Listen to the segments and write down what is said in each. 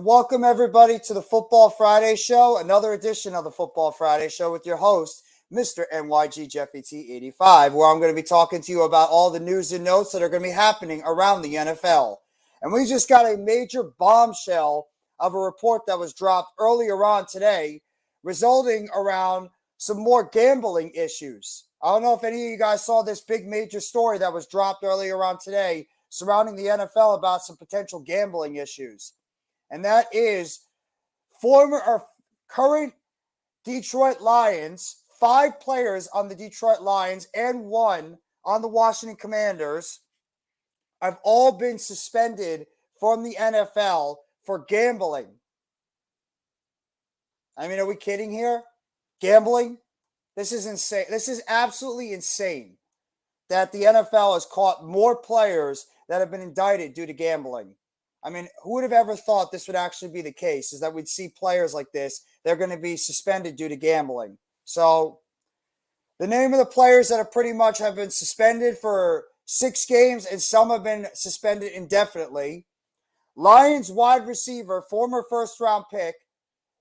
welcome everybody to the Football Friday Show, another edition of the Football Friday Show with your host, Mr. NYG Jeffy T85, where I'm going to be talking to you about all the news and notes that are going to be happening around the NFL. And we just got a major bombshell of a report that was dropped earlier on today, resulting around some more gambling issues. I don't know if any of you guys saw this big major story that was dropped earlier on today surrounding the NFL about some potential gambling issues. And that is current Detroit Lions, 5 players on the Detroit Lions and 1 on the Washington Commanders have all been suspended from the NFL for gambling. I mean, are we kidding here? Gambling? This is insane. This is absolutely insane that the NFL has caught more players that have been indicted due to gambling. I mean, who would have ever thought this would actually be the case, is that we'd see players like this, they're going to be suspended due to gambling. So the name of the players that have been suspended for 6 games, and some have been suspended indefinitely. Lions wide receiver, former first-round pick,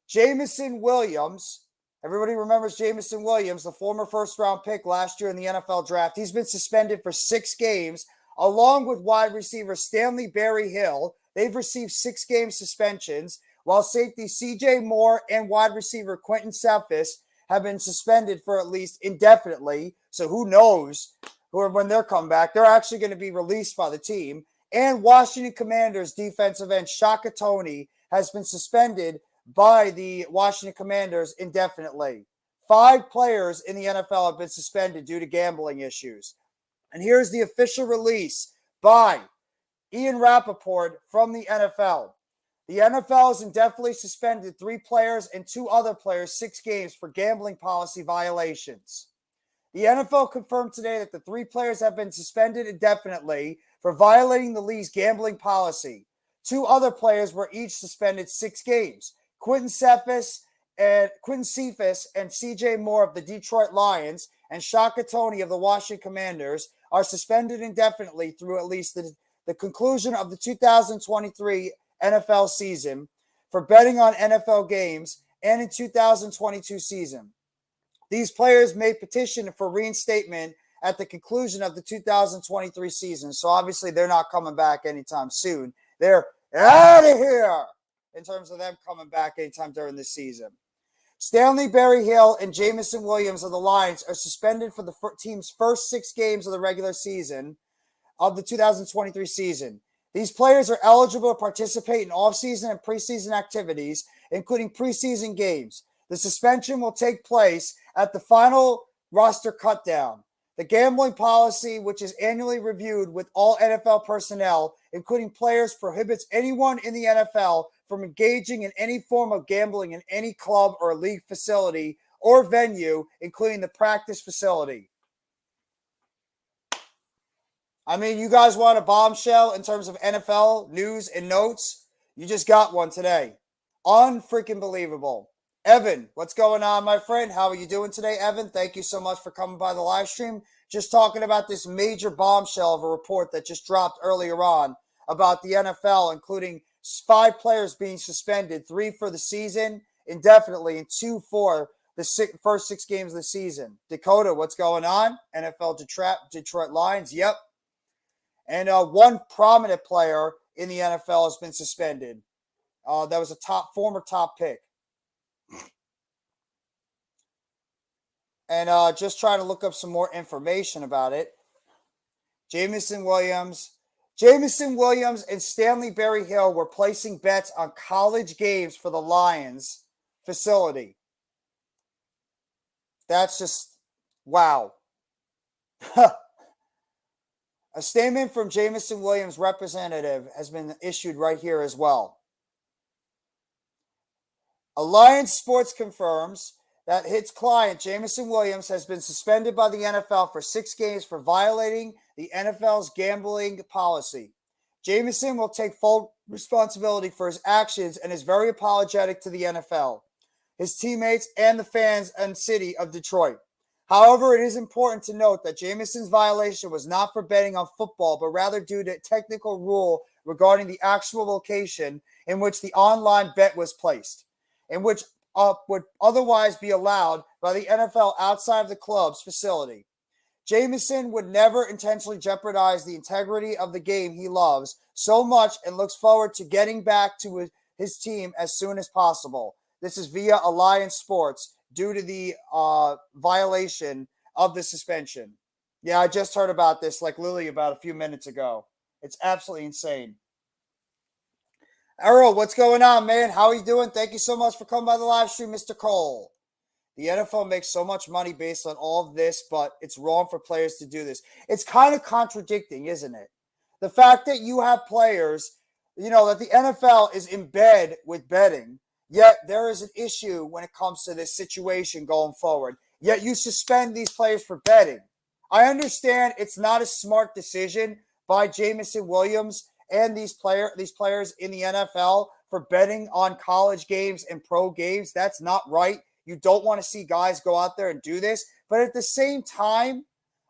Jameson Williams. Everybody remembers Jameson Williams, the former first-round pick last year in the NFL draft. He's been suspended for 6 games, along with wide receiver Stanley Berry-Hill. They've received 6-game suspensions, while safety C.J. Moore and wide receiver Quentin Cephas have been suspended for at least indefinitely. So who knows when they're come back. They're actually going to be released by the team. And Washington Commanders defensive end Shaka Toney has been suspended by the Washington Commanders indefinitely. 5 players in the NFL have been suspended due to gambling issues. And here's the official release by Ian Rappaport from the NFL. The NFL has indefinitely suspended 3 players and 2 other players 6 games for gambling policy violations. The NFL confirmed today that the 3 players have been suspended indefinitely for violating the league's gambling policy. 2 other players were each suspended 6 games. Quentin Cephas and C.J. Moore of the Detroit Lions and Shaka Toney of the Washington Commanders are suspended indefinitely through at least the conclusion of the 2023 NFL season for betting on NFL games and in 2022 season. These players may petition for reinstatement at the conclusion of the 2023 season. So obviously they're not coming back anytime soon. They're out of here in terms of them coming back anytime during this season. Stanley Berry-Hill and Jameson Williams of the Lions are suspended for the team's first 6 games of the regular season of the 2023 season. These players are eligible to participate in off-season and preseason activities, including preseason games. The suspension will take place at the final roster cutdown. The gambling policy, which is annually reviewed with all NFL personnel, including players, prohibits anyone in the NFL from engaging in any form of gambling in any club or league facility or venue, including the practice facility. I mean, you guys want a bombshell in terms of NFL news and notes? You just got one today. Unfreaking believable. Evan, what's going on, my friend? How are you doing today, Evan? Thank you so much for coming by the live stream. Just talking about this major bombshell of a report that just dropped earlier on about the NFL, including 5 players being suspended, 3 for the season indefinitely and 2 for the first 6 games of the season. Dakota, what's going on? NFL Detroit Lions, yep. And 1 prominent player in the NFL has been suspended. That was a former top pick. And just trying to look up some more information about it. Jameson Williams and Stanley Berry-Hill were placing bets on college games for the Lions facility. That's just, wow. A statement from Jameson Williams' representative has been issued right here as well. Alliance Sports confirms that its client, Jameson Williams, has been suspended by the NFL for 6 games for violating the NFL's gambling policy. Jameson will take full responsibility for his actions and is very apologetic to the NFL, his teammates, and the fans and city of Detroit. However, it is important to note that Jameson's violation was not for betting on football, but rather due to a technical rule regarding the actual location in which the online bet was placed, in which would otherwise be allowed by the NFL outside of the club's facility. Jameson would never intentionally jeopardize the integrity of the game he loves so much and looks forward to getting back to his team as soon as possible. This is via Alliance Sports due to the violation of the suspension. Yeah, I just heard about this like literally about a few minutes ago. It's absolutely insane. Errol, what's going on, man? How are you doing? Thank you so much for coming by the live stream, Mr. Cole. The NFL makes so much money based on all of this, but it's wrong for players to do this. It's kind of contradicting, isn't it? The fact that you have players, that the NFL is in bed with betting, yet there is an issue when it comes to this situation going forward. Yet you suspend these players for betting. I understand it's not a smart decision by Jameson Williams and these players in the NFL for betting on college games and pro games. That's not right. You don't want to see guys go out there and do this. But at the same time,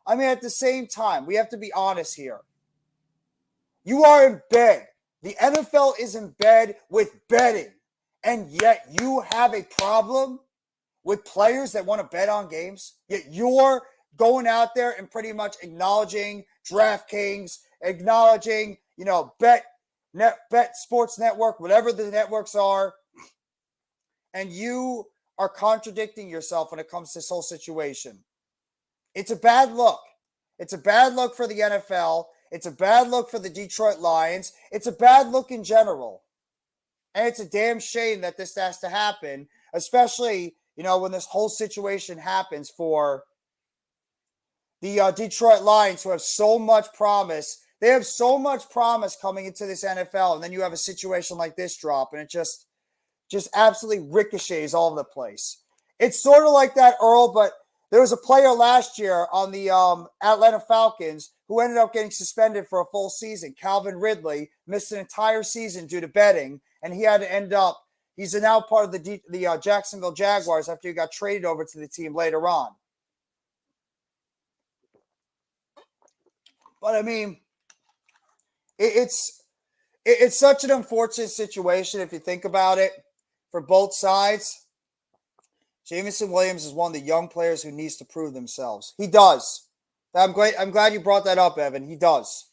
we have to be honest here. You are in bed. The NFL is in bed with betting. And yet you have a problem with players that want to bet on games. Yet you're going out there and pretty much acknowledging DraftKings, acknowledging, Bet Sports Network, whatever the networks are. And you are contradicting yourself when it comes to this whole situation. It's a bad look. It's a bad look for the NFL. It's a bad look for the Detroit Lions. It's a bad look in general. And it's a damn shame that this has to happen, especially, when this whole situation happens for the Detroit Lions, who have so much promise. They have so much promise coming into this NFL, and then you have a situation like this drop, and it just absolutely ricochets all over the place. It's sort of like that, Earl, but there was a player last year on the Atlanta Falcons who ended up getting suspended for a full season. Calvin Ridley missed an entire season due to betting, and he had to end up – he's now part of the Jacksonville Jaguars after he got traded over to the team later on. But, I mean, it's such an unfortunate situation if you think about it for both sides. Jameson Williams is one of the young players who needs to prove themselves. He does. I'm glad you brought that up, Evan. He does.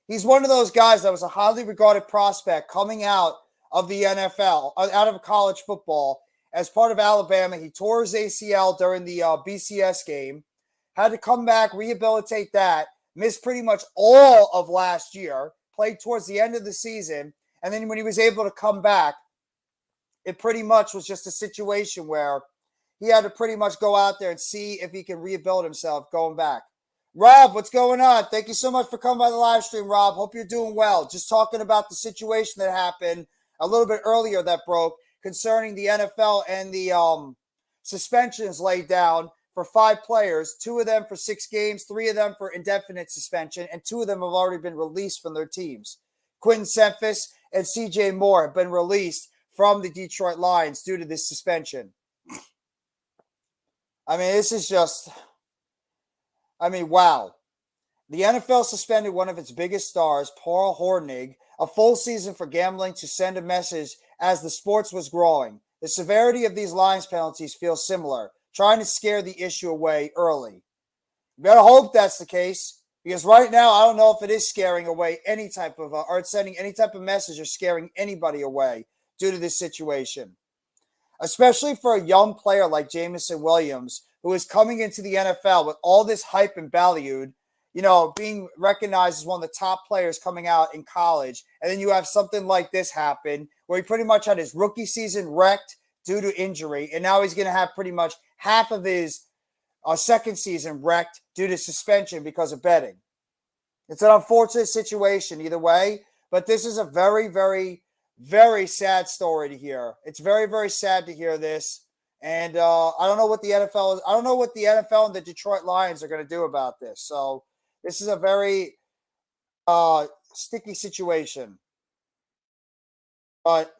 He's one of those guys that was a highly regarded prospect coming out of the NFL, out of college football, as part of Alabama. He tore his ACL during the BCS game, had to come back, rehabilitate that, missed pretty much all of last year, played towards the end of the season, and then when he was able to come back, it pretty much was just a situation where he had to pretty much go out there and see if he can rebuild himself going back. Rob, what's going on? Thank you so much for coming by the live stream, Rob. Hope you're doing well. Just talking about the situation that happened a little bit earlier that broke concerning the NFL and the suspensions laid down for 5 players, 2 of them for 6 games, 3 of them for indefinite suspension, and 2 of them have already been released from their teams. Quinton Cephus and CJ Moore have been released from the Detroit Lions due to this suspension. I mean, this is just, wow. The NFL suspended one of its biggest stars, Paul Hornig, a full season for gambling to send a message as the sports was growing. The severity of these Lions penalties feels similar, trying to scare the issue away early. You better hope that's the case, because right now I don't know if it is scaring away any type of, or it's sending any type of message or scaring anybody away due to this situation. Especially for a young player like Jameson Williams, who is coming into the NFL with all this hype and valued, being recognized as one of the top players coming out in college. And then you have something like this happen where he pretty much had his rookie season wrecked due to injury. And now he's going to have pretty much half of his second season wrecked due to suspension because of betting. It's an unfortunate situation either way, but this is a very, very, very sad story to hear. It's very, very sad to hear this. And I don't know what the NFL is. I don't know what the NFL and the Detroit Lions are going to do about this. So this is a very sticky situation. But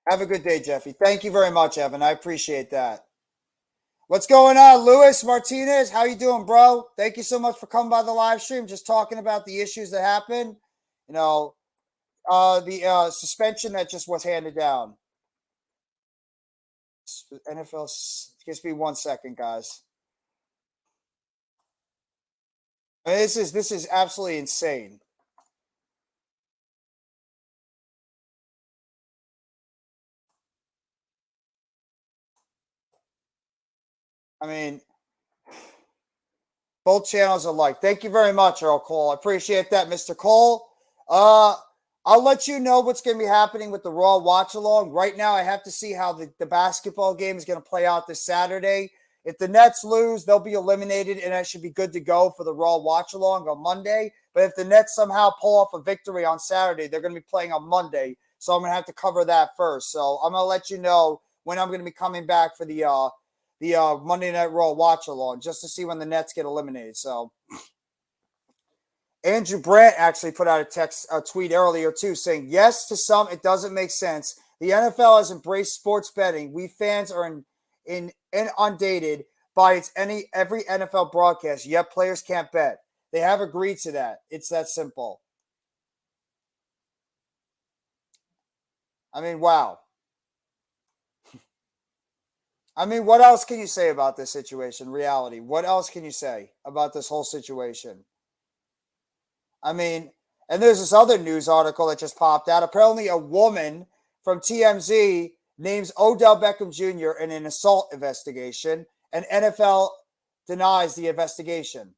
have a good day, Jeffy. Thank you very much, Evan. I appreciate that. What's going on, Luis Martinez? How you doing, bro? Thank you so much for coming by the live stream. Just talking about the issues that happened. You know, the suspension that just was handed down. NFL, just be 1 second, guys. I mean, this is absolutely insane. I mean, both channels alike. Thank you very much, Earl Cole. I appreciate that, Mr. Cole. I'll let you know what's going to be happening with the Raw watch along. Right now, I have to see how the basketball game is going to play out this Saturday. If the Nets lose, they'll be eliminated, and that should be good to go for the Raw watch along on Monday. But if the Nets somehow pull off a victory on Saturday, they're going to be playing on Monday. So I'm going to have to cover that first. So I'm going to let you know when I'm going to be coming back for the Monday Night Raw watch along, just to see when the Nets get eliminated. So Andrew Brandt actually put out a tweet earlier too, saying, yes, to some, it doesn't make sense. The NFL has embraced sports betting. We fans are inundated by every NFL broadcast, yet players can't bet. They have agreed to that. It's that simple. I mean, wow. I mean, what else can you say about this situation? Reality. What else can you say about this whole situation? I mean, and there's this other news article that just popped out. Apparently, a woman from TMZ names Odell Beckham Jr. in an assault investigation, and NFL denies the investigation.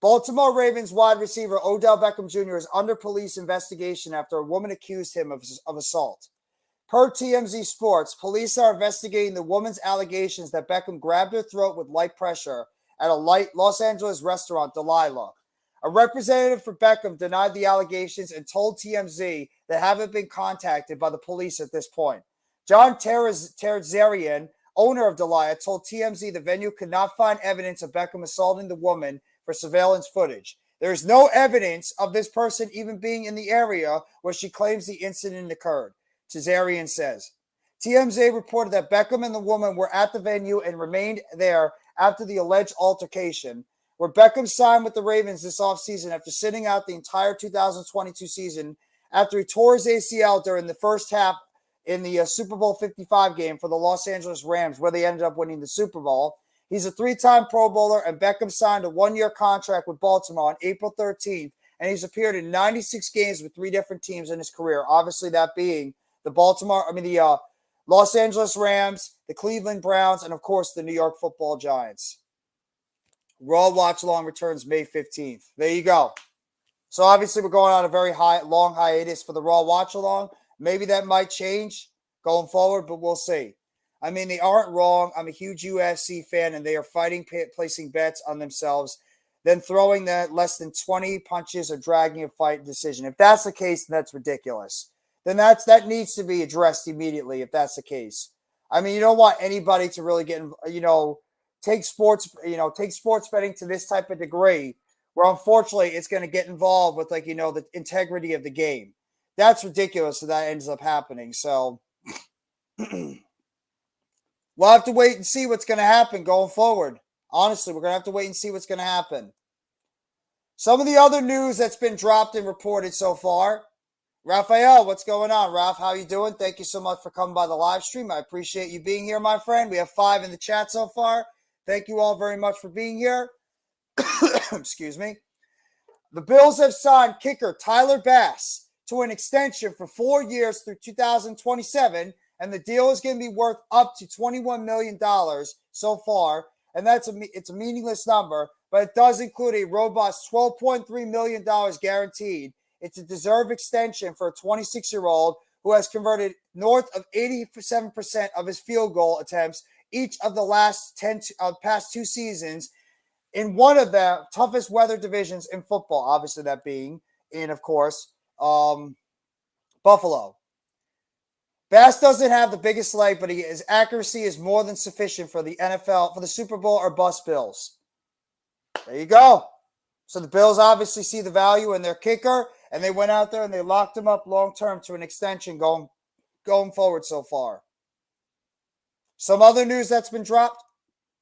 Baltimore Ravens wide receiver Odell Beckham Jr. is under police investigation after a woman accused him of assault. Per TMZ Sports, police are investigating the woman's allegations that Beckham grabbed her throat with light pressure at a Los Angeles restaurant, Delilah. A representative for Beckham denied the allegations and told TMZ they haven't been contacted by the police at this point. John Terzarian, owner of Delilah, told TMZ the venue could not find evidence of Beckham assaulting the woman for surveillance footage. There is no evidence of this person even being in the area where she claims the incident occurred, Terzarian says. TMZ reported that Beckham and the woman were at the venue and remained there after the alleged altercation, where Beckham signed with the Ravens this offseason after sitting out the entire 2022 season after he tore his ACL during the first half in the Super Bowl 55 game for the Los Angeles Rams, where they ended up winning the Super Bowl. He's a three-time Pro Bowler, and Beckham signed a one-year contract with Baltimore on April 13th, and he's appeared in 96 games with three different teams in his career, obviously that being the Los Angeles Rams, the Cleveland Browns, and, of course, the New York Football Giants. Raw Watch Along returns May 15th. There you go. So, obviously, we're going on a very long hiatus for the Raw Watch Along. Maybe that might change going forward, but we'll see. I mean, they aren't wrong. I'm a huge UFC fan, and they are fighting, placing bets on themselves, then throwing that less than 20 punches or dragging a fight decision. If that's the case, then that's ridiculous. Then that needs to be addressed immediately if that's the case. I mean, you don't want anybody to really take sports betting to this type of degree where unfortunately it's going to get involved with the integrity of the game. That's ridiculous that ends up happening. So we'll have to wait and see what's going to happen going forward. Honestly, we're going to have to wait and see what's going to happen. Some of the other news that's been dropped and reported so far. Raphael, what's going on? Raph, how you doing? Thank you so much for coming by the live stream. I appreciate you being here, my friend. We have 5 in the chat so far. Thank you all very much for being here. Excuse me. The Bills have signed kicker Tyler Bass to an extension for 4 years through 2027, and the deal is going to be worth up to $21 million so far, and it's a meaningless number, but it does include a robust $12.3 million guaranteed. It's a deserved extension for a 26-year-old who has converted north of 87% of his field goal attempts each of the past 2 seasons in one of the toughest weather divisions in football, obviously that being in, of course, Buffalo. Bass doesn't have the biggest leg, but his accuracy is more than sufficient for the NFL, for the Super Bowl or bust Bills. There you go. So the Bills obviously see the value in their kicker, and they went out there and they locked him up long-term to an extension going forward so far. Some other news that's been dropped.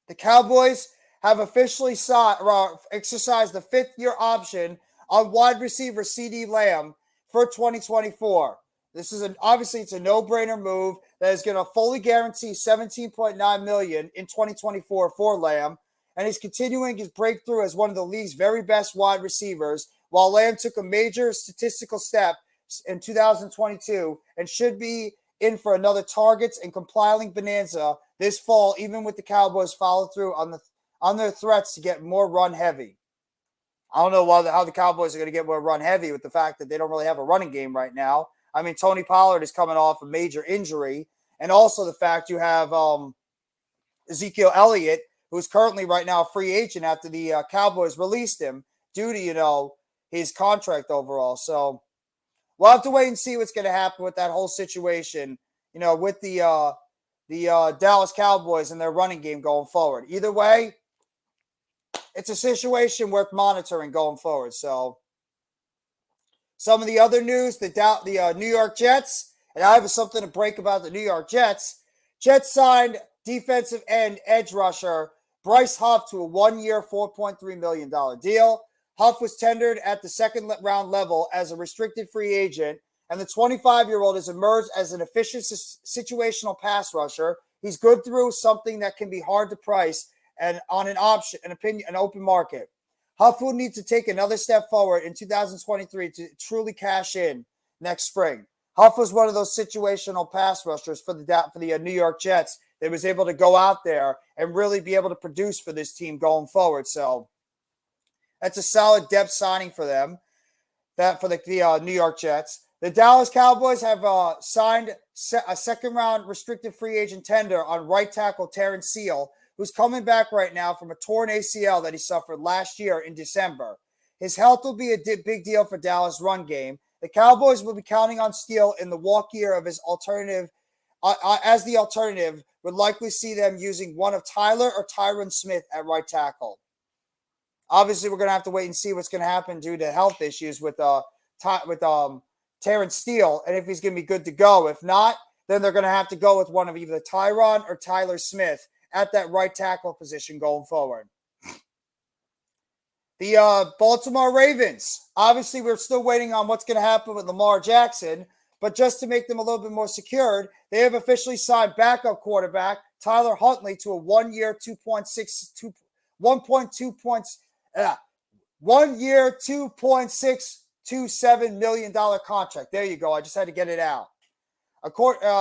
The Cowboys have officially exercised the fifth-year option on wide receiver CeeDee Lamb for 2024. This is obviously it's a no-brainer move that is going to fully guarantee $17.9 million in 2024 for Lamb, and he's continuing his breakthrough as one of the league's very best wide receivers. While Lamb took a major statistical step in 2022 and should be in for another targets and compiling bonanza this fall, even with the Cowboys follow through on their threats to get more run heavy. I don't know how the Cowboys are going to get more run heavy with the fact that they don't really have a running game right now. I mean, Tony Pollard is coming off a major injury, and also the fact you have Ezekiel Elliott, who's currently right now a free agent after the Cowboys released him due to, his contract overall. So we'll have to wait and see what's going to happen with that whole situation, with the Dallas Cowboys and their running game going forward. Either way, it's a situation worth monitoring going forward. So some of the other news, the New York Jets, and I have something to break about the New York Jets. Jets signed defensive end edge rusher Bryce Huff to a one-year, $4.3 million deal. Huff was tendered at the second-round level as a restricted free agent, and the 25-year-old has emerged as an efficient situational pass rusher. He's good through something that can be hard to price and on an open market. Huff will need to take another step forward in 2023 to truly cash in next spring. Huff was one of those situational pass rushers for the New York Jets that was able to go out there and really be able to produce for this team going forward. So that's a solid depth signing for them, for the New York Jets. The Dallas Cowboys have signed a second-round restricted free agent tender on right tackle Terrence Steele, who's coming back right now from a torn ACL that he suffered last year in December. His health will be a big deal for Dallas' run game. The Cowboys will be counting on Steele in the walk year of his alternative. As the alternative, would likely see them using one of Tyler or Tyron Smith at right tackle. Obviously, we're going to have to wait and see what's going to happen due to health issues with Terrence Steele, and if he's going to be good to go. If not, then they're going to have to go with one of either Tyron or Tyler Smith at that right tackle position going forward. The Baltimore Ravens. Obviously, we're still waiting on what's going to happen with Lamar Jackson, but just to make them a little bit more secured, they have officially signed backup quarterback Tyler Huntley to a 1 year, $2.627 million contract. There you go. I just had to get it out.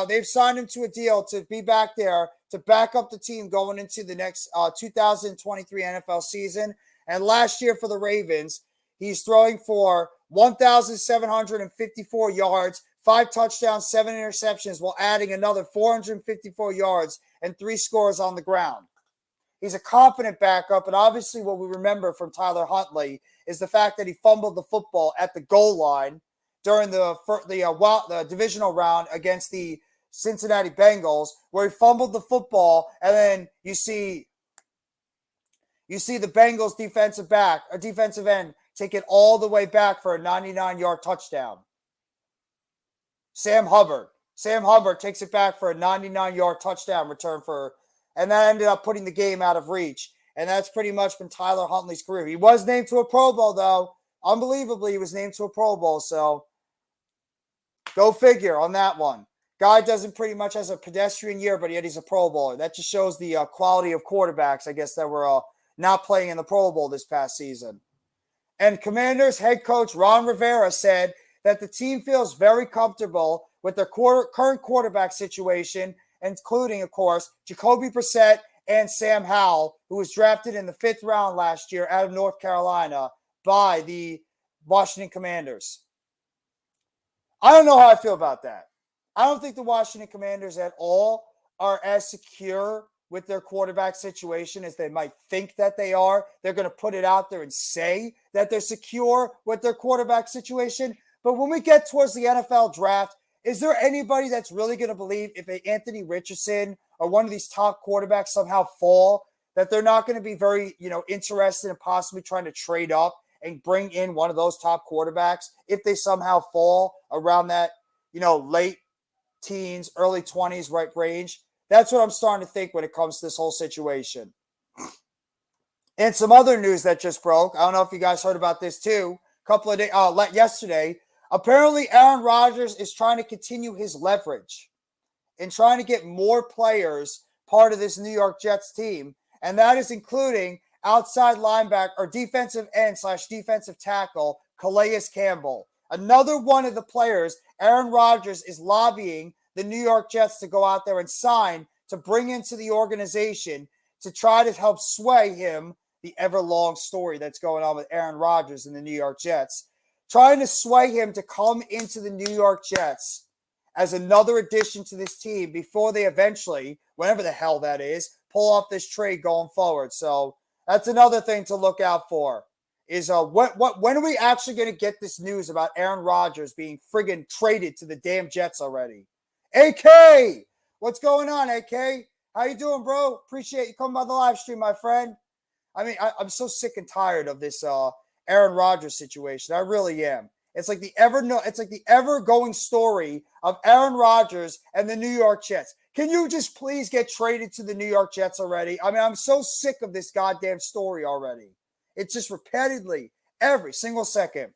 They've signed him to a deal to be back there to back up the team going into the next 2023 NFL season. And last year for the Ravens, he's throwing for 1,754 yards, 5 touchdowns, 7 interceptions, while adding another 454 yards and 3 scores on the ground. He's a competent backup, and obviously what we remember from Tyler Huntley is the fact that he fumbled the football at the goal line during the divisional round against the Cincinnati Bengals, where he fumbled the football, and then you see the Bengals defensive end take it all the way back for a 99-yard touchdown. Sam Hubbard takes it back for a 99-yard touchdown return and that ended up putting the game out of reach. And that's pretty much been Tyler Huntley's career. He was named to a Pro Bowl, though. Unbelievably, he was named to a Pro Bowl. So go figure on that one. Guy doesn't pretty much has a pedestrian year, but yet he's a Pro Bowler. That just shows the quality of quarterbacks, I guess, that were not playing in the Pro Bowl this past season. And Commanders head coach Ron Rivera said that the team feels very comfortable with their current quarterback situation, including, of course, Jacoby Brissett and Sam Howell, who was drafted in the 5th round last year out of North Carolina by the Washington Commanders. I don't know how I feel about that. I don't think the Washington Commanders at all are as secure with their quarterback situation as they might think that they are. They're going to put it out there and say that they're secure with their quarterback situation. But when we get towards the NFL draft, is there anybody that's really going to believe if Anthony Richardson or one of these top quarterbacks somehow fall, that they're not going to be very, interested in possibly trying to trade up and bring in one of those top quarterbacks if they somehow fall around that, late teens, early 20s, right range? That's what I'm starting to think when it comes to this whole situation. And some other news that just broke. I don't know if you guys heard about this too. A couple of days yesterday. Apparently, Aaron Rodgers is trying to continue his leverage in trying to get more players part of this New York Jets team, and that is including outside linebacker or defensive end / defensive tackle Calais Campbell. Another one of the players Aaron Rodgers is lobbying the New York Jets to go out there and sign to bring into the organization to try to help sway him. The ever long story that's going on with Aaron Rodgers and the New York Jets, trying to sway him to come into the New York Jets as another addition to this team before they eventually, whenever the hell that is, pull off this trade going forward. So that's another thing to look out for. Is when are we actually going to get this news about Aaron Rodgers being friggin' traded to the damn Jets already? AK, what's going on, AK? How you doing, bro? Appreciate you coming by the live stream, my friend. I mean, I'm so sick and tired of this Aaron Rodgers situation. I really am. It's like the ever going story of Aaron Rodgers and the New York Jets. Can you just please get traded to the New York Jets already? I mean, I'm so sick of this goddamn story already. It's just repeatedly every single second.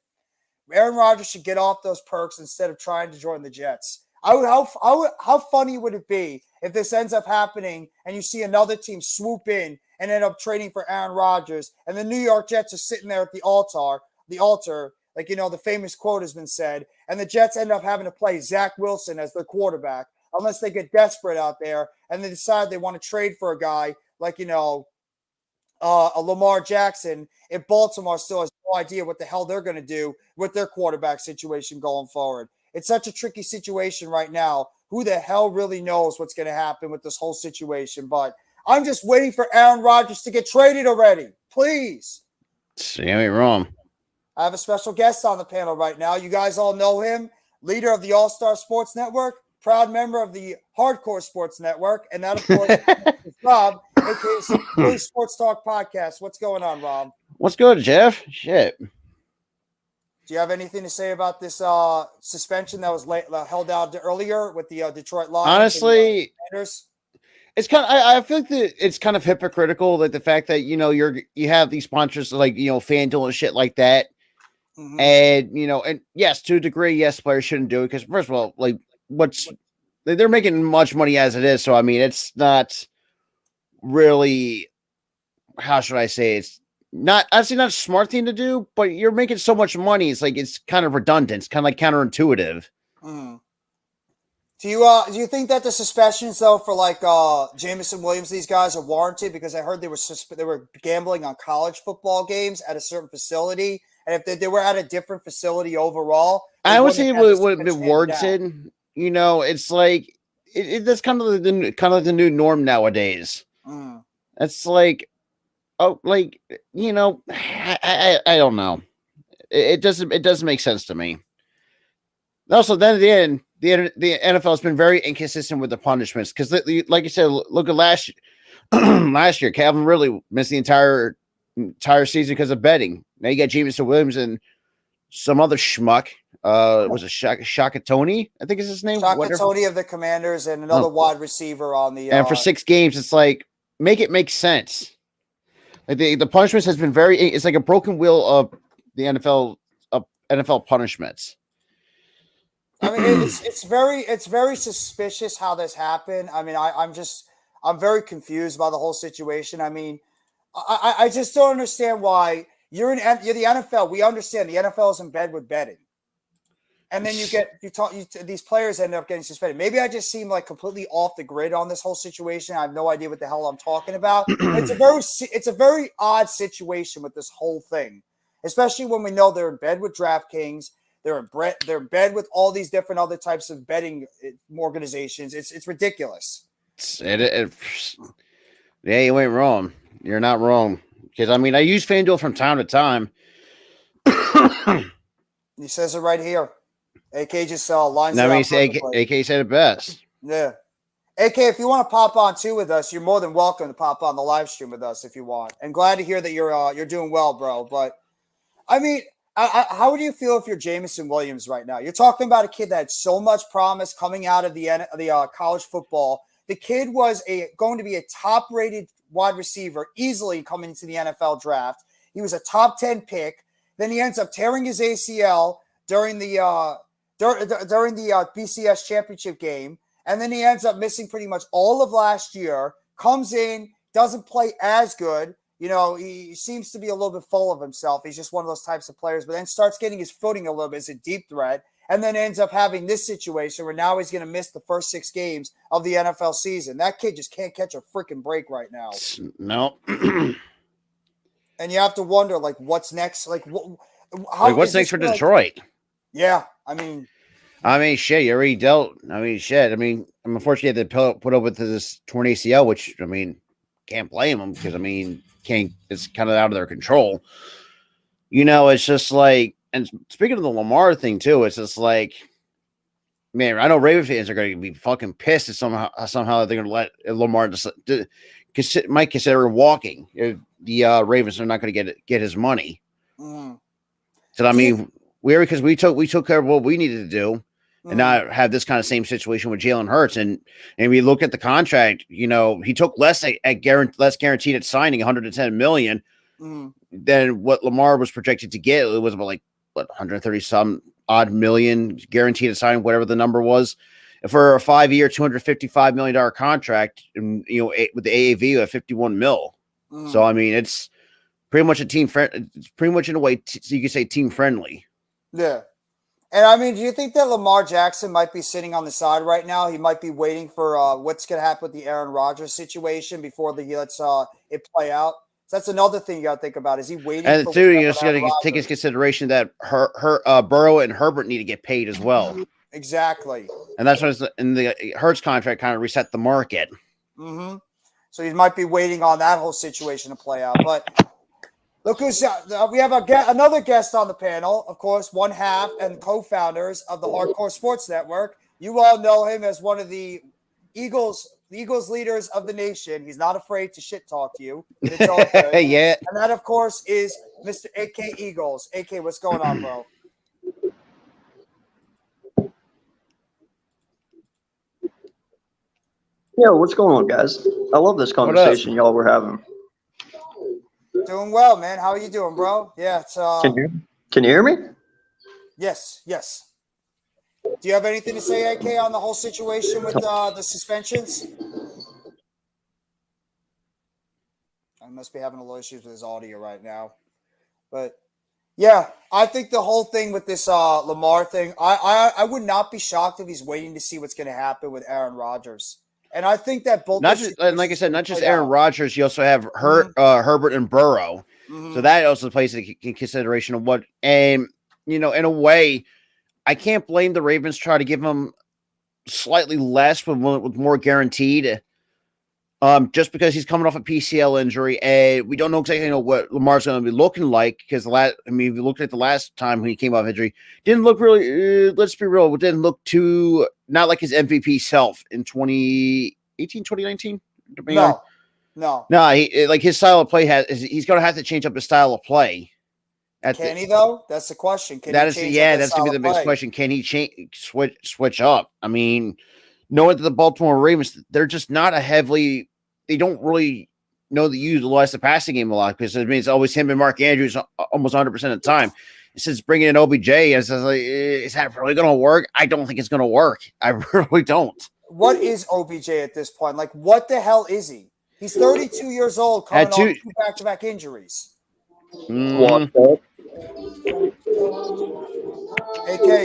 Aaron Rodgers should get off those perks instead of trying to join the Jets. How funny would it be if this ends up happening and you see another team swoop in and end up trading for Aaron Rodgers, and the New York Jets are sitting there at the altar, like, the famous quote has been said, and the Jets end up having to play Zach Wilson as their quarterback, unless they get desperate out there and they decide they want to trade for a guy like, a Lamar Jackson. If Baltimore still has no idea what the hell they're going to do with their quarterback situation going forward. It's such a tricky situation right now. Who the hell really knows what's going to happen with this whole situation? But I'm just waiting for Aaron Rodgers to get traded already. Please. You ain't wrong. I have a special guest on the panel right now. You guys all know him. Leader of the All-Star Sports Network. Proud member of the Hardcore Sports Network. And that, of course, is Rob, a.k.a. Sports Talk Podcast. What's going on, Rob? What's good, Jeff? Shit. Do you have anything to say about this suspension that was held out earlier with the Detroit Lions? Honestly, it's kind of, I feel like it's kind of hypocritical, like the fact that you have these sponsors like FanDuel and shit like that, and and yes, to a degree, yes, players shouldn't do it because first of all, like they're making much money as it is, so I mean it's not really, how should I say, it's not, I'd say not a smart thing to do, but you're making so much money, it's like it's kind of redundant, it's kind of like counterintuitive. Do you think that the suspensions though for like Jameson Williams, these guys are warranted? Because I heard they were gambling on college football games at a certain facility, and if they were at a different facility overall, I would say it would have been warranted. It's like that's kind of the new norm nowadays. It's like, I don't know. It doesn't make sense to me. Also, then at the end, the NFL has been very inconsistent with the punishments because, like you said, look at last year, Calvin Ridley missed the entire season because of betting. Now you got Jameson Williams and some other schmuck. Was it Shakatoni? I think is his name. Shakatoni of the Commanders and another wide receiver on the. And for 6 games, it's like make it make sense. Like the punishments has been very. It's like a broken wheel of the NFL punishments. I mean, it's very suspicious how this happened. I mean, I'm very confused by the whole situation. I mean, I just don't understand why you're the NFL. We understand the NFL is in bed with betting, and then these players end up getting suspended. Maybe I just seem like completely off the grid on this whole situation. I have no idea what the hell I'm talking about. It's a very odd situation with this whole thing, especially when we know they're in bed with DraftKings. They're in bed with all these different other types of betting organizations. It's ridiculous. Yeah, you ain't wrong. You're not wrong. Because, I mean, I use FanDuel from time to time. He says it right here. AK just lines it up. AK said it best. Yeah. AK, if you want to pop on too with us, you're more than welcome to pop on the live stream with us if you want. And glad to hear that you're doing well, bro. But, I mean... how would you feel if you're Jameson Williams right now? You're talking about a kid that had so much promise coming out of the college football. The kid was going to be a top-rated wide receiver easily coming into the NFL draft. He was a top 10 pick. Then he ends up tearing his ACL during the BCS championship game. And then he ends up missing pretty much all of last year, comes in, doesn't play as good. You know, he seems to be a little bit full of himself. He's just one of those types of players, but then starts getting his footing a little bit as a deep threat, and then ends up having this situation where now he's going to miss the first 6 games of the NFL season. That kid just can't catch a freaking break right now. No. And you have to wonder, like, what's next? Like, what's next for Detroit? Yeah, I mean, shit, you already dealt. Shit. I'm unfortunately had to put up with this torn ACL, which, can't blame them because, it's kind of out of their control. It's just like, and speaking of the Lamar thing too, it's just like, man, I know Raven fans are going to be fucking pissed if somehow they're going to let Lamar might consider walking. The Ravens are not going to get his money. Mm. So because we took care of what we needed to do, and not have this kind of same situation with Jalen Hurts. And we look at the contract, he took less guaranteed at signing, $110 million, than what Lamar was projected to get. It was about 130 some odd million guaranteed at signing, whatever the number was, for a 5-year, $255 million contract, and with the AAV at 51 mil. So it's pretty much it's pretty much in a way you could say team friendly. Yeah. And do you think that Lamar Jackson might be sitting on the side right now? He might be waiting for what's going to happen with the Aaron Rodgers situation before he lets it play out. So that's another thing you got to think about. Is he waiting? And too, you just got to take into consideration that Burrow and Herbert need to get paid as well. Exactly. And that's what in the Hurts contract kind of reset the market. Mm-hmm. So he might be waiting on that whole situation to play out. But look who's we have another guest on the panel, of course, one half and co-founders of the Hardcore Sports Network. You all know him as one of the Eagles leaders of the nation. He's not afraid to shit talk to you. It's all good. Yeah. And that, of course, is Mr. AK Eagles. AK, what's going on, bro? Yo, what's going on, guys? I love this conversation y'all were having. Doing well, man. How are you doing, bro? Yeah, it's Can you hear me? Yes. Do you have anything to say, AK, on the whole situation with the suspensions? I must be having a little issues with his audio right now. But yeah, I think the whole thing with this Lamar thing, I would not be shocked if he's waiting to see what's going to happen with Aaron Rodgers. And I think that both, like I said, not just Aaron Rodgers, you also have Herbert and Burrow. So that also plays in consideration of what, and in a way, I can't blame the Ravens try to give him slightly less with more guaranteed. Just because he's coming off a PCL injury, and we don't know exactly what Lamar's going to be looking like. Because if you looked at the last time when he came off injury, didn't look really. Let's be real, it didn't look too not like his MVP self in 2018, 2019. No. His style of play he's going to have to change up his style of play. Can he though? That's the question. That's going to be the biggest question. Can he switch up? Knowing that the Baltimore Ravens, they're just not they don't really know to utilize the passing game a lot, because it's always him and Mark Andrews almost 100% of the time. Since bringing in OBJ, is that really going to work? I don't think it's going to work. I really don't. What is OBJ at this point? Like, what the hell is he? He's 32 years old, coming off 2 back-to-back injuries. AK,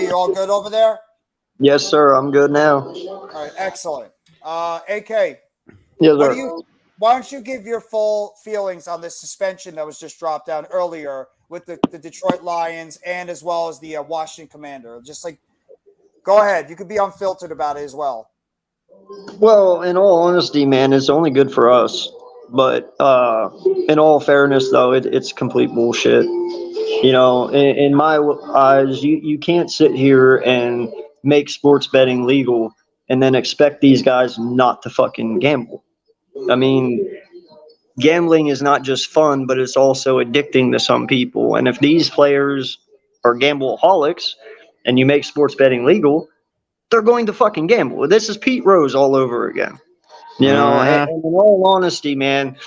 you all good over there? Yes, sir. I'm good now. All right, excellent. AK, yes, sir. Why don't you give your full feelings on this suspension that was just dropped down earlier with the Detroit Lions and as well as the Washington Commander? Just go ahead. You could be unfiltered about it as well. Well, in all honesty, man, it's only good for us. But in all fairness, though, it's complete bullshit. In my eyes, you can't sit here and make sports betting legal and then expect these guys not to fucking gamble. Gambling is not just fun, but it's also addicting to some people. And if these players are gambleaholics and you make sports betting legal, they're going to fucking gamble. This is Pete Rose all over again. You know, Uh-huh. and in all honesty, man,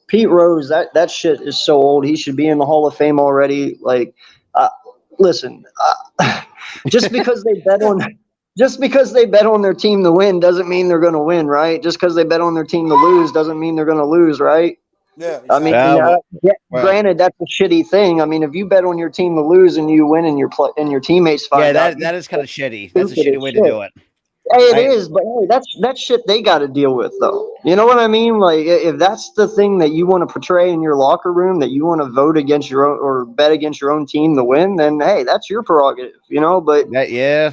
Pete Rose, that shit is so old. He should be in the Hall of Fame already. Like, uh, listen, just because they bet on just because they bet on their team to win doesn't mean they're going to win, right? Just because they bet on their team to lose doesn't mean they're going to lose, right? Yeah, I mean, exactly. yeah, well- granted, that's a shitty thing. I mean, if you bet on your team to lose and you win and your teammates find Yeah, out, that is kind of shitty. That's a stupid shitty as way to shit. do it. Hey, it Right. is, but hey, that's shit they got to deal with, though. You know what I mean? Like, if that's the thing that you want to portray in your locker room, that you want to vote against your own or bet against your own team to win, then hey, that's your prerogative, you know. But Yeah.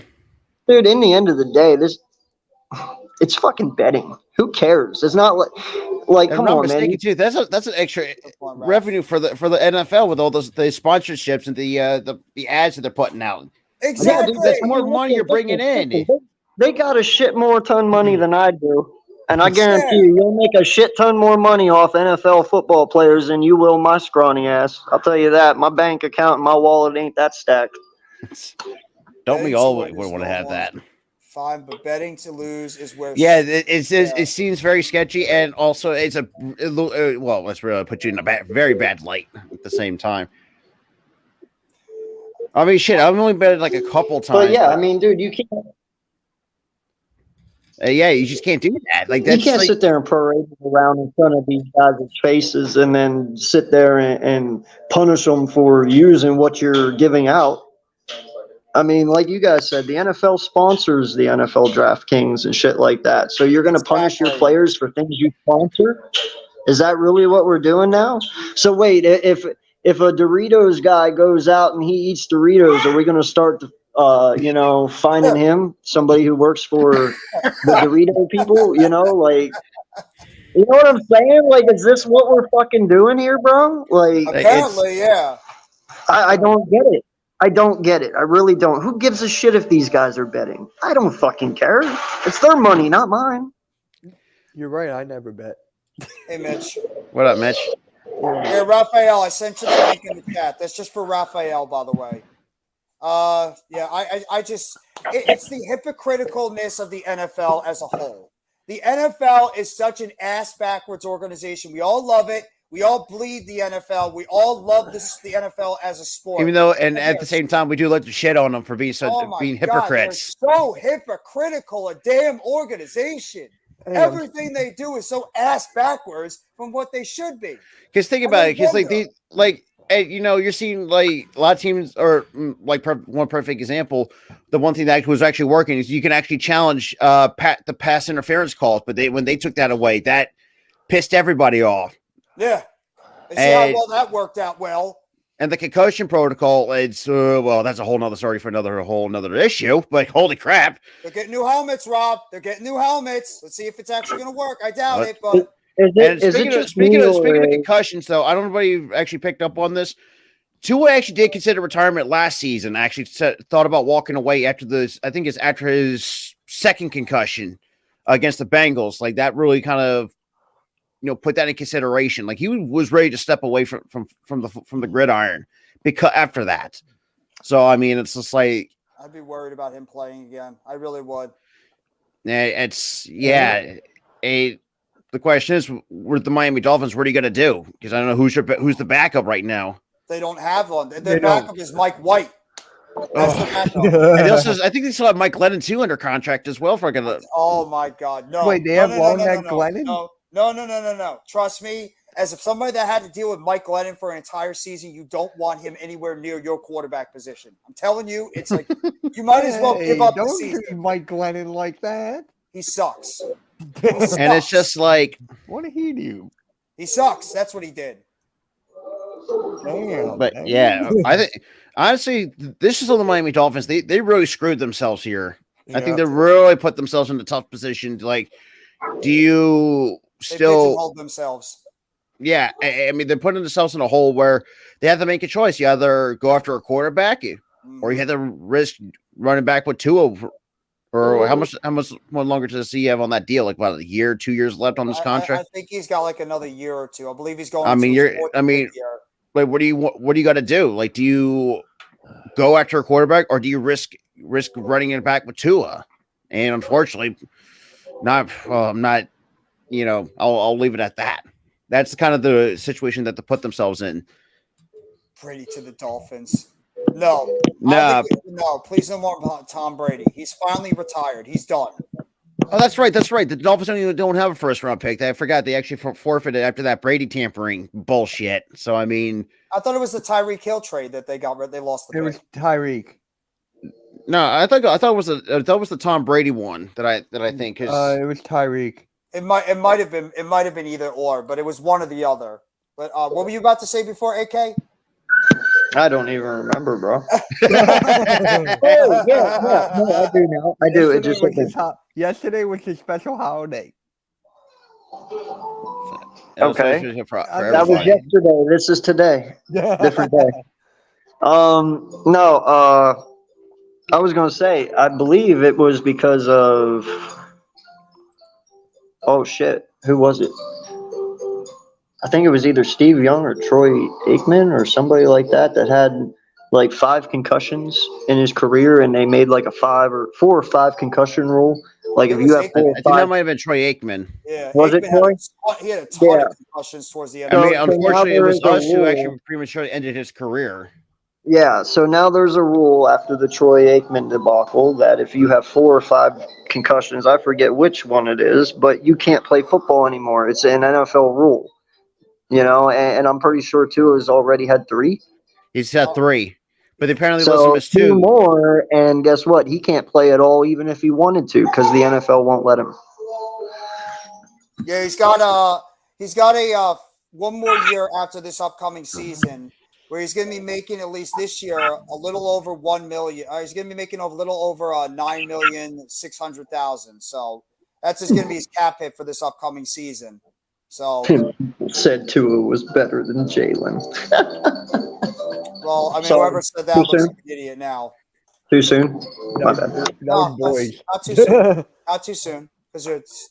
dude, in the end of the day, it's fucking betting. Who cares? It's not like If I'm come not on, man. mistaken, too. That's an extra on, Ralph. revenue for the NFL with all the sponsorships and the ads that they're putting out. Exactly. That's more money you're bringing in. They got a shit more ton money than I do. And I guarantee you'll make a shit ton more money off NFL football players than you will my scrawny ass. I'll tell you that. My bank account and my wallet ain't that stacked. Don't we Betting all to would win is want to no have more. that? Fine, but betting to lose is where. Yeah, it seems very sketchy, and also well, let's really put you in a very bad light at the same time. I mean, shit, I've only betted like a couple times. But yeah, I mean, dude, you can't yeah, you just can't do that. Like that's you can't like, sit there and parade around in front of these guys' faces and then sit there and punish them for using what you're giving out. I mean, like you guys said, the NFL sponsors the NFL DraftKings and shit like that. So you're going to punish your Exactly. players for things you sponsor? Is that really what we're doing now? So wait, if a Doritos guy goes out and he eats Doritos, are we going to start finding him, somebody who works for the Dorito people? You know, like, you know what I'm saying? Like, is this what we're fucking doing here, bro? Like, Apparently, yeah. I don't get it. I don't get it. I really don't. Who gives a shit if these guys are betting? I don't fucking care. It's their money, not mine. You're right. I never bet. Hey, Mitch. what up, Mitch? Here, Raphael, I sent you the link in the chat. That's just for Raphael, by the way. Yeah, I just it's the hypocriticalness of the NFL as a whole. The NFL is such an ass backwards organization. We all love it. We all bleed the NFL. We all love the NFL as a sport. Even though, and at the same time, we do like to shit on them for being being hypocrites. They're so hypocritical, a damn organization. Everything they do is so ass backwards from what they should be. Because think about it, because you're seeing like a lot of teams, or like one perfect example. The one thing that was actually working is you can actually challenge the pass interference calls, but when they took that away, that pissed everybody off. Yeah, and see how well that worked out well. And the concussion protocol, it's well, that's a whole nother story for a whole nother issue. But holy crap, they're getting new helmets, Rob. They're getting new helmets. Let's see if it's actually going to work. I doubt it, but. Speaking of concussions, though, I don't know if anybody actually picked up on this. Tua actually did consider retirement last season. Actually, thought about walking away after this. I think it's after his second concussion against the Bengals. Like that really kind of, put that in consideration. Like he was ready to step away from the gridiron because after that. So I mean, it's just like I'd be worried about him playing again. I really would. The question is, with the Miami Dolphins, what are you going to do? Because I don't know who's the backup right now. They don't have one. Their backup is Mike White. That's the backup. And I think they still have Mike Glennon too under contract as well. Oh my God, no! Wait, they have Long Neck Glennon? No. Trust me, as somebody that had to deal with Mike Glennon for an entire season, you don't want him anywhere near your quarterback position. I'm telling you, it's like you might as well give up the season. Don't Mike Glennon like that. He sucks. And it's just like, what did he do? He sucks. That's what he did. Damn. But yeah, I think honestly, this is on the Miami Dolphins. They really screwed themselves here. I think they really put themselves in a tough position. Like, do you still hold themselves? Yeah, I mean, they're putting themselves in a hole where they have to make a choice. You either go after a quarterback, or you have to risk running back with Tua. Or how much more longer does he have on that deal? Like about a year, 2 years left on this contract? I think he's got like another year or two. I believe he's going. Like, what do you got to do? Like, do you go after a quarterback, or do you risk running it back with Tua? And unfortunately, I'm not I'll leave it at that. That's kind of the situation that they put themselves in. Brady to the Dolphins. No. Nah. No, please no more about Tom Brady. He's finally retired. He's done. Oh, that's right. That's right. The Dolphins don't have a first round pick. I forgot they actually forfeited after that Brady tampering bullshit. So I mean, I thought it was the Tyreek Hill trade that they got rid. They lost the It pick. was Tyreek. no, I thought it was the Tom Brady one that I think is. It was Tyreek. It might have been either or, but it was one or the other. But what were you about to say before, AK? I don't even remember, bro. Oh, yeah, no, I do now. I do. It just Yesterday was his special holiday. Okay. That was yesterday. This is today. Different day. No. I was gonna say. I believe it was because of. Oh shit! Who was it? I think it was either Steve Young or Troy Aikman or somebody like that had like 5 concussions in his career, and they made like a 4 or 5 concussion rule. Like if you have 4 or 5, I think that might have been Troy Aikman. Yeah, was it Troy? He had a ton of concussions towards the end. I mean, So unfortunately, it was now there us is a who rule. actually prematurely ended his career. Yeah, so now there's a rule after the Troy Aikman debacle that if you have 4 or 5 concussions, I forget which one it is, but you can't play football anymore. It's an NFL rule. And I'm pretty sure Tua has already had 3. He's had 3, but apparently So missed 2 2 more, and guess what? He can't play at all, even if he wanted to, because the NFL won't let him. Yeah, he's got a 1 more year after this upcoming season, where he's going to be making at least this year a little over 1 million. He's going to be making a little over 9,600,000. So that's just going to be his cap hit for this upcoming season. So said Tua was better than Jalen. Well, I mean, Sorry. whoever said that looks like an idiot now. Too soon? My bad. Not too soon. Not too soon, because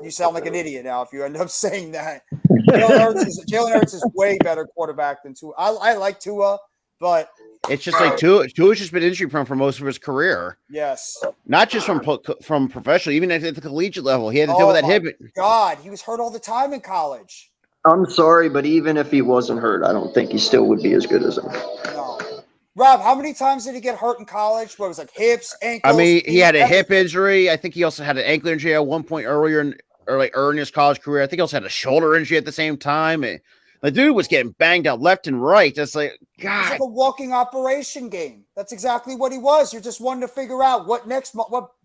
you sound like an idiot now if you end up saying that. Jalen Hurts is way better quarterback than Tua. I like Tua, but it's just like Tua's just been injury prone for most of his career. Yes, not just from professional, even at the collegiate level, he had to deal with that hip. God, he was hurt all the time in college. I'm sorry, but even if he wasn't hurt, I don't think he still would be as good as him. No. Rob, how many times did he get hurt in college? What was it, like hips, ankles? I mean, he had a hip injury. I think he also had an ankle injury at one point earlier in his college career. I think he also had a shoulder injury at the same time. The dude was getting banged out left and right. That's like, God. It's like a walking operation game. That's exactly what he was. You're just wanting to figure out what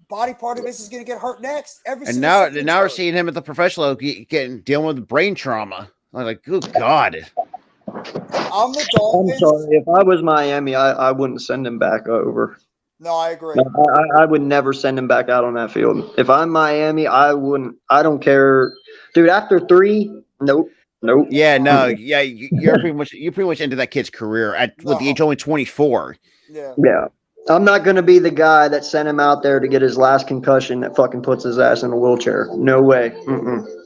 body part of his is going to get hurt next. And now we're seeing him at the professional dealing with brain trauma. I'm like, good God. I'm the Dolphins. I'm sorry. If I was Miami, I wouldn't send him back over. No, I agree. I would never send him back out on that field. If I'm Miami, I wouldn't. I don't care, dude. After 3, nope. Yeah, no, yeah. You're pretty much into that kid's career with the age only 24. Yeah. I'm not going to be the guy that sent him out there to get his last concussion that fucking puts his ass in a wheelchair. No way.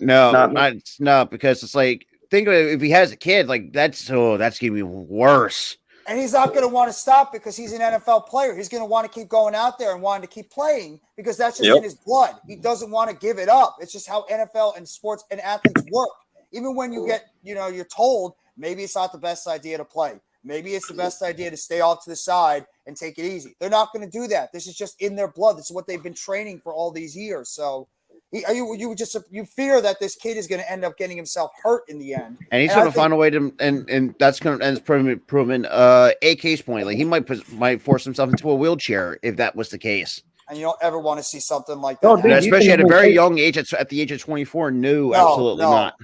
No, because it's like, think of it, if he has a kid, like that's going to be worse. And he's not going to want to stop because he's an NFL player. He's going to want to keep going out there and wanting to keep playing because that's just in his blood. He doesn't want to give it up. It's just how NFL and sports and athletes work. Even when you get, you're told maybe it's not the best idea to play. Maybe it's the best idea to stay off to the side and take it easy. They're not going to do that. This is just in their blood. This is what they've been training for all these years. So you fear that this kid is going to end up getting himself hurt in the end. And he's going to find a way to, and that's going to, and it's proven AK's point. Like he might force himself into a wheelchair if that was the case. And you don't ever want to see something like that. Oh, dude, especially at a very young age, at the age of 24. No, absolutely not.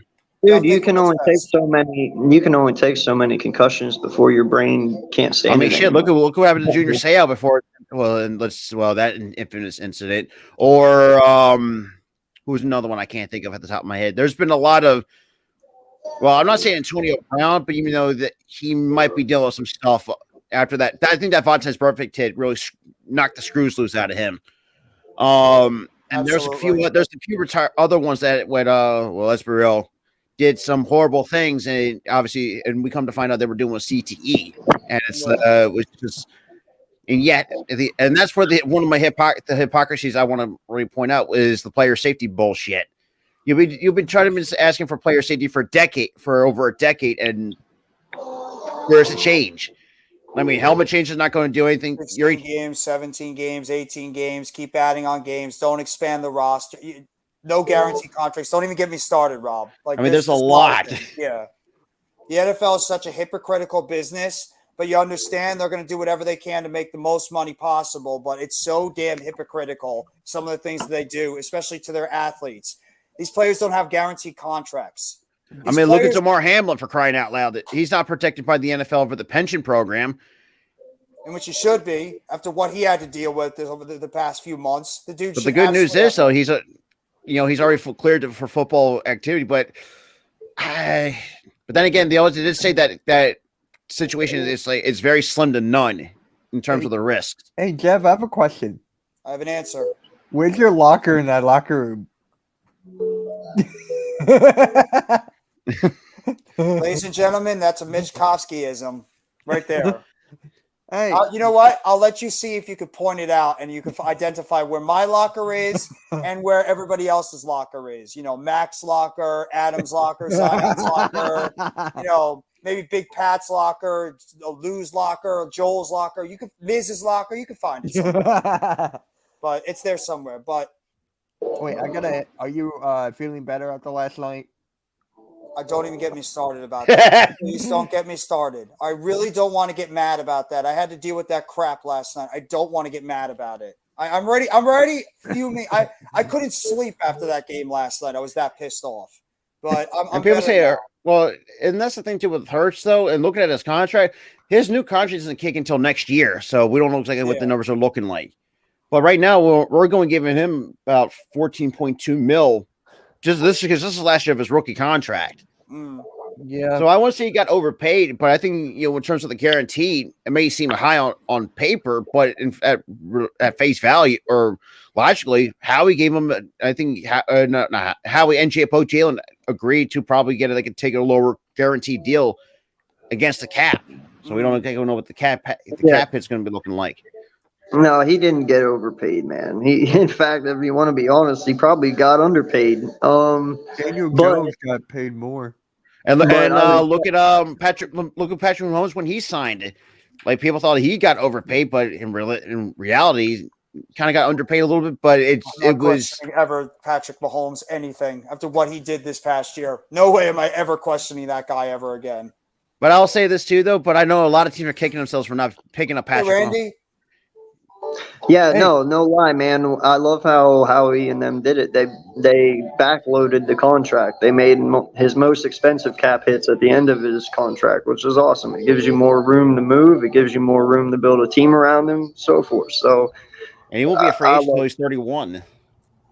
Dude, you can only take so many. You can only take so many concussions before your brain can't stand. I mean, shit. Look what happened to Junior Seau before. That infamous incident, or who's another one I can't think of at the top of my head. There's been a lot of. Well, I'm not saying Antonio Brown, but even though that he might be dealing with some stuff after that. I think that Vontaze Burfict hit really knocked the screws loose out of him. And Absolutely. there's a few other ones that went. Let's be real. Did some horrible things, and obviously, and we come to find out they were doing with CTE, and it's was just, and yet, and that's where one of my hypocrisies I want to really point out is the player safety bullshit. You've been trying to be asking for player safety for over a decade, and where's the change? I mean, helmet change is not going to do anything. 16 games, 17 games, 18 games. Keep adding on games. Don't expand the roster. No guarantee contracts. Don't even get me started, Rob. Like, I mean, there's a lot. Yeah. The NFL is such a hypocritical business, but you understand they're going to do whatever they can to make the most money possible. But it's so damn hypocritical, some of the things that they do, especially to their athletes. These players don't have guaranteed contracts. Look at Damar Hamlin, for crying out loud. He's not protected by the NFL over the pension program. In which he should be, after what he had to deal with over the past few months. The dude. But the good news is, though, he's already cleared for football activity. But then again, they always did say that situation is it's very slim to none in terms of the risks. Hey, Jeff, I have a question. I have an answer. Where's your locker in that locker room? Ladies and gentlemen, that's a Mitch Kofsky-ism right there. Hey, You know what? I'll let you see if you could point it out and you can identify where my locker is and where everybody else's locker is. You know, Mac's locker, Adam's locker, Zion's locker, maybe Big Pat's locker, Lou's locker, Joel's locker. You could Miz's locker. You can find it somewhere. But it's there somewhere. But wait, are you feeling better after last night? don't even get me started about that. Please don't get me started. I really don't want to get mad about that. I had to deal with that crap last night. I don't want to get mad about it. I'm ready fuming. I couldn't sleep after that game last night. I was that pissed off. But I'm people say, well, and that's the thing too with Hurts though, and looking at his contract, his new contract isn't kick until next year, so we don't know exactly what the numbers are looking like. But right now, we're going giving him about 14.2 mil, just because this is last year of his rookie contract. Yeah. So I want to say he got overpaid, but I think in terms of the guarantee, it may seem high on paper, but at face value or logically, Howie gave him. I think Howie and Jalen agreed to probably they could take a lower guaranteed deal against the cap. So we don't know what the cap hit's going to be looking like. No, he didn't get overpaid, man. In fact, if you want to be honest, he probably got underpaid. Daniel Jones got paid more. And look at Patrick Mahomes when he signed. Like, people thought he got overpaid, but in reality, kind of got underpaid a little bit. But it was ever Patrick Mahomes anything after what he did this past year. No way am I ever questioning that guy ever again. But I'll say this too, though. But I know a lot of teams are kicking themselves for not picking up Patrick. Hey, Randy. Yeah, no lie, man. I love how Howie and them did it. They backloaded the contract. They made his most expensive cap hits at the end of his contract, which is awesome. It gives you more room to move. It gives you more room to build a team around him, so forth. So, and he won't be a free agent until he's 31.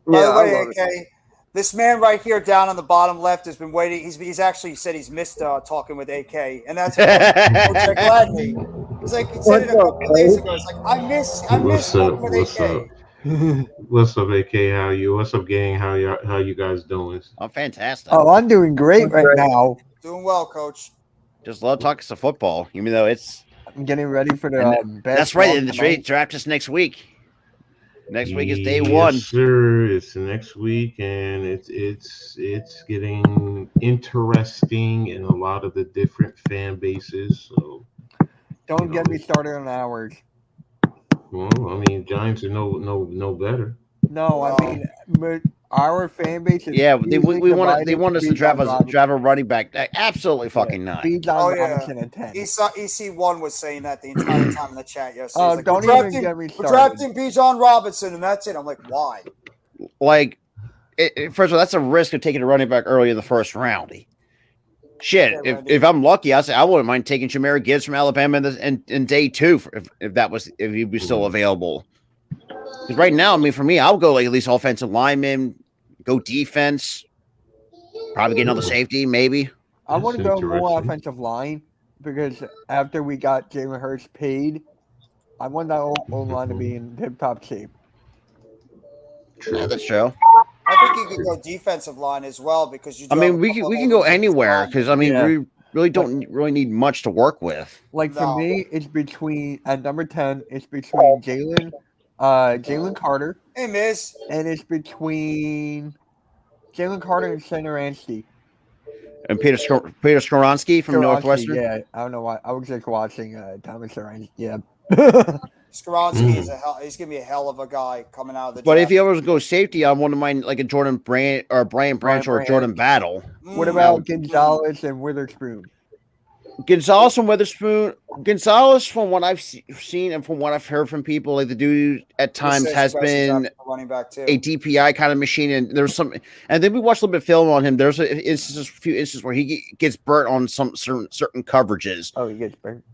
By the way, AK, this man right here down on the bottom left has been waiting. He's actually said he's missed talking with AK, and that's Jack Gladney. He's like, he said it a couple days ago. It's like, I miss talking with AK. What's up, AK? How are you? What's up, gang? How you guys doing? I'm fantastic. Oh, I'm doing great right now. Doing well, Coach. Just love talking some football, even though I'm getting ready for the best. That's right. And the trade draft is next week. Next week is day one. Yes, sir. It's next week, and it's getting interesting in a lot of the different fan bases. So don't get me started on ours. Well, I mean, Giants are no better. No, I mean our fan base is they want us to drive a running back. Absolutely fucking not. EC1 was saying that the entire time in the chat yesterday. Oh, don't even get me started. We're drafting Bijan Robinson, and that's it. I'm like, why? Like, first of all, that's a risk of taking a running back early in the first round. Shit, if I'm lucky, I wouldn't mind taking Jahmyr Gibbs from Alabama in day two if he was still available. Because right now, I mean, for me, I'll go like at least offensive lineman, go defense, probably get another safety, maybe. I want to go more offensive line because after we got Jalen Hurts paid, I want that O-line to be in tip-top shape. Yeah, that's true. I think you could go defensive line as well because you. I mean, we can go anywhere because I mean we really don't need much to work with. Like for me, it's between at number 10. It's between Jalen Carter. Hey, Miz. And it's between Jalen Carter and Center Anstey. And Peter Skoronski from Northwestern. Yeah, I don't know why. I was just watching Thomas Soranski. Yeah. Skaronski is he's gonna be a hell of a guy coming out of the But draft. if he ever go safety, I wouldn't mind like a Jordan Brand or Brian Branch or a Branch. Jordan Battle. What about Gonzalez and Witherspoon? Gonzalez and Witherspoon. Gonzalez, from what I've seen and from what I've heard from people, like the dude at times has been running back too. a DPI kind of machine, and there's some. And then we watched a little bit of film on him. There's a few instances where he gets burnt on some certain coverages. Oh, he gets burnt.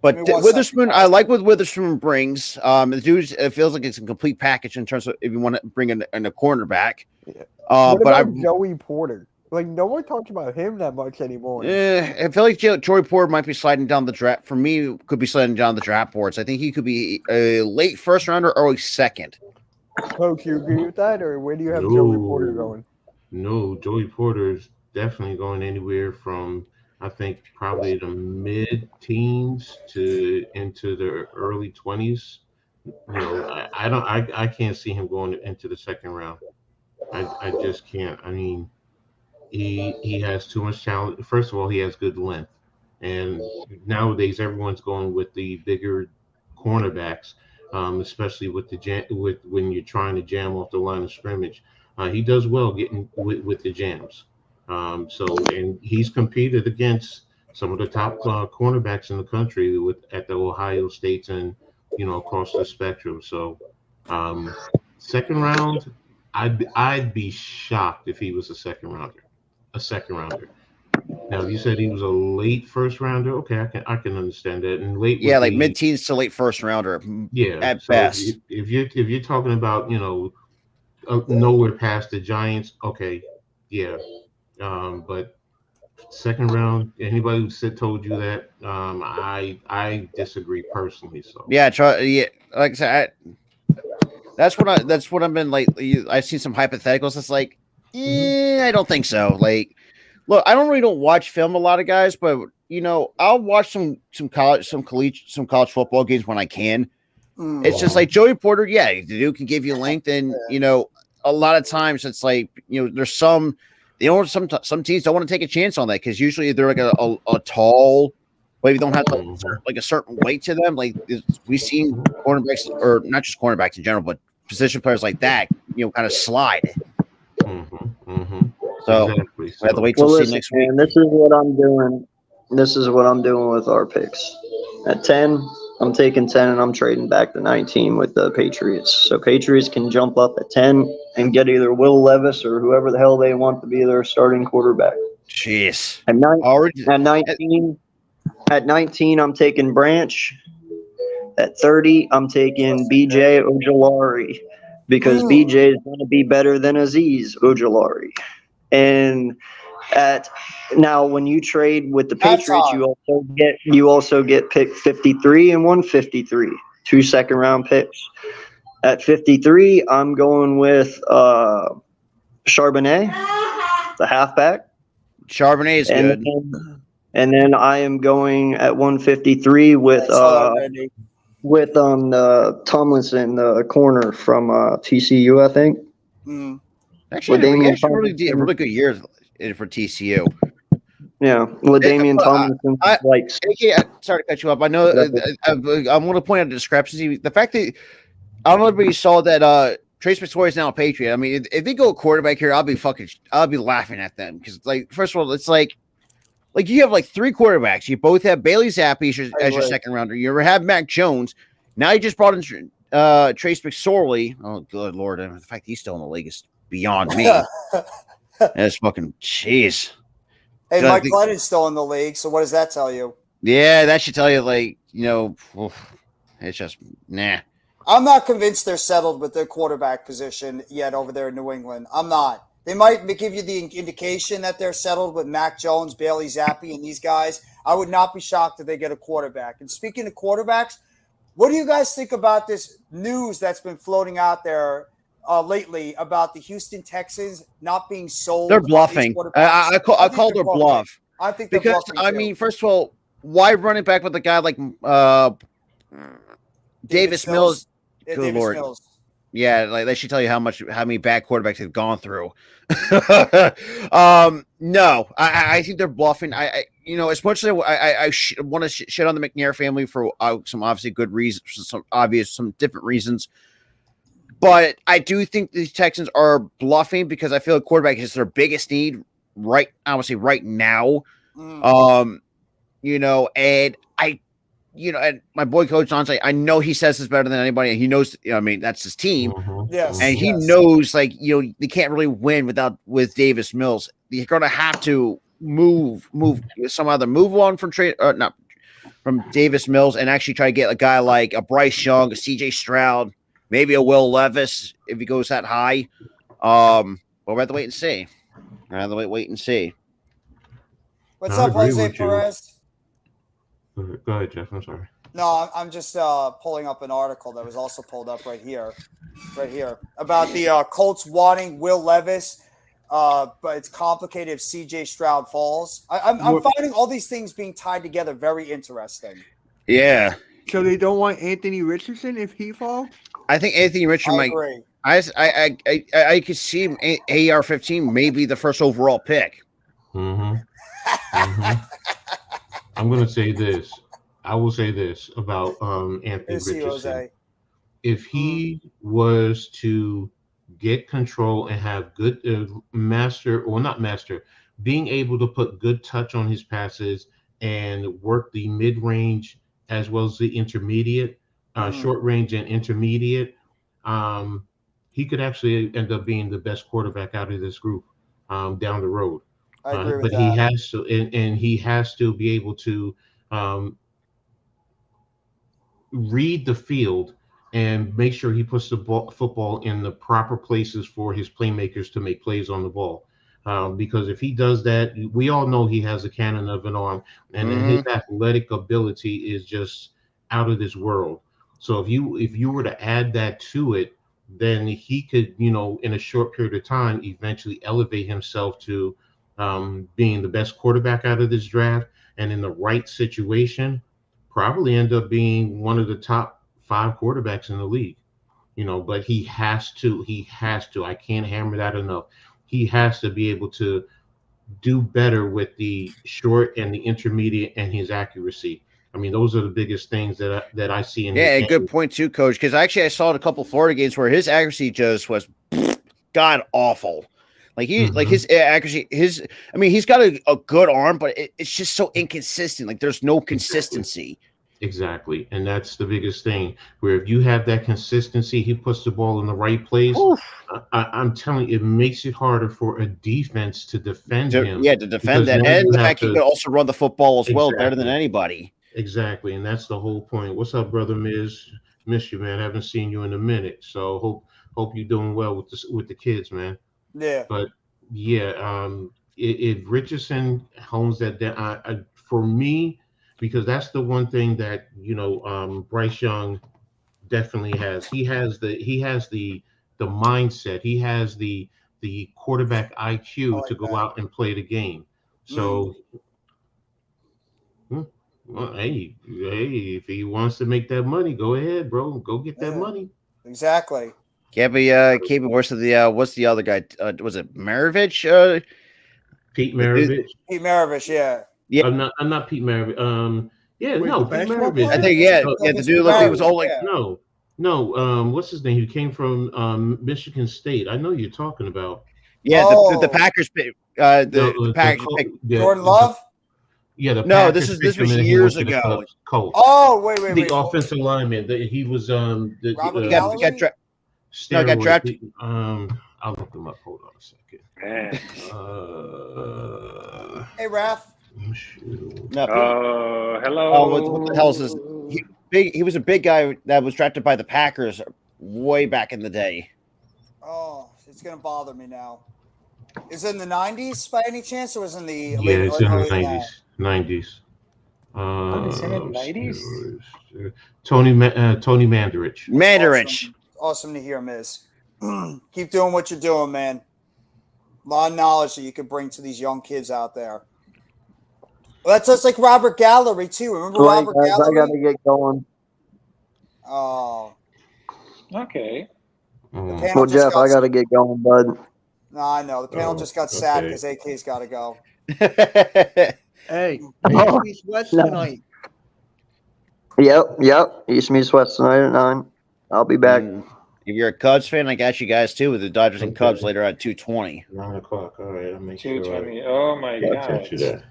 But Give me one Witherspoon, second. I like what Witherspoon brings. The dude, it feels like it's a complete package in terms of if you want to bring in a cornerback. Yeah. But about Joey Porter? Like, no one talks about him that much anymore. I feel like Joey Porter might be sliding down the draft. For me, could be sliding down the draft boards. I think he could be a late first rounder, early second. Coach, you agree with that, or where do you have Joey Porter going? No, Joey Porter is definitely going anywhere from, I think, probably the mid-teens to into the early 20s. You know, I can't see him going into the second round. I just can't. I mean, he has too much talent. First of all, he has good length, and nowadays everyone's going with the bigger cornerbacks, especially with when you're trying to jam off the line of scrimmage. He does well getting with the jams. And he's competed against some of the top cornerbacks in the country at the Ohio States and across the spectrum. So second round, I'd be shocked if he was a second rounder. Now, if you said he was a late first rounder, okay, I can understand that. And late, like mid-teens to late first rounder. Yeah, at best. If you're talking about nowhere past the Giants, okay, yeah. But second round, anybody who told you that, I disagree personally. So like I said, that's what I've been like. I've seen some hypotheticals. It's like, I don't think so. Like, look, I don't watch film a lot of guys, but I'll watch some college football games when I can. It's just like Joey Porter. Yeah, the dude can give you length, and a lot of times it's like there's some teams don't want to take a chance on that because usually they're like a tall, maybe don't have like a certain weight to them. Like we've seen cornerbacks, or not just cornerbacks in general, but position players like that, kind of slide. So exactly. we have to wait till see listen, next week. man, this is what I'm doing. This is what I'm doing with our picks. At 10, I'm taking 10 and I'm trading back to 19 with the Patriots. So Patriots can jump up at 10 and get either Will Levis or whoever the hell they want to be their starting quarterback. Jeez. At 19, I'm taking Branch. At 30, I'm taking BJ Ojolari because BJ is going to be better than Azeez Ojolari. And now when you trade with the Patriots, you also get pick 53 and 153, 2 second round picks. At 53, I'm going with Charbonnet, the halfback. Charbonnet is good. And then I am going at 153 with Tomlinson, the corner from TCU, I think. Actually, he actually really did a really good year for TCU. Yeah, LaDainian Tomlinson. Sorry to cut you up. I know I want to point out the discrepancy. The fact that I don't know if everybody saw that Trace McSorley is now a Patriot. I mean, if they go quarterback here, I'll be laughing at them because, like, first of all, it's like you have like 3 quarterbacks. You both have Bailey Zappi as your second rounder. You ever have Mac Jones. Now you just brought in Trace McSorley. Oh, good Lord. The fact he's still in the league is beyond me. That's fucking jeez. Hey, Mike Glennon's still in the league, so what does that tell you? Yeah, that should tell you, like, it's just, nah. I'm not convinced they're settled with their quarterback position yet over there in New England. I'm not. They might give you the indication that they're settled with Mac Jones, Bailey Zappi, and these guys. I would not be shocked if they get a quarterback. And speaking of quarterbacks, what do you guys think about this news that's been floating out there lately about the Houston Texans not being sold? They're bluffing. I call their bluff. I think they're because bluffing too. mean, first of all, why running back with a guy like Davis Mills? Good Lord. Mills. Yeah, like they should tell you how many bad quarterbacks they've gone through. No, I think they're bluffing. As much as I want to shit on the McNair family for some obviously good reasons, some different reasons, but I do think these Texans are bluffing because I feel like quarterback is their biggest need right now. Mm. And and my boy Coach John, I know he says this better than anybody, and he knows. That's his team, Yes. and he knows they can't really win with Davis Mills. They're going to have to move on from not from Davis Mills, and actually try to get a guy like a Bryce Young, a CJ Stroud, maybe a Will Levis if he goes that high. We'll have to wait and see. Wait and see. What's I up, agree Jose with you. Perez? Go ahead, Jeff. I'm sorry. No, I'm just pulling up an article that was also pulled up right here, about the Colts wanting Will Levis, but it's complicated if CJ Stroud falls. I'm finding all these things being tied together very interesting. Yeah. So they don't want Anthony Richardson if he falls? I think Anthony Richardson I might. agree. I could see him AR-15 maybe the first overall pick. I'm going to say this. I will say this about Anthony Richardson. If he was to get control and have good being able to put good touch on his passes and work the mid-range as well as the intermediate, short range and intermediate, he could actually end up being the best quarterback out of this group down the road. I agree with but that. he has to, and he has to be able to read the field and make sure he puts the football in the proper places for his playmakers to make plays on the ball. Because if he does that, we all know he has a cannon of an arm, and his athletic ability is just out of this world. So if you were to add that to it, then he could, in a short period of time, eventually elevate himself to being the best quarterback out of this draft, and in the right situation, probably end up being one of the top 5 quarterbacks in the league. But he has to, I can't hammer that enough. He has to be able to do better with the short and the intermediate and his accuracy. I mean, those are the biggest things that I see in his game. Good point too, Coach. Because actually, I saw in a couple Florida games where his accuracy just was god awful. Like his accuracy, he's got a good arm, but it's just so inconsistent. Like there's no consistency. Exactly, and that's the biggest thing. Where if you have that consistency, he puts the ball in the right place. I'm telling you, it makes it harder for a defense to defend him. Yeah, to defend that, and the fact he could also run the football as well better than anybody. Exactly, and that's the whole point. What's up, brother Miz? Miss you, man. Haven't seen you in a minute, so hope you're doing well with the kids, man. Yeah. But yeah, if Richardson hones that down, for me, because that's the one thing that Bryce Young definitely has. He has the mindset. He has the quarterback IQ to go out and play the game. So. Well, hey, if he wants to make that money, go ahead, bro. Go get that money. Exactly. Can't be worse than the what's the other guy? Was it Maravich? Pete Maravich. Pete Maravich, yeah. Yeah. I'm not Pete Maravich. Pete Maravich. I think the dude looked, he was all like no. What's his name? He came from Michigan State. I know you're talking about. Yeah, the Packers pick. The Packers pick Jordan Love. Yeah, this was years ago. Colts. Oh, wait. The offensive lineman. He was Robert got drafted. I'll look him up. Hold on a second. Hey, Raph. Hello. What the hell is this? He was a big guy that was drafted by the Packers way back in the day. Oh, it's gonna bother me now. Is it in the 90s by any chance, or was it in the it's in the 90s? 90s. Tony Mandarich. Awesome to hear, Miz. Keep doing what you're doing, man. A lot of knowledge that you can bring to these young kids out there. Well, that's just like Robert Gallery too. Remember Robert Gallery? I gotta get going. Oh. Okay. panel Well, just Jeff, I got to get going, bud. No, I know. The panel Oh, just got sad okay. because AK's got to go. Hey, Oh, East West no. tonight. Yep. East meets West tonight at 9. I'll be back. And if you're a Cubs fan, I got you guys too with the Dodgers and Cubs Okay. later at 2:20. 9 o'clock. All right, I'll make sure 2:20. Oh my I god. catch you there.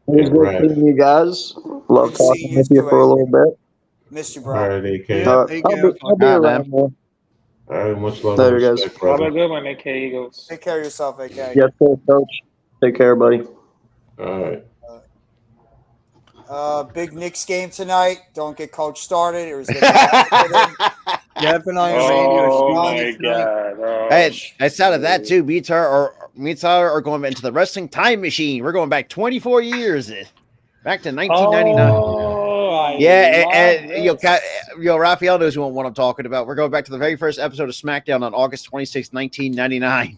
It was Yeah, good right. seeing you guys. Love Good to see talking you with you too, for a little bit. Missed you, All bro. right, AK. Yeah. I'll Hey, be, Gav. I'll be Alright, around more. All right, much love Later, and guys. respect, Have a brother. good one, AK Eagles. Take care of yourself, AK. Yes, sir, Coach. Take care, buddy. All right. Big Knicks game tonight. Don't get coach started, or he's going to Jeff and I and Randy are Oh speaking my tonight. god. Oh, Hey, I sounded that too. Me and Tyler are going into the wrestling time machine. We're going back 24 years, back to 1999. Oh, I Yeah, love this. Raphael knows what I'm talking about. We're going back to the very first episode of SmackDown on August 26, 1999.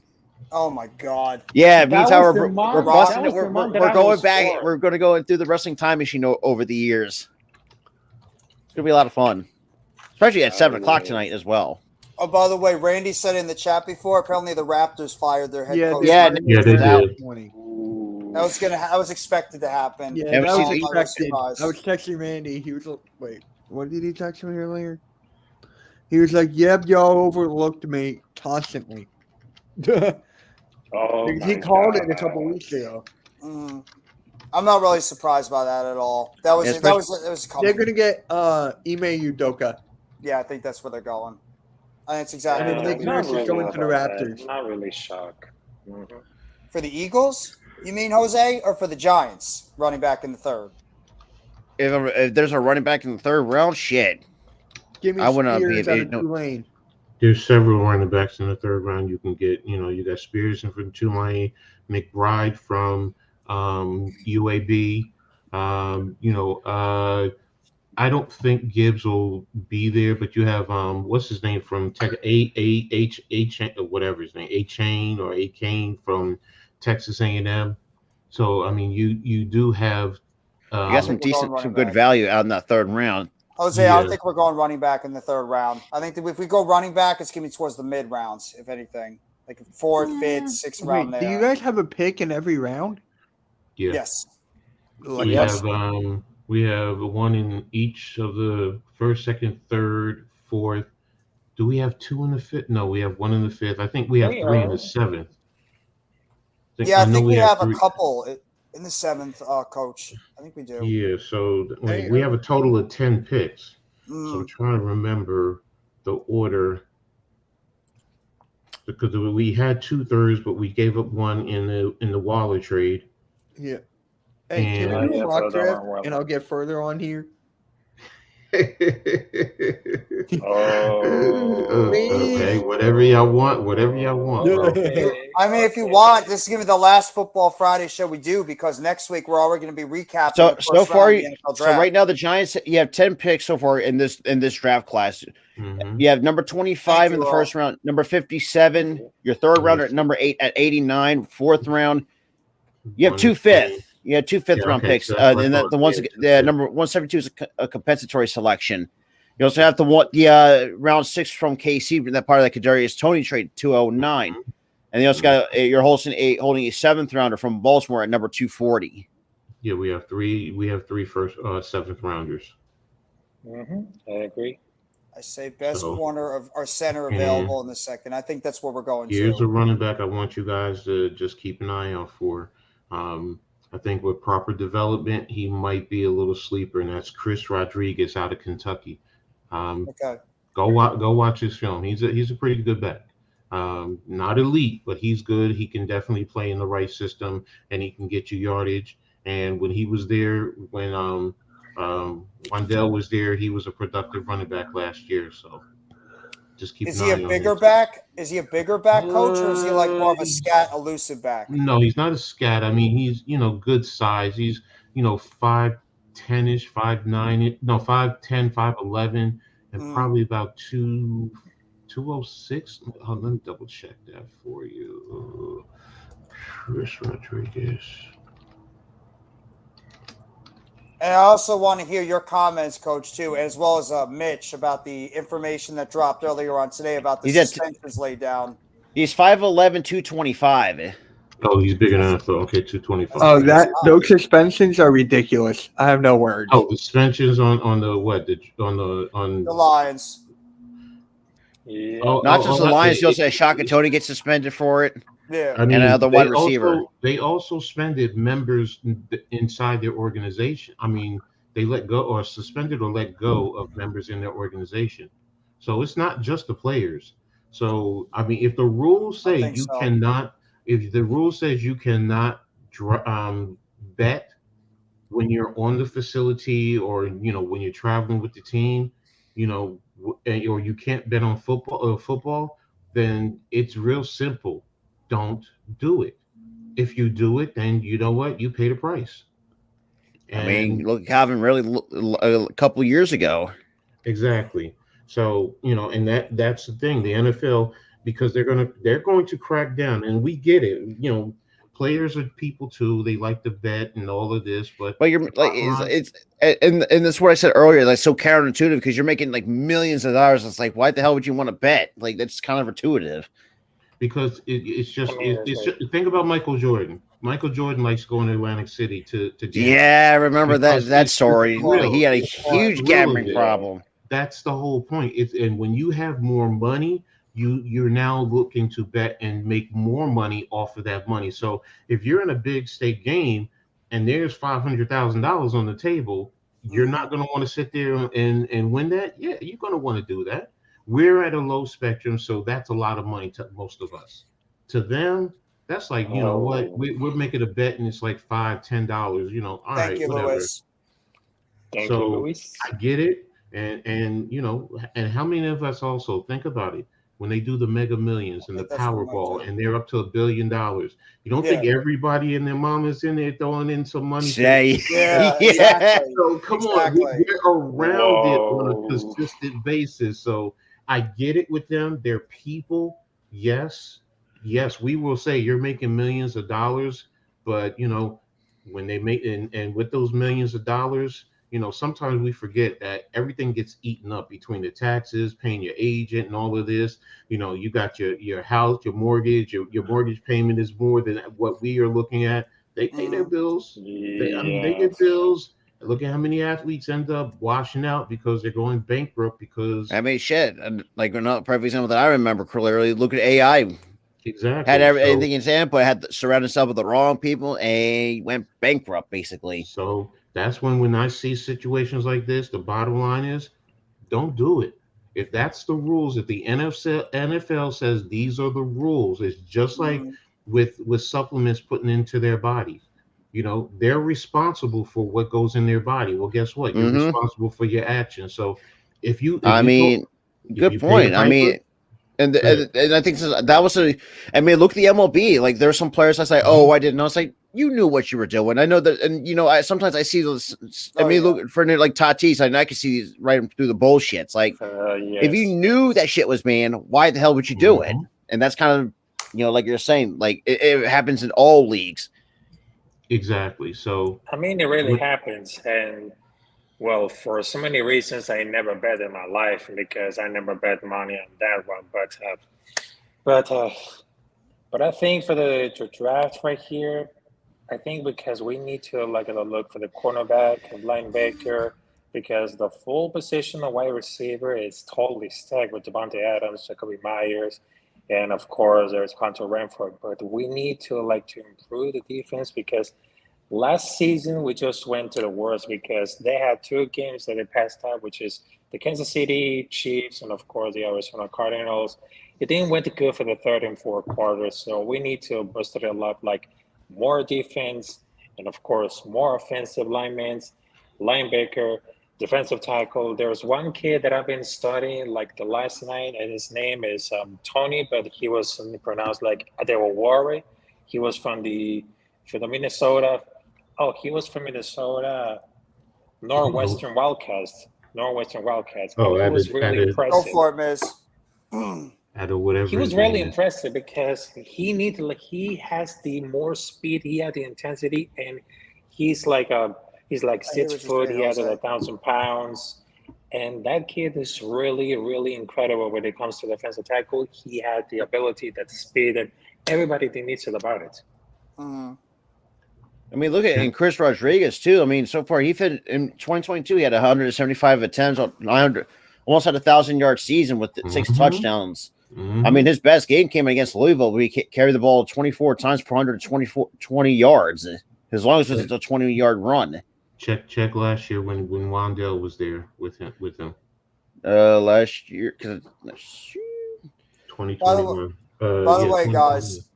Oh my God. Yeah, me That and Tyler, was the we're month- busting that it. was the month that We're I going was back. born. We're going to go through the wrestling time machine over the years. It's going to be a lot of fun, especially at 7 o'clock tonight as well. Oh, by the way, Randy said in the chat before. Apparently, the Raptors fired their head coach. Yeah, Yeah, they did. 20. That was expected to happen. Yeah, Yeah, that was but see, expected. surprised. I was texting Randy. He was like, wait, what did he text me earlier? He was like, yep, y'all overlooked me constantly. Oh Because my he called it a God. couple weeks ago. Mm. I'm not really surprised by that at all. That was Yeah, that was They're coming. going to get Ime Udoka. Yeah, I think that's where they're going. I think it's exactly Yeah, what they they're Nurse doing. is going to the about that. Raptors. Not really shocked. For the Eagles. You mean Jose, or for the Giants running back in the third? If there's a running back in the third round, shit. Jimmy I would not be Spears an out eight- of no. Tulane. There's several running backs in the third round you can get. You know, you got Spears from Tulane, McBride from UAB. I don't think Gibbs will be there, but you have what's his name from Tech A whatever his name, A Chain or A Kane from Texas A&M. So I mean, you do have You got some we're going decent, running some good back. value out in that third round. Jose, I don't Yeah. think we're going running back in the third round. I think that if we go running back, it's going to be towards the mid rounds, if anything. Like fourth, fifth, sixth round Wait, there. do you guys have a pick in every round? yeah. Yes. Like, We have one in each of the first, second, third, fourth. Do we have two in the fifth? No, we have one in the fifth. I think we have three in the seventh. Yeah, I know think we have a three- couple in the seventh, Coach. I think we do. Yeah, so Hey, we have a total of 10 picks. So Mm. I'm trying to remember the order because we had 2 thirds, but we gave up one in the Waller trade. yeah. Hey, can And- we do Yeah, a mock so draft don't worry. and I'll get further on here? Okay, whatever y'all want, bro. I mean, if you want, this is going to be the last Football Friday show we do because next week we're already going to be recapping. So the first so far, round of the NFL so draft. right now the Giants, you have 10 picks so far in this draft class. Mhm. You have number 25 in the you, first round, number 57, your third rounder at number 8 at 89, fourth round. You have 2 fifth. You have 2 fifth Yeah, round okay, picks. so that's what And I the thought. ones, Yeah, the number 172 is a compensatory selection. You also have the round 6 from KC, that part of the Kadarius Toney trade, 209. And you also got you're holding a 7th rounder from Baltimore at number 240. Yeah, we have three first 7th rounders. I agree. I say best So- corner of our center available in the second. I think that's where we're going Here's to. a running back I want you guys to just keep an eye out for. I think with proper development, he might be a little sleeper, and that's Chris Rodriguez out of Kentucky. Okay. Go watch his film. He's a pretty good back. Not elite, but he's good. He can definitely play in the right system, and he can get you yardage. And when he was there, when Wandell was there, he was a productive running back last year. So just keep. Is an he eye a on bigger him. back? Is he a bigger back, Coach, or is he like more of a scat, elusive back? No, he's not a scat. I mean, he's good size. He's 5'10"ish, 5'9", no 5'10", 5'11", and probably about 206. Oh, let me double check that for you. Chris Rodriguez. And I also want to hear your comments, Coach, too, as well as Mitch, about the information that dropped earlier on today about the He's at- suspensions laid down. He's 5'11", 225. Oh, he's bigger than NFL. Okay, 225. Oh, those suspensions are ridiculous. I have no words. Oh, the suspensions on the what? On The Lions. Yeah. Not just the Lions. You also had Shaka Tony get suspended for it. Yeah. I mean, And another wide receiver. They also suspended members inside their organization. I mean, they let go or suspended or let go of members in their organization. So it's not just the players. So I mean, if the rules say you cannot, if the rule says you cannot bet when you're on the facility or when you're traveling with the team, or you can't bet on football, then it's real simple. Don't do it. If you do it, then you know what? You pay the price. I mean, look at Calvin really a couple of years ago. Exactly. So, and that's the thing. The NFL, because they're going to crack down, and we get it. Players are people too. They like to bet and all of this, but you're like it's and that's what I said earlier. Like so counterintuitive because you're making like millions of dollars. It's like why the hell would you want to bet? Like that's kind of intuitive. Because it's just think about Michael Jordan. Michael Jordan likes going to Atlantic City to yeah, I remember that story. He had a huge gambling problem. That's the whole point. And when you have more money, you're now looking to bet and make more money off of that money. So if you're in a big stake game and there's $500,000 on the table, you're not going to want to sit there and win that. Yeah, you're going to want to do that. We're at a low spectrum, so that's a lot of money to most of us. To them, that's like, know what, we're making a bet and it's like $5-10, all right, Thank you, whatever. Lewis. Thank you, Luis. I get it. And and how many of us also think about it when they do the Mega Millions and the Powerball and they're up to $1 billion? You don't think everybody and their mom is in there throwing in some money? Yeah. Exactly. So come on, we're around it on a consistent basis. So I get it with them. They're people. Yes, we will say you're making millions of dollars, but when they make and with those millions of dollars, sometimes we forget that everything gets eaten up between the taxes, paying your agent and all of this. You got your house, your mortgage, your mortgage payment is more than what we are looking at. They pay their bills. They get bills. Look at how many athletes end up washing out because they're going bankrupt because. I mean, shit. Like another perfect example that I remember clearly. Look at AI. Exactly. Had everything in hand, but had surrounded himself with the wrong people and went bankrupt, basically. So that's when I see situations like this, the bottom line is, don't do it. If that's the rules, if the NFL says these are the rules, it's just like with supplements putting into their bodies. They're responsible for what goes in their body. Well, guess what? You're responsible for your actions. So if you good point. I mean, and I think that was look at the MLB. Like there's some players I say, oh, I didn't know. It's like you knew what you were doing. I know that, and sometimes I see those. Look for like Tatis. I can see right through the bullshit. It's like if you knew that shit was man, why the hell would you do it? And that's kind of like you're saying, like it happens in all leagues. Exactly. So I mean, it really happens, and well, for so many reasons, I never bet in my life because I never bet money on that one. But I think for the draft right here, I think because we need to look for the cornerback, the linebacker, because the full position of wide receiver is totally stacked with Devontae Adams, Jacoby Myers, and of course there's Hunter Renfrow. But we need to improve the defense because last season we just went to the worst because they had two games that they passed out, which is the Kansas City Chiefs and of course the Arizona Cardinals. It didn't went good for the third and fourth quarters, so we need to boost it up, more defense and of course more offensive linebacker, defensive tackle. There's one kid that I've been studying the last night, and his name is Tony, but he was pronounced like Adewale. He was from the Minnesota. Oh, he was from Minnesota, Northwestern Wildcats. Oh, he was really impressive. Go for it, Miz. He was really impressive because he has the more speed, he had the intensity, and he's He's like I hear 6 what you're foot. saying, He added Jose. 1,000 pounds. And that kid is really, really incredible when it comes to defensive tackle. He had the ability, that speed, and everybody needs to about it. Mhm. I mean, look at and Chris Rodriguez too. I mean, so far in 2022 he had 175 attempts on 900, almost had 1,000-yard season with 6 Mhm. touchdowns. Mhm. I mean, his best game came against Louisville, where he carried the ball 24 times for 120 yards, as long as it was a 20-yard run. Check last year when Wandell was there with him. Last year, because 2021. By the way, guys,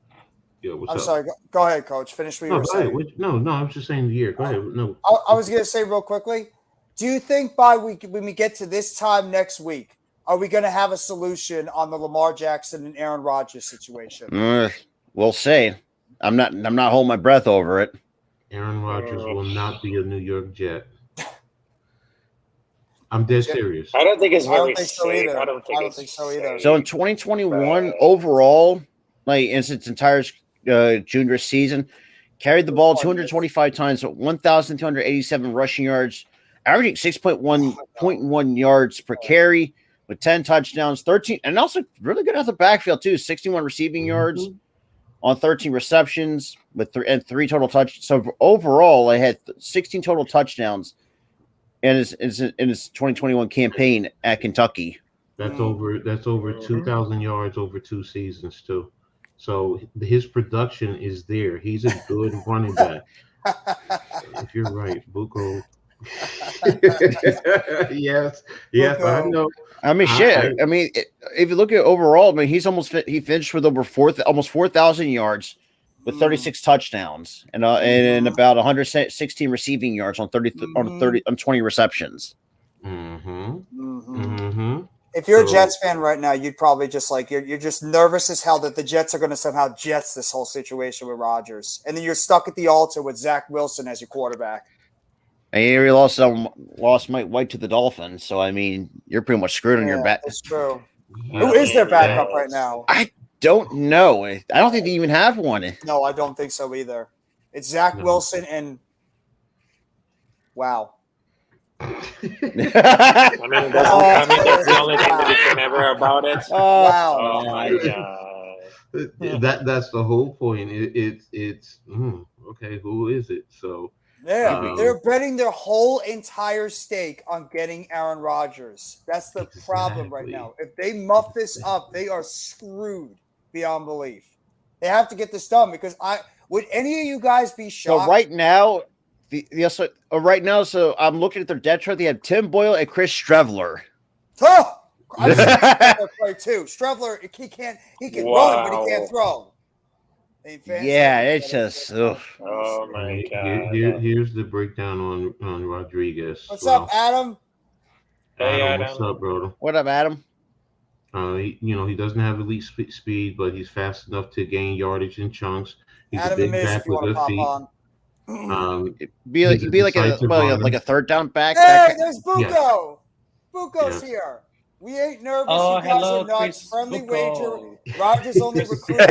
Yeah, what's I'm up? sorry. Go ahead, Coach. Finish what you No, were go ahead. saying. No, I was just saying the year. Go ahead. No, I was going to say real quickly, do you think by when we get to this time next week, are we going to have a solution on the Lamar Jackson and Aaron Rodgers situation? We'll see. I'm not holding my breath over it. Aaron Rodgers will not be a New York Jet. I'm dead serious. I don't think it's I don't very think so safe. either. I don't think I don't it's think so either. So in 2021, overall, like in its entire junior season, carried the ball 225 times, 1,287 rushing yards, averaging 6.1 yards per carry with 10 touchdowns, 13, and also really good at the backfield too, 61 receiving yards on 13 receptions with 3 total touchdowns. So overall, I had 16 total touchdowns in his 2021 campaign at Kentucky. That's over 2,000 yards over 2 seasons too. So his production is there. He's a good running back. If you're right, Buko. yes, I know. I mean, shit. I mean, if you look at overall, I mean, he finished with almost 4,000 yards with 36 touchdowns and about 116 receiving yards on 20 receptions. If you're a Jets fan right now, you'd probably just you're just nervous as hell that the Jets are going to somehow Jets this whole situation with Rodgers, and then you're stuck at the altar with Zach Wilson as your quarterback. And you lost Mike White to the Dolphins, so I mean, you're pretty much screwed on your back. That's true. Who is their backup right now? I don't know. I don't think they even have one. No, I don't think so either. It's Zach Wilson and wow. I mean, that's the only thing that you can ever about it. Wow. Oh my god. That's the whole point. It's okay. Who is it? So they're betting their whole entire stake on getting Aaron Rodgers. That's the problem right now. If they muff this up, they are screwed beyond belief. They have to get this done because would any of you guys be shocked? So right now, so I'm looking at their depth chart. They have Tim Boyle and Chris Streveler. Oh, I see Streveler play too. Streveler, he can run, but he can't throw. Yeah, it's just. Ugh. Oh my god. Here's the breakdown on Rodriguez. What's up, Adam? Hey, Adam. What's up, brother? What up, Adam? He doesn't have elite speed, but he's fast enough to gain yardage in chunks. He's Adam a big and Miz, back if you with want to good pop feet. on. Be like a third down back. Hey, there's Buko. Yeah. Buko's here. We ain't nervous. Oh, you guys hello, are nuts. Chris Friendly Buko. wager. Rodgers only recruiting.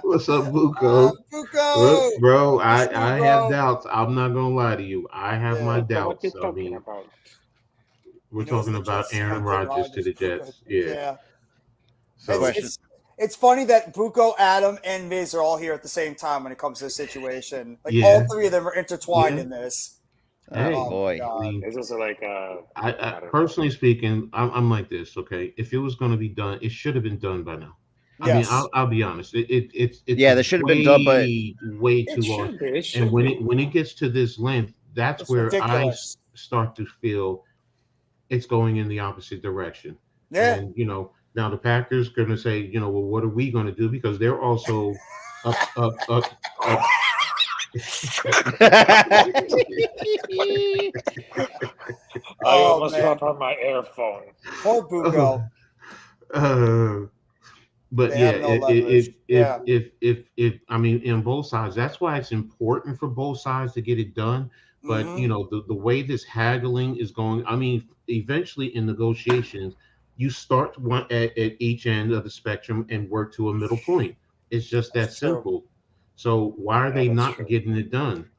What's up, Buko? Buko. Look, bro, I Buko. have doubts. I'm not gonna lie to you. I have my doubts. What you talking about? We're talking about Aaron Rodgers to the Jets. Yeah. So It's funny that Buko, Adam, and Miz are all here at the same time when it comes to the situation. All three of them are intertwined in this. Hey, boy. This is like I personally speaking, I'm like this. Okay, if it was going to be done, it should have been done by now. Yes. I mean, I'll be honest. It's that should have been done, but way too long. And when it gets to this length, that's where ridiculous. I start to feel it's going in the opposite direction. Yeah. And now the Packers going to say, well, what are we going to do? Because they're also up. I almost dropped on my earphone. Poor Buko. But they if I mean, in both sides, that's why it's important for both sides to get it done. But the way this haggling is going, I mean, eventually in negotiations, you start one at each end of the spectrum and work to a middle point. It's just that That's true. simple. So why are they that's not true. getting it done?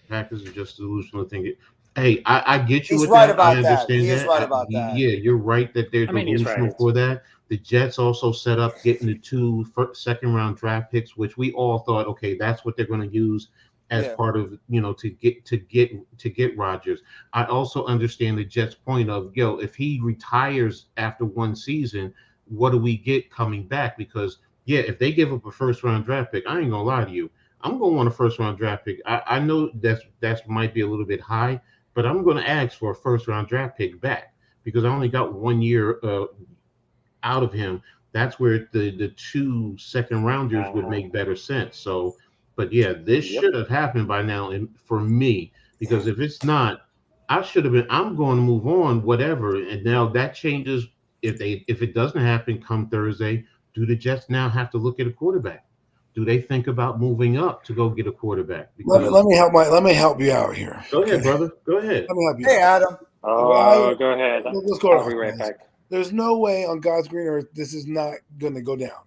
Packers are just delusional thinking. Hey, I get you He's with right that. about I that. understand He is that. right about that. Yeah, you're right that they're I mean, he's delusional right. for that. The Jets also set up getting the two second round draft picks, which we all thought, okay, that's what they're going to use as Yeah. part of to get Rodgers. I also understand the Jets' point of if he retires after one season, what do we get coming back? Because if they give up a first round draft pick, I ain't gonna lie to you. I'm going to want a first round draft pick. I know that's might be a little bit high, but I'm going to ask for a first round draft pick back because I only got 1 year out of him. That's where the two second rounders would make better sense. So, but this Yep. should have happened by now, and for me, because if it's not, I should have been. I'm going to move on, whatever. And now that changes if it doesn't happen come Thursday. Do the Jets now have to look at a quarterback? Do they think about moving up to go get a quarterback? Because Let me help you out here. go ahead, brother. Go ahead. Let me help you. Hey, out. Adam. Oh, go ahead. Let's go I'll on, be right guys. back. There's no way on God's green earth this is not going to go down.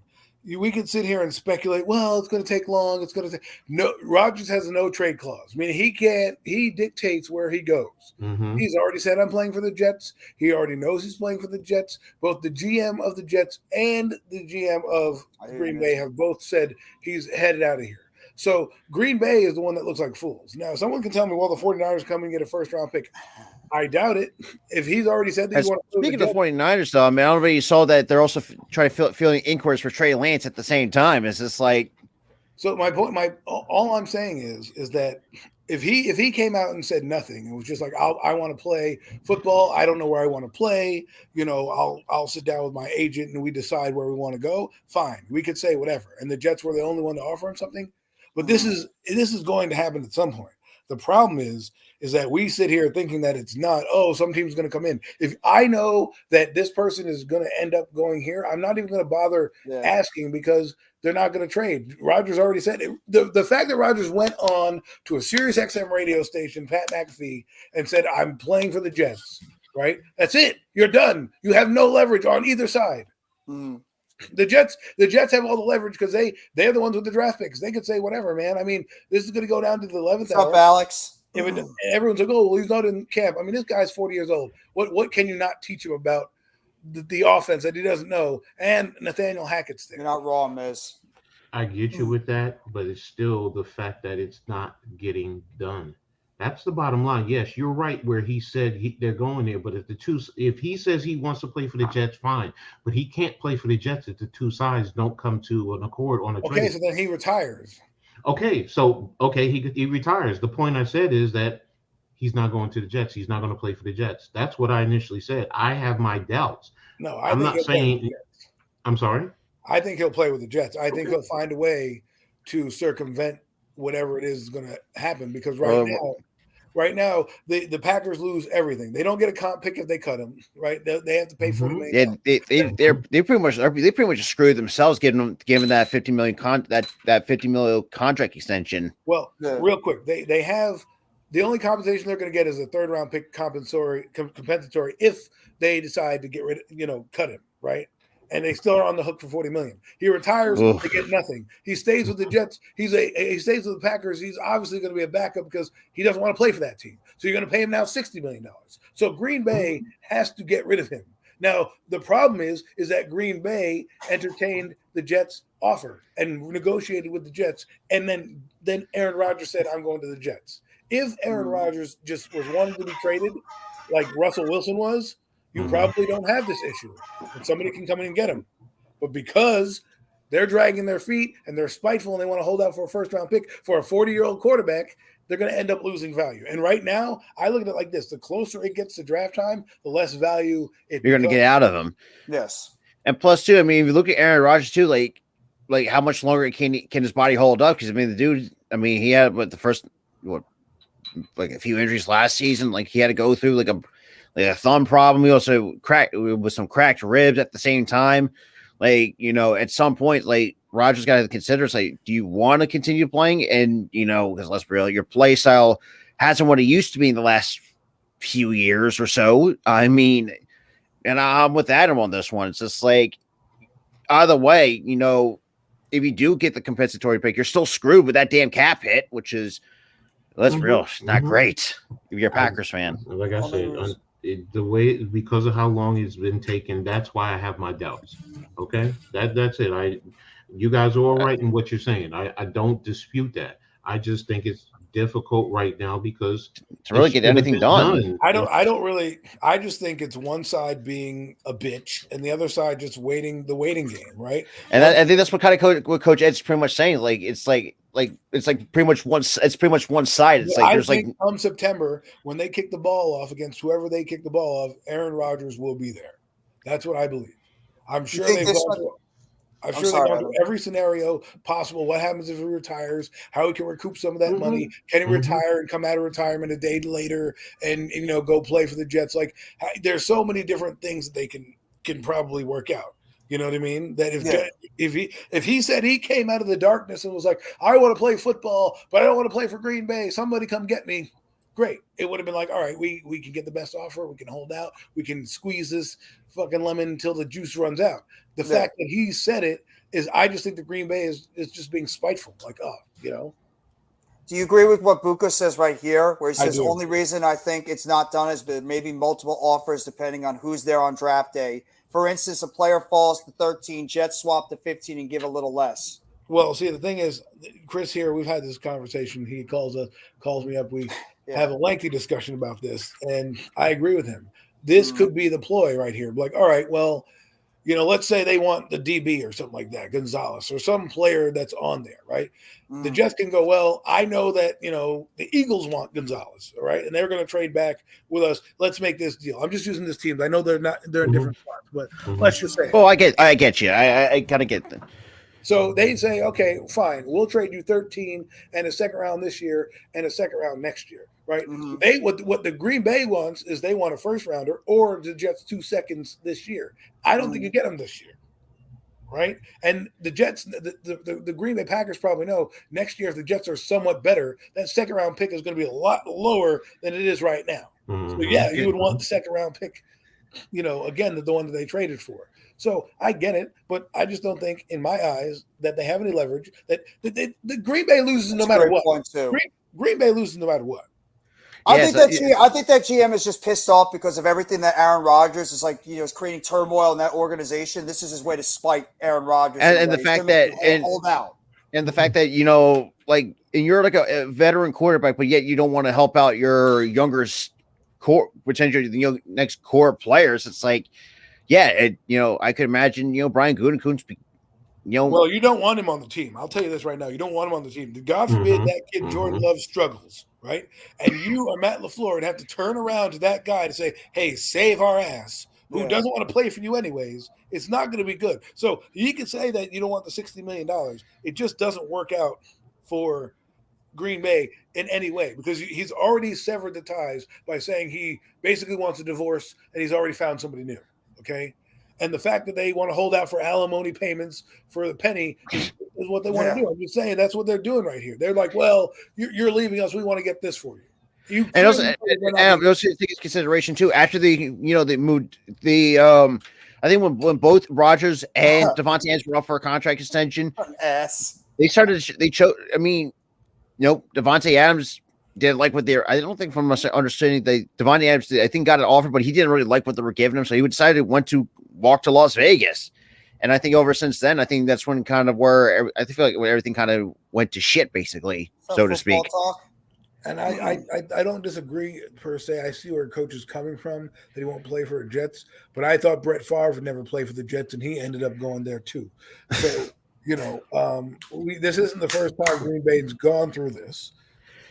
We can sit here and speculate. Well, it's going to take long. It's going to take no. Rodgers has a no trade clause. I mean, he can't. He dictates where he goes. Mm-hmm. He's already said I'm playing for the Jets. He already knows he's playing for the Jets. Both the GM of the Jets and the GM of Green Bay have both said he's headed out of here. So Green Bay is the one that looks like fools. Now, someone can tell me, well, the 49ers come and get a first round pick. I doubt it. If he's already said that, Speaking of 49ers, though, I mean, I don't know if you saw that they're also trying to fill inquiries for Trey Lance at the same time. It's just like. So my point, all I'm saying is that if he came out and said nothing, it was just like I want to play football. I don't know where I want to play. I'll sit down with my agent and we decide where we want to go. Fine, we could say whatever. And the Jets were the only one to offer him something. But this is going to happen at some point. The problem is that we sit here thinking that it's not, some team's going to come in. If I know that this person is going to end up going here, I'm not even going to bother asking because they're not going to trade. Rodgers already said it. The fact that Rodgers went on to a Sirius XM radio station, Pat McAfee, and said, I'm playing for the Jets, right? That's it. You're done. You have no leverage on either side. Mm. The Jets have all the leverage because they're the ones with the draft picks. They could say whatever, man. I mean, this is going to go down to the 11th What's hour. up, Alex? Everyone's like, well, he's not in camp. I mean, this guy's 40 years old. What can you not teach him about the offense that he doesn't know? And Nathaniel Hackett's there. You're not wrong, Miz. I get you with that, but it's still the fact that it's not getting done. That's the bottom line. Yes, you're right where he said they're going there, but if he says he wants to play for the Jets, fine. But he can't play for the Jets if the two sides don't come to an accord on a trade. Okay, so then he retires. Okay, he retires. The point I said is that he's not going to the Jets. He's not going to play for the Jets. That's what I initially said. I have my doubts. No, I'm not saying. I'm sorry. I think he'll play with the Jets. I think he'll find a way to circumvent whatever it is going to happen because right now the Packers lose everything. They don't get a comp pick if they cut him. Right? They have to pay $40 million. Yeah, they pretty much just screwed themselves giving that $50 million that $50 million contract extension. Well, real quick, they have the only compensation they're going to get is a third round pick compensatory if they decide to get rid of cut him, right? And they still are on the hook for $40 million. He retires, they get nothing. He stays with the Jets. He stays with the Packers. He's obviously going to be a backup because he doesn't want to play for that team. So you're going to pay him now $60 million. So Green Bay has to get rid of him. Now the problem is that Green Bay entertained the Jets' offer and negotiated with the Jets, and then Aaron Rodgers said, "I'm going to the Jets." If Aaron Rodgers just was wanting to be traded, like Russell Wilson was, you probably don't have this issue. And somebody can come in and get him. But because they're dragging their feet and they're spiteful and they want to hold out for a first-round pick for a 40-year-old quarterback, they're going to end up losing value. And right now, I look at it like this. The closer it gets to draft time, the less value you're going to get out of him. Yes. And plus, too, I mean, if you look at Aaron Rodgers, too, like how much longer can his body hold up? Because, I mean, the dude, he had a few injuries last season. Like, he had to go through, like a thumb problem. He also cracked with some cracked ribs at the same time. Like, at some point, like Rodgers got to consider, it's like, do you want to continue playing? And, because let's be real, your play style hasn't what it used to be in the last few years or so. I mean, and I'm with Adam on this one. It's just like, either way, if you do get the compensatory pick, you're still screwed with that damn cap hit, which is let's be real, it's not great if you're a Packers fan. Like I said, the way because of how long it's been taken, that's why I have my doubts. Okay, that's it. You guys are all right in what you're saying. I don't dispute that. I just think it's difficult right now because to really get anything done. I just think it's one side being a bitch and the other side just waiting the waiting game, right? And I think that's what kind of what Coach Ed's pretty much saying. Like it's pretty much one side. It's like there's come September when they kick the ball off against whoever they kick the ball off, Aaron Rodgers will be there. That's what I believe. I'm sure they've gone through every scenario possible. What happens if he retires? How he can recoup some of that money? Can he retire and come out of retirement a day later and go play for the Jets? Like there's so many different things that they can probably work out. You know what I mean? That if he said he came out of the darkness and was like, I want to play football, but I don't want to play for Green Bay. Somebody come get me. Great. It would have been like, all right, we can get the best offer. We can hold out. We can squeeze this fucking lemon until the juice runs out. The fact that he said it is, I just think the Green Bay is just being spiteful. Like, Do you agree with what Buka says right here, where he says the only reason I think it's not done is maybe multiple offers depending on who's there on draft day. For instance, a player falls to 13, Jets swap to 15 and give a little less. Well, see, the thing is, Chris here, we've had this conversation. He calls me up. We have a lengthy discussion about this, and I agree with him. This could be the ploy right here. Like, all right, well, let's say they want the DB or something like that, Gonzalez, or some player that's on there, right? The Jets can go, well, I know that, the Eagles want Gonzalez, all right? And they're going to trade back with us. Let's make this deal. I'm just using this team. I know they're in different spots, but let's just say. Oh, I get you. I kind of get that. So they say, okay, fine. We'll trade you 13 and a second round this year and a second round next year, right? What the Green Bay wants is they want a first rounder or the Jets 2 seconds this year. I don't think you get them this year, right? And the Jets, the Green Bay Packers probably know next year if the Jets are somewhat better, that second round pick is going to be a lot lower than it is right now. So you would want the second round pick, again, the one that they traded for. So I get it, but I just don't think, in my eyes, that they have any leverage. That the Green Bay loses no matter what. Green Bay loses no matter what. I think that GM is just pissed off because of everything that Aaron Rodgers is creating turmoil in that organization. This is his way to spite Aaron Rodgers, and the fact that hold out, and the fact that and you're like a veteran quarterback, but yet you don't want to help out your younger core, potentially next core players. It's like. Yeah, I could imagine, Brian Gutekunst, Well, you don't want him on the team. I'll tell you this right now. You don't want him on the team. God forbid that kid Jordan Love struggles, right? And you are Matt LaFleur and have to turn around to that guy to say, hey, save our ass, who doesn't want to play for you anyways. It's not going to be good. So you can say that you don't want the $60 million. It just doesn't work out for Green Bay in any way because he's already severed the ties by saying he basically wants a divorce and he's already found somebody new. Okay, and the fact that they want to hold out for alimony payments for the penny is what they want to do. I'm just saying that's what they're doing right here. They're like, well, you're leaving us. We want to get this for you. And also take into consideration too. After they moved I think when both Rodgers and Devontae Adams were up for a contract extension, they chose. I mean, Devontae Adams didn't like what I don't think from my understanding Devontae Adams I think got an offer, but he didn't really like what they were giving him. So he decided to walk to Las Vegas. And I think ever since then, I think that's when kind of where I feel like everything kind of went to shit, basically, so to speak. And I don't disagree per se. I see where coach is coming from, that he won't play for the Jets. But I thought Brett Favre would never play for the Jets, and he ended up going there too. So, this isn't the first time Green Bay's gone through this.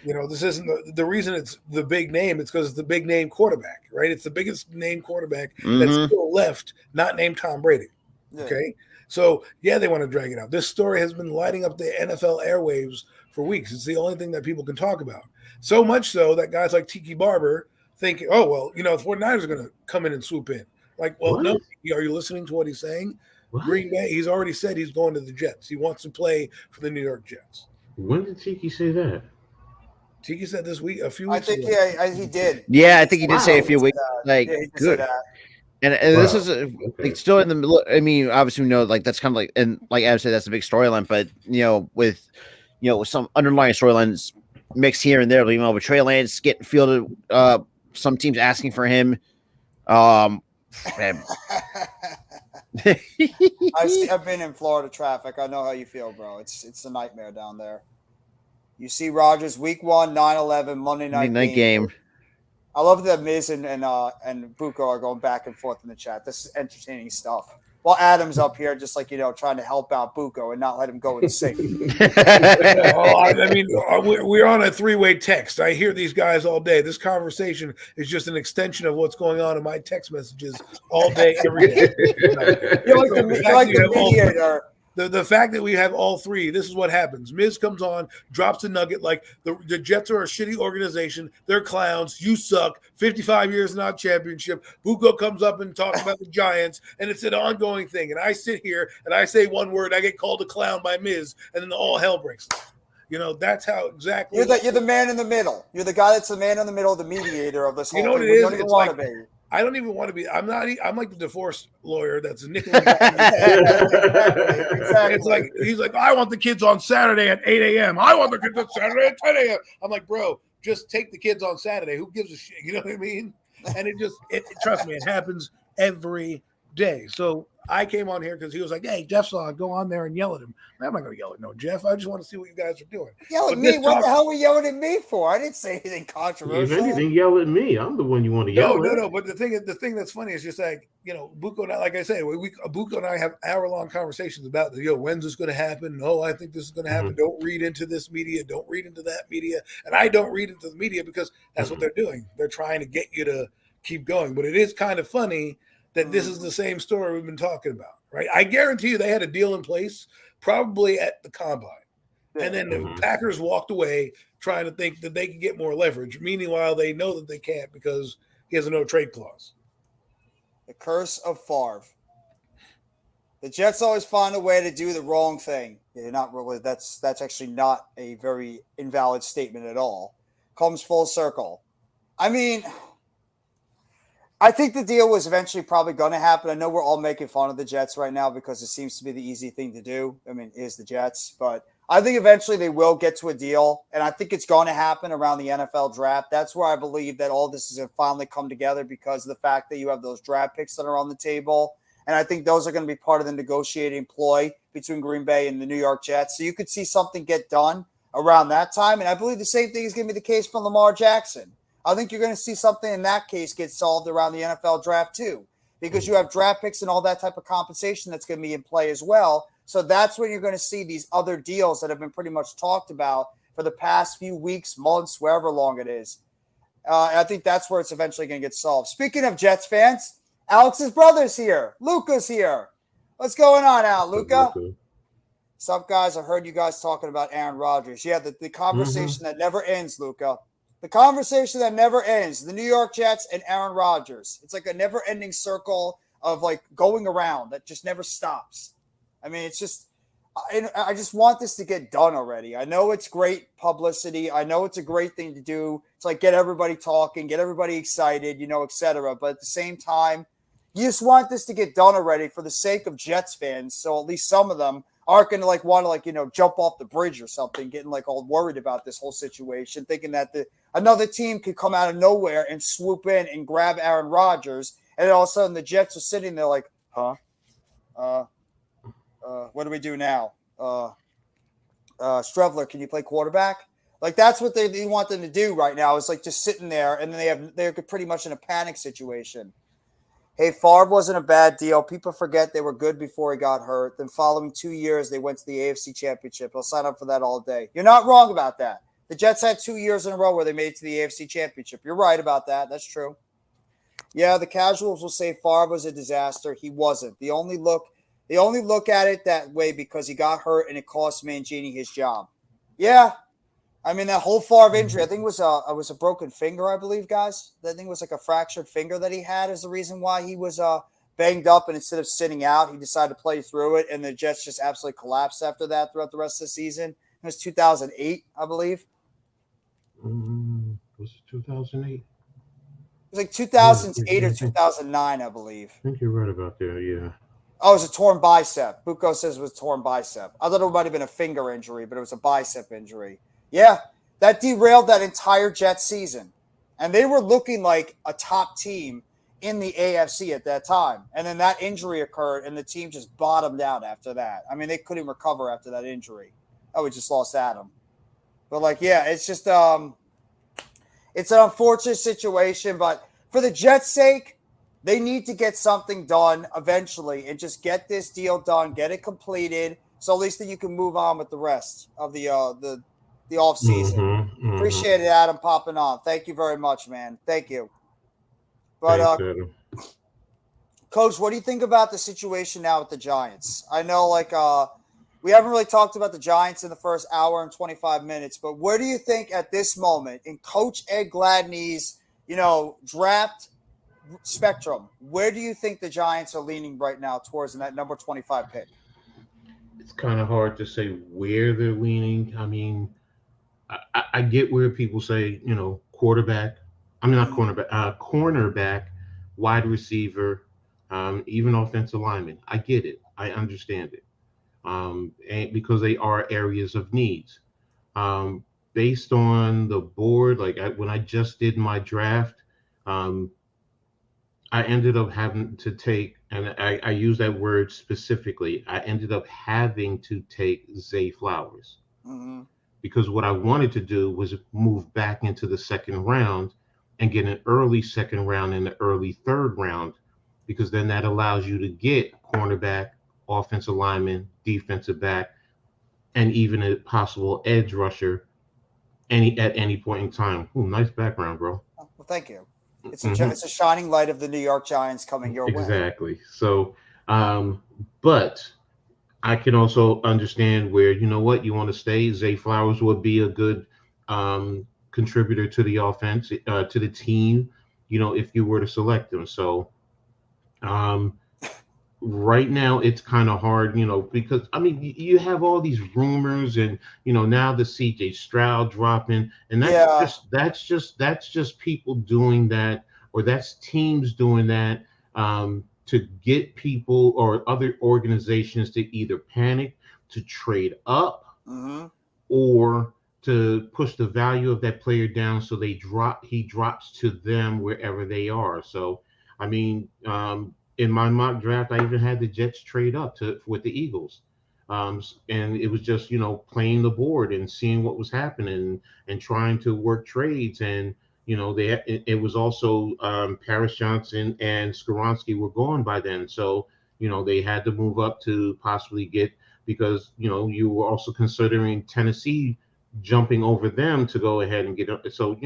This isn't the reason it's the big name. It's because it's the big name quarterback, right? It's the biggest name quarterback that's still left, not named Tom Brady. Yeah. Okay. So, they want to drag it out. This story has been lighting up the NFL airwaves for weeks. It's the only thing that people can talk about. So much so that guys like Tiki Barber think, the 49ers are going to come in and swoop in. Like, well, no, are you listening to what he's saying? What? Green Bay, he's already said he's going to the Jets. He wants to play for the New York Jets. When did Tiki say that? Tiki said this week, a few weeks ago. I think, he did. Yeah, I think he did say a few weeks. Like, good. And this Wow. is Okay. like still in the middle. I mean, obviously, we know like that's kind of like, and like Adam said, that's a big storyline. But with with some underlying storylines mixed here and there, with Trey Lance getting fielded, some teams asking for him. Man. I've been in Florida traffic. I know how you feel, bro. It's a nightmare down there. You see Rogers week 1, 9/11, Monday night game. I love that Miz and Buko are going back and forth in the chat. This is entertaining stuff. While Adam's up here, just like trying to help out Buko and not let him go insane. I mean, we're on a three-way text. I hear these guys all day. This conversation is just an extension of what's going on in my text messages all day, every day. You're like the mediator. The fact that we have all three, this is what happens. Miz comes on, drops a nugget like the Jets are a shitty organization. They're clowns. You suck. 55 years not championship. Buko comes up and talks about the Giants, and it's an ongoing thing. And I sit here and I say one word, I get called a clown by Miz, and then all hell breaks loose. That's how exactly. You're the man in the middle. You're the guy that's the man in the middle, the mediator of this whole what thing. it is? You don't even want to be. I don't even want to be. I'm like the divorce lawyer that's nickeling. Exactly. It's like he's like, I want the kids on Saturday at 8 a.m. I want the kids on Saturday at 10 a.m. I'm like, bro, just take the kids on Saturday. Who gives a shit? You know what I mean? And trust me, it happens every day. So I came on here because he was like, hey, Jeff's on. Go on there and yell at him. I'm not going to yell at no Jeff. I just want to see what you guys are doing. Yell at me? What the hell were you yelling at me for? I didn't say anything controversial. If anything, yell at me. I'm the one you want to yell at. No. But the thing that's funny is just like, Buko and I, like I say, Buko and I have hour-long conversations about, when's this going to happen? No, I think this is going to happen. Don't read into this media. Don't read into that media. And I don't read into the media because that's what they're doing. They're trying to get you to keep going. But it is kind of funny that this is the same story we've been talking about, right? I guarantee you they had a deal in place probably at the combine. And then the Packers walked away trying to think that they could get more leverage. Meanwhile, they know that they can't because he has a no trade clause. The curse of Favre. The Jets always find a way to do the wrong thing. Yeah, not really. That's actually not a very invalid statement at all. Comes full circle. I mean, I think the deal was eventually probably going to happen. I know we're all making fun of the Jets right now because it seems to be the easy thing to do. I mean, it is the Jets, but I think eventually they will get to a deal, and I think it's going to happen around the NFL draft. That's where I believe that all this is going to finally come together because of the fact that you have those draft picks that are on the table, and I think those are going to be part of the negotiating ploy between Green Bay and the New York Jets. So you could see something get done around that time, and I believe the same thing is going to be the case for Lamar Jackson. I think you're going to see something in that case get solved around the NFL draft too, because you have draft picks and all that type of compensation that's going to be in play as well. So that's when you're going to see these other deals that have been pretty much talked about for the past few weeks, months, wherever long it is. I think that's where it's eventually going to get solved. Speaking of Jets fans, Alex's brother's here. Luca's here. What's going on, Al? Luca? What's up, guys? I heard you guys talking about Aaron Rodgers. Yeah, the conversation that never ends, Luca. The conversation that never ends, the New York Jets and Aaron Rodgers. It's like a never-ending circle of like going around that just never stops. I mean, it's just, I just want this to get done already. I know it's great publicity. I know it's a great thing to do. It's like get everybody talking, get everybody excited, et cetera. But at the same time, you just want this to get done already for the sake of Jets fans. So at least some of them aren't going to want to jump off the bridge or something, getting all worried about this whole situation, thinking that another team could come out of nowhere and swoop in and grab Aaron Rodgers. And all of a sudden the Jets are sitting there like, huh? What do we do now? Strevler, can you play quarterback? Like that's what they want them to do right now is like just sitting there, and then they're pretty much in a panic situation. Hey, Favre wasn't a bad deal. People forget they were good before he got hurt. Then following 2 years, they went to the AFC Championship. I'll sign up for that all day. You're not wrong about that. The Jets had 2 years in a row where they made it to the AFC Championship. You're right about that. That's true. Yeah, the casuals will say Favre was a disaster. He wasn't. They only look at it that way because he got hurt and it cost Mangini his job. Yeah. I mean, that whole Favre injury, I think it was a broken finger, I believe, guys. I think it was like a fractured finger that he had is the reason why he was banged up, and instead of sitting out, he decided to play through it, and the Jets just absolutely collapsed after that throughout the rest of the season. It was 2008, I believe. Was it 2008? It was like 2008 or I think 2009, I believe. you're right about that. Yeah. Oh, it was a torn bicep. Buko says it was a torn bicep. I thought it might have been a finger injury, but it was a bicep injury. Yeah, that derailed that entire Jets season. And they were looking like a top team in the AFC at that time. And then that injury occurred, and the team just bottomed out after that. I mean, they couldn't recover after that injury. Oh, we just lost Adam. But, like, yeah, it's just it's an unfortunate situation. But for the Jets' sake, they need to get something done eventually and just get this deal done, get it completed, so at least then you can move on with the rest of the off season. Appreciate it, Adam, popping on. Thank you very much, man. Thank you. But Thanks, Adam. Coach, what do you think about the situation now with the Giants? I know, like, we haven't really talked about the Giants in the first hour and 25 minutes, but where do you think at this moment in Coach Ed Gladney's, draft spectrum, where do you think the Giants are leaning right now towards in that number 25 pick? It's kind of hard to say where they're leaning. I mean, I get where people say, quarterback. I mean, not cornerback, cornerback, wide receiver, even offensive lineman. I get it. I understand it. And because they are areas of needs. Based on the board, when I just did my draft, I ended up having to take, and I use that word specifically, I ended up having to take Zay Flowers. Mm-hmm. Because what I wanted to do was move back into the second round and get an early second round and an early third round, because then that allows you to get cornerback, offensive lineman, defensive back, and even a possible edge rusher at any point in time. Ooh, nice background, bro. Well, thank you. It's a shining light of the New York Giants coming your way. Exactly. So, but I can also understand where, you want to stay. Zay Flowers would be a good contributor to the offense, to the team, if you were to select them. So right now it's kind of hard, because, I mean, you have all these rumors and, now the CJ Stroud dropping, and that's just people doing that, or that's teams doing that to get people or other organizations to either panic, to trade up, or to push the value of that player down so he drops to them wherever they are. So, I mean, in my mock draft, I even had the Jets trade up with the Eagles. And it was just, playing the board and seeing what was happening and trying to work trades. And, it was also Paris Johnson and Skoronski were gone by then. So, they had to move up to possibly get, because, you were also considering Tennessee jumping over them to go ahead and get up. So,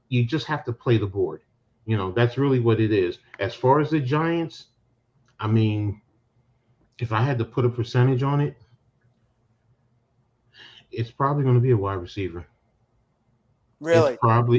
you just have to play the board. That's really what it is. As far as the Giants, I mean, if I had to put a percentage on it, it's probably going to be a wide receiver. Really?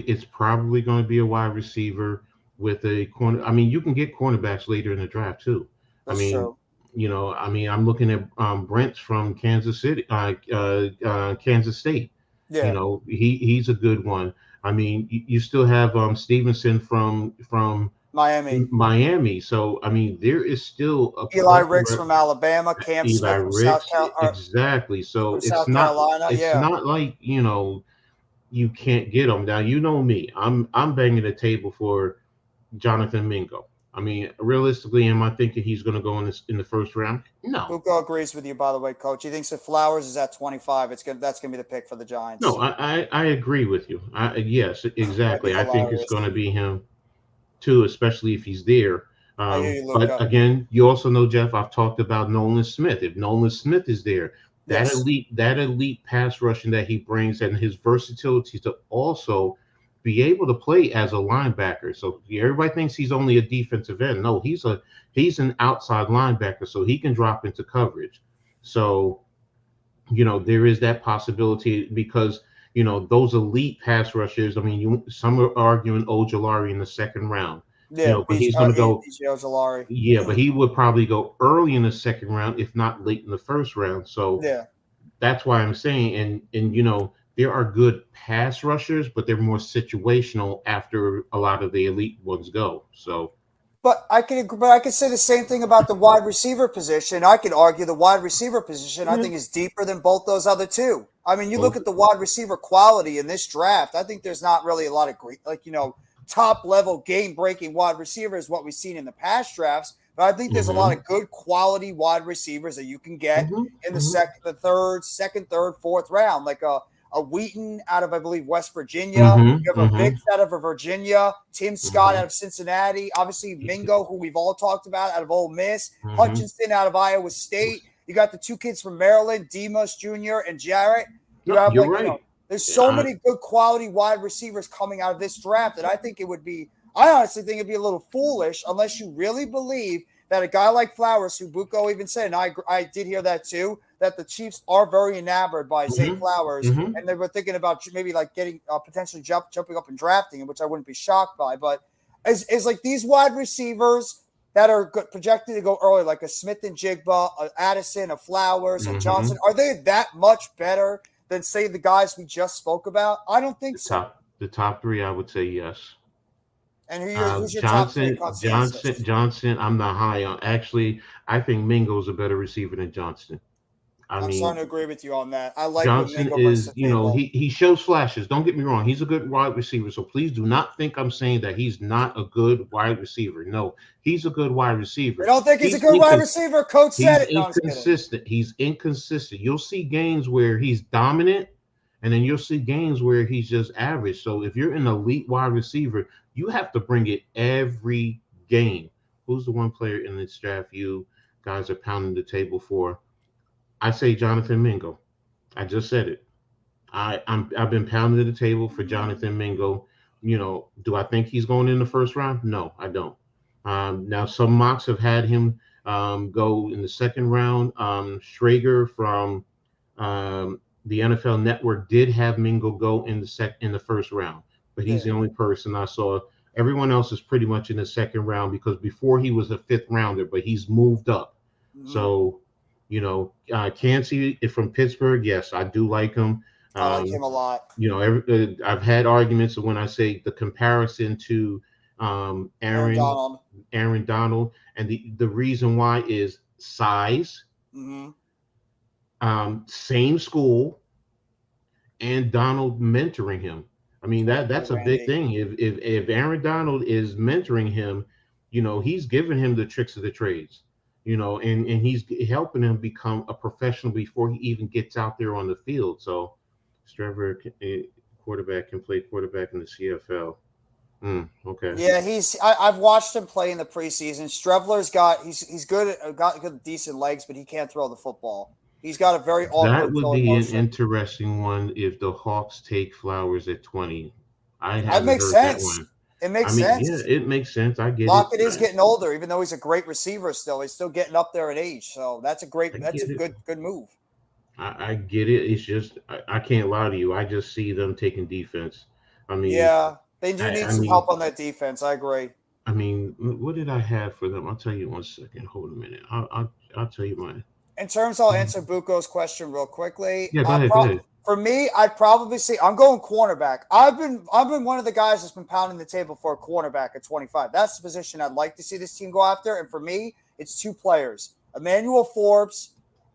It's probably going to be a wide receiver with a corner. I mean, you can get cornerbacks later in the draft too. That's true. true. I'm looking at Brents from Kansas City, Kansas State. Yeah. He's a good one. I mean, you still have Stevenson from Miami. So, I mean, there is still a Eli Ricks from Alabama, Cam Smith from South Carolina. Exactly. So it's South not Carolina, it's not like, you can't get them. Now, you know me. I'm banging the table for Jonathan Mingo. I mean, realistically, am I thinking he's going to go in the first round? No. Buko agrees with you, by the way, Coach. He thinks if Flowers is at 25, that's going to be the pick for the Giants. No, I agree with you. Yes, exactly. I think it's going to be him too, especially if he's there. But again, you also know, Jeff, I've talked about Nolan Smith. If Nolan Smith is there, that elite pass rushing that he brings and his versatility to also be able to play as a linebacker. So everybody thinks he's only a defensive end. No, he's an outside linebacker, so he can drop into coverage. So, there is that possibility because, those elite pass rushers, I mean, some are arguing Ojulari in the second round. Yeah, but he's going to go. Ojulari. Yeah, but he would probably go early in the second round, if not late in the first round. So that's why I'm saying, and there are good pass rushers, but they're more situational after a lot of the elite ones go. So, But I could say the same thing about the wide receiver position. I could argue the wide receiver position I think is deeper than both those other two. I mean, you look at the wide receiver quality in this draft. I think there's not really a lot of great, top level game breaking wide receivers what we've seen in the past drafts. But I think there's a lot of good quality wide receivers that you can get in the second, third, fourth round, like a Wheaton out of, I believe, West Virginia. You have a Vicks out of Virginia, Tim Scott out of Cincinnati, obviously Mingo, who we've all talked about, out of Ole Miss, Hutchinson out of Iowa State. You got the two kids from Maryland, Demas Jr. and Jarrett. You're right. There's so many good quality wide receivers coming out of this draft that I honestly think it'd be a little foolish unless you really believe that a guy like Flowers, who Bucco even said, and I did hear that too, that the Chiefs are very enamored by Zay Flowers, and they were thinking about maybe like getting potentially jumping up and drafting him, which I wouldn't be shocked by. But is like these wide receivers that are projected to go early, like a Smith and Jigba, a Addison, a Flowers, a Johnson, are they that much better than, say, the guys we just spoke about? I don't think so. The top three, I would say yes. And who's your top three? Johnson, I'm not high on. Actually, I think Mingo's a better receiver than Johnson. I'm starting to agree with you on that. I like Johnson is, he shows flashes. Don't get me wrong. He's a good wide receiver. So please do not think I'm saying that he's not a good wide receiver. No, he's a good wide receiver. I don't think he's a good wide receiver. Coach said it. He's inconsistent. He's inconsistent. You'll see games where he's dominant, and then you'll see games where he's just average. So if you're an elite wide receiver, you have to bring it every game. Who's the one player in this draft you guys are pounding the table for? I say Jonathan Mingo. I just said it. I've been pounding the table for Jonathan Mingo. Do I think he's going in the first round? No, I don't. Now some mocks have had him go in the second round. Schrager from the NFL Network did have Mingo go in the first round, but he's the only person I saw. Everyone else is pretty much in the second round because before he was a fifth rounder, but he's moved up. So. Kancey from Pittsburgh. Yes, I do like him. I like him a lot. I've had arguments when I say the comparison to Aaron Donald, and the reason why is size, same school, and Donald mentoring him. I mean that's a big thing. If Aaron Donald is mentoring him, he's giving him the tricks of the trades. And he's helping him become a professional before he even gets out there on the field. So, Strever, quarterback, can play quarterback in the CFL. Okay. Yeah, I've watched him play in the preseason. Strevler's he's good, got good, decent legs, but he can't throw the football. He's got a very awkward. That would be an interesting one if the Hawks take Flowers at 20. That makes sense. It makes sense. Yeah, it makes sense. I get Lockett is getting older, even though he's a great receiver still. He's still getting up there in age. So that's a good move. I get it. It's just I can't lie to you. I just see them taking defense. Yeah, they do need some help on that defense. I agree. What did I have for them? I'll tell you 1 second. Hold a minute. I'll tell you mine. In terms, I'll answer Bucco's question real quickly. Yeah, go ahead. For me, I'd probably say I'm going cornerback. I've been one of the guys that's been pounding the table for a cornerback at 25. That's the position I'd like to see this team go after. And for me, it's two players: Emmanuel Forbes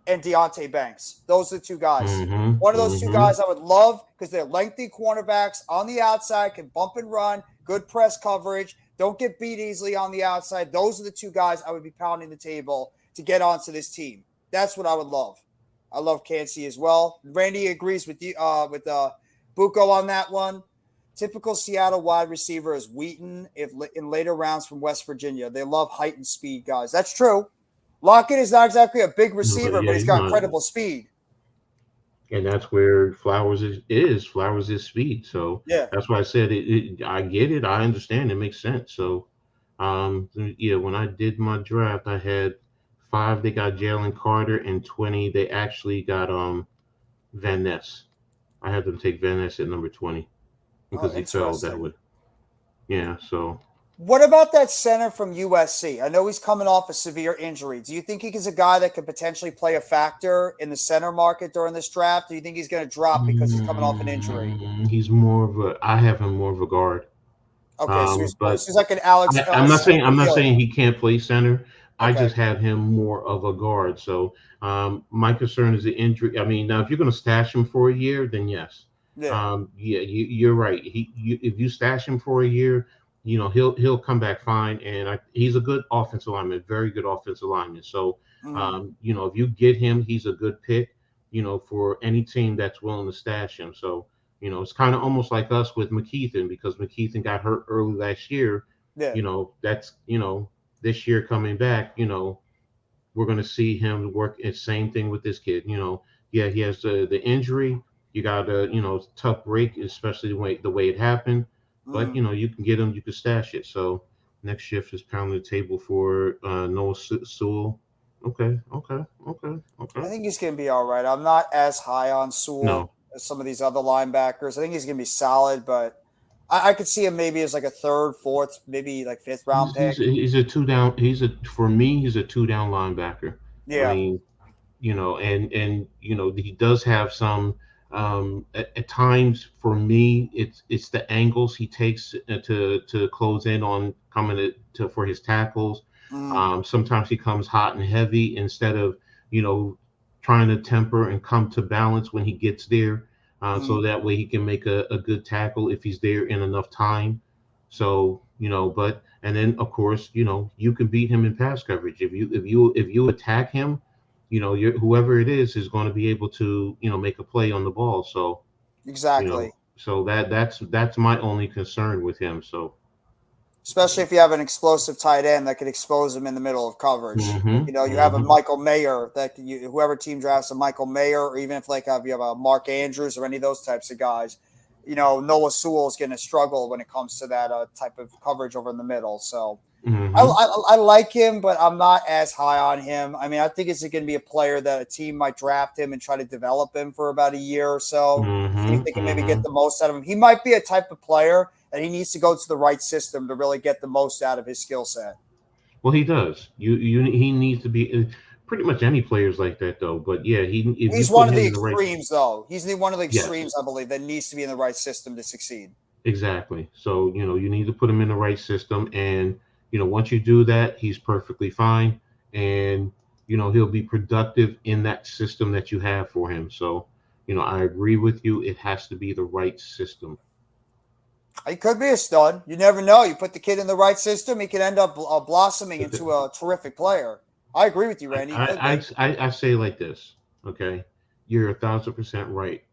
and Deonte Banks. Those are the two guys. One of those two guys I would love because they're lengthy cornerbacks on the outside, can bump and run, good press coverage, don't get beat easily on the outside. Those are the two guys I would be pounding the table to get onto this team. That's what I would love. I love Kancey as well. Randy agrees with you, with Bucco on that one. Typical Seattle wide receiver is Wheaton in later rounds from West Virginia. They love height and speed, guys. That's true. Lockett is not exactly a big receiver, but he's got incredible speed. And that's where Flowers is. Flowers is speed. So that's why I said it. I get it. I understand. It makes sense. So, when I did my draft, I had 5, they got Jalen Carter, and 20, they actually got Van Ness. I had them take Van Ness at number 20 because he fell that way. Yeah, so What about that center from USC? I know he's coming off a severe injury. Do you think he's a guy that could potentially play a factor in the center market during this draft? Do you think he's going to drop because he's coming off an injury? He's more of a. I have him more of a guard. Okay, so But he's like an Alex. I'm not saying he can't play center. I Okay. just have him more of a guard. So my concern is the injury. I mean, now if you're going to stash him for a year, then yes. Yeah. You're right. If you stash him for a year, he'll come back fine, and he's a good offensive lineman, very good offensive lineman. So if you get him, he's a good pick. For any team that's willing to stash him. So it's kind of almost like us with McKeithen, because McKeithen got hurt early last year. Yeah. That's this year coming back. We're going to see him work. It's same thing with this kid. He has the injury. You got a tough break, especially the way it happened. But you can get him, you can stash it. So next shift is pounding the table for Noah Sewell. Okay. I think he's going to be all right. I'm not as high on Sewell as some of these other linebackers. I think he's going to be solid, but I could see him maybe as like a third, fourth, maybe like fifth round pick. He's a two down. For me, he's a two down linebacker. Yeah. I mean, and he does have some. At times, for me, it's the angles he takes to close in on coming for his tackles. Sometimes he comes hot and heavy instead of trying to temper and come to balance when he gets there, so that way he can make a good tackle if he's there in enough time. So and then of course you can beat him in pass coverage if you attack him. Whoever it is going to be able to make a play on the ball. So exactly. So that's my only concern with him. So especially if you have an explosive tight end that could expose him in the middle of coverage. You have a Michael Mayer whoever team drafts a Michael Mayer, or even if you have a Mark Andrews or any of those types of guys, Noah Sewell is going to struggle when it comes to that type of coverage over in the middle. So I like him, but I'm not as high on him. I mean, I think it's going to be a player that a team might draft him and try to develop him for about a year or so. See if they can maybe get the most out of him. He might be a type of player that he needs to go to the right system to really get the most out of his skill set. Well, he does. He needs to be pretty much any players like that, though. But yeah, he's one of the extremes, though. He's one of the extremes, I believe, that needs to be in the right system to succeed. Exactly. So you need to put him in the right system, and once you do that, he's perfectly fine, and he'll be productive in that system that you have for him. So I agree with you. It has to be the right system. He could be a stud. You never know. You put the kid in the right system, he could end up blossoming into a terrific player. I agree with you, Randy. I say like this. Okay, you're 1,000% right.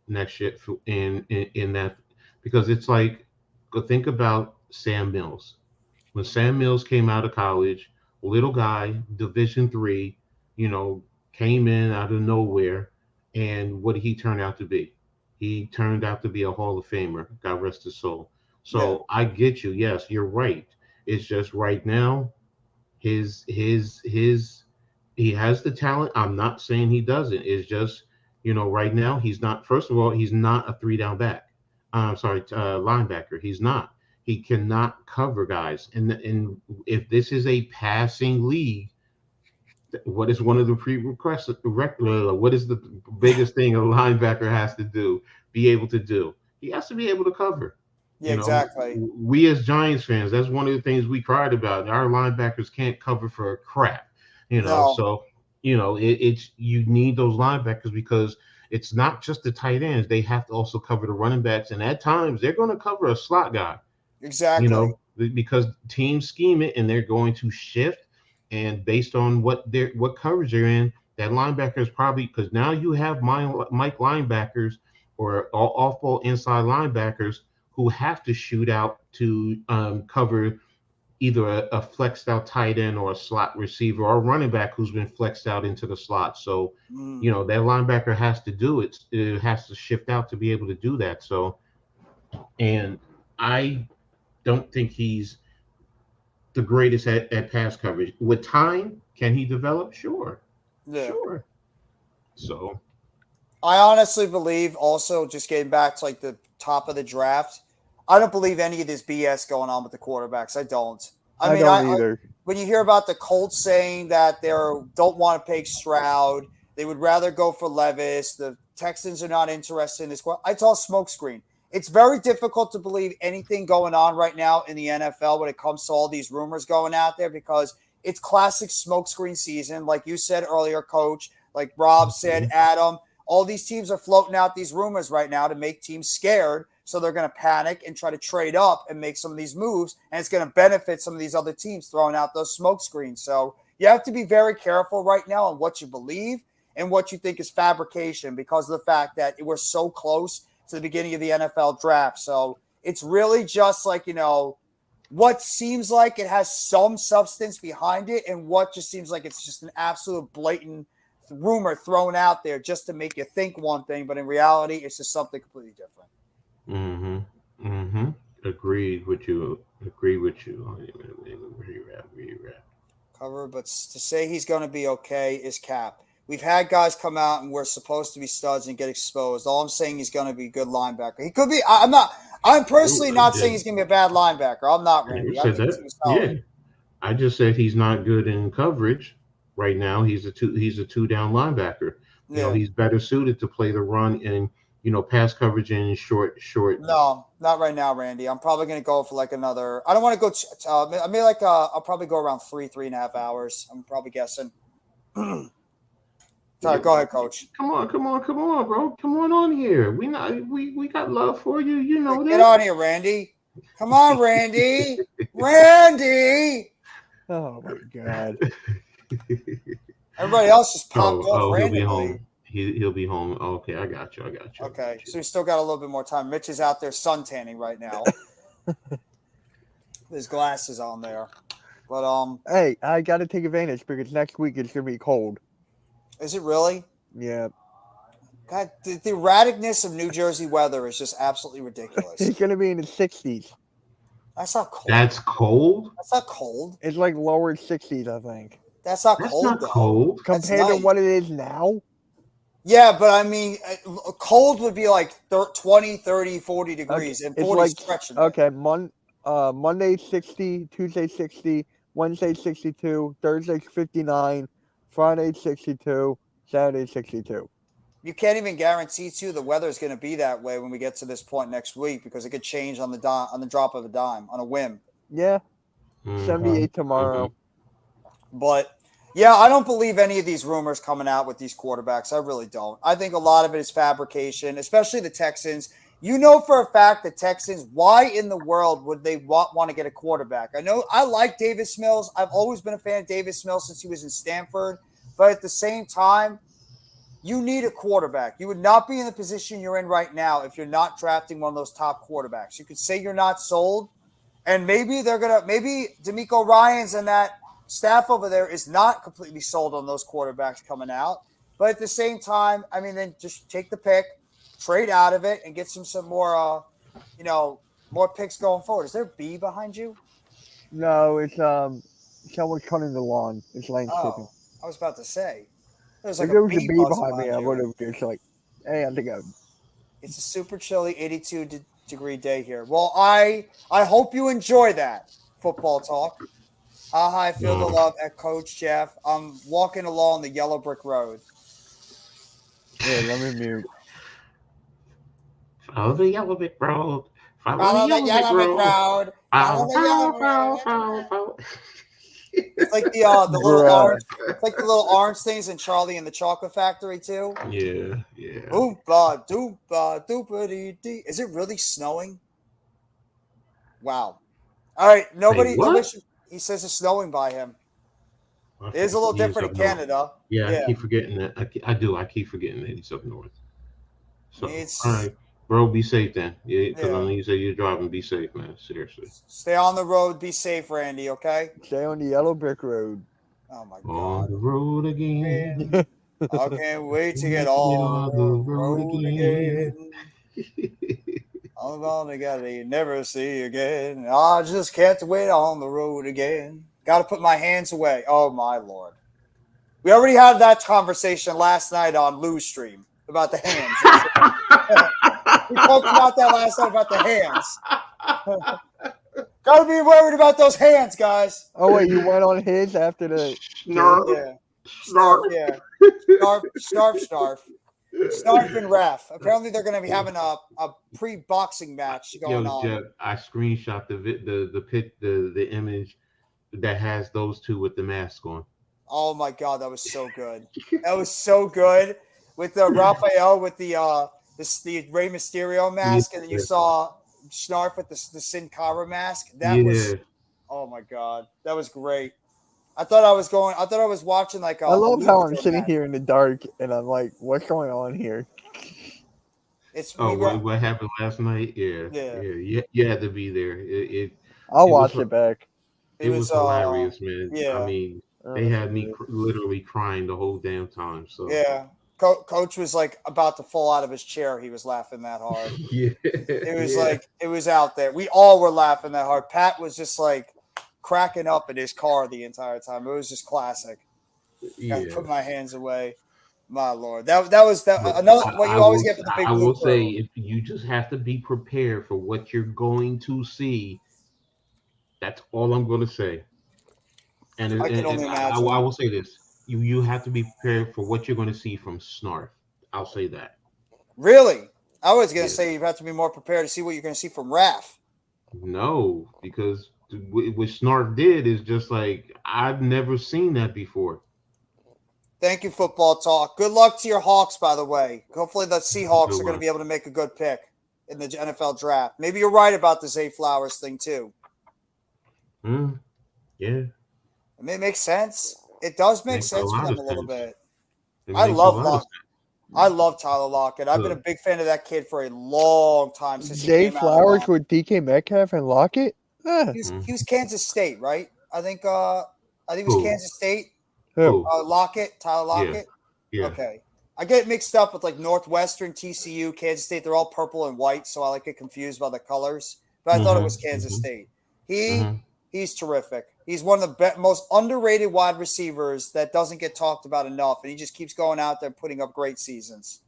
Next year in that, because it's like, think about Sam Mills. When Sam Mills came out of college, little guy, Division III, came in out of nowhere, and what did he turn out to be? He turned out to be a Hall of Famer. God rest his soul. So I get you. Yes, you're right. It's just right now, he has the talent. I'm not saying he doesn't. It's just right now he's not. First of all, he's not a 3-down back. Linebacker. He's not. He cannot cover guys. And if this is a passing league, what is one of the prerequisites? What is the biggest thing a linebacker has to do? Be able to do? He has to be able to cover. Yeah, exactly. We as Giants fans, that's one of the things we cried about. Our linebackers can't cover for crap. So it's you need those linebackers, because it's not just the tight ends. They have to also cover the running backs, and at times they're going to cover a slot guy. Exactly. Because teams scheme it and they're going to shift. And based on what coverage they're in, that linebacker is probably, because now you have Mike linebackers or off-ball inside linebackers who have to shoot out to cover either a flexed out tight end or a slot receiver or a running back who's been flexed out into the slot. So, that linebacker has to do it. It has to shift out to be able to do that. So, and I don't think he's the greatest at pass coverage. With time, can he develop? Sure. Yeah. Sure. So I honestly believe, also just getting back to like the top of the draft, I don't believe any of this BS going on with the quarterbacks. I don't. I mean, don't either. When you hear about the Colts saying that they don't want to pay Stroud, they would rather go for Levis. The Texans are not interested in this. It's all smokescreen. It's very difficult to believe anything going on right now in the NFL when it comes to all these rumors going out there because it's classic smokescreen season. Like you said earlier, Coach, like Rob said, Adam, all these teams are floating out these rumors right now to make teams scared. So they're going to panic and try to trade up and make some of these moves. And it's going to benefit some of these other teams throwing out those smoke screens. So you have to be very careful right now on what you believe and what you think is fabrication because of the fact that we're so close to the beginning of the NFL draft. So it's really just like, what seems like it has some substance behind it and what just seems like it's just an absolute blatant rumor thrown out there just to make you think one thing. But in reality, it's just something completely different. Agreed with you. Where you at? Cover, but to say he's going to be okay is cap. We've had guys come out and we're supposed to be studs and get exposed. All I'm saying he's going to be a good linebacker. He could be. I'm personally not saying he's going to be a bad linebacker. I'm not, Randy. I just said he's not good in coverage right now. He's a two down linebacker. He's better suited to play the run and pass coverage in short. No, not right now, Randy. I'm probably going to go for like another. I don't want to go. I'll probably go around 3.5 hours. I'm probably guessing. Sorry, go ahead, Coach. Come on, bro. Come on here. We got love for you. You know that. Get on here, Randy. Come on, Randy. Randy. Oh my God. Everybody else just popped off randomly. He'll be home. He'll be home. Okay, I got you. Okay, so we still got a little bit more time. Mitch is out there suntanning right now. His glasses on there. But hey, I got to take advantage because next week it's gonna be cold. Is it really? Yeah. God, the erraticness of New Jersey weather is just absolutely ridiculous. It's gonna be in the 60s. That's not cold. That's cold? That's not cold. It's like lower 60s, I think. That's not That's cold, not though. cold. Compared to what it is now? Yeah, but I mean, cold would be like 20, 30, 40 degrees. And 40 is stretching. Okay, Monday 60, Tuesday 60, Wednesday 62, Thursday 59, Friday 62, Saturday 62. You can't even guarantee, too, the weather is going to be that way when we get to this point next week because it could change on the drop of a dime, on a whim. Yeah, 78 tomorrow. But, yeah, I don't believe any of these rumors coming out with these quarterbacks. I really don't. I think a lot of it is fabrication, especially the Texans. You know for a fact the Texans, why in the world would they want to get a quarterback? I know I like Davis Mills. I've always been a fan of Davis Mills since he was in Stanford. But at the same time, you need a quarterback. You would not be in the position you're in right now if you're not drafting one of those top quarterbacks. You could say you're not sold, and maybe DeMeco Ryans and that staff over there is not completely sold on those quarterbacks coming out. But at the same time, I mean, then just take the pick, trade out of it, and get some more, more picks going forward. Is there a bee behind you? No, it's someone's cutting the lawn. It's landscaping. I was about to say. If there was a bee behind me, I would have just hey, I think it's a super chilly 82-degree day here. Well, I hope you enjoy that football talk. I feel the love at Coach Jeff. I'm walking along the yellow brick road. Yeah, let me mute. Follow the yellow brick road. Follow the yellow brick road. Follow the yellow brick road. It's like the little orange. It's like the little orange things in Charlie and the Chocolate Factory too. Yeah. Oompa doopa doopa dee dee. Is it really snowing? Wow. All right, nobody should, he says it's snowing by him. It is a little different in Canada. Yeah, I keep forgetting that. I do. I keep forgetting that he's up north. So, It's- all right, bro, be safe then. Yeah, because I know you say you're driving. Be safe, man. Seriously. Stay on the road. Be safe, Randy, okay? Stay on the yellow brick road. Oh, my On God. the road again. I can't wait to get on the road again. I'm gonna get to never see you again. I just can't wait on the road again. Got to put my hands away. Oh, my Lord. We already had that conversation last night on Lou's stream about the hands. We talked about that last night about the hands. Gotta be worried about those hands, guys. Oh wait, you went on his after the. Snarf. Yeah. Snarf. Yeah. Snarf. Snarf and Ref. Apparently, they're going to be having a pre-boxing match going Yo, on. Jeff, I screenshot the image that has those two with the mask on. Oh my god, that was so good. That was so good with the Raphael with the Rey Mysterio mask, and then you saw Snarf with the Sin Cara mask. That was, oh my god, that was great. I thought I was watching like a. I love how I'm Luchador sitting match. here in the dark and I'm like, what's going on here? It's What happened last night? Yeah. You had to be there. I'll It watch was- it back. It was hilarious, man. yeah. I mean, they had me literally crying the whole damn time. So Yeah. Coach was like about to fall out of his chair. He was laughing that hard. yeah, It was like it was out there. We all were laughing that hard. Pat was just like cracking up in his car the entire time. It was just classic. I put my hands away. My lord, that was another what you always get for the big. I blue will say, pearl. if you just have to be prepared for what you're going to see. That's all I'm going to say. And, I can only imagine. I will say this: you have to be prepared for what you're going to see from Snarf. I'll say that. Really, I was gonna say you have to be more prepared to see what you're gonna see from Raph. No, because what Snarf did is just like I've never seen that before. Thank you, football talk. Good luck to your Hawks, by the way. Hopefully, the Seahawks Good are going to luck. be able to make a good pick in the NFL draft. Maybe you're right about the Zay Flowers thing too. Yeah. I mean, it makes sense. It does make Makes a sense for lot them of a little sense. bit. It I makes a love lot of Lockett. I love Tyler Lockett. I've been a Good. big fan of that kid for a long time since he Jay came out. Flowers with DK Metcalf and Lockett? He was Kansas State, right? I think it was Who? Kansas State. Who? Lockett, Tyler Lockett. Yeah. Okay. I get mixed up with like Northwestern, TCU, Kansas State. They're all purple and white, so I like get confused by the colors. But I thought it was Kansas State. He's terrific. He's one of the most underrated wide receivers that doesn't get talked about enough, and he just keeps going out there and putting up great seasons.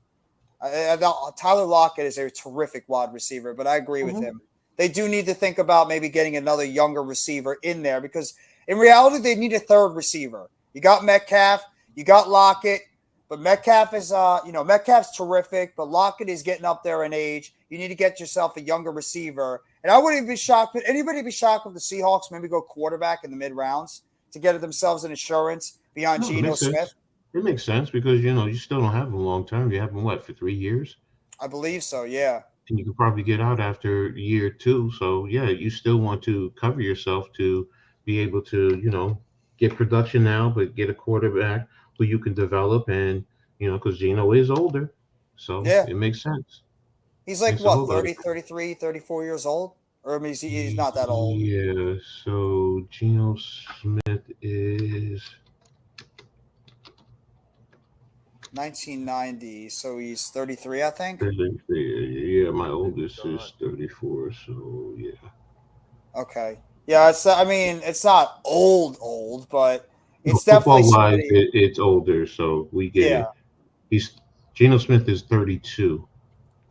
Tyler Lockett is a terrific wide receiver, but I agree with him. They do need to think about maybe getting another younger receiver in there because in reality, they need a third receiver. You got Metcalf, you got Lockett, but Metcalf is, Metcalf's terrific, but Lockett is getting up there in age. You need to get yourself a younger receiver. And I wouldn't be shocked, but anybody be shocked if the Seahawks maybe go quarterback in the mid rounds to get themselves an insurance beyond Geno Smith? It makes sense because, you still don't have him long term. You have him, for 3 years? I believe so, yeah. And you could probably get out after year 2. So, yeah, you still want to cover yourself to be able to, get production now, but get a quarterback who you can develop and, because Geno is older. So, it makes sense. He's like, Makes a what, whole lot of 30, 33, 34 years old? Or I mean, he's not that old. Yeah, so Geno Smith is 1990, so he's 33, I think. Yeah, my oldest is 34, so yeah. Okay. Yeah, it's not old, but it's definitely football-wise, somebody. it's older, so we get it. Geno Smith is 32.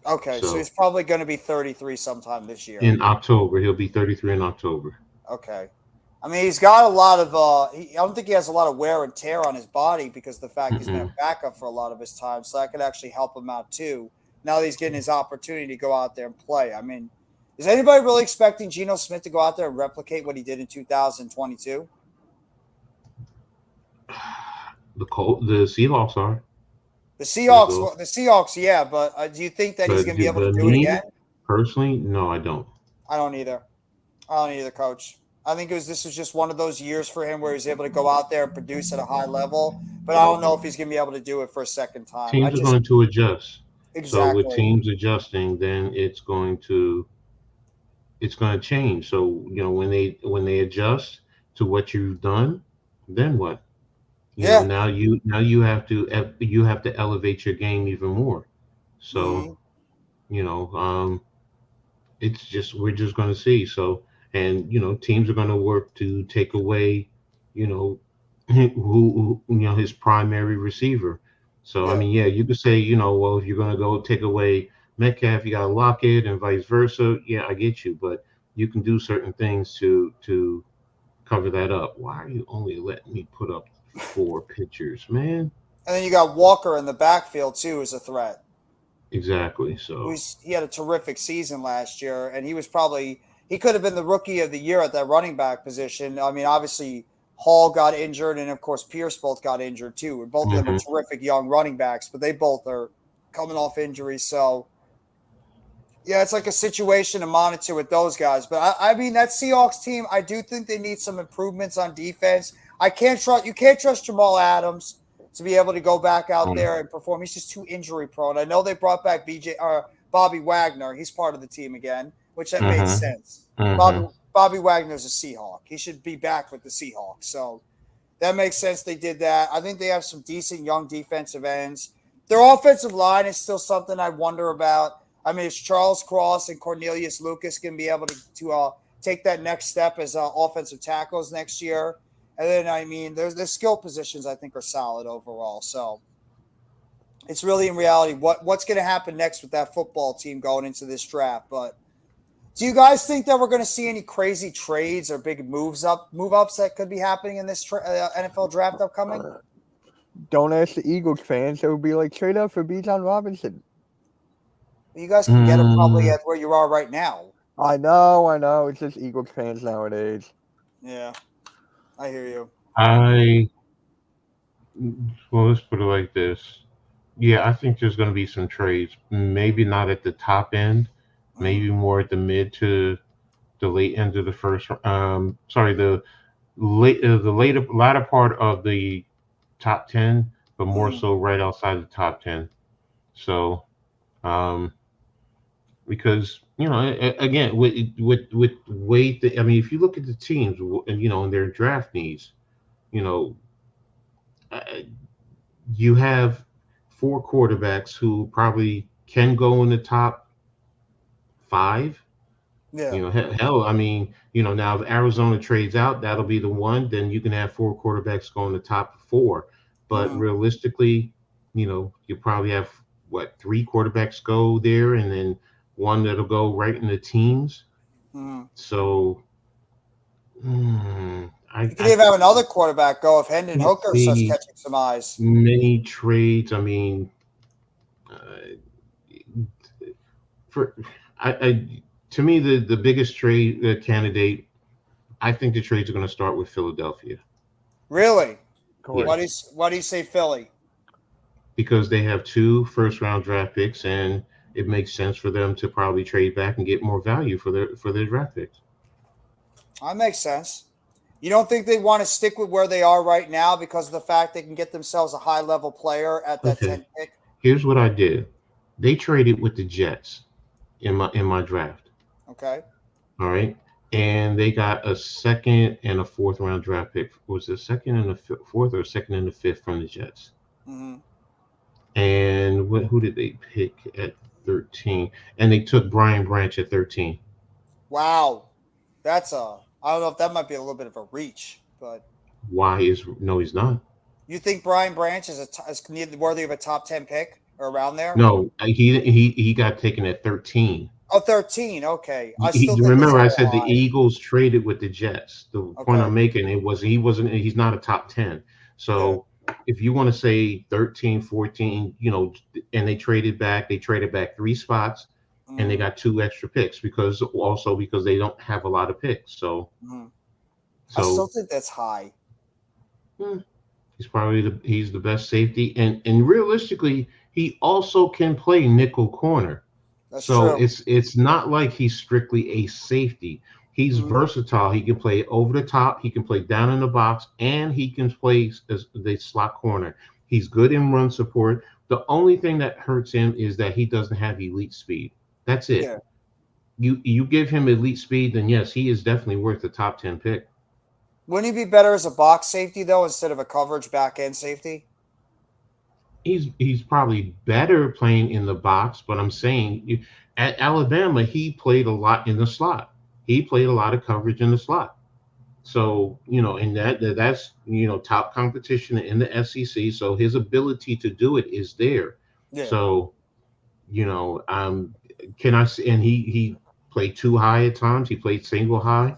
Okay, so he's probably going to be 33 sometime this year. In October, he'll be 33 in October. Okay. I mean, he's got a lot of I don't think he has a lot of wear and tear on his body because of the fact he's been a backup for a lot of his time, so that could actually help him out too. Now that he's getting his opportunity to go out there and play. I mean, is anybody really expecting Geno Smith to go out there and replicate what he did in 2022? The Seahawks are. The Seahawks, yeah, but do you think that he's going to be able to do it again? Personally, no, I don't. I don't either, Coach. I think this was just one of those years for him where he's able to go out there and produce at a high level, but I don't know if he's going to be able to do it for a second time. Teams are going to adjust. Exactly. So with teams adjusting, then it's going to change. So when they adjust to what you've done, then what? Now you have to elevate your game even more. So it's just we're just going to see. So and teams are going to work to take away who his primary receiver. So I mean, you could say well, if you're going to go take away Metcalf, you got to Lockett and vice versa. Yeah, I get you, but you can do certain things to cover that up. Why are you only letting me put up 4 pictures, man? And then you got Walker in the backfield too as a threat. Exactly. So He had a terrific season last year, and he could have been the rookie of the year at that running back position. I mean, obviously Hall got injured, and of course Pierce both got injured too. And both of them are terrific young running backs, but they both are coming off injuries. So yeah, it's like a situation to monitor with those guys. But I mean, that Seahawks team, I do think they need some improvements on defense. You can't trust Jamal Adams to be able to go back out there and perform. He's just too injury prone. I know they brought back Bobby Wagner. He's part of the team again, which that made sense. Bobby Wagner's a Seahawk. He should be back with the Seahawks. So that makes sense. They did that. I think they have some decent young defensive ends. Their offensive line is still something I wonder about. I mean, is Charles Cross and Cornelius Lucas going to be able to take that next step as offensive tackles next year? And then, I mean, there's skill positions I think are solid overall. So it's really in reality what's going to happen next with that football team going into this draft. But do you guys think that we're going to see any crazy trades or big move ups that could be happening in this NFL draft upcoming? Don't ask the Eagles fans. It would be like trade up for Bijan Robinson. You guys can get him probably at where you are right now. I know. It's just Eagles fans nowadays. Yeah, I hear you. Well, let's put it like this. Yeah, I think there's going to be some trades. Maybe not at the top end. Maybe more at the mid to the late end of the first. The latter part of the top 10, but more so right outside the top 10. So, because again, with weight, I mean, if you look at the teams and and their draft needs, you have 4 quarterbacks who probably can go in the top 5. Yeah. Hell, I mean, now if Arizona trades out, that'll be the one. Then you can have 4 quarterbacks go in the top 4. But realistically, you probably have 3 quarterbacks go there, and then one that'll go right in the teams. So, you could even have another quarterback go if Hendon Hooker starts catching some eyes. Many trades. I mean, to me, the biggest trade candidate, I think the trades are going to start with Philadelphia. Really? Yes. Why do you say Philly? Because they have 2 first-round draft picks, and it makes sense for them to probably trade back and get more value for their draft picks. That makes sense. You don't think they want to stick with where they are right now because of the fact they can get themselves a high-level player at that 10th pick? Here's what I did. They traded with the Jets in my draft. Okay. All right. And they got a 2nd and a 4th round draft pick. Was it 2nd and a 4th or 2nd and a 5th from the Jets? And who did they pick at 13? And they took Brian Branch at 13. Wow. I don't know if that might be a little bit of a reach, but No, he's not. You think Brian Branch is worthy of a top 10 pick or around there? No, he got taken at 13. Oh, 13. Okay. Remember, I said the Eagles traded with the Jets. The point I'm making, he's not a top 10. So if you want to say 13, 14, and they traded back 3 spots, and they got 2 extra picks because they don't have a lot of picks. So I still think that's high. He's the best safety, and realistically, he also can play nickel corner. That's true. It's not like he's strictly a safety. He's versatile. He can play over the top. He can play down in the box, and he can play as the slot corner. He's good in run support. The only thing that hurts him is that he doesn't have elite speed. That's it. Yeah. You give him elite speed, then yes, he is definitely worth the top 10 pick. Wouldn't he be better as a box safety though, instead of a coverage back end safety? He's probably better playing in the box, but I'm saying at Alabama he played a lot in the slot. He played a lot of coverage in the slot. So and that's top competition in the SEC. So his ability to do it is there. Yeah. So can I? And he played too high at times. He played single high.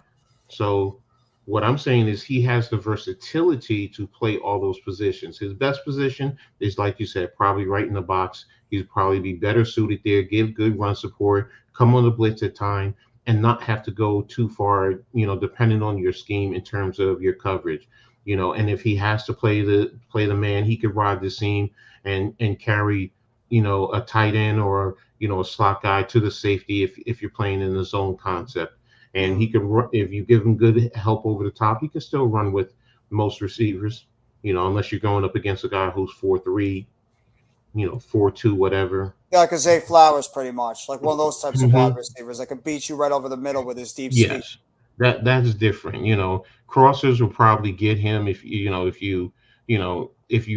So what I'm saying is he has the versatility to play all those positions. His best position is, like you said, probably right in the box. He'd probably be better suited there, give good run support, come on the blitz at time, and not have to go too far, depending on your scheme in terms of your coverage. And if he has to play the man, he could ride the seam and carry, a tight end or, a slot guy to the safety if you're playing in the zone concept. And he can, if you give him good help over the top, he can still run with most receivers, unless you're going up against a guy who's 4'3", 4'2", whatever. Yeah, like Zay Flowers, pretty much, like one of those types of wide receivers that can beat you right over the middle with his deep speed. Yes, that's different. Crossers will probably get him if you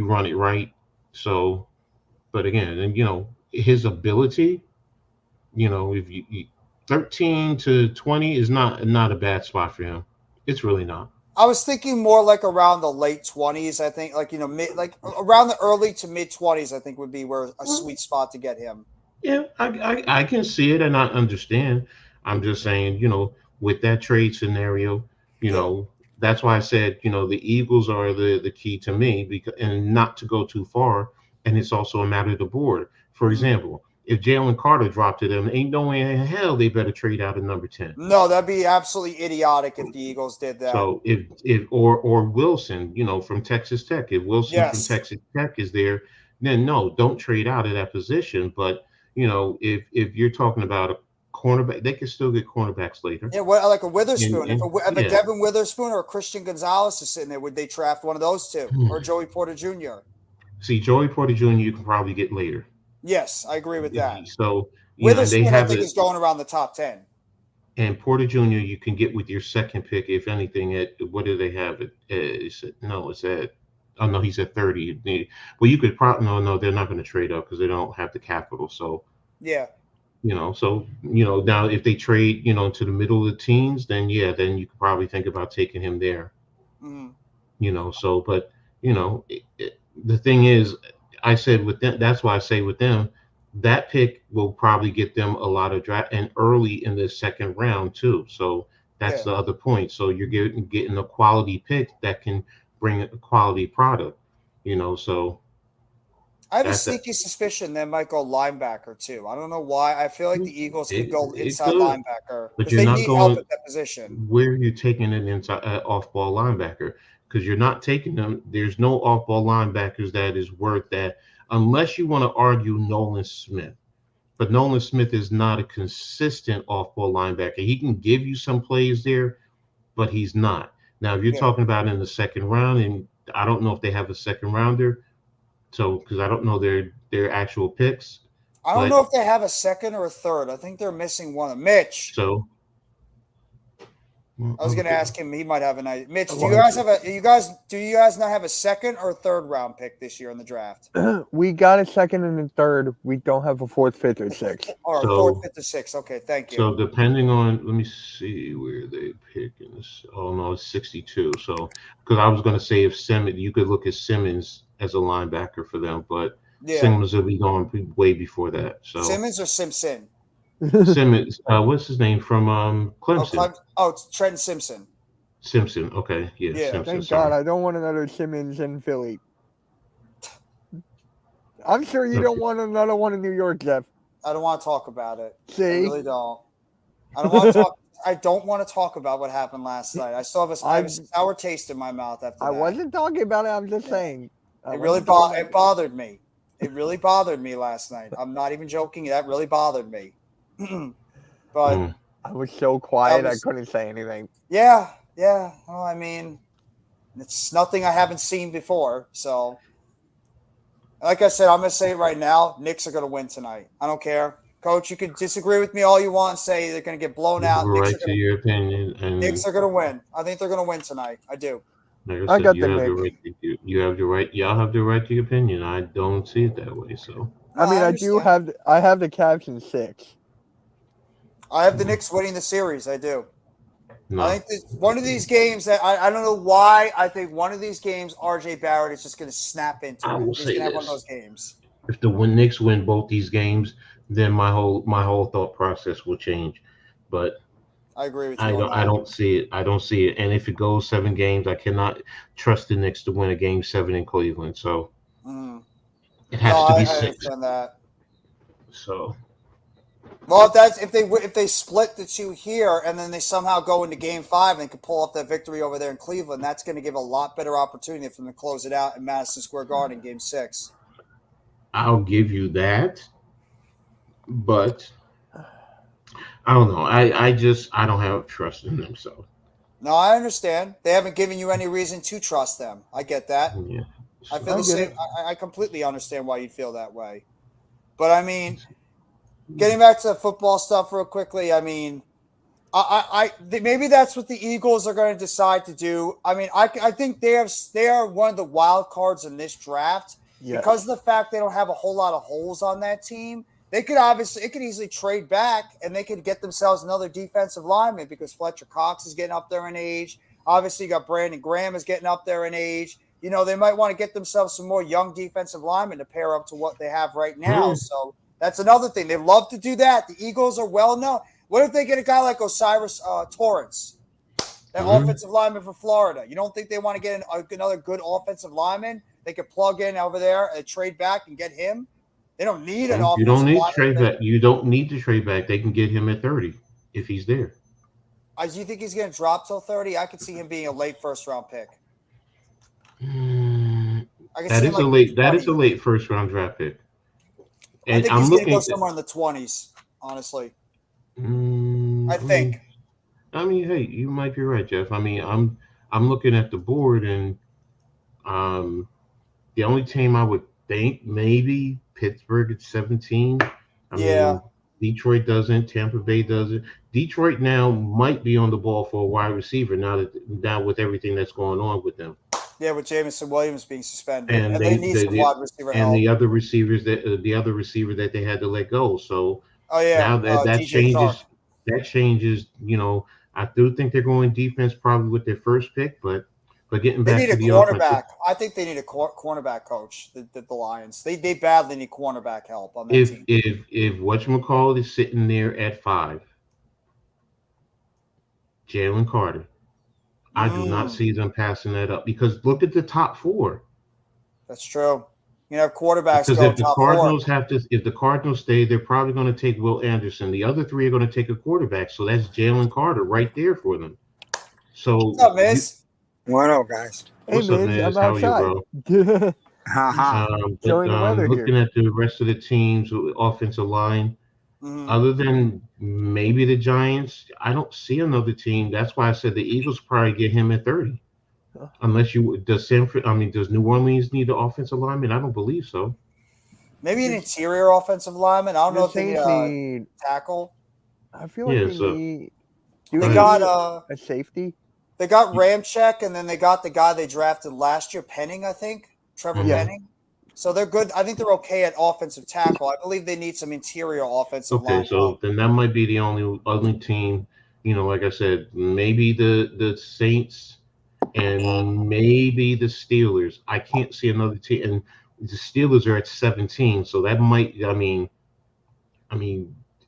run it right. So, but again, and his ability, if you 13 to 20 is not a bad spot for him. It's really not. I was thinking more like around the late 20s. I think, around the early to mid 20s. I think would be where a sweet spot to get him. Yeah, I can see it and I understand. I'm just saying, with that trade scenario, that's why I said, the Eagles are the key to me, because and not to go too far. And it's also a matter of the board. For example, if Jalen Carter dropped to them, ain't no way in hell they better trade out of number 10. No, that'd be absolutely idiotic if the Eagles did that. So if Wilson, from Texas Tech, if Wilson from Texas Tech is there, then no, don't trade out of that position. But if you're talking about a cornerback, they can still get cornerbacks later. Yeah, like a Witherspoon. If a Devin Witherspoon or a Christian Gonzalez is sitting there, would they draft one of those two or Joey Porter Jr.? See, Joey Porter Jr. you can probably get later. Yes, I agree with that. So Witherspoon, I think, is going around the top 10. And Porter Jr. you can get with your second pick, if anything. At what do they have? He's at 30. Well, you could probably no, they're not going to trade up because they don't have the capital. So yeah, now if they trade to the middle of the teens, then then you could probably think about taking him there. So but the thing is, I said with them, that's why I say with them, that pick will probably get them a lot of draft and early in the second round too. So that's the other point. So you're getting a quality pick that can bring a quality product, so. I have a sneaky suspicion they might go linebacker too. I don't know why. I feel like the Eagles could go inside linebacker, but you're they not need going help at that position. Where are you taking an inside off-ball linebacker? Because you're not taking them. There's no off-ball linebackers that is worth that, unless you want to argue Nolan Smith. But Nolan Smith is not a consistent off-ball linebacker. He can give you some plays there, but he's not. Now, if you're talking about in the second round, and I don't know if they have a second rounder, so because I don't know their actual picks. I don't know if they have a second or a third. I think they're missing one. Mitch. So. I was going to ask him. He might have an idea. Mitch, do you guys not have a second or third round pick this year in the draft? We got a second and a third. We don't have a fourth, fifth, or sixth. Or fourth, fifth, or sixth. Okay, thank you. So depending on, let me see where they pick in this. Oh no, it's 62. So because I was going to say if Simmons, you could look at Simmons as a linebacker for them, but Simmons will be going way before that. So Simmons or Simpson? Simmons, what's his name from Clemson? It's Trenton Simpson. Simpson, okay, yeah. Simpson, thank God, I don't want another Simmons in Philly. I'm sure you don't want another one in New York, Jeff. I don't want to talk about it. See? I really don't. I don't want to talk. I don't want to talk about what happened last night. I still have a sour taste in my mouth after that. I wasn't talking about it. I'm just saying. It really bothered me. It really bothered me last night. I'm not even joking. That really bothered me. But I was so quiet I couldn't say anything. Yeah. Well, I mean, it's nothing I haven't seen before. So, like I said, I'm going to say it right now. Knicks are going to win tonight. I don't care. Coach, you can disagree with me all you want and say they're going to get blown out. Right to your opinion. Knicks are going to win. I think they're going to win tonight. I do. Like I got the right. You have the right. Y'all have the right to your opinion. I don't see it that way. So I mean, I have the Cavs in 6. I have the Knicks winning the series. I do. No. I think one of these games that I don't know why. I think one of these games, RJ Barrett is just going to snap into. I will He's say going to have this. one of those games. If the Knicks win both these games, then my whole thought process will change. but I agree with you. I don't see it. I don't see it. And if it goes 7 games, I cannot trust the Knicks to win a game 7 in Cleveland. So it has No, to I be 6. understand that. So Well, if they split the two here and then they somehow go into Game 5 and can pull off that victory over there in Cleveland, that's going to give a lot better opportunity for them to close it out in Madison Square Garden in Game 6. I'll give you that, but I don't know. I don't have trust in them. So No, I understand. They haven't given you any reason to trust them. I get that. yeah, I feel the same. I completely understand why you'd feel that way. But I mean, getting back to the football stuff real quickly, I mean, maybe that's what the Eagles are going to decide to do. I mean, I think they are one of the wild cards in this draft because of the fact they don't have a whole lot of holes on that team. It could easily trade back and they could get themselves another defensive lineman because Fletcher Cox is getting up there in age. Obviously, you got Brandon Graham is getting up there in age. You know, they might want to get themselves some more young defensive linemen to pair up to what they have right now. So that's another thing. They love to do that. The Eagles are well known. What if they get a guy like Osiris Torrance, that offensive lineman for Florida? You don't think they want to get another good offensive lineman? They could plug in over there and trade back and get him. They don't need an offensive lineman. You don't need to trade back. You don't need to trade back. They can get him at 30 if he's there. Do you think he's going to drop till 30? I could see him being a late first-round pick. That is a late first-round draft pick. And I think he's going to go somewhere in the 20s, honestly. I think. I mean, hey, you might be right, Jeff. I mean, I'm looking at the board, and the only team I would think maybe Pittsburgh at 17. I mean, Detroit doesn't. Tampa Bay doesn't. Detroit now might be on the ball for a wide receiver now with everything that's going on with them. Yeah, with Jameson Williams being suspended, and they need some wide receiver and help. the other receiver that they had to let go. So now that changes. Clark. That changes. You know, I do think they're going defense probably with their first pick, but getting back to the cornerback. I think they need a cornerback coach. The Lions. They badly need cornerback help on that team. If whatchamacallit is sitting there at 5, Jalen Carter. I do not see them passing that up because look at the top 4. That's true. You know, quarterbacks because go if the top Cardinals 4. if the Cardinals stay, they're probably going to take Will Anderson. The other 3 are going to take a quarterback. So that's Jalen Carter right there for them. So what's up, Miz? What up, guys? What's up, Miz? How are you, bro? Looking at the rest of the teams, offensive line. Other than maybe the Giants, I don't see another team. That's why I said the Eagles probably get him at 30. Unless does New Orleans need an offensive lineman? I don't believe so. Maybe an interior offensive lineman. I don't know if they need tackle. I feel like they got a safety. They got Ramczyk, and then they got the guy they drafted last year, Penning, I think. Trevor Penning. So they're good. I think they're okay at offensive tackle. I believe they need some interior offensive line. Okay, so then that might be the only team. You know, like I said, maybe the Saints and maybe the Steelers. I can't see another team. And the Steelers are at 17, so that might. I mean,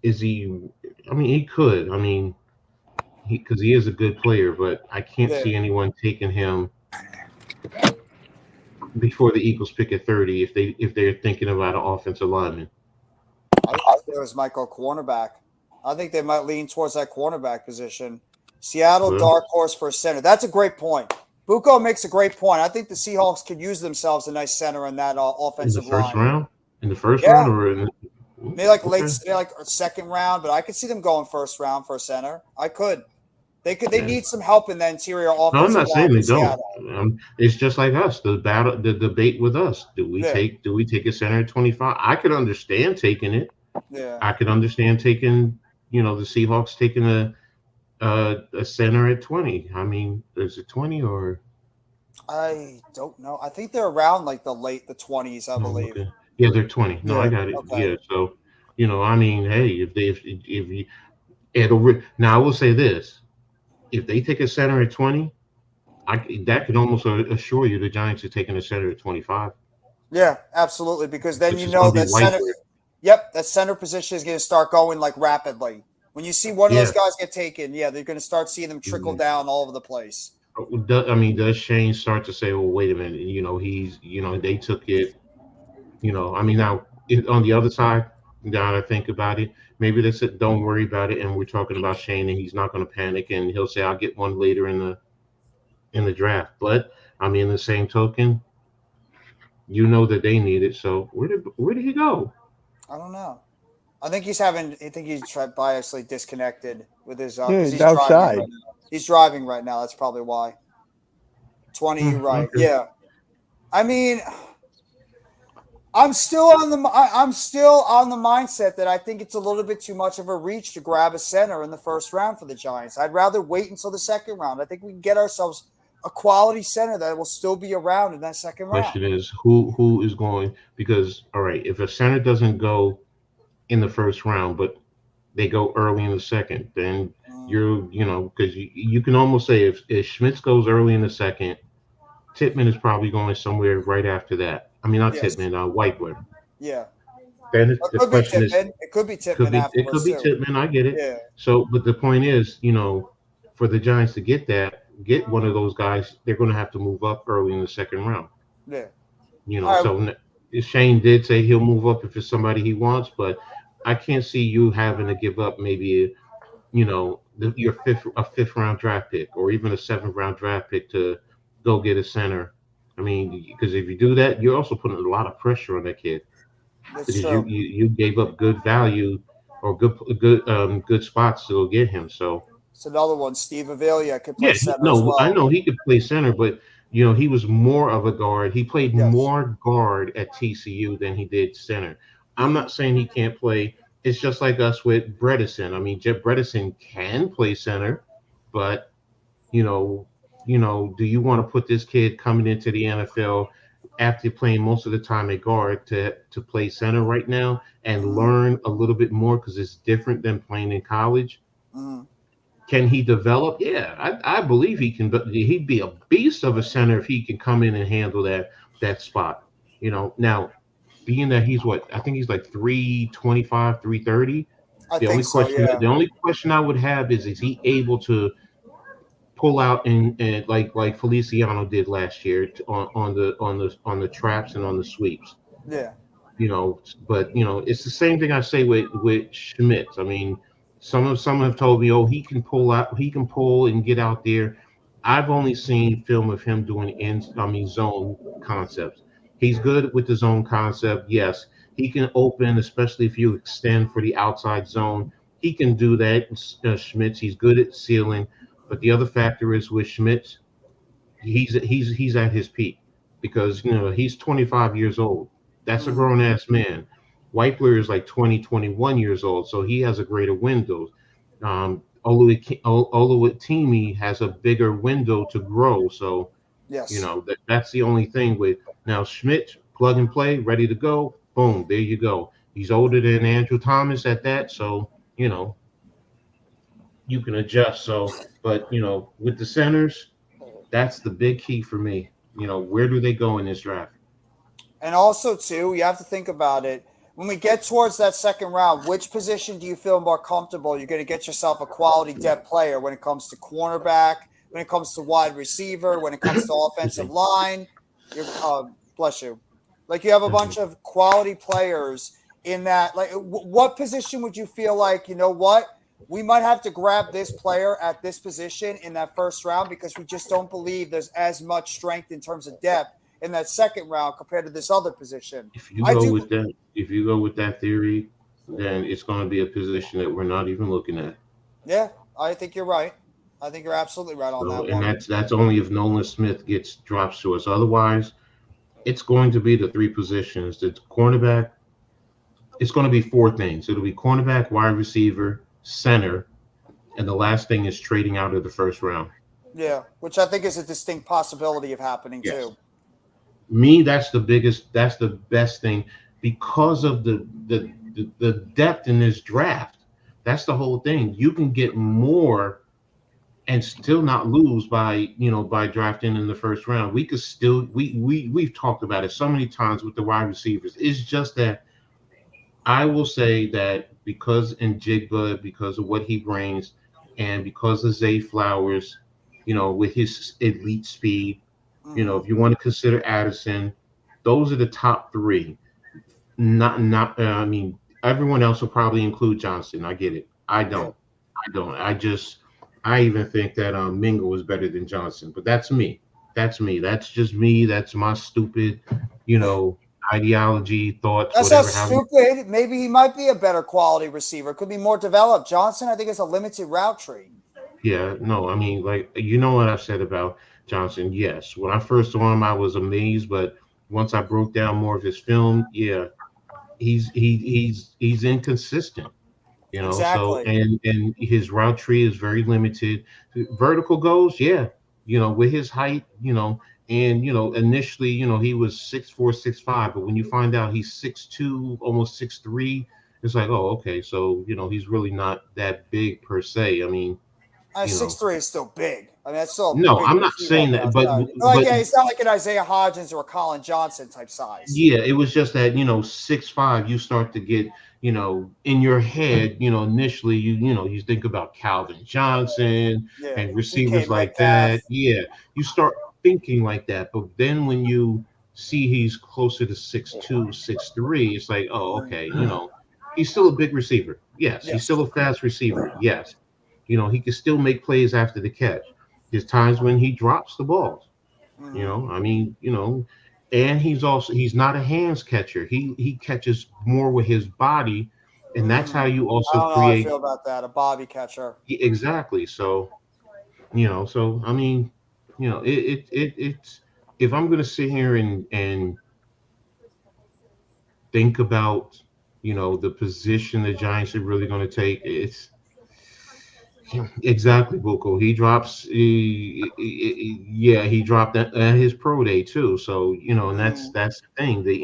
is he? I mean, he could. I mean, because he is a good player, but I can't see anyone taking him before the Eagles pick at 30 if they're thinking about an offensive lineman. I think the Steelers might go cornerback. I think they might lean towards that cornerback position. Seattle, dark horse for a center. That's a great point. Bucco makes a great point. I think the Seahawks could use themselves a nice center in that offensive line. In the first round, or in maybe like like second round, but I could see them going first round for a center. I could. They need some help in the interior offense. No, I'm not saying they don't. It's just like us. The debate with us. Do we take a center at 25? I could understand taking it. Yeah. I could understand taking, the Seahawks taking a center at 20. I mean, is it 20 or? I don't know. I think they're around like the 20s, I believe. Okay. Yeah, they're 20. No, I got it. Okay. Yeah. So, I mean, hey, if now I will say this. If they take a center at 20, that could almost assure you the Giants are taking a center at 25. Yeah, absolutely. Because then that center. Yep, that center position is going to start going like rapidly. When you see one of those Yeah. guys get taken, yeah, they're going to start seeing them trickle Mhm. down all over the place. Does Shane start to say, well, wait a minute, they took it, now on the other side, now that I think about it, maybe they said, don't worry about it. And we're talking about Shane and he's not going to panic and he'll say, I'll get one later in the draft. But in the same token, that they need it. So where did he go? I don't know. I think he's biasly disconnected with his. 'Cause He's he's driving outside. right now. He's driving right now. That's probably why. 20, you're right. Okay. Yeah. I mean, I'm still on the mindset that I think it's a little bit too much of a reach to grab a center in the first round for the Giants. I'd rather wait until the second round. I think we can get ourselves a quality center that will still be around in that second round. Question is who is going, because all right, if a center doesn't go in the first round, but they go early in the second, then because you can almost say if Schmitz goes early in the second, Tippmann is probably going somewhere right after that. Not Yes. Tippmann, Whitewood. Yeah. Then It the could be question is, Tippmann. It could be Tippmann it could be afterwards, too. Tippmann. I get it. Yeah. So, but the point is, for the Giants to get one of those guys, they're going to have to move up early in the second round. Yeah. So Shane did say he'll move up if it's somebody he wants, but I can't see you having to give up maybe, your fifth round draft pick or even a 7th round draft pick to go get a center. Because if you do that, you're also putting a lot of pressure on that kid. That's Because true. you gave up good value or good spots to go get him. So It's another one. Steve Avila could play yeah, center as no, well. I know he could play center, but he was more of a guard. He played Yes. more guard at TCU than he did center. I'm not saying he can't play. It's just like us with Bredesen. Jeff Bredesen can play center, but do you want to put this kid coming into the NFL after playing most of the time at guard to play center right now and learn a little bit more because it's different than playing in college? Mhm. Can he develop? Yeah, I believe he can. But he'd be a beast of a center if he can come in and handle that spot. Now being that I think he's like 325, 330. I think so, yeah. The only question I would have is he able to pull out and like Feliciano did last year on the traps and on the sweeps? Yeah. But it's the same thing I say with Schmitz. Some have told me, oh, he can pull and get out there. I've only seen film of him doing zone concepts. He's good with the zone concept. Yes, he can open, especially if you extend for the outside zone. He can do that. Schmitz, he's good at sealing. But the other factor is with Schmitz, he's at his peak because he's 25 years old. That's a grown ass man. Whiteplayer is like 20, 21 years old, so he has a greater window. Oluwatimi has a bigger window to grow. So, Yes. that's the only thing with now Schmidt, plug and play, ready to go. Boom, there you go. He's older than Andrew Thomas at that, so you can adjust. So, but with the centers, that's the big key for me. Where do they go in this draft? And also, too, you have to think about it. When we get towards that second round, which position do you feel more comfortable? You're going to get yourself a quality depth player when it comes to cornerback, when it comes to wide receiver, when it comes to offensive line. Bless you. Like you have a bunch of quality players in that. Like, what position would you feel like, we might have to grab this player at this position in that first round because we just don't believe there's as much strength in terms of depth in that second round compared to this other position? If you go with that theory, then it's going to be a position that we're not even looking at. Yeah, I think you're right. I think you're absolutely right on that one. And that's only if Nolan Smith drops to us. Otherwise, it's going to be the three positions. The cornerback, it's going to be four things. It'll be cornerback, wide receiver, center, and the last thing is trading out of the first round. Yeah, which I think is a distinct possibility of happening too. That's the best thing because of the depth in this draft. That's the whole thing. You can get more and still not lose by drafting in the first round. We could still we've talked about it so many times with the wide receivers. It's just that I will say that because in Jigba, because of what he brings, and because of Zay Flowers, with his elite speed, Mhm. if you want to consider Addison, those are the top three. Not. I mean, everyone else will probably include Johnson. I get it. I Yeah. don't. I don't. I even think that Mingo is better than Johnson, but that's me. That's me. That's just me. That's my stupid, you know, ideology, thoughts, That's not whatever. How stupid. Maybe he might be a better quality receiver. Could be more developed. Johnson, I think, is a limited route tree. Yeah, no, I mean, like, you know what I've said about Johnson. Yes, when I first saw him, I was amazed, but once I broke down more of his film, yeah, he's inconsistent. So Exactly. and his route tree is very limited. Vertical goes, yeah, with his height, and initially, he was 6'4", 6'5", but when you find out he's 6'2", almost 6'3", it's like, oh, okay, so he's really not that big per se. I mean, you know, 6'3" is still big. I mean, that's still a no, big I'm not receiver on saying the that, but outside. but Yeah, he's not like an Isaiah Hodgins or a Colin Johnson type size. yeah, it was just that 6'5", you start to get in your head, initially you think about Calvin Johnson Yeah, and DK receivers like Metcalf. that. Yeah, you start thinking like that, but then when you see he's closer to 6'2", 6'3", it's like, oh, okay, he's still a big receiver. Yes, he's Yes. still a fast receiver. Yes, he can still make plays after the catch. There's times when he drops the balls. Mhm. I mean, and he's not a hands catcher. He catches more with his body, and that's how you I also don't know how I create feel about that. A Bobby catcher. exactly. So so I mean, it's if I'm gonna sit here and think about the position the Giants are really gonna take, it's exactly, Buko. He drops. Yeah, he dropped at his pro day too. So and that's Mhm. that's the thing. The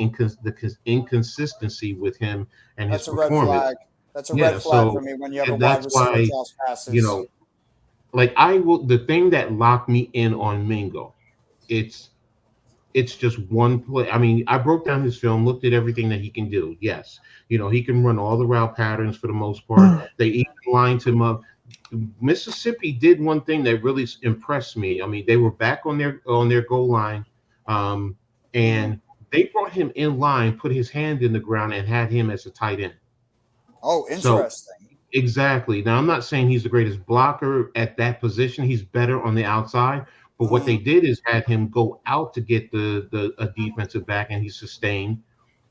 inconsistency with him and his That's a red performance. flag. That's a red Yeah. flag for So me when you have a and wide that's receiver why drops you passes. know, like I will. The thing that locked me in on Mingo, it's it's just one play. I mean, I broke down his film, looked at everything that he can do. Yes, he can run all the route patterns for the most part. They even lined him up. Mississippi did one thing that really impressed me. I mean, they were back on their goal line, um, Mhm. and they brought him in line, put his hand in the ground, and had him as a tight end. Oh, So interesting. exactly. Now, I'm not saying he's the greatest blocker at that position. He's better on the outside. But what they Mhm. did is had him go out to get the a defensive back, and he sustained.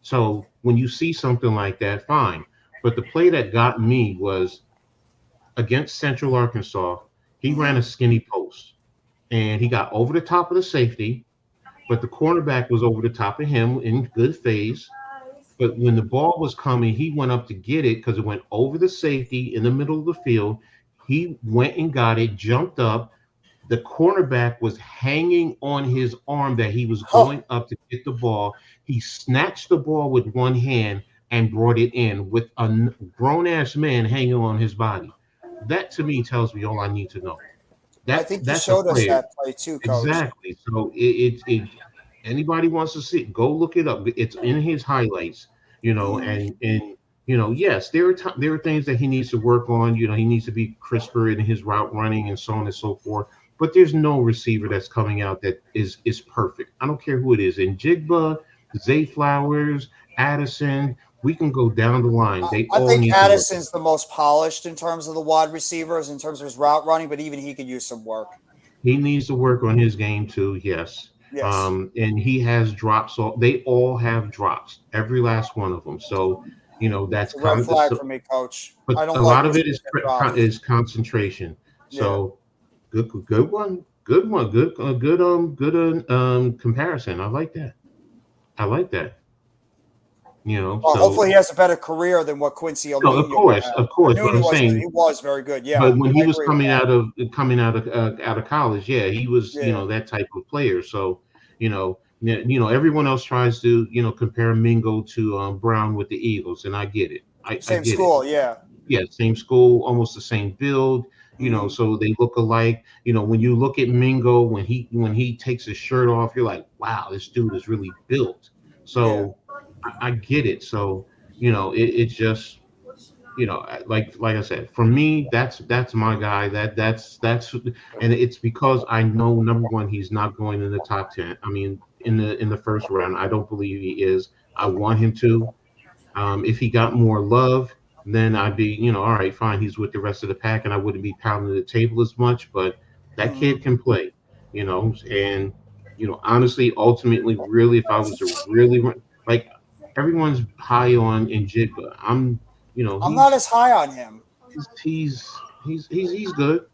So when you see something like that, fine. But the play that got me was against Central Arkansas. He ran Mhm. a skinny post, and he got over the top of the safety, but the cornerback was over the top of him in good phase. But when the ball was coming, he went up to get it because it went over the safety in the middle of the field. He went and got it, jumped up. The cornerback was hanging on his arm that he was Huh. going up to get the ball. He snatched the ball with one hand and brought it in with a grown ass man hanging on his body. That to me tells me all I need to know. I That's think you that's a showed us player. that play too, Coach. Exactly. So anybody wants to see it, go look it up. It's in his highlights, Mhm. and yes, there are things that he needs to work on. He needs to be crisper in his route running and so on and so forth. But there's no receiver that's coming out that is perfect. I don't care who it is. In Jigba, Zay Flowers, Addison, we can go down the line. They I all think need to work. Addison's the most polished in terms of the wide receivers, in terms of his route running, but even he could use some work. He needs to work on his game too. Yes. Yes. And he has drops. They all have drops, every last one of them. So, It's that's a red con. flag So, for me, Coach. but I don't a like lot of it receivers is that drops. concentration. Yeah. So, good one, good comparison. I like that. I like that. Well, So hopefully he has a better career than what Quincy no, of Onunu course, had. of course. But Onunu I'm was saying he was very good. Yeah, but when I he was agree with that. coming out of college, yeah, he was Yeah. that type of player. So everyone else tries to compare Mingo to Brown with the Eagles, and I get it. I Same get it. school. Yeah. Yeah, same school, almost the same build. Mhm. So they look alike. When you look at Mingo when he takes his shirt off, you're like, wow, this dude is really built. Yeah. So I get it. So it's just like I said, for me, that's my guy. And it's because I know number one, he's not going in the top 10. I mean, in the first round, I don't believe he is. I want him to. If he got more love, then I'd be, all right, fine. He's with the rest of the pack, and I wouldn't be pounding the table as much. But that kid can play, and honestly, ultimately, really, if I was to really like, everyone's high on Njigba. I'm not as high on him. he's good,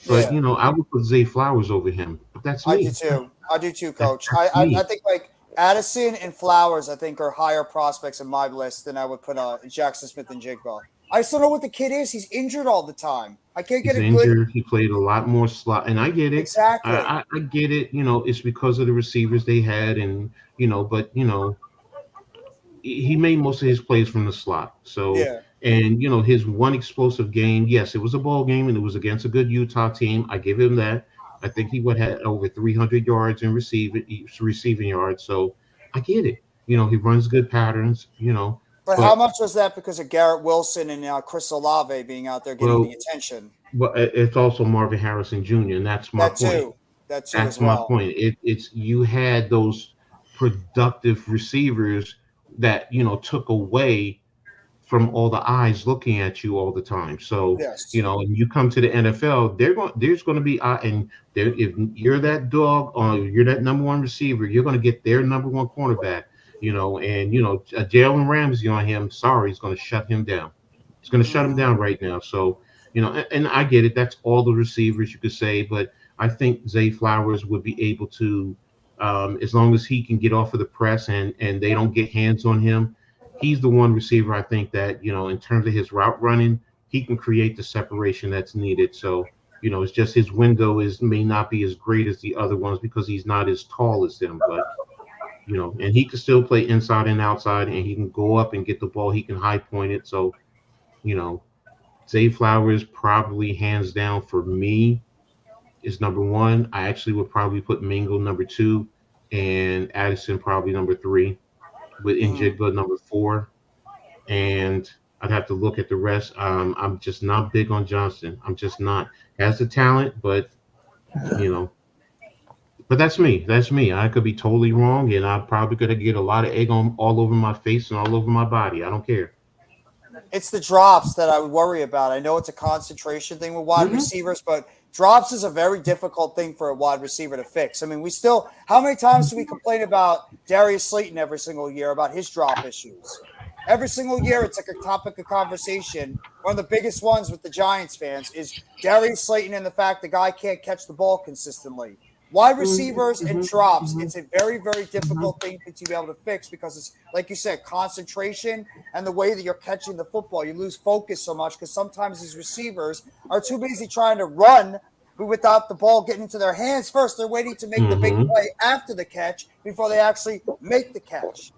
but Yeah. I would put Zay Flowers over him. But that's I me. do too. I do too, Coach. That's I me. think like Addison and Flowers, I think are higher prospects in my list than I would put Jackson Smith and Jigba. I still know what the kid is. He's injured all the time. I can't He's get a good injured. He played a lot more slot, and I get it. exactly. I get it. It's because of the receivers they had, and but he made most of his plays from the slot. So, Yeah. and his one explosive game, yes, it was a ball game, and it was against a good Utah team. I give him that. I think he would have over 300 yards in receiving yards. So I get it. He runs good patterns. But how much was that because of Garrett Wilson and Chris Olave being out there getting the Well, attention? but it's also Marvin Harrison Jr., and that's my That point. too. That too That's as my well. point. It's you had those productive receivers that took away from all the eyes looking at you all the time. So Yes. and you come to the NFL, there's going to be and there, if you're that dog or you're that number one receiver, you're going to get their number one cornerback. And Jalen Ramsey on him. Sorry, he's going to shut him down. It's going to shut him down right now. So and I get it. That's all the receivers you could say, but I think Zay Flowers would be able to, as long as he can get off of the press and they don't get hands on him. He's the one receiver I think that in terms of his route running, he can create the separation that's needed. So it's just his window may not be as great as the other ones because he's not as tall as them, but and he can still play inside and outside, and he can go up and get the ball. He can high point it. So Zay Flowers probably hands down for me is number one. I actually would probably put Mingo number two, and Addison probably number three, with Njigba number four, and I'd have to look at the rest. I'm just not big on Johnston. I'm just not. Has the talent, but but that's me. That's me. I could be totally wrong, and I'm probably gonna get a lot of egg on all over my face and all over my body. I don't care. It's the drops that I would worry about. I know it's a concentration thing with wide receivers, but drops is a very difficult thing for a wide receiver to fix. I mean, how many times do we complain about Darius Slayton every single year about his drop issues? Every single year, it's like a topic of conversation. One of the biggest ones with the Giants fans is Darius Slayton and the fact the guy can't catch the ball consistently. Wide receivers and drops, it's a very, very difficult thing to be able to fix because it's, like you said, concentration and the way that you're catching the football. You lose focus so much because sometimes these receivers are too busy trying to run without the ball getting into their hands first. They're waiting to make the big play after the catch before they actually make the catch.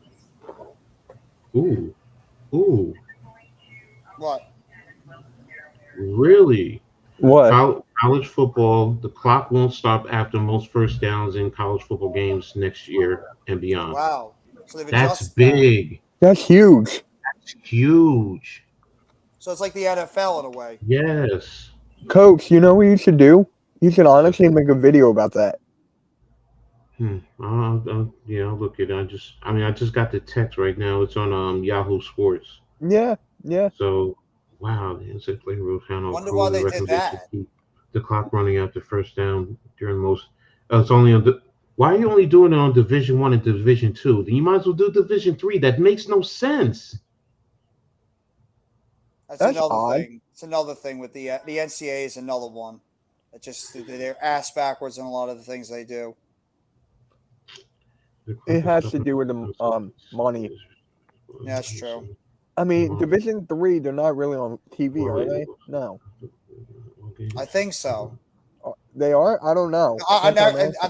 Ooh. What? Really? What? College football, the clock won't stop after most first downs in college football games next year and beyond. Wow. So they've That's adjusted big. That's huge. That's huge. So it's like the NFL in a way. Yes. Coach, you know what you should do? You should honestly make a video about that. I'll look at it. I just got the text right now. It's on Yahoo Sports. Yeah. So, wow, the NCAA play rule found Wonder why they did that. keep the clock running after first down during most. It's only on the. Why are you only doing it on Division I and Division II? Then you might as well do Division III. That makes no sense. That's That's another odd. thing. It's another thing with the NCAA is another one. It just they're ass backwards in a lot of the things they do. It has to do with the money. Yeah, that's true. I mean, Division III, they're not really on TV, are they? No. I think so. They are? I don't know.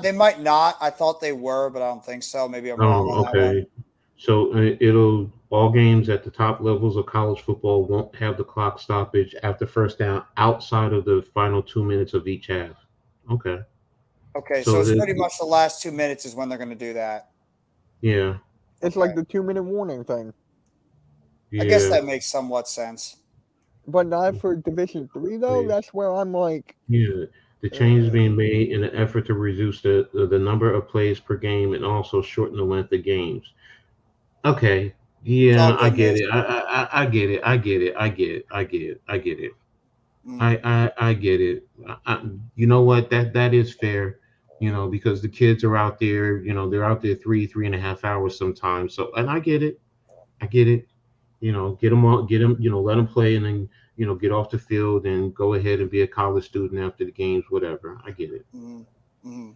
They might not. I thought they were, but I don't think so. Maybe I'm wrong on that one. Okay. So all games at the top levels of college football won't have the clock stoppage after first down outside of the final 2 minutes of each half. Okay. Okay, So so it's the- pretty much the last 2 minutes is when they're going to do that. Yeah. It's like the 2-minute warning thing. I guess Yeah, that makes somewhat sense. But not for Division 3 though. Yeah. That's where I'm like, yeah. The change is being made in an effort to reduce the number of plays per game and also shorten the length of games. Okay. It's all Yeah, I good get news. it. I get it. I get it. I get it. I get it. I get it. Mm, I get it. You know what? That is fair. You know, because the kids are out there. You know, they're out there 3.5 hours sometimes. So, and I get it. I get it. You know, get them on, get them. You know, let them play, and then get off the field and go ahead and be a college student after the games. Whatever. I get it. mm, mm.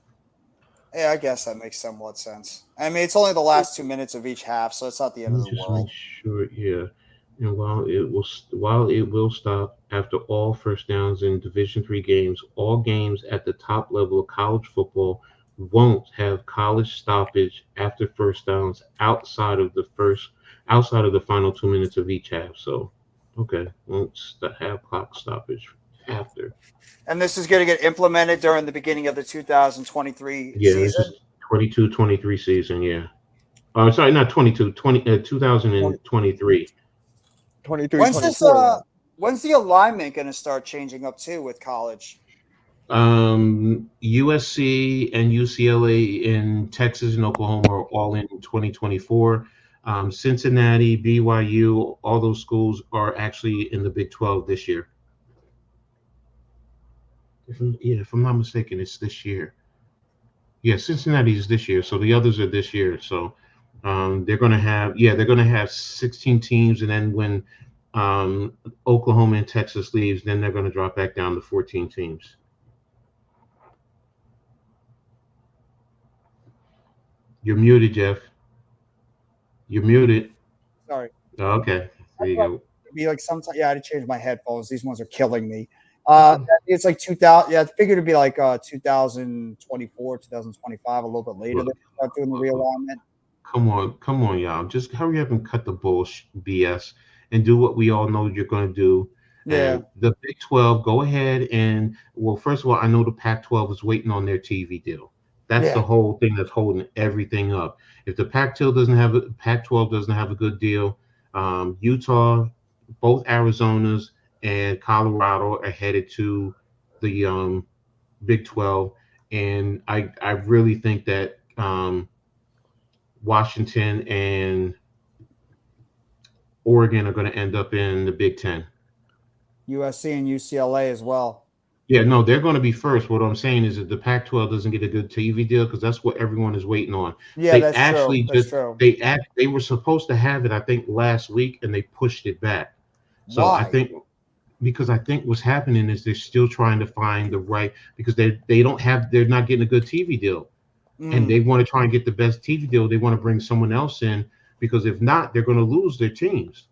Yeah, I guess that makes somewhat sense. I mean, it's only the last 2 minutes of each half, so it's not the end of Let me the just world. make sure. Yeah. And while it will stop after all first downs in Division 3 games, all games at the top level of college football won't have college stoppage after first downs outside of the final 2 minutes of each half. So, okay, won't have clock stoppage after. And this is going to get implemented during the beginning of the 2023 Yeah, this season. is 22-23 season. Yeah. Sorry, not 2023. 23, When's this? 24. When's the alignment going to start changing up too with college? USC and UCLA in Texas and Oklahoma are all in 2024. Cincinnati, BYU, all those schools are actually in the Big 12 this year. If I'm not mistaken, it's this year. Yeah, Cincinnati is this year, so the others are this year. So they're going to have 16 teams, and then when Oklahoma and Texas leaves, then they're going to drop back down to 14 teams. You're muted, Jeff. You're muted. Sorry. Oh, okay. There you go. It'd be like sometimes. Yeah, I had to change my headphones. These ones are killing me. It's like 2000. Yeah, I figured it'd be like 2024, 2025, a little bit later. They start doing the realignment. Come on, y'all. Just hurry up and cut the BS and do what we all know you're going to do. Yeah. And the Big 12, go ahead and, well, first of all, I know the Pac-12 is waiting on their TV deal. That's the whole thing that's holding everything up. If the Pac-12 doesn't have a good deal, Utah, both Arizonas and Colorado are headed to the Big 12, and I really think that Washington and Oregon are going to end up in the Big 10. USC and UCLA as well. Yeah, no, they're going to be first. What I'm saying is that the Pac-12 doesn't get a good TV deal because that's what everyone is waiting on. Yeah, that's true. That's true. They were supposed to have it, I think, last week, and they pushed it back. So Why? I think what's happening is they're still trying to find the right, because they're not getting a good TV deal, and they want to try and get the best TV deal. They want to bring someone else in, because if not, they're going to lose their teams.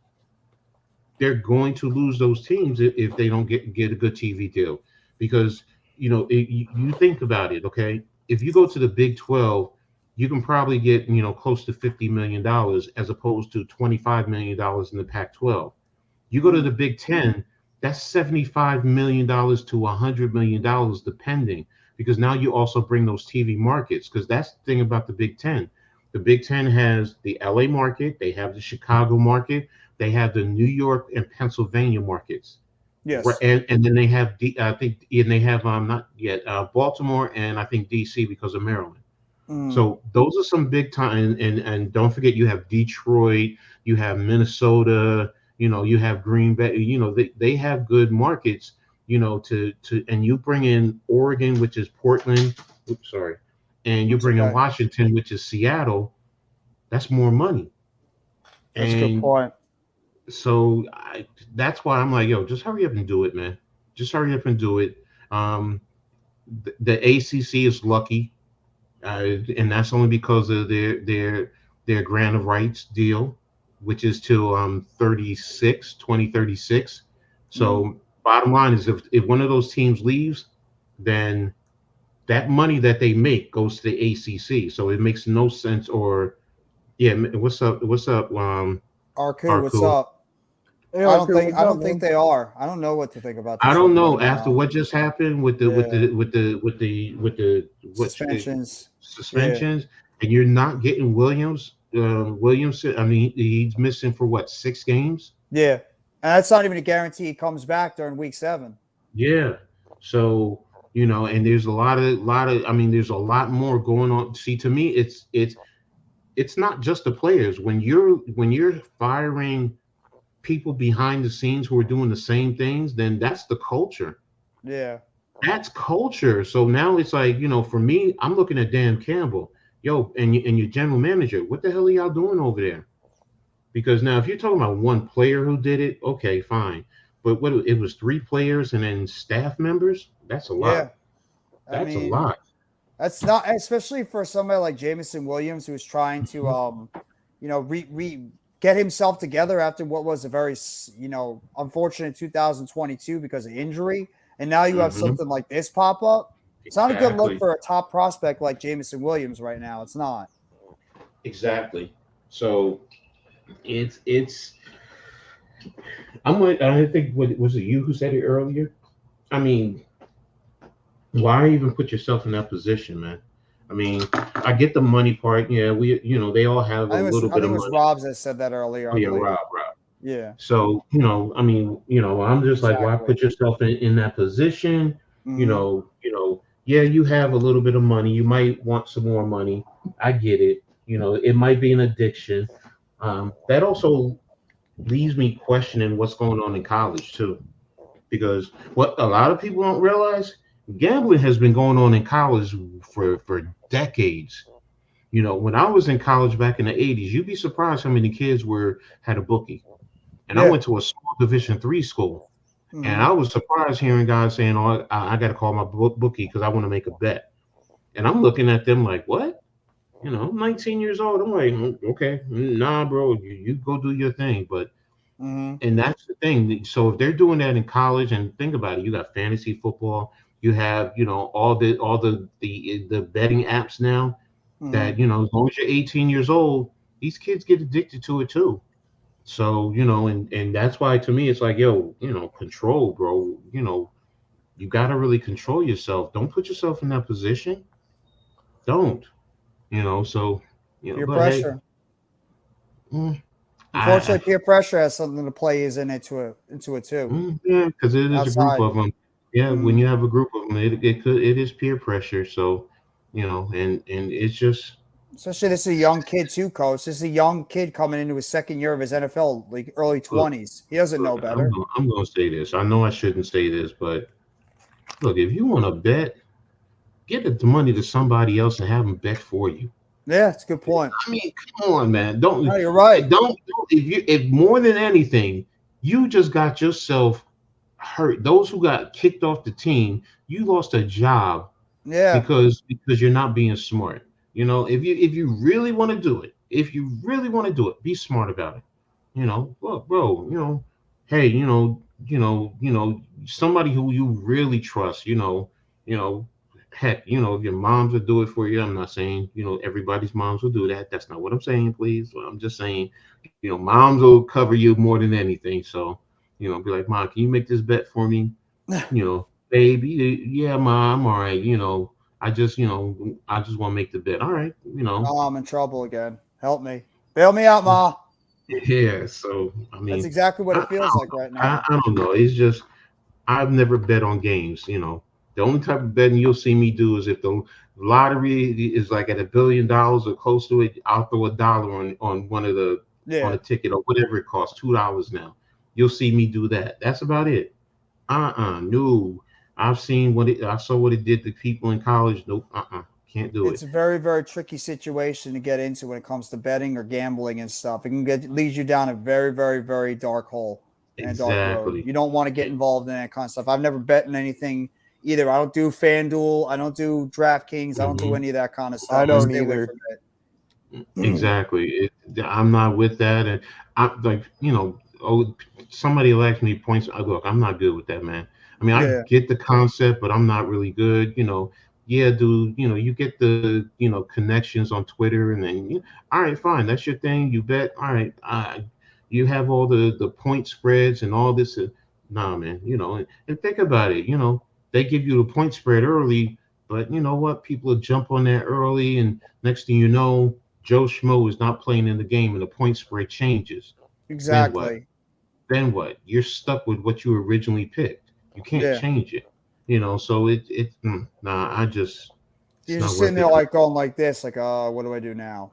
They're going to lose those teams if they don't get a good TV deal. Because, you think about it, okay? If you go to the Big 12, you can probably get, close to $50 million as opposed to $25 million in the Pac-12. You go to the Big 10, that's $75 million to $100 million, depending, because now you also bring those TV markets, because that's the thing about the Big 10. The Big 10 has the LA market, they have the Chicago market, they have the New York and Pennsylvania markets. Yes. And then they have Baltimore and I think DC because of Maryland. So those are some big time, and don't forget, you have Detroit, you have Minnesota, you have Green Bay, they have good markets, and you bring in Oregon, which is Portland, and you bring in Washington, which is Seattle. That's more money. That's a good point. So that's why I'm like, yo, just hurry up and do it, man. Just hurry up and do it. The ACC is lucky, and that's only because of their grant of rights deal, which is till 2036. So bottom line is, if one of those teams leaves, then that money that they make goes to the ACC. So it makes no sense. Or what's up? Arku, what's up? Hey, I Arku, don't think they are. I don't know what to think about this. I don't know right after now. what just happened with the Suspensions. and you're not getting Williams. Williams. I mean, he's missing for what, 6 games? Yeah, and that's not even a guarantee he comes back during week 7. Yeah. So, and there's a lot of. I mean, there's a lot more going on. See, to me, it's not just the players. When you're firing people behind the scenes who are doing the same things, then that's the culture. Yeah. That's culture. So now it's like, for me, I'm looking at Dan Campbell, and your general manager. What the hell are y'all doing over there? Because now, if you're talking about one player who did it, okay, fine. But what it was 3 players and then staff members. That's a lot. Yeah. That's a lot. That's not, especially for somebody like Jameson Williams, who was trying to, get himself together after what was a very, unfortunate 2022 because of injury. And now you have something like this pop up. It's not a good look for a top prospect like Jameson Williams right now. It's not. Exactly. So it's I think, what was it, you who said it earlier? I mean, why even put yourself in that position, man? I mean, I get the money part. Yeah, they all have a little bit of money. I think it was Rob that said that earlier. Oh, yeah, Rob. Yeah. So, I mean, I'm just like, why put yourself in that position? Mm-hmm. Yeah, you have a little bit of money. You might want some more money. I get it. It might be an addiction. That also leaves me questioning what's going on in college too, because what a lot of people don't realize, gambling has been going on in college for decades. When I was in college back in the 80s, you'd be surprised how many kids had a bookie. And I went to a small Division III school. Mm-hmm. And I was surprised hearing guys saying, "Oh, I got to call my bookie because I want to make a bet." And I'm looking at them like, "What?" I'm 19 years old. I'm like, "Okay, nah, bro, you go do your thing." But and that's the thing. So if they're doing that in college, and think about it, you got fantasy football, you have all the betting apps now. That as long as you're 18 years old, these kids get addicted to it too. So and that's why, to me, it's like, control, bro. You got to really control yourself. Don't put yourself in that position. Don't. So peer pressure. Unfortunately, peer pressure has something to play into it too. Yeah, because it is a group of them. Yeah, when you have a group of them, it is peer pressure. So and it's just. Especially this is a young kid too, Coach. This is a young kid coming into his second year of his NFL, like early 20s. He doesn't know better. I'm going to say this. I know I shouldn't say this, but look, if you want to bet, get the money to somebody else and have them bet for you. Yeah, it's a good point. I mean, come on, man. Don't. No, you're right. Don't. If more than anything, you just got yourself hurt. Those who got kicked off the team, you lost a job. Yeah. Because you're not being smart. If you really want to do it, be smart about it. Look, bro, hey, somebody who you really trust, heck, if your moms will do it for you. I'm not saying, everybody's moms will do that. That's not what I'm saying, please. I'm just saying, moms will cover you more than anything. So, be like, Mom, can you make this bet for me? Baby, yeah, Mom, all right, I just want to make the bet. All right, Oh, I'm in trouble again. Help me. Bail me out, Ma. Yeah, so, I mean. That's exactly what it feels like right now. I don't know. It's just, I've never bet on games, The only type of betting you'll see me do is if the lottery is like at $1 billion or close to it, I'll throw $1 on one of the, on a ticket or whatever it costs, $2 now. You'll see me do that. That's about it. No. I saw what it did to people in college. Nope. Can't do it. It's a very, very tricky situation to get into when it comes to betting or gambling and stuff. It can lead you down a very, very, very dark hole and dark road. You don't want to get involved in that kind of stuff. I've never bet in anything either. I don't do FanDuel. I don't do DraftKings. I don't do any of that kind of stuff. I don't either. Exactly. I'm not with that. And I like, somebody will ask me points. Look, I'm not good with that, man. I mean, I get the concept, but I'm not really good. Yeah, dude, you get the, connections on Twitter, and then, all right, fine. That's your thing. You bet. All right. You have all the point spreads and all this. Nah, man, and think about it. They give you the point spread early, but you know what? People will jump on that early, and next thing you know, Joe Schmo is not playing in the game and the point spread changes, Exactly. then what? You're stuck with what you originally picked. You can't Yeah. change it. So nah, it's You're not just worth sitting there it. like going like this, like, what do I do now?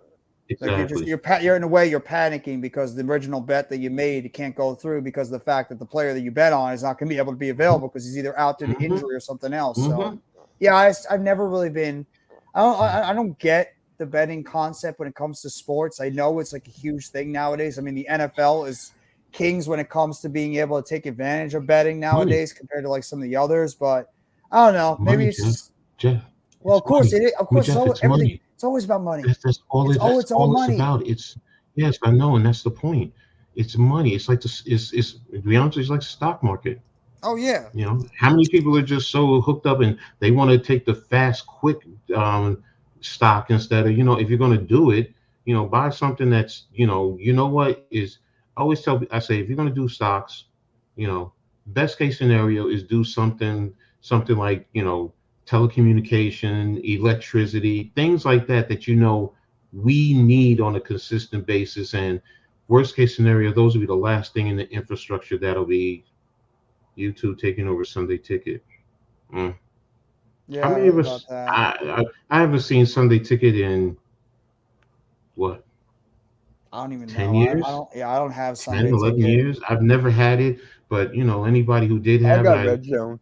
Like Exactly. you're in a way you're panicking because the original bet that you made you can't go through because of the fact that the player that you bet on is not going to be able to be available because he's either out due to Mhm. injury or something else. So Mhm. yeah, I've never really been. I don't get the betting concept when it comes to sports. I know it's like a huge thing nowadays. I mean, the NFL is kings when it comes to being able to take advantage of betting nowadays compared to like some of the others. But I don't know. Maybe Money, it's Jeff. just Jeff, well, it's money. of course, Jeff, it's everything. money. It's always about money. That's all it. It's That's all all it's money. about. Yes, I know, and that's the point. It's money. It's like this. It's to be honest, it's like the stock market. Oh yeah. How many people are just so hooked up and they want to take the fast, quick stock instead of if you're going to do it, buy something that's what is. I say if you're going to do stocks, best case scenario is do something like telecommunication, electricity, things like that we need on a consistent basis. And worst case scenario, those will be the last thing in the infrastructure that'll be YouTube taking over Sunday Ticket. Mm. Yeah, How I many heard of about us? that. I haven't seen Sunday Ticket in what, I don't even 10 know. I years, don't. Yeah, I don't have 10, Sunday 11 ticket. years. I've never had it, but anybody who did I have got it, Red Zone.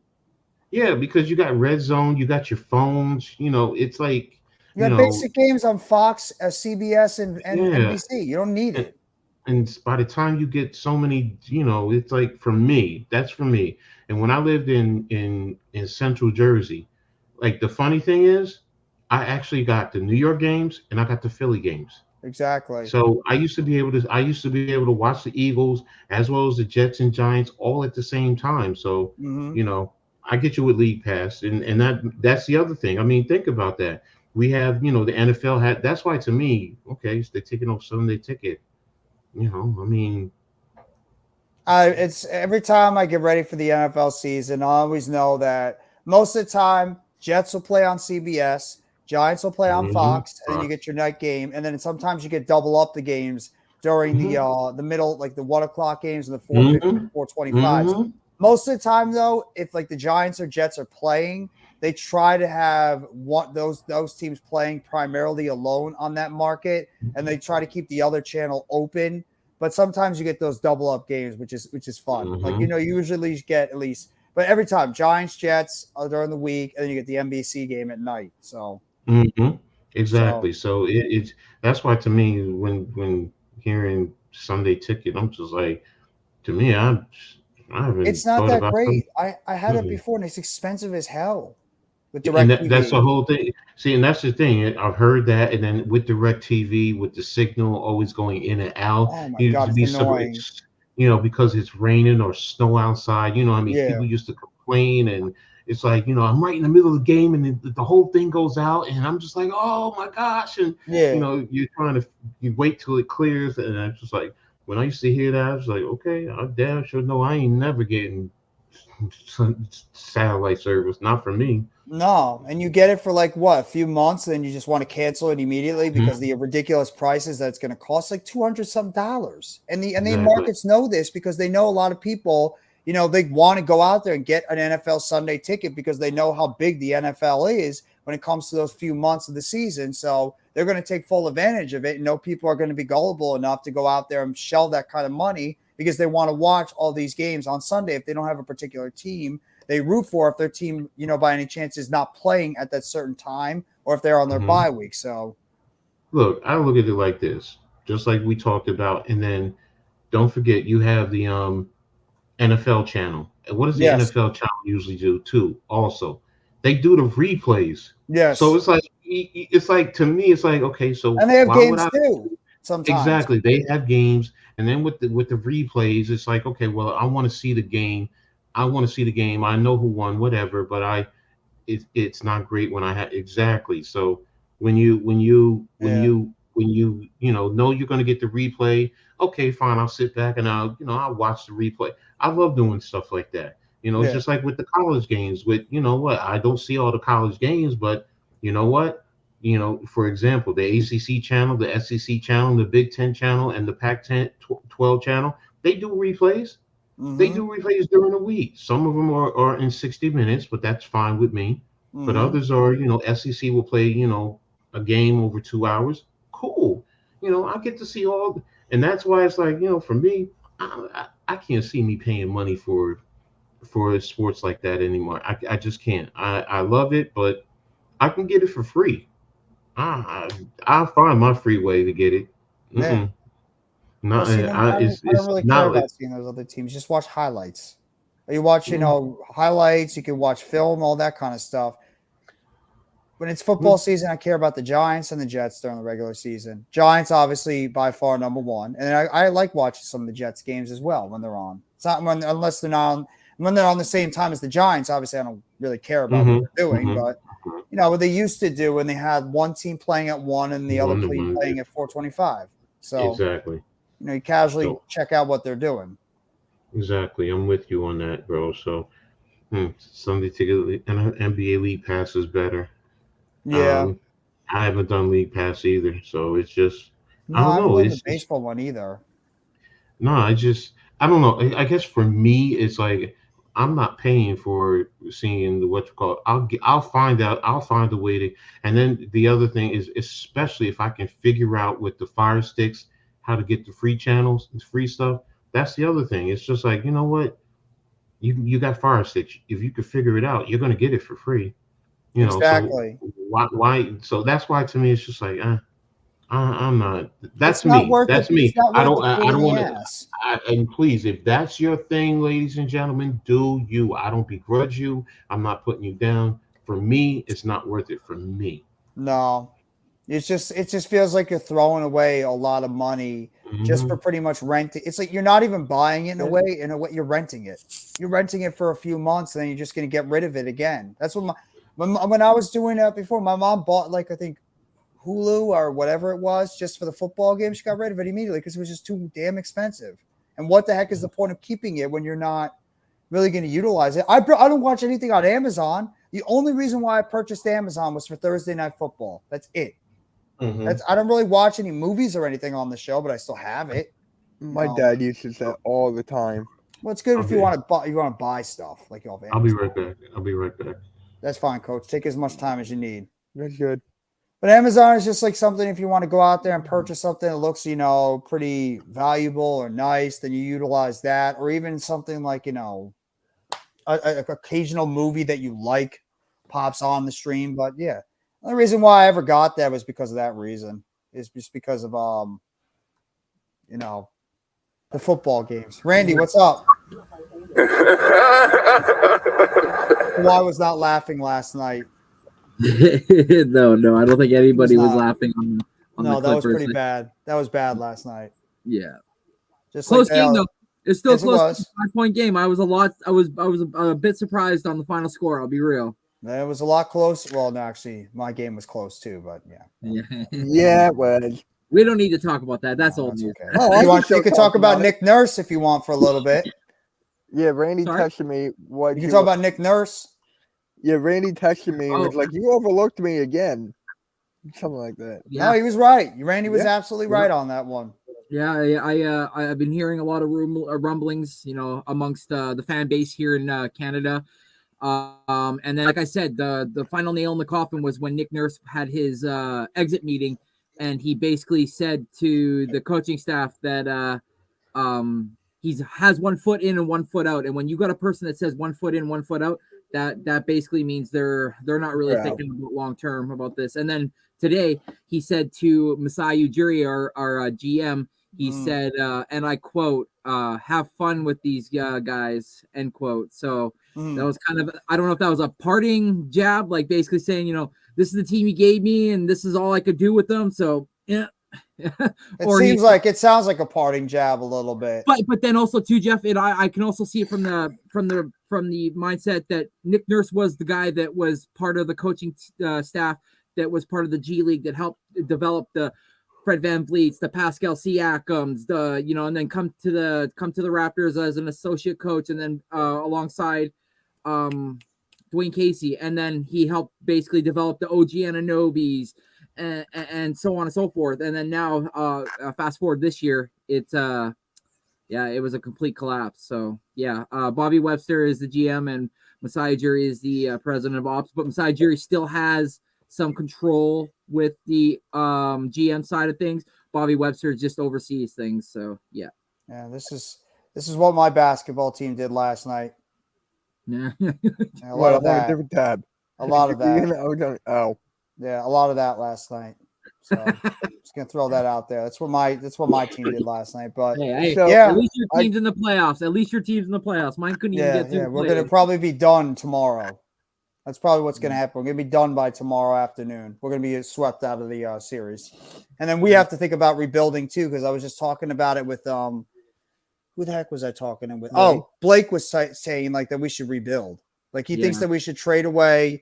yeah, because you got Red Zone, you got your phones. It's like You have basic games on Fox, CBS, and yeah, NBC. You don't need and, it. and by the time you get so many, it's like for me, that's for me. And when I lived in Central Jersey, like the funny thing is, I actually got the New York games and I got the Philly games. Exactly. So I used to be able to watch the Eagles as well as the Jets and Giants all at the same time. So, Hmm. I get you with League Pass, and that's the other thing. I mean, think about that. We have, the NFL had. That's why to me, okay, so they're taking off Sunday Ticket. I mean, It's every time I get ready for the NFL season, I always know that most of the time Jets will play on CBS, Giants will play on Fox, and then you get your night game, and then sometimes you get double up the games during the middle, like the 1 o'clock games and the 4:50 to 4:25. Most of the time, though, if like the Giants or Jets are playing, they try to have those teams playing primarily alone on that market, and they try to keep the other channel open. But sometimes you get those double up games, which is fun. Like you usually get at least, but every time Giants Jets are during the week, and then you get the NBC game at night. So exactly. So it's that's why to me when hearing Sunday Ticket, I'm just like, to me, I haven't it's not thought that about great. I had it Mhm. before, and it's expensive as hell with And DirecTV. that's the whole thing. See, and that's the thing. I've heard that, and then with DirecTV, with the signal always going in and out, Oh my you used god, to it's be so, annoying. because it's raining or snow outside. I mean, Yeah. people used to complain, and it's like, I'm right in the middle of the game, and the whole thing goes out, and I'm just like, oh my gosh, and Yeah. you're trying to you wait till it clears, and I'm just like, when I used to hear that, I was like, okay, I damn sure know I ain't never getting satellite service, not for me. No, and you get it for like what, a few months, and then you just want to cancel it immediately because the ridiculous prices that it's going to cost, like $200 some. And the Exactly. markets know this because they know a lot of people, they want to go out there and get an NFL Sunday ticket because they know how big the NFL is when it comes to those few months of the season. So they're going to take full advantage of it. And no people are going to be gullible enough to go out there and shell that kind of money because they want to watch all these games on Sunday if they don't have a particular team they root for, if their team, by any chance is not playing at that certain time or if they're on their bye week. So look, I look at it like this, just like we talked about. And then don't forget, you have the NFL channel. And what does the NFL channel usually do too? Also, they do the replays. Yes. So it's like to me, it's like, okay, so and they have games too. Sometimes exactly, they have games, and then with the replays, it's like, okay, well, I want to see the game. I want to see the game. I know who won, whatever, but it's not great when I have exactly. So when you know you're going to get the replay, okay, fine, I'll sit back and I'll watch the replay. I love doing stuff like that. It's just like with the college games. With I don't see all the college games, but you know what? you know, for example, the ACC channel, the SEC channel, the Big Ten channel, and the Pac-10 12 channel, they do replays. They Mm-hmm. do replays during the week. Some of them are in 60 minutes, but that's fine with me. But Mm-hmm. others are, you know, SEC will play, you know, a game over 2 hours. Cool. You know, I get to see all, and that's why it's like, you know, for me, I can't see me paying money for sports like that anymore. I just can't. I love it, but I can get it for free. I I'll find my free way to get it. Yeah. Mm-mm. Not Plus, you know, I don't it's really care not. about seeing those other teams. Just watch highlights. You watch, you Mm, know, highlights. You can watch film, all that kind of stuff. When it's mm, football season, I care about the Giants and the Jets during the regular season. Giants, obviously, by far number one, and I like watching some of the Jets games as well when they're on. It's not when unless they're not on, when they're on the same time as the Giants. Obviously, I don't really care about what mhm, they're doing, mhm. but you know what they used to do when they had one team playing at one and the other One to team one. playing at 425. So Exactly. you know you casually So check out what they're doing. exactly, I'm with you on that, bro. So Sunday ticket and NBA League Pass is better. Yeah. Um, I haven't done League Pass either, so it's just I No, don't I haven't know. done the It's baseball one either. no, I don't know. I guess for me, it's like I'm not paying for seeing the what you call. I'll find out. I'll find a way to. And then the other thing is, especially if I can figure out with the Fire Sticks how to get the free channels, the free stuff. That's the other thing. It's just like, you know what, you got Fire Sticks. If you could figure it out, you're gonna get it for free. You know, so Exactly. why? So that's why to me it's just like, I'm not. It's That's not me. worth it. That's It's me. not worth the I pain in don't the want to. ass. And please, if that's your thing, ladies and gentlemen, do you. I don't begrudge you. I'm not putting you down. For me, it's not worth it. For me. No. It just feels like you're throwing away a lot of money just for Hmm. pretty much renting. It's like you're not even buying it in a way you're renting it. You're renting it for a few months and then you're just going to get rid of it again. That's what when I was doing that before, my mom bought like I think Hulu or whatever it was just for the football game. She got rid of it immediately because it was just too damn expensive. And what the heck is the point of keeping it when you're not really going to utilize it? I don't watch anything on Amazon. The only reason why I purchased Amazon was for Thursday Night Football. That's it. Hmm. I don't really watch any movies or anything on the show, but I still have it. My No. dad uses that all the time. Well, it's good if you Okay. want to buy stuff like you have I'll be Amazon. right back. I'll be right back. That's fine, Coach. Take as much time as you need. That's good. But Amazon is just like something if you want to go out there and purchase something that looks, you know, pretty valuable or nice, then you utilize that, or even something like, you know, a occasional movie that you like pops on the stream. But yeah, the reason why I ever got that was because of that reason. Is just because of you know, the football games. Randy, what's up? Why was not laughing last night? No, I don't think anybody was not. laughing on No, the that was Clippers. pretty bad. That was bad last night. Yeah, Just close like game though. It's still Yes, it close. was. 5-point game. I was a bit surprised on the final score. I'll be real. It was a lot close. Well, no, actually, my game was close too, but yeah. Yeah, Yeah, it was. we don't need to talk about that. That's No, old that's news. okay. Oh, I you can could still talk talk about about it. Nick Nurse if you want for a little bit. Yeah, Randy Sorry? texted me. What You can talk about Nick Nurse. Yeah, Randy texted me and was Oh. like, "You overlooked me again," something like that. No, he was right. Randy was Yeah. absolutely right on that one. Yeah, I've been hearing a lot of rumblings, you know, amongst the fan base here in Canada. And then, like I said, the final nail in the coffin was when Nick Nurse had his exit meeting, and he basically said to the coaching staff that he has 1 foot in and 1 foot out. And when you got a person that says 1 foot in, 1 foot out, that basically means they're not really Yeah. thinking about long term about this. And then today he said to Masai Ujiri, our GM, he said, and I quote, "Have fun with these guys," end quote. So that was kind of, I don't know if that was a parting jab, like basically saying, you know, this is the team he gave me and this is all I could do with them. So yeah. It sounds like a parting jab a little bit. But then also too, Jeff, I can also see it from the mindset that Nick Nurse was the guy that was part of the coaching staff that was part of the G League that helped develop the Fred VanVleets, the Pascal Siakams, and then come to the Raptors as an associate coach, and then alongside, Dwayne Casey, and then he helped basically develop the OG Ananobis and so on and so forth. And then now, fast forward this year, it's it was a complete collapse. So yeah, Bobby Webster is the GM and Masai Ujiri is the president of ops, but Masai Ujiri still has some control with the GM side of things. Bobby Webster just oversees things. So yeah. Yeah, this is what my basketball team did last night. Yeah. A lot of I'm on a that. different tab. A lot of that. Oh, Yeah, a lot of that last night. So just gonna throw that out there. That's what my team did last night. But Hey, So- yeah, at least your team's in the playoffs. At least your team's in the playoffs. Mine couldn't even get through. the we're gonna playoffs. probably be done tomorrow. That's probably what's gonna happen. We're gonna be done by tomorrow afternoon. We're gonna be swept out of the series, and then we have to think about rebuilding too. Because I was just talking about it with who the heck was I talking with? Blake. Oh, Blake was saying like that we should rebuild. Like he thinks Yeah. that we should trade away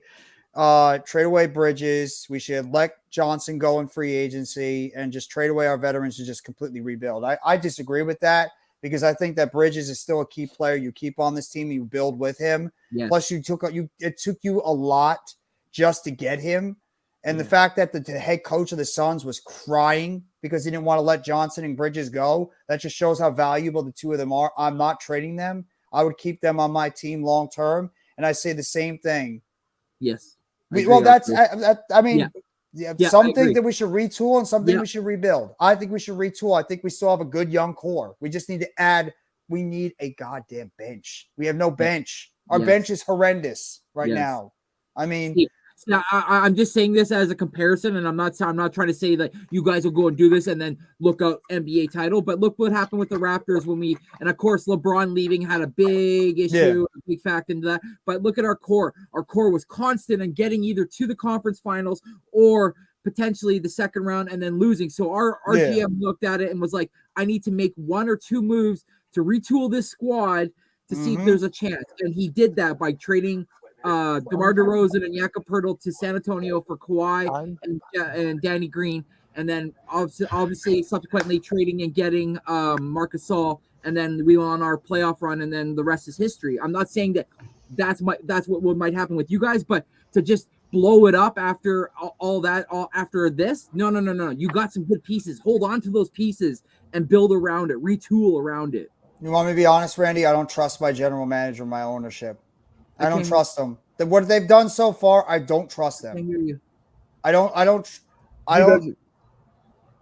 Bridges. We should let Johnson go in free agency and just trade away our veterans to just completely rebuild. I disagree with that because I think that Bridges is still a key player. You keep on this team, you build with him. Yes. Plus, it took you a lot just to get him. And the fact that the head coach of the Suns was crying because he didn't want to let Johnson and Bridges go, that just shows how valuable the two of them are. I'm not trading them. I would keep them on my team long term. And I say the same thing. Yes. I agree, Well, that's Arthur. I mean, Yeah, some I think agree. that we should retool and some think Yeah. we should rebuild. I think we should retool. I think we still have a good young core. We just need to add. We need a goddamn bench. We have no bench. Our Yes. bench is horrendous right Yes. now. I mean, See, now, I'm just saying this as a comparison, and I'm not trying to say that you guys will go and do this and then look out NBA title. But look what happened with the Raptors and of course LeBron leaving had a big issue, a big factor into that. But look at our core. Our core was constant in getting either to the conference finals or potentially the second round and then losing. So our GM looked at it and was like, I need to make one or two moves to retool this squad to see if there's a chance. And he did that by trading DeMar DeRozan and Jakob Poeltl to San Antonio for Kawhi and Danny Green, and then obviously subsequently trading and getting Marc Gasol, and then we went on our playoff run, and then the rest is history. I'm not saying that's what might happen with you guys, but to just blow it up after all after this, no. You got some good pieces. Hold on to those pieces and build around it, retool around it. you want me to be honest, Randy? I don't trust my general manager, my ownership. I don't Okay. trust them. What they've done so far, I don't trust I them. hear you. I don't. He doesn't,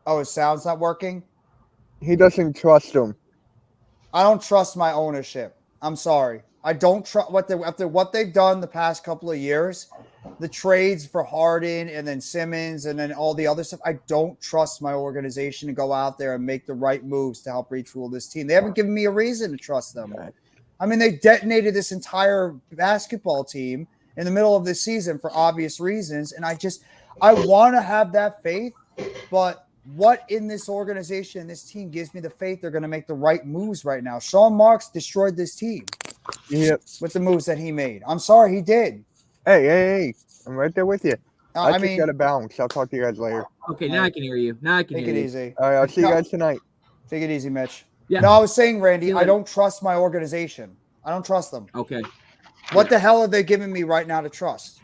Oh, his sound's not working. he doesn't trust him. I don't trust my ownership. I'm sorry. I don't trust after what they've done the past couple of years, the trades for Harden and then Simmons and then all the other stuff. I don't trust my organization to go out there and make the right moves to help retool this team. They haven't given me a reason to trust them. I mean, they detonated this entire basketball team in the middle of this season for obvious reasons. And I want to have that faith, but what in this organization, this team gives me the faith they're going to make the right moves right now. Sean Marks destroyed this team Yep. with the moves that he made. I'm sorry, he did. Hey. I'm right there with you. I I just mean, got to bounce. I'll talk to you guys later. Okay, now I can hear you. Now I can take hear it you. easy. All right, I'll see you No. guys tonight. Take it easy, Mitch. Yeah. No, I was saying, Randy, See you I later. don't trust my organization. I don't trust them. Okay. What the hell are they giving me right now to trust?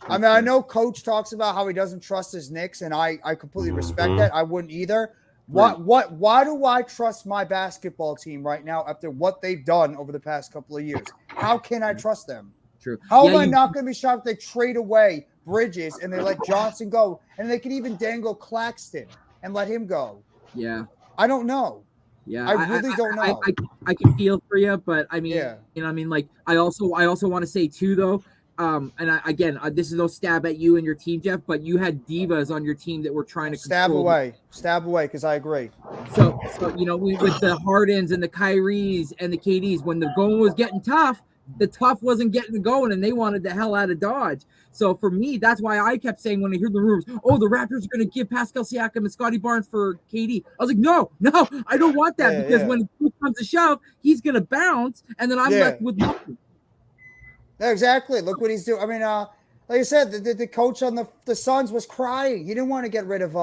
I mean, I know Coach talks about how he doesn't trust his Knicks, and I completely respect that. I wouldn't either. Why do I trust my basketball team right now after what they've done over the past couple of years? How can I trust them? True. How Yeah, am I you- not going to be shocked if they trade away Bridges and they let Johnson go, and they could even dangle Claxton and let him go? Yeah. I don't know. Yeah. I really don't know. I can feel for you, but I mean, Yeah. you know, I mean, like I also want to say too, though, this is no stab at you and your team, Jeff, but you had divas on your team that were trying to Stab control away, because I agree. So you know, with the Hardens and the Kyries and the KDs, when the going was getting tough, the tough wasn't getting going, and they wanted the hell out of Dodge. So for me, that's why I kept saying when I heard the rumors, oh, the Raptors are going to give Pascal Siakam and Scotty Barnes for KD. I was like, no, I don't want that, Yeah, because yeah. when it comes to shove, he's going to bounce, and then I'm Yeah. left with nothing. Yeah, exactly. Look what he's doing. I mean, like I said, the coach on the Suns was crying. He didn't want to get rid of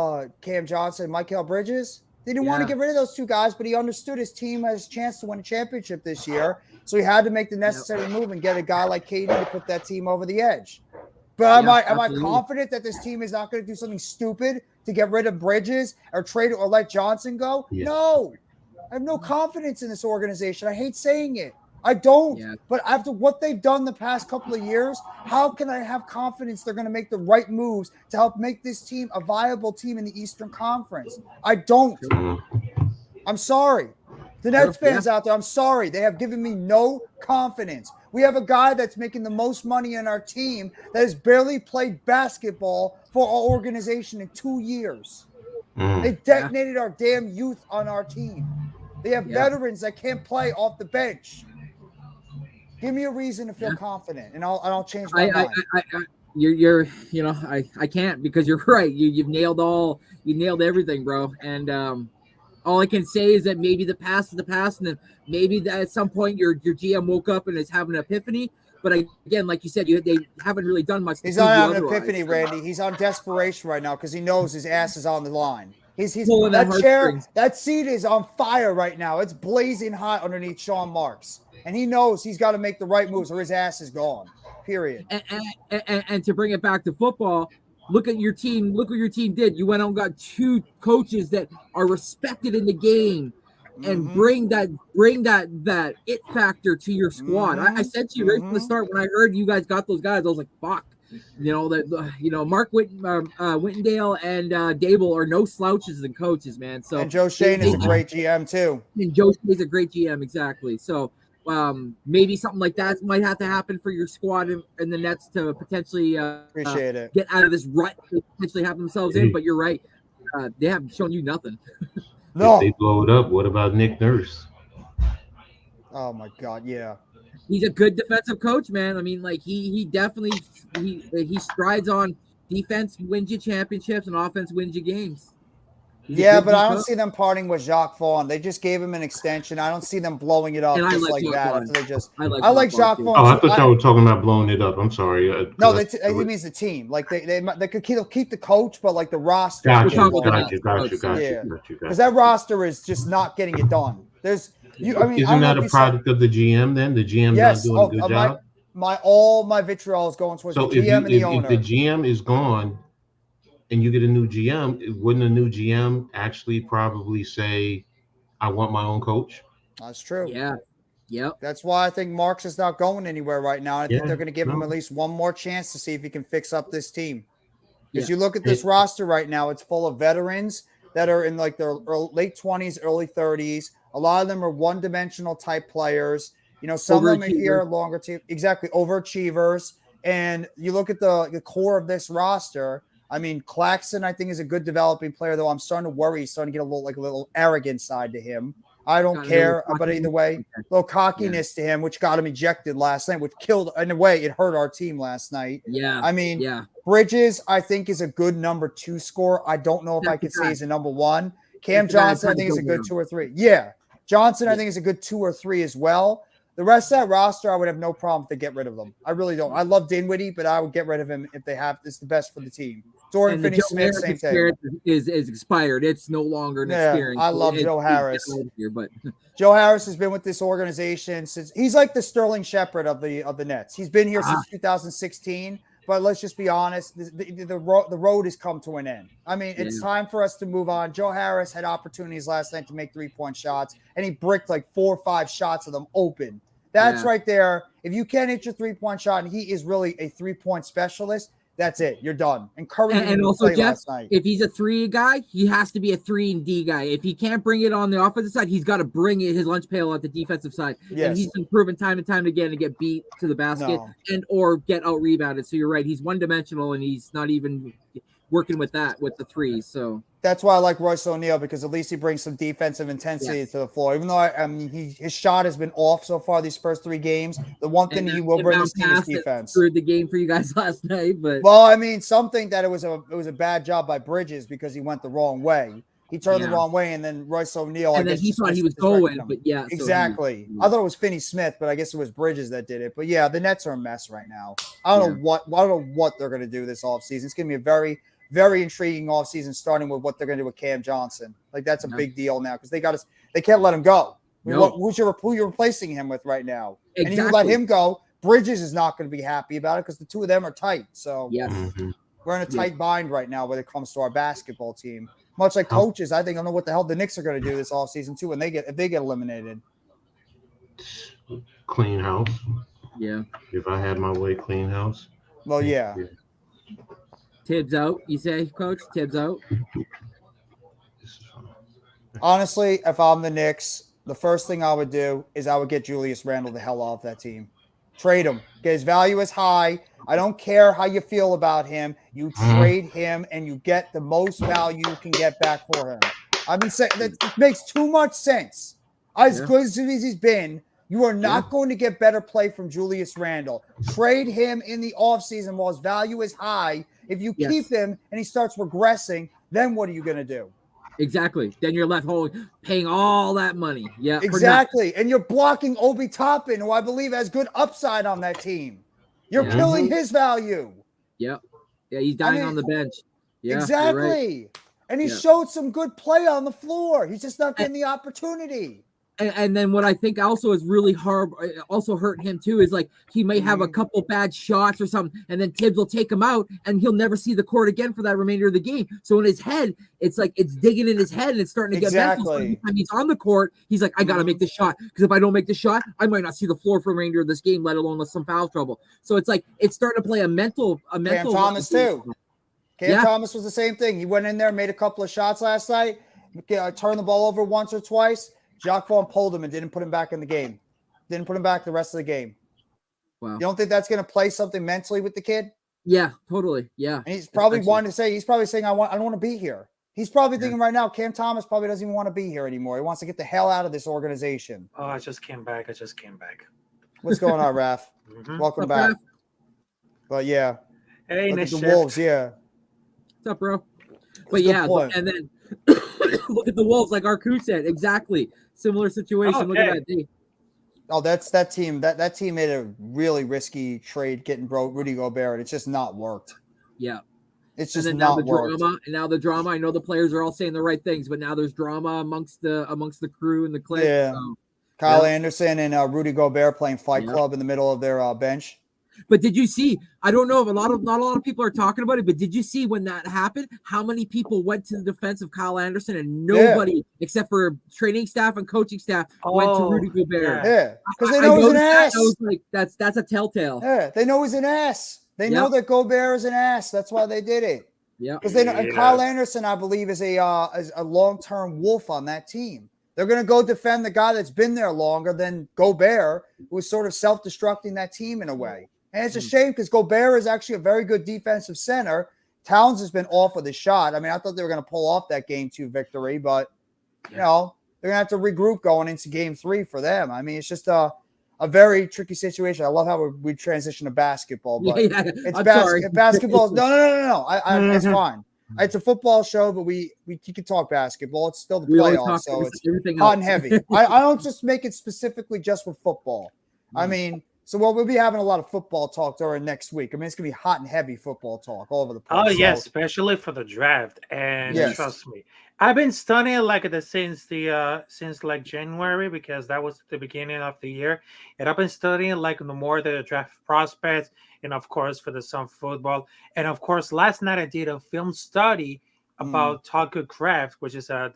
Cam Johnson, Mikal Bridges. They didn't want to Yeah. get rid of those two guys, but he understood his team has a chance to win a championship this year. So he had to make the necessary move and get a guy like KD to put that team over the edge. But am I absolutely. confident that this team is not going to do something stupid to get rid of Bridges or trade or let Johnson go? Yeah. No. I have no confidence in this organization. I hate saying it. I don't. Yeah. But after what they've done the past couple of years, how can I have confidence they're going to make the right moves to help make this team a viable team in the Eastern Conference? I don't. I'm sorry. The Nets fans out there, I'm sorry. They have given me no confidence. We have a guy that's making the most money in our team that has barely played basketball for our organization in 2 years. They detonated our damn youth on our team. They have veterans that can't play off the bench. Give me a reason to feel confident, and I'll change my mind. You're I can't, because you're right. You've nailed everything, bro. And all I can say is that maybe the past is the past, and then maybe that at some point your GM woke up and is having an epiphany. But again, like you said, they haven't really done much. He's not having an epiphany, Randy. He's on desperation right now because he knows his ass is on the line. He's pulling that chair, heartstrings. that seat is on fire right now. It's blazing hot underneath Sean Marks, and he knows he's got to make the right moves or his ass is gone. Period. And to bring it back to football, look at your team. Look what your team did. You went out and got two coaches that are respected in the game, and bring that it factor to your squad. I said to you right from the start when I heard you guys got those guys, I was like, "Fuck." Mark Whittendale and Dable are no slouches and coaches, man. So and Joe Shane is a great GM too. And Joe Shane is a great GM, exactly. So maybe something like that might have to happen for your squad in the Nets to potentially appreciate it, get out of this rut they potentially have themselves in. But you're right, they haven't shown you nothing. No, if they blow it up. What about Nick Nurse? Oh my God, yeah. He's a good defensive coach, man. I mean, like he definitely he strides on defense wins you championships and offense wins you games. Yeah, but I don't see them parting with Jacques Vaughn. They just gave him an extension. I don't see them blowing it up just like that. They just, I like Jacques Vaughn. Oh, I thought y'all were talking about blowing it up. I'm sorry. No, he means the team. Like they could keep the coach, but like the roster. Gotcha. Yeah, because that roster is just not getting it done. Isn't that a product of the GM then? The GM not doing a good job? All my vitriol is going towards the GM and the owner. If the GM is gone and you get a new GM, wouldn't a new GM actually probably say, I want my own coach? That's true. Yeah. Yep. That's why I think Marks is not going anywhere right now. I think they're going to give him at least one more chance to see if he can fix up this team. Because you look at this roster right now, it's full of veterans that are in like their late 20s, early 30s. A lot of them are one-dimensional type players. Some of them are here longer team. Exactly, overachievers. And you look at the core of this roster. I mean, Claxton, I think, is a good developing player, though I'm starting to worry. He's starting to get a little arrogant side to him. I don't care, but either way, a little cockiness to him, which got him ejected last night, which killed, in a way, it hurt our team last night. Yeah. I mean, Bridges, I think, is a good number 2 scorer. I don't know if I could say he's a number 1. Cam Johnson, I think, is a good 2 or 3. Yeah. Johnson, I think, is a good 2 or 3 as well. The rest of that roster, I would have no problem if they get rid of them. I really don't. I love Dinwiddie, but I would get rid of him if they have. It's the best for the team. Dorian Finney-Smith, same thing. Is expired. It's no longer an experience. I love Joe Harris. But Joe Harris has been with this organization since he's like the Sterling Shepard of the Nets. He's been here since 2016. But let's just be honest, the road has come to an end. I mean, it's time for us to move on. Joe Harris had opportunities last night to make 3-point shots, and he bricked like 4 or 5 shots of them open. That's right there. If you can't hit your 3-point shot, and he is really a 3-point specialist, that's it. You're done. And Curry and also Jeff, if he's a 3 guy, he has to be a 3-and-D guy. If he can't bring it on the offensive side, he's got to bring it his lunch pail at the defensive side. Yes. And he's been proven time and time again to get beat to the basket and or get out rebounded. So you're right. He's one-dimensional, and he's not even working with that with the 3s. So that's why I like Royce O'Neal, because at least he brings some defensive intensity to the floor. Even though his shot has been off so far these first 3 games, the one thing he will bring this team is defense. Screwed the game for you guys last night, but I mean, some think that it was a bad job by Bridges because he went the wrong way. He turned the wrong way, and then Royce O'Neal. And then he thought he was going, but exactly. I thought it was Finney-Smith, but I guess it was Bridges that did it. But yeah, the Nets are a mess right now. I don't know what they're going to do this offseason. It's going to be a very, very intriguing offseason, starting with what they're going to do with Cam Johnson. Like that's a Yeah. big deal now because they can't let him go. I mean, No. who you're replacing him with right now? And you let Exactly. him go. Bridges is not going to be happy about it because the two of them are tight. So Yes. Mhm. we're in a Yeah. tight bind right now when it comes to our basketball team. Much like How- coaches, I don't know what the hell the Knicks are going to do this offseason too when if they get eliminated. Clean house. Yeah. If I had my way, clean house. Well, yeah. Tibbs out. You say, Coach? Tibbs out. This is fine. Honestly, if I'm the Knicks, the first thing I would do is I would get Julius Randle the hell off that team. Trade him. Get his value is high. I don't care how you feel about him. You trade him and you get the most value you can get back for him. I've been saying that it makes too much sense. As Yeah. good as he's been, you are not going to get better play from Julius Randle. Trade him in the offseason while his value is high. If you Yes. keep him and he starts regressing, then what are you going to do? Exactly. Then you're left holding, paying all that money. Yeah. for nothing. Exactly. And you're blocking Obi Toppin, who I believe has good upside on that team. You're Yeah. killing his value. Yeah. Yeah. He's dying mean, on the bench. Yeah. you're right. Exactly. And he Yeah. showed some good play on the floor. He's just not getting the opportunity. And then what I think also is really hard, also hurting him too, is like he may have a Mhm. couple bad shots or something, and then Tibbs will take him out, and he'll never see the court again for that remainder of the game. So in his head, it's like it's digging in his head, and it's starting to get mental. So every Exactly. time he's on the court, he's like, I gotta make this shot because if I don't make this shot, I might not see the floor for the remainder of this game, let alone with some foul trouble. So it's like it's starting to play a mental. Cam Thomas too. Cam Yeah. Thomas was the same thing. He went in there, made a couple of shots last night, turned the ball over once or twice. Jacques Vaughn pulled him and didn't put him back in the game. Didn't put him back the rest of the game. Wow. You don't think that's going to play something mentally with the kid? Yeah, totally. Yeah. And he's probably Especially- wanting to say, he's probably saying, I don't want to be here. He's probably thinking right now, Cam Thomas probably doesn't even want to be here anymore. He wants to get the hell out of this organization. Oh, I just came back. What's going on, Raph? Mhm. Welcome What's up, back. But yeah, Hey, look at Nick the Shift. Wolves. Yeah. What's up, bro? That's But a good yeah, point. and then look at the Wolves, like Arku said, exactly similar situation. Look at Okay. that. They, Oh, that's that team. That team made a really risky trade getting Rudy Gobert, and it's just not worked. yeah. It's And just then now the not worked. drama, and now the drama. I know the players are all saying the right things, but now there's drama amongst the crew and the clique. Yeah. So. Kyle Yeah. Anderson and Rudy Gobert playing Fight Yeah. Club in the middle of their bench. But did you see? I don't know if not a lot of people are talking about it, but did you see when that happened? How many people went to the defense of Kyle Anderson, and nobody except for training staff and coaching staff went to Oh, Rudy Gobert. Yeah, because they I know he's an noticed that, ass. I was like, that's a telltale. Yeah, they know he's an ass. They know Yep. that Gobert is an ass. That's why they did it. Yeah. Because they know, and Yeah. Kyle Anderson, I believe, is a long-term wolf on that team. They're going to go defend the guy that's been there longer than Gobert, who was sort of self-destructing that team in a way. And it's a shame because Gobert is actually a very good defensive center. Towns has been off with his shot. I mean, I thought they were going to pull off that game 2 victory, but you know, they're going to have to regroup going into game 3 for them. I mean, it's just a very tricky situation. I love how we transition to basketball, but Yeah, it's I'm sorry. basketball. No. It's Mhm. fine. It's a football show, but we can talk basketball. It's still the We always playoffs, talk so it's everything hot else. and heavy. I don't just make it specifically just with football. I mean, so we'll be having a lot of football talk during next week. I mean, it's gonna be hot and heavy football talk all over the place. Oh So, yes, especially for the draft. And Yes. trust me, I've been studying since like January because that was the beginning of the year, and I've been studying like the more the draft prospects, and of course for some football, and of course last night I did a film study about Tucker Kraft, which is a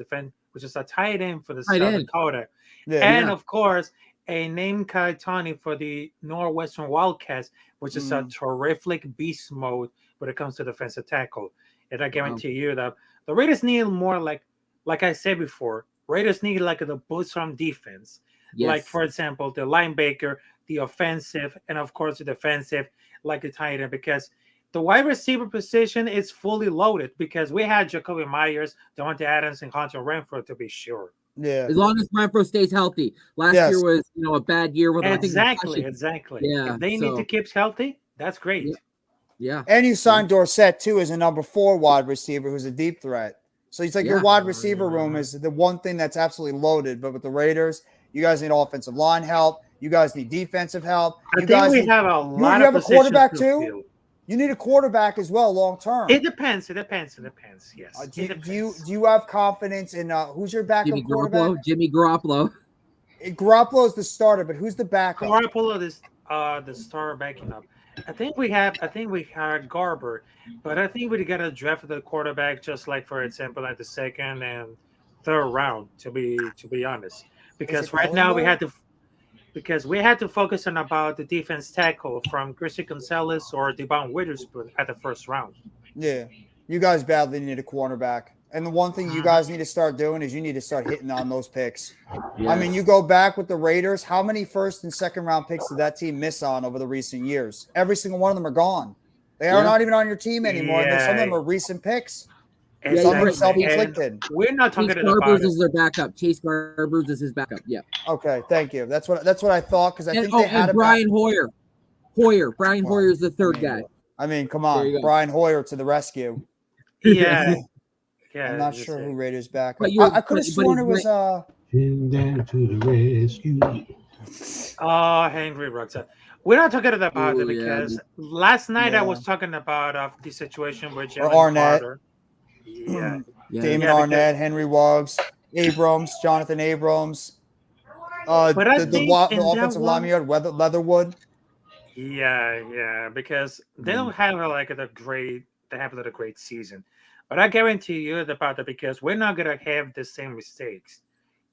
tight end for the Tight South end. Dakota, yeah, and of course a name Kaitani for the Northwestern Wildcats, which is a terrific beast mode when it comes to defensive tackle. And I guarantee you that the Raiders need more like I said before, Raiders need like the boots from defense. Yes. Like for example, the linebacker, the offensive, and of course the defensive, like the tight end, because the wide receiver position is fully loaded because we had Jacoby Myers, Devontae Adams, and Hunter Renfro to be sure. yeah. As long as Renfro stays healthy. Last Yes. year was, a bad year with Exactly. Yeah, If they need to keep healthy, that's great. Yeah. And you signed Dorsett too as a number 4 wide receiver who's a deep threat. So he's like your Yeah. wide receiver room is the one thing that's absolutely loaded. But with the Raiders, you guys need offensive line help. You guys need defensive help. I You think guys we need- have a lot you of have a positions quarterback to too? fill. You need a quarterback as well, long term. It depends. It depends. Yes. Do you have confidence in who's your backup Jimmy quarterback? Jimmy Garoppolo. Garoppolo is the starter, but who's the backup? Garoppolo is the star backing up. I think we had Garber, but I think we got to draft the quarterback just like, for example, like the second and third round. To be honest, because right now we had to focus on about the defense tackle from Christian Gonzalez or Devon Witherspoon at the first round. Yeah, you guys badly need a cornerback. And the one thing you guys need to start doing is you need to start hitting on those picks. Yeah. I mean, you go back with the Raiders. How many first and second round picks did that team miss on over the recent years? Every single one of them are gone. They are not even on your team anymore. Yeah. Some of them are recent picks. And Some of them right. self-inflicted. we're not talking Chase about Garbers it. is their backup. Chase Garbers is his backup. Yeah. Okay, thank you. That's what I thought because I think they had and Brian Hoyer. Brian Hoyer is the third guy. I mean, come There you on, go. Brian Hoyer to the rescue. Yeah. Yeah, I'm not just sure saying. who Raiders backup. But you're- I could have but sworn it he's was Jim down to the rescue. Oh, Henry Ruggs. We're not talking about Ooh, it yeah. because last night I Yeah. was talking about the situation with Or Jalen Arnett. Carter. Yeah. Yeah. Damon Yeah, Arnett, Henry Wuggs, Abrams, Jonathan Abrams. But I The think in that offensive line one- you had Leatherwood. Yeah, because they Mm. don't have they have a great season. But I guarantee you about that because we're not gonna have the same mistakes,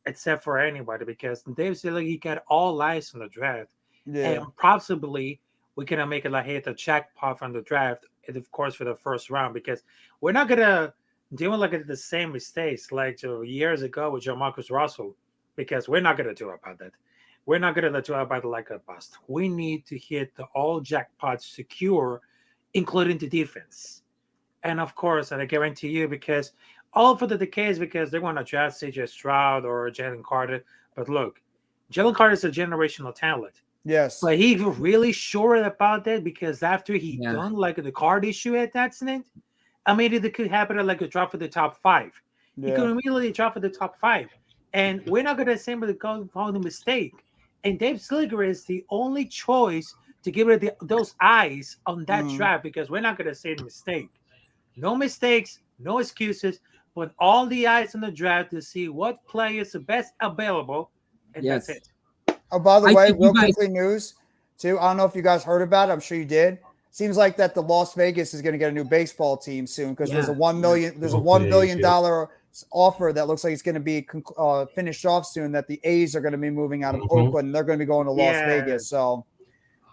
except for anybody, because Dave Zilli, he got all eyes on the draft. Yeah. And possibly we're gonna make it like hit the jackpot from the draft, and of course for the first round, because we're not gonna do like the same mistakes like years ago with Jamarcus Russell, because we're not gonna do about that. We're not gonna do about it like a bust. We need to hit the all jackpots secure, including the defense. And of course, and I guarantee you, because all for the case, because they want to draft CJ Stroud or Jalen Carter. But look, Jalen Carter is a generational talent. Yes. But he really sure about that because after he Yeah. done like the card issue at that accident, I mean it could happen at like a drop for the top 5. He could Yeah. immediately drop for the top 5. And we're not gonna say the go follow the mistake. And Dave Sliger is the only choice to give it those eyes on that Mhm. draft because we're not gonna say the mistake. No mistakes, no excuses, but all the eyes on the draft to see what play is the best available, and Yes. that's it. Oh, by the I way, think you real guys- quickly news too. I don't know if you guys heard about it. I'm sure you did. Seems like that the Las Vegas is going to get a new baseball team soon because there's a Yeah. $1 million offer that looks like it's going to be finished off soon. That the A's are going to be moving out of Mhm. Oakland. They're going to be going to Las Yeah. Vegas. So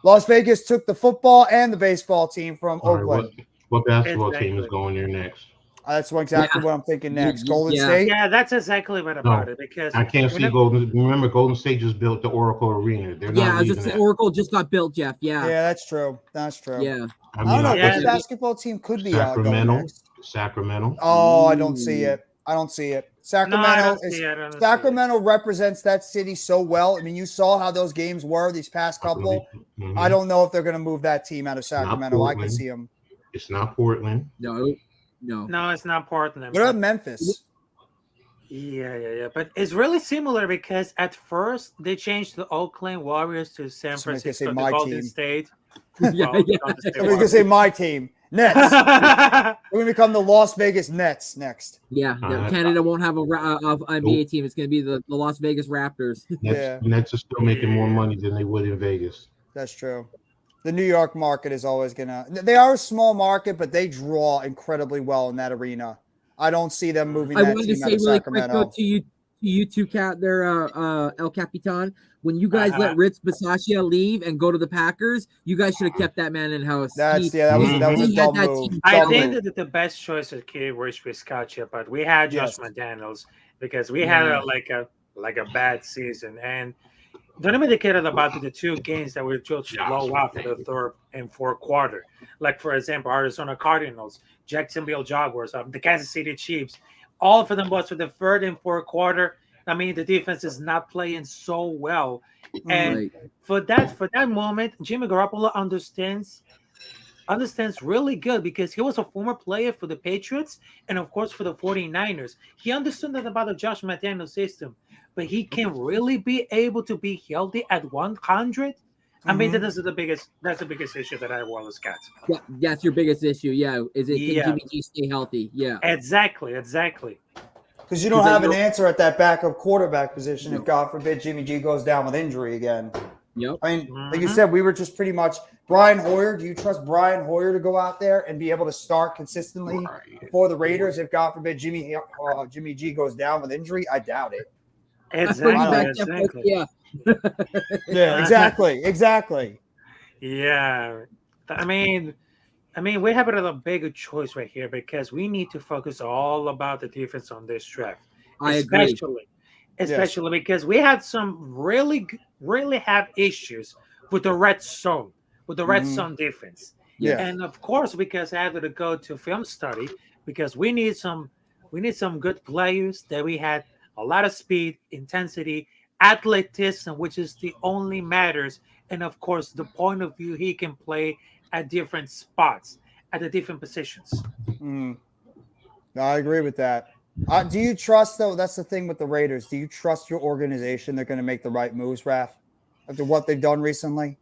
Las Vegas took the football and the baseball team from All right, Oakland. what basketball team is Exactly. going there next? That's exactly what I'm thinking next. You- Golden yeah. State. Yeah, that's exactly what about it because I can't see Golden. Remember, Golden State just built the Oracle Arena. They're Yeah, not I was leaving just that. Oracle just got built, Jeff. Yeah, Yeah. that's true. That's true. Yeah. I I mean, don't know. Yeah. Which basketball team could be going Sacramento. next? Sacramento. Oh, I don't see it. I don't see it. no, I Sacramento don't is see it, I don't see it. Sacramento represents that city so well. I mean, you saw how those games were these past couple. Mhm. I don't know if they're going to move that team out of Sacramento. I could Portland. see them. It's not Portland. No. No, it's not Portland. What about Memphis? Yeah. But it's really similar because at first they changed the Oakland Warriors to San Somebody's gonna say Francisco, my to Golden team. State. Yeah, Well, yeah. Golden State Somebody's going to say my team. Nets. We're Warriors. going to become the Las Vegas Nets next. Yeah. Canada won't have a NBA team. It's going to be the Las Vegas Raptors. Nets are still making more money than they would in Vegas. That's true. The New York market is always going to – they are a small market, but they draw incredibly well in that arena. I don't see them moving I that wanted to team out say of really quick Sacramento. though, to you two, Cat there, El Capitan. When you guys Uh-huh. let Rich Bisaccia leave and go to the Packers, you guys should have kept that man in house. That was a he had dumb that move. team I Dumb think move. that the best choice is Kid Rich Piscaccia, but we had Josh Yes. McDaniels because we had a bad season. And don't even indicate about the 2 games that we just blow out in the third and fourth quarter. Like, for example, Arizona Cardinals, Jacksonville Jaguars, the Kansas City Chiefs. All of them was for the third and fourth quarter. I mean, the defense is not playing so well. And Right. for that moment, Jimmy Garoppolo understands really good because he was a former player for the Patriots and of course for the 49ers. He understood that about the Josh McDaniels system, but he can really be able to be healthy at 100. I mean, Mhm. this is the biggest. That's the biggest issue that I always got. Yeah, that's your biggest issue. Yeah, is it can Yeah. Jimmy G stay healthy? Yeah, Exactly. Because you don't Because have an you're- answer at that backup quarterback position No. if, God forbid, Jimmy G goes down with injury again. yep. I mean, like you Mhm. said, we were just pretty much Brian Hoyer. Do you trust Brian Hoyer to go out there and be able to start consistently Right. for the Raiders if, God forbid, Jimmy G goes down with injury? I doubt it. That's bringing Wow. back Jeff Exactly. Yeah, Yeah, exactly. Yeah. I mean, we have a bigger choice right here because we need to focus all about the defense on this draft, I agree. especially because we had some really have issues with the red zone, Mhm. defense. Yeah. And of course, because I had to go to film study because we need some good players that we had a lot of speed, intensity, athleticism, which is the only matters, and of course the point of view he can play at different spots, at the different positions. Mhm. No, I agree with that. Do you trust, though? That's the thing with the Raiders. Do you trust your organization? They're going to make the right moves, Raph, after what they've done recently?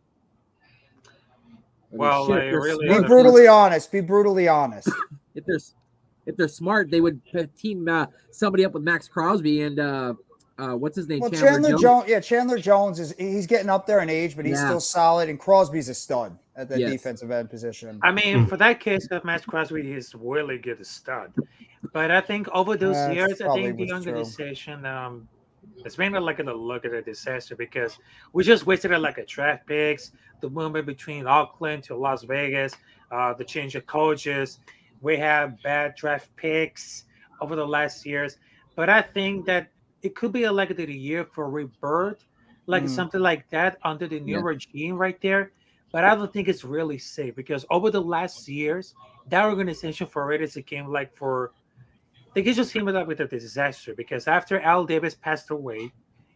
I mean, Well, shit, I if they're really- Be smart, brutally honest. Be brutally honest. if they're smart, they would team somebody up with Max Crosby and what's his name? Well, Chandler Jones. Yeah, Chandler Jones he's getting up there in age, but he's Yeah. still solid. And Crosby's a stud at the Yes. defensive end position. I mean, for that case, that Max Crosby is really good at stud. But I think over those That's years, I probably think the what's true. organization it's mainly like a look at a disaster because we just wasted like a draft picks, the movement between Auckland to Las Vegas, the change of coaches. We have bad draft picks over the last years. But I think that it could be like the year for rebirth, like something like that under the new Yeah. regime right there. But I don't think it's really safe because over the last years, that organization for Raiders became like for they just came up with a disaster because after Al Davis passed away,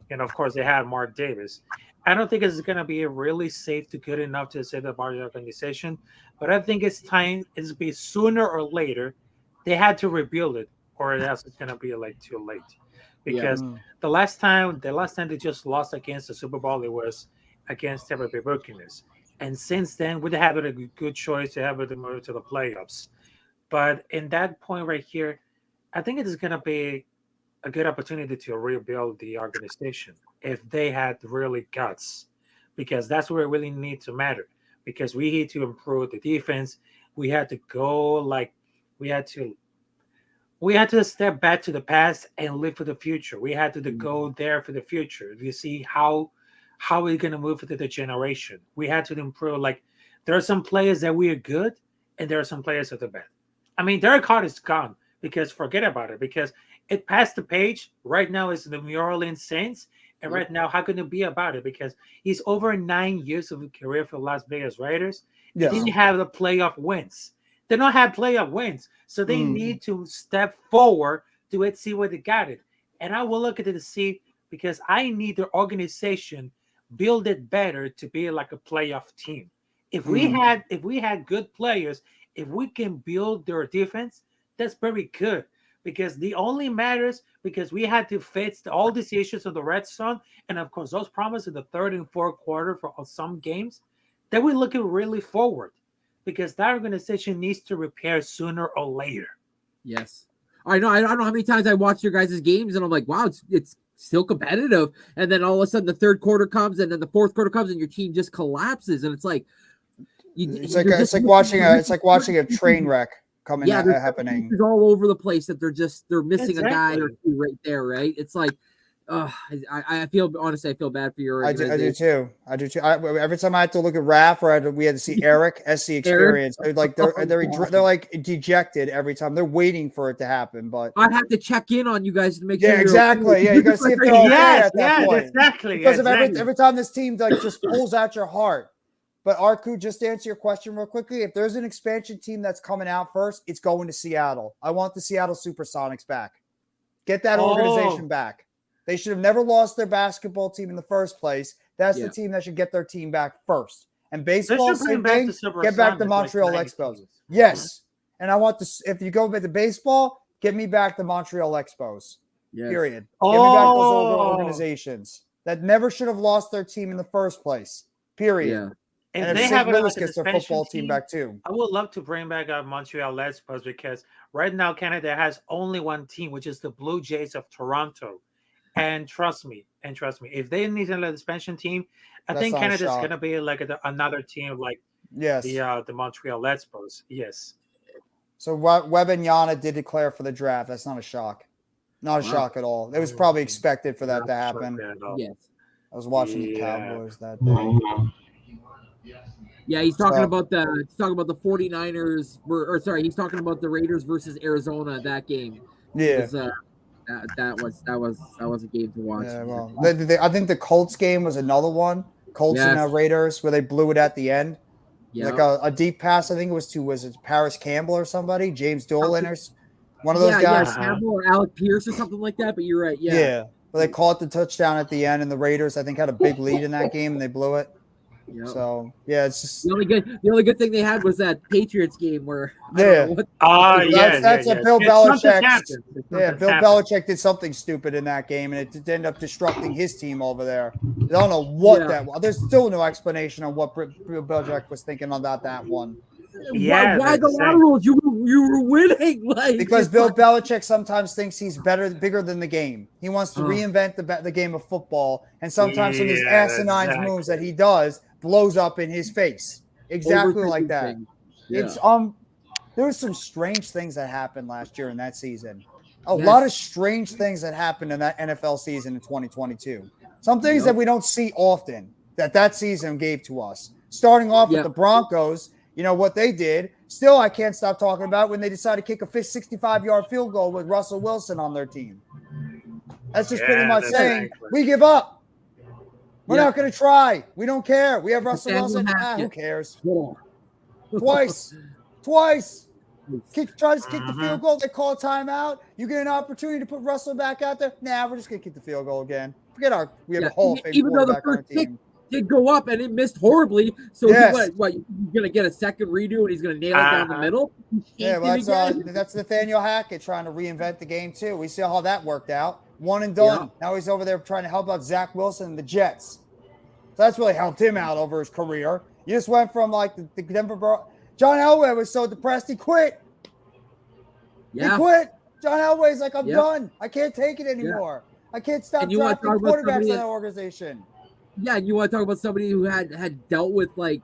and of course they had Mark Davis, I don't think it's going to be really safe to good enough to save the Martin organization. But I think it's time, it's be sooner or later, they had to rebuild it, or else it's going to be like too late. Because the last time they just lost against the Super Bowl, it was against Tampa Bay Buccaneers. And since then, we have a good choice to have it move to the playoffs. But in that point right here, I think it is going to be a good opportunity to rebuild the organization if they had really guts, because that's where it really needs to matter. Because we need to improve the defense. We had to go like we had to step back to the past and live for the future. We had to go there for the future. You see how we're going to move into the generation. We had to improve. Like there are some players that we are good, and there are some players that are bad. I mean, Derek Carr is gone because forget about it because it passed the page. Right now it's the New Orleans Saints, and right now how can it be about it? Because he's over 9 years of a career for Las Vegas Raiders. Yes. Didn't have the playoff wins. They don't have playoff wins, so they need to step forward to it, see where they got it. And I will look at it to see because I need the organization build it better to be like a playoff team. If we had good players, if we can build their defense, that's very good. Because the only matters because we had to fix all these issues of the red zone, and of course those problems in the third and fourth quarter for some games, that we're looking really forward. Because that organization needs to repair sooner or later. Yes. I know. I don't know how many times I watch your guys' games and I'm like, wow, it's still competitive. And then all of a sudden the third quarter comes and then the fourth quarter comes and your team just collapses. And it's like, it's like watching a train wreck coming happening. It's all over the place that they're missing a guy Exactly. or two right there, right? It's like, I feel honestly, I feel bad for your I do organization. too. Every time I had to look at Raph or we had to see Eric SC Experience, they're like dejected every time. They're waiting for it to happen, but I have to check in on you guys to make sure. yeah, you're exactly. okay. Yeah, you got to see if they're okay at that point. Exactly. Because of exactly. every time this team like just pulls out your heart. But Arku, just to answer your question real quickly, if there's an expansion team that's coming out first, it's going to Seattle. I want the Seattle Supersonics back. Get that organization back. They should have never lost their basketball team in the first place. That's the team that should get their team back first. And baseball, same thing. Get back the Montreal Expos. Yes. And I want this. If you go back to baseball, get me back the Montreal Expos. Yes. Period. Get me back those organizations that never should have lost their team in the first place. Period. Yeah. If And they if have St. it Louis like a gets their suspension football team back too. I would love to bring back Montreal Expos because right now Canada has only one team, which is the Blue Jays of Toronto. And trust me, if they need a suspension team, I That's think not a Canada's shock. gonna be like another team like Yes. the Montreal Expos. Yes. So Wembanyama did declare for the draft. That's not a shock. Not a Wow. shock at all. It was probably expected for that Not to happen. shocked at all. Yes. I was watching the Yeah. Cowboys that day. Mhm. Yeah, he's talking So- about the 49ers or sorry, he's talking about the Raiders versus Arizona that game. Yeah. Was, that was a game to watch. Yeah, well, I think the Colts game was another one. Colts and Yes. Raiders, where they blew it at the end. Yeah. Like a deep pass, I think it was it Paris Campbell or somebody? James Dolan or one of those yeah, guys. Yeah, Campbell or Alec Pierce or something like that, but you're right. Yeah. Yeah. But they caught the touchdown at the end, and the Raiders, I think, had a big lead in that game, and they blew it. Yep. So, yeah, it's just. The only good thing they had was that Patriots game where Yeah. That's a Bill Belichick. Yeah, Bill Belichick. Belichick did something stupid in that game, and it ended up disrupting his team over there. I don't know what that was. There's still no explanation on what Bill Belichick was thinking about that one. Yeah, why the that's insane. laterals? You were winning, like Because it's Bill like- Belichick sometimes thinks he's bigger than the game. He wants to reinvent the game of football, and sometimes some of these Yeah, asinine exactly. moves that he does blows up in his face. Exactly like overthinking that. things. Yeah. It's there were some strange things that happened last year in that season. A Yes. lot of strange things that happened in that NFL season in 2022. Some things that we don't see often that season gave to us. Starting off with the Broncos, you know what they did. Still, I can't stop talking about when they decided to kick a 65-yard field goal with Russell Wilson on their team. That's just pretty much that's saying exactly. we give up. We're Yeah. not going to try. We don't care. We have Russell Nathaniel Wilson. Hackett. Who cares? Yeah. Twice. Try to kick the field goal. They call a timeout. You get an opportunity to put Russell back out there. Nah, we're just gonna kick the field goal again. Forget we have a Hall of Fame Even though the quarterback on our first kick team. did go up and it missed horribly, so Yes. what? You're gonna get a second redo and he's gonna nail it down the middle? Yeah, well, that's Nathaniel Hackett trying to reinvent the game too. We see how that worked out. One and done. Now he's over there trying to help out Zach Wilson and the Jets. So that's really helped him out over his career. You just went from like the Denver. John Elway was so depressed he quit. Yeah. He quit. John Elway's like, I'm Yep. done. I can't take it anymore. I can't stop And you wanna drafting talk about quarterbacks in somebody that organization. Yeah, and you want to talk about somebody who had dealt with like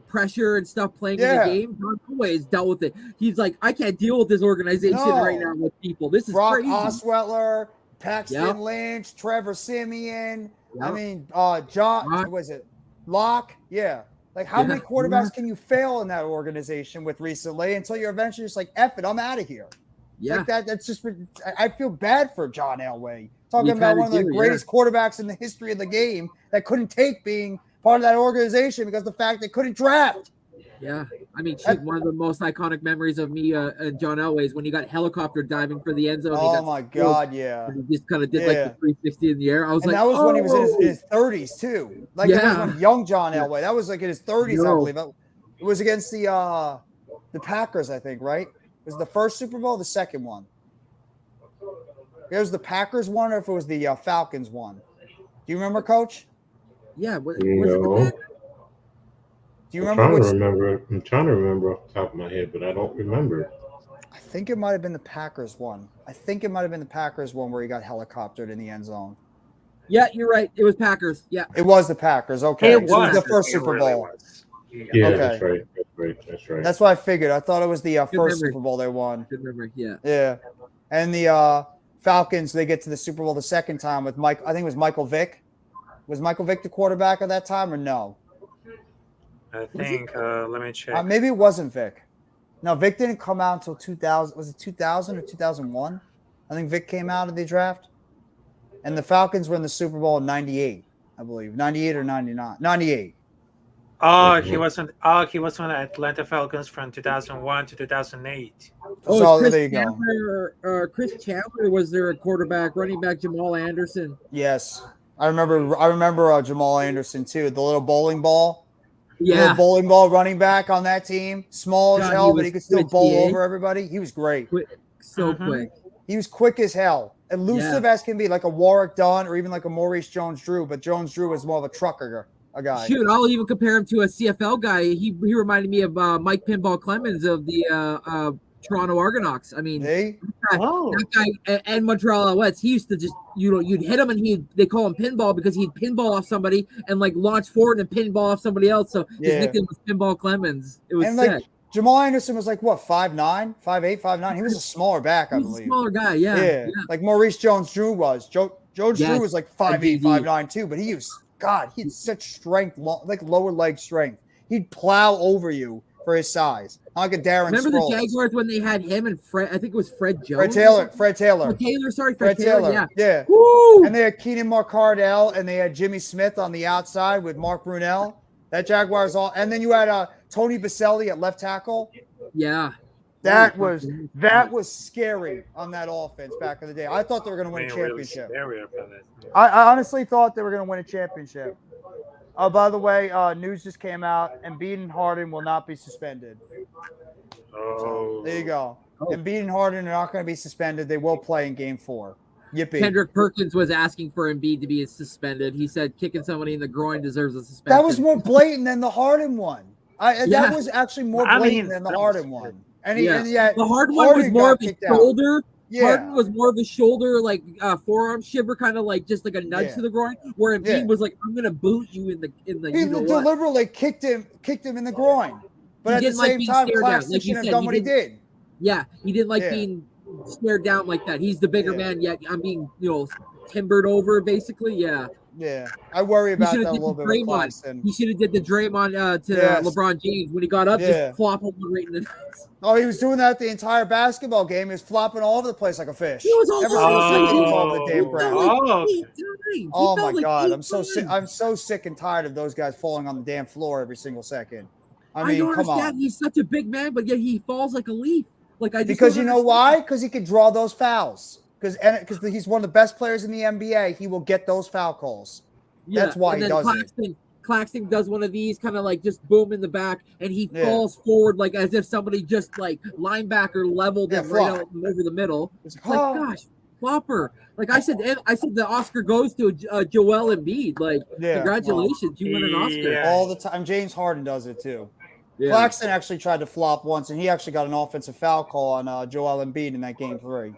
pressure and stuff playing in Yeah. the game? John Elway has dealt with it. He's like, I can't deal with this organization right now with people. This is Brock crazy. Osweiler, Paxton Yep. Lynch, Trevor Simeon. I Yep. mean, John, was it Locke? Yeah. Like, how Yeah. many quarterbacks can you fail in that organization with recently until you're eventually just like, F it, I'm out of here. Yeah. Like that's just, I feel bad for John Elway. Talking You about kinda one of the do, greatest quarterbacks in the history of the game that couldn't take being part of that organization because of the fact they couldn't draft. Yeah, I mean, shit, one of the most iconic memories of me and John Elway is when he got helicopter diving for the end zone. He Oh got my so God, yeah. and he just kind of did like Yeah. the 360 in the air. I was And like, that was when he was in "Oh!" his 30s too. Like that was Yeah. when young John Elway. That was like in his 30s, I No. believe. It was against the Packers, I think, right? Was it the first Super Bowl or the second one? It was the Packers one, or if it was the Falcons one. Do you remember, Coach? Yeah. Was it No. the Do you I'm remember trying which? to remember. I'm trying to remember off the top of my head, but I don't remember. I think it might have been the Packers one. I think it might have been the Packers one where he got helicoptered in the end zone. Yeah, you're right. It was Packers. Yeah. It was the Packers. Okay, It So was the first it Super really Bowl. was. Yeah, Okay. that's right. That's right. That's right. That's what I figured. I thought it was the first memory. Super Bowl they won. Good memory. Yeah. Yeah, and the Falcons, they get to the Super Bowl the second time with Mike. I think it was Michael Vick. Was Michael Vick the quarterback at that time or no? I think. Let me check. Maybe it wasn't Vick. No, Vick didn't come out until 2000. Was it 2000 or 2001? I think Vick came out of the draft. And the Falcons were in the Super Bowl in 98, I believe. 98 or 99. 98. He wasn't. He was on the Atlanta Falcons from 2001 to 2008. So Chris there you go. Chandler, Chris Chandler was their quarterback, running back Jamal Anderson. Yes. I remember Jamal Anderson too. The little bowling ball. Yeah. Little bowling ball running back on that team. Small as God, hell, he but was he could still twitchy, bowl eh? over everybody. He was great. So Mhm. quick. He was quick as hell. Elusive as can be, like a Warwick Dunn or even like a Maurice Jones-Drew, but Jones-Drew was more of a trucker. a guy. Shoot, I'll even compare him to a CFL guy. He reminded me of Mike Pinball Clemens of the Toronto Argonauts. I mean, See? that guy and Montreal Alouettes, he used to just, you'd hit him and they call him Pinball because he'd pinball off somebody and like launch forward and pinball off somebody else. So his nickname was Pinball Clemens. It was And sick. like Jamal Anderson was like what, 5'9", 5'8", 5'9". He was a smaller back, I He was a believe. smaller guy, yeah. Like Maurice Jones-Drew was. Jones-Drew Yes. was like 5'8", MVD. 5'9" too, but he had such strength, like lower leg strength. He'd plow over you for his size. Not like a Darren Remember Sproles. the Jaguars when they had him and Fred? I think it was Fred Jones. Fred Taylor. Fred Taylor, sorry, Fred Taylor. Yeah. Woo! And they had Keenan McCardell and they had Jimmy Smith on the outside with Mark Brunell. That Jaguars all, and then you had Tony Baselli at left tackle. Yeah. That was scary on that offense back in the day. I thought they were going to win a championship. I honestly thought they were going to win a championship. Oh, by the way, news just came out. Embiid and Harden will not be suspended. Oh, There you go. Embiid and Harden are not going to be suspended. They will play in Game 4. Yippee! Kendrick Perkins was asking for Embiid to be suspended. He said kicking somebody in the groin deserves a suspension. That was more blatant than the Harden one. That was actually more blatant than the Harden one. And the Harden one was more of a shoulder. Yeah. Harden was more of a shoulder, like forearm shiver, kind of like just like a nudge to the groin. Where Embiid was like, "I'm gonna boot you in the." He deliberately kicked him in the groin, but at the same time, Claxton shouldn't have done what he did. Yeah, he didn't like being stared down like that. He's the bigger man, yet I'm being timbered over basically. Yeah, I worry about that a little bit with Claxton. He should have did the Draymond to LeBron James when he got up, just flop him right in the nuts. Oh, he was doing that the entire basketball game. He was flopping all over the place like a fish. He was all over the damn ground. Oh my God, I'm so sick. times. I'm so sick and tired of those guys falling on the damn floor every single second. I mean, don't come understand. on. He's such a big man, but yet he falls like a leaf. Like Because you know why? Because he could draw those fouls. Because he's one of the best players in the NBA. He will get those foul calls. That's why he does it. Claxton does one of these, kind of like just boom in the back, and he falls forward like as if somebody just like linebacker leveled him right out over the middle. It's like, gosh, flopper. Like I said the Oscar goes to Joel Embiid. Like, congratulations, you win an Oscar all the time. James Harden does it too. Claxton actually tried to flop once, and he actually got an offensive foul call on Joel Embiid in that game 3.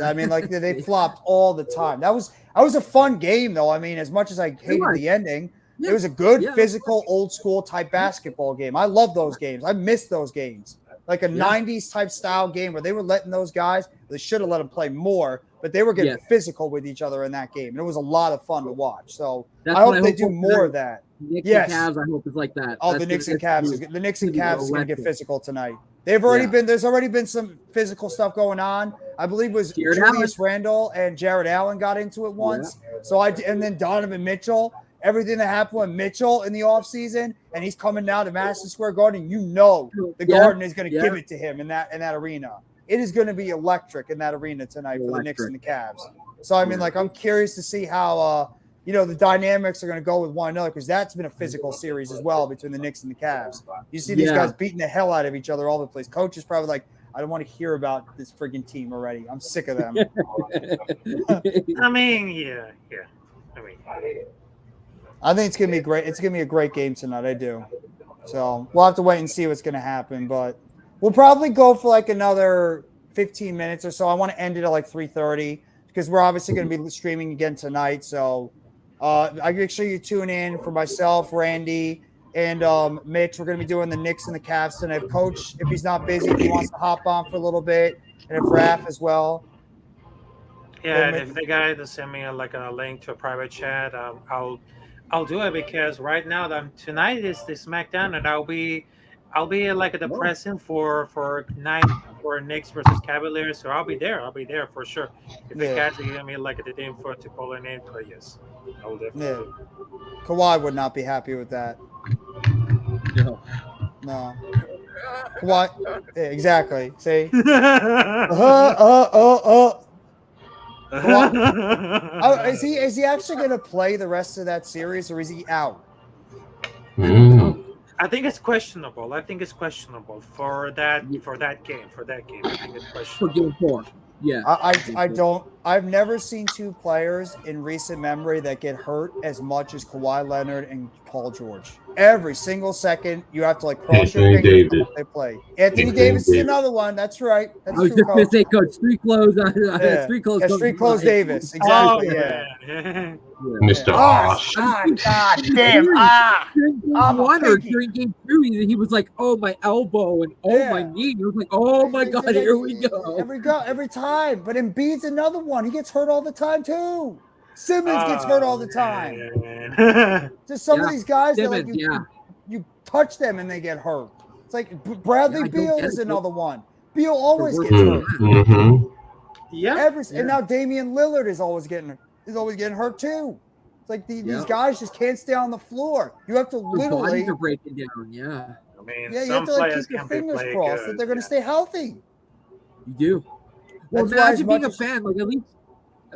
I mean, like they flopped all the time. That was a fun game, though. I mean, as much as I hated the ending, it was a good physical, old school type basketball game. I love those games. I miss those games, like a '90s type style game where they were letting those guys. They should have let them play more, but they were getting physical with each other in that game, and it was a lot of fun to watch. So I hope they do more of that. Knicks and Cavs, I hope it's like that. Oh, the Knicks and Cavs is going to get physical tonight. There's already been some physical stuff going on. I believe it was Julius Randle and Jared Allen got into it once. And then Donovan Mitchell. Everything that happened with Mitchell in the offseason, and he's coming now to Madison Square Garden. The Garden is going to give it to him in that arena. It is going to be electric in that arena tonight for the Knicks and the Cavs. So I mean, like, I'm curious to see how the dynamics are going to go with one another, because that's been a physical series as well between the Knicks and the Cavs. You see these guys beating the hell out of each other all over the place. Coach is probably like, I don't want to hear about this friggin' team already. I'm sick of them. I mean, I think it's going to be great. It's going to be a great game tonight. I do. So we'll have to wait and see what's going to happen, but we'll probably go for like another 15 minutes or so. I want to end it at like 3:30 because we're obviously going to be streaming again tonight. So I make sure you tune in for myself, Randy, and Mitch. We're going to be doing the Knicks and the Cavs tonight. If Coach, if he's not busy, if he wants to hop on for a little bit, and if Raph as well. Yeah, and if the guy to send me a link to a private chat, I'll do it, because right now tonight is the SmackDown, and I'll be like the present for Knicks versus Cavaliers, so I'll be there for sure. If the guys give me like the name to call a name, but yes, I will definitely. Kawhi would not be happy with that. No. Kawhi, exactly. See. Is he actually going to play the rest of that series, or is he out? I think it's questionable. For that game. I think it's questionable. For game 4. Yeah. I've never seen two players in recent memory that get hurt as much as Kawhi Leonard and Paul George. Every single second, you have to like cross your Anthony fingers Davis. they play. Anthony Anthony Davis is Davis. another one. That's right. That's I was true, just gonna Coach. say, Coach, street clothes. Yeah. Street clothes. Yeah, Coach street clothes Bryant. Davis. Exactly. Oh, Yeah. man. Mr. Osh. God damn. During game I'm a one or pinky. during game two, he was like, "Oh, my elbow," and "Oh, my Yeah. knee." He was like, "Oh my God, here we go." Every time. But Embiid's another one. He gets hurt all the time too. Simmons gets hurt all the time. Man. Just some of Yeah. these guys that like Simmons, you touch them and they get hurt. It's like Bradley Yeah, I don't Beal get is it. another one. Beal always The gets worst hurt. Mm-hmm. Yeah. And now Damian Lillard is always getting hurt too. It's like these Yeah. guys just can't stay on the floor. You have to Their literally, bodies are breaking down. Yeah, I mean, you have some to like players keep your can be fingers played crossed good. that they're going to stay healthy. you do. Well, That's why as imagine being much a as- fan. Like at least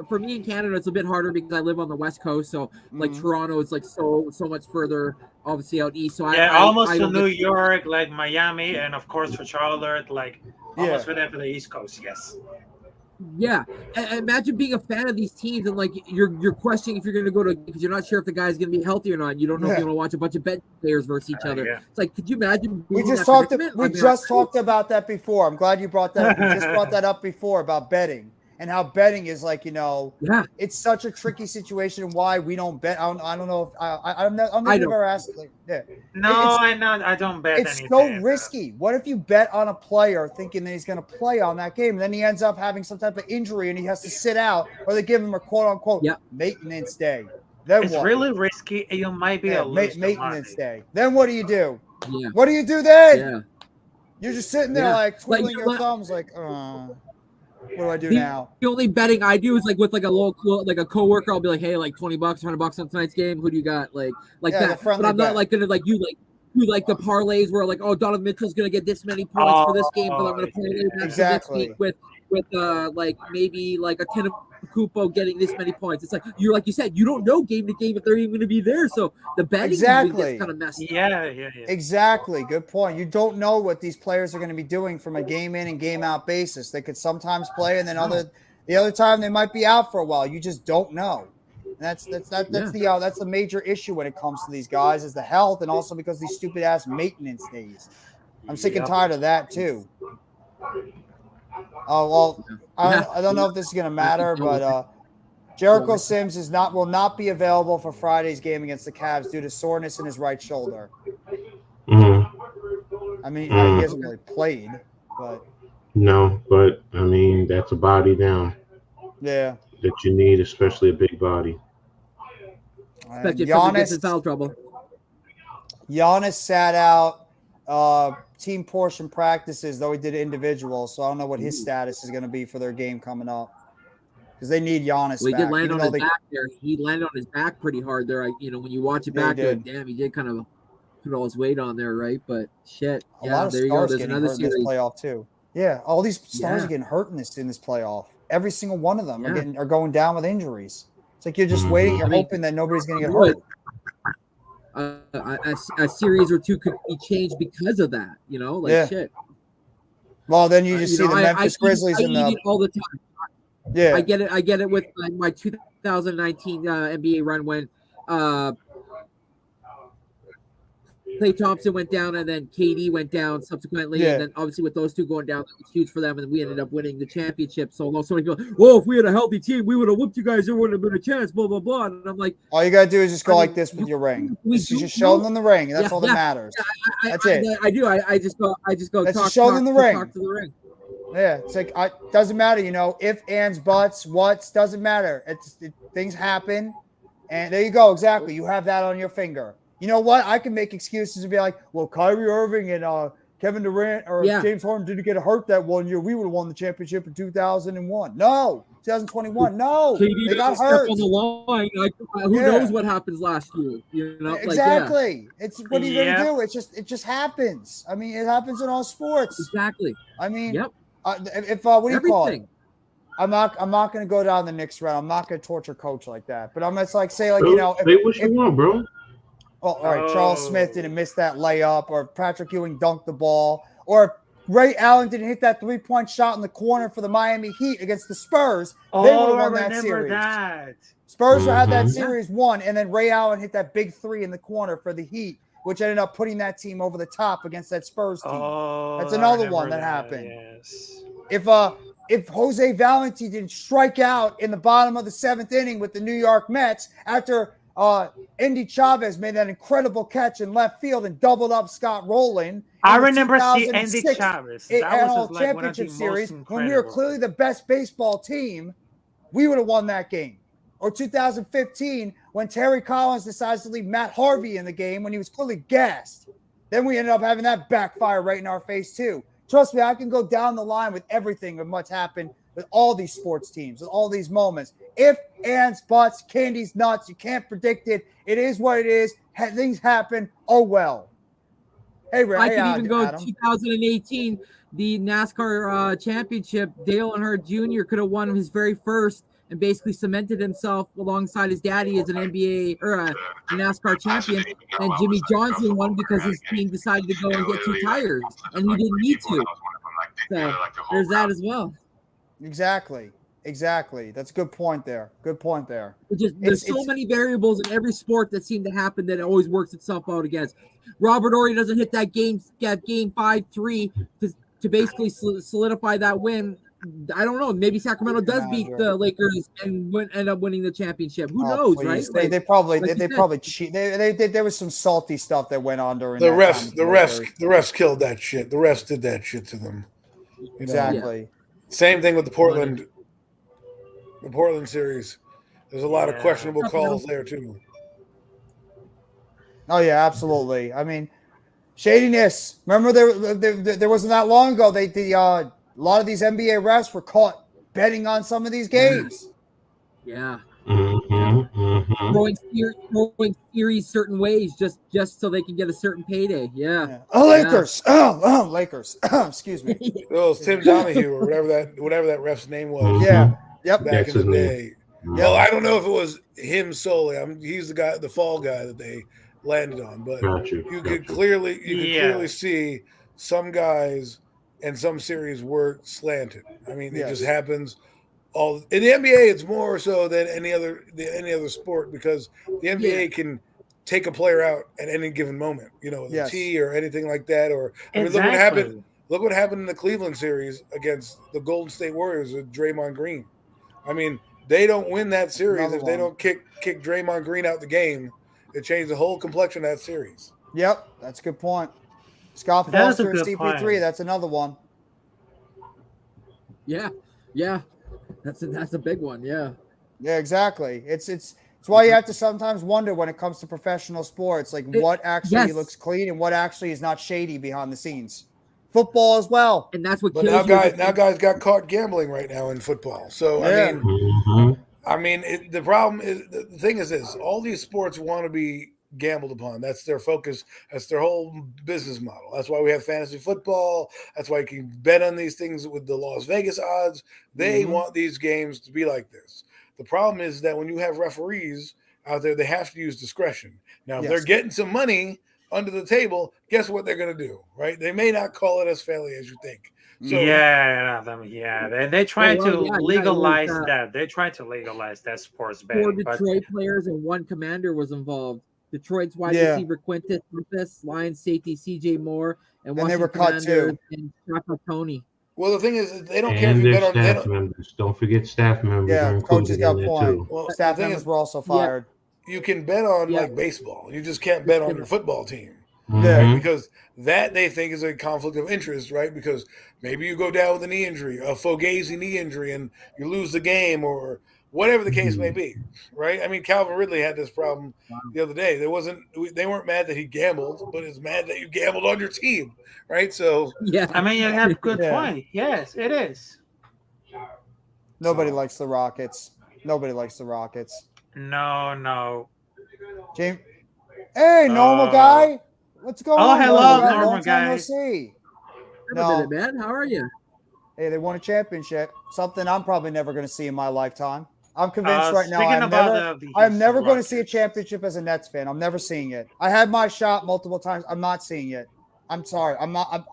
for me in Canada, it's a bit harder because I live on the West Coast. So like Mhm. Toronto is like so much further, obviously out east. So Yeah, I almost I to don't New get- York, like Miami, and of course for Charlotte, like almost Yeah. for them for the East Coast. Yes. Yeah, and imagine being a fan of these teams and like you're questioning if you're going to go to because you're not sure if the guy's going to be healthy or not. You don't know if Yeah. you're going to watch a bunch of bench players versus each other. Yeah. It's like, could you imagine? We being in just that talked. predicament? We I mean, just talked about that before. I'm glad you brought that. We just brought that up before about betting and how betting is like Yeah, it's such a tricky situation. And why we don't bet? I don't know if I'm not. I'm I never don't. asked. Like, yeah, No, It's- I don't bet it's anything. so risky. What if you bet on a player thinking that he's going to play on that game, and then he ends up having some type of injury and he has to sit out, or they give him a quote unquote Yeah. maintenance day? Then It's what? really risky, and you might be Yeah, a lose maintenance money. day. Then what do you do? yeah, What do you do then? yeah. You're just sitting there Yeah. like Like, twiddling you your know what? thumbs, like, what do I do The- now? The only betting I do is like with like a local, like a coworker. I'll be like, hey, like $20, $100 on tonight's game. Who do you got? Like Yeah, the that. But friendly I'm not bet. like gonna like you like the parlays where like, oh, Donovan Mitchell's gonna get this many points for this game, but I'm gonna parlay that Exactly. for this week with like maybe like a Kupo getting this many points. It's like like you said, you don't know game to game if they're even gonna be there. So the betting Exactly. gets kind of messy. Yeah. Exactly. Good point. You don't know what these players are going to be doing from a game in and game out basis. They could sometimes play, and then the other time they might be out for a while. You just don't know. And that's the major issue when it comes to these guys is the health, and also because these stupid ass maintenance days. I'm sick and Yep. tired of that too. Oh well, I don't know if this is going to matter, but Jericho Sims will not be available for Friday's game against the Cavs due to soreness in his right shoulder. Mm-hmm. I mean, he hasn't really played, but No, but I mean that's a body down yeah. that you need, especially a big body. And Especially if somebody gets in foul trouble. Giannis sat out team portion practices, though he did individual. So I don't know what his status is going to be for their game coming up because they need Giannis Well, he back. did land even on though his they- back there. He landed on his back pretty hard there. When you watch it Yeah, he back, you're like, did. damn, he did kind of put all his weight on there, right? But shit, A lot of there you go. stars There's getting another hurt in this series. playoff too. Yeah, all these stars Yeah. are getting hurt in this playoff. Every single one of them Yeah. are going down with injuries. It's like you're just Mhm. waiting. You're I mean, hoping that nobody's going to get Good. hurt. A series or two could be changed because of that. Yeah. Shit. Well, then you just see the I Memphis Grizzlies I in eat the it all the time. yeah. I get it with my 2019 NBA run when Klay Thompson went down and then KD went down subsequently, Yeah. and then obviously with those two going down, it was huge for them, and we ended up winning the championship. So many people, well, if we had a healthy team, we would have whooped you guys. There wouldn't have been a chance. Blah blah blah. And I'm like, All you gotta do is just go I like mean, this with your ring. we You just don't show know. them the ring. That's Yeah, all that yeah. matters. That's I it. I do. I just go. Let's talk. just show them the ring. Talk to the ring. Yeah, it's like doesn't matter, if, ands, buts, what's doesn't matter. Things happen, and there you go. Exactly, you have that on your finger. You know what? I can make excuses and be like, well, Kyrie Irving and Kevin Durant or Yeah. James Harden didn't get hurt that one year. We would have won the championship in 2001. No, 2021. No, KD they got doesn't hurt. step on the line. Who Yeah. knows what happens last year? Exactly. It's what are you Yeah. gonna do? It just happens. I mean, it happens in all sports. Exactly. I mean, Yep. if what do you call it? Everything. I'm not going to go down the Knicks route. I'm not going to torture Coach like that. But I'm just like say like Bro, say what you if- want, bro. all right, Charles Oh. Smith didn't miss that layup, or Patrick Ewing dunked the ball, or Ray Allen didn't hit that 3-point shot in the corner for the Miami Heat against the Spurs, they would have won that series. That. Spurs had that Mhm. series won, and then Ray Allen hit that big 3 in the corner for the Heat, which ended up putting that team over the top against that Spurs team. Oh, That's I another remember one that happened. Yes. If Jose Valentin didn't strike out in the bottom of the 7th inning with the New York Mets after Andy Chavez made that incredible catch in left field and doubled up Scott Rowland. I in the remember seeing Andy 2006 Chavez. AL That was just like one of the championship most series incredible. when we were clearly the best baseball team, we would have won that game. Or 2015 when Terry Collins decides to leave Matt Harvey in the game when he was clearly gassed. Then we ended up having that backfire right in our face too. Trust me, I can go down the line with everything of what's happened with all these sports teams, with all these moments. If, ands, buts, candies, nuts, you can't predict it. It is what it is. Things happen. Oh well. Hey, Ray. I hey, could even go Adam. 2018, the NASCAR championship. Dale Earnhardt Jr. could have won his very first and basically cemented himself alongside his daddy as an NBA or a NASCAR champion. And Jimmy Johnson won because his team decided to go and get 2 tires, and he didn't need to. So there's that as well. Exactly. That's a good point there. There's so many variables in every sport that seem to happen that it always works itself out against. Robert Ory doesn't hit that game 5-3 to basically solidify that win. I don't know. Maybe Sacramento does beat the Lakers and end up winning the championship. Who knows, please. right? They probably cheat. There was some salty stuff that went on during The that refs, time. the refs killed that shit. The refs did that shit to them. You know? Exactly. Same thing with the Portland series. There's a lot of questionable calls there too. Oh yeah, absolutely. I mean, shadiness. Remember, there wasn't that long ago. A lot of these NBA refs were caught betting on some of these games. Yeah. Mm-hmm. Throwing series certain ways just so they can get a certain payday. Yeah. Oh, Lakers. Oh, Lakers. Excuse me. It was Tim Donahue or whatever that ref's name was. Yeah. Yep. Back in the day. Yeah. Well, I don't know if it was him solely. He's the guy, the fall guy that they landed on, but you could clearly see some guys and some series were slanted. I mean, it just happens all in the NBA. It's more so than any other sport because the NBA can take a player out at any given moment. You know, the T or anything like that. Or I mean, look what happened. Look what happened in the Cleveland series against the Golden State Warriors with Draymond Green. I mean, they don't win that series if they don't kick Draymond Green out the game. It changed the whole complexion of that series. Yep, that's a good point. Scott Foster and CP3, that's another one. Yeah. That's a big one. Yeah, exactly. It's why you have to sometimes wonder when it comes to professional sports, like what actually looks clean and what actually is not shady behind the scenes. Football as well, and that's what. But now guys got caught gambling right now in football. So I mean, the problem is the thing is this: all these sports want to be gambled upon. That's their focus. That's their whole business model. That's why we have fantasy football. That's why you can bet on these things with the Las Vegas odds. They want these games to be like this. The problem is that when you have referees out there, they have to use discretion. Now, if they're getting some money under the table, guess what they're going to do, right? They may not call it as fairly as you think. So, they're trying to legalize that. They're trying to legalize that sports betting. 4 Detroit players and 1 commander was involved. Detroit's wide receiver Quintus Memphis, Lions safety CJ Moore, and they were cut too. And Chaka Tony. Well, the thing is, they don't care if you bet on staff members. Don't forget staff members. Yeah, coaches got point. Well, staff members were also fired. You can bet on like baseball. You just can't bet on your football team. Yeah, because that they think is a conflict of interest, right? Because maybe you go down with a knee injury, a Fugazi knee injury, and you lose the game, or whatever the case may be, right? I mean, Calvin Ridley had this problem the other day. They weren't mad that he gambled, but it's mad that you gambled on your team, right? So I mean, you have a good point. Yes, it is. Nobody likes the Rockets. No. James, hey, normal guy. What's going on? Hello, normal guy. No, man. How are you? Hey, they won a championship. Something I'm probably never going to see in my lifetime. I'm convinced right now. I'm never going to see a championship as a Nets fan. I'm never seeing it. I had my shot multiple times. I'm not seeing it. I'm sorry. I'm not.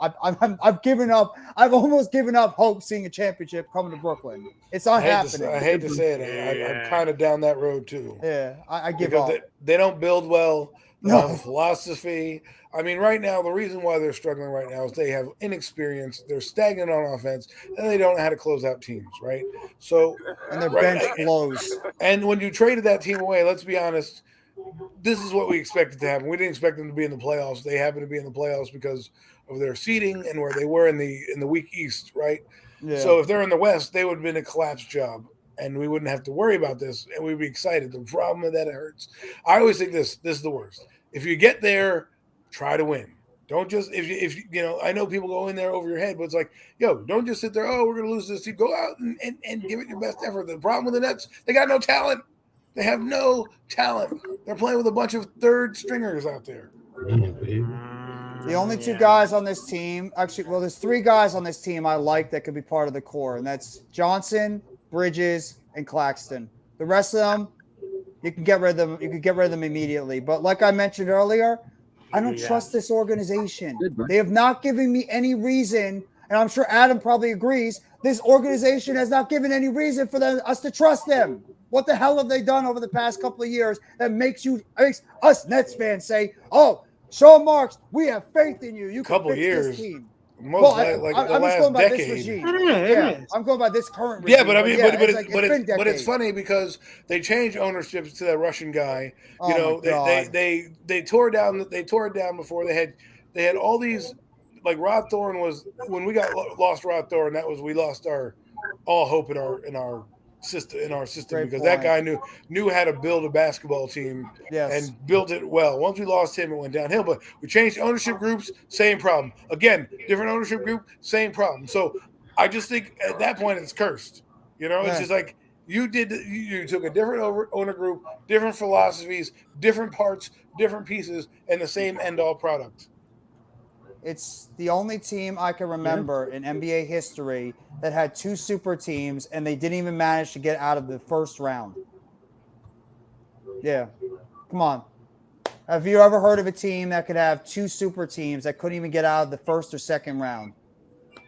I've given up. I've almost given up hope seeing a championship coming to Brooklyn. It's not happening. I hate to say it. I'm kind of down that road too. Yeah, I give Because up. they don't build well. They No. don't have a philosophy. I mean, right now, the reason why they're struggling right now is they have inexperience. They're stagnant on offense, and they don't know how to close out teams, right? So, And their right, bench blows. and when you traded that team away, let's be honest, this is what we expected to happen. We didn't expect them to be in the playoffs. They happen to be in the playoffs because of their seeding and where they were in the weak East, right? Yeah. So if they're in the West, they would have been a collapse job, and we wouldn't have to worry about this, and we'd be excited. The problem is that it hurts. I always think this is the worst. If you get there, try to win. Don't just if you know. I know people go in there over your head, but it's like, yo, don't just sit there. Oh, we're gonna lose this team. Go out and give it your best effort. The problem with the Nets, they got no talent. They have no talent. They're playing with a bunch of third stringers out there. The only two guys on this team, actually, well, there's three guys on this team I like that could be part of the core, and that's Johnson, Bridges, and Claxton. The rest of them, you can get rid of them. You can get rid of them immediately. But like I mentioned earlier, I don't trust this organization. They have not given me any reason, and I'm sure Adam probably agrees. This organization has not given any reason for us to trust them. What the hell have they done over the past couple of years that makes us Nets fans say, "Oh, Sean Marks, we have faith in you. You can Couple fix years. this team." Most I'm the just last going by this decade. regime. It Yeah, is. I'm going by this current regime. Yeah, but I mean, it's but it's funny because they changed ownerships to that Russian guy. Oh You know, my God. they tore it down before they had all these, like Rod Thorne was when we lost Rod Thorne. We lost all hope in our system Great because that point. guy knew how to build a basketball team Yes. and built it well. Once we lost him, it went downhill. But we changed ownership groups, same problem. Again, different ownership group, same problem. So I just think at that point it's cursed. You know, it's Yeah. just like you took a different owner group, different philosophies, different parts, different pieces, and the same end all product. It's the only team I can remember in NBA history that had two super teams and they didn't even manage to get out of the first round. Yeah. Come on. Have you ever heard of a team that could have two super teams that couldn't even get out of the first or second round?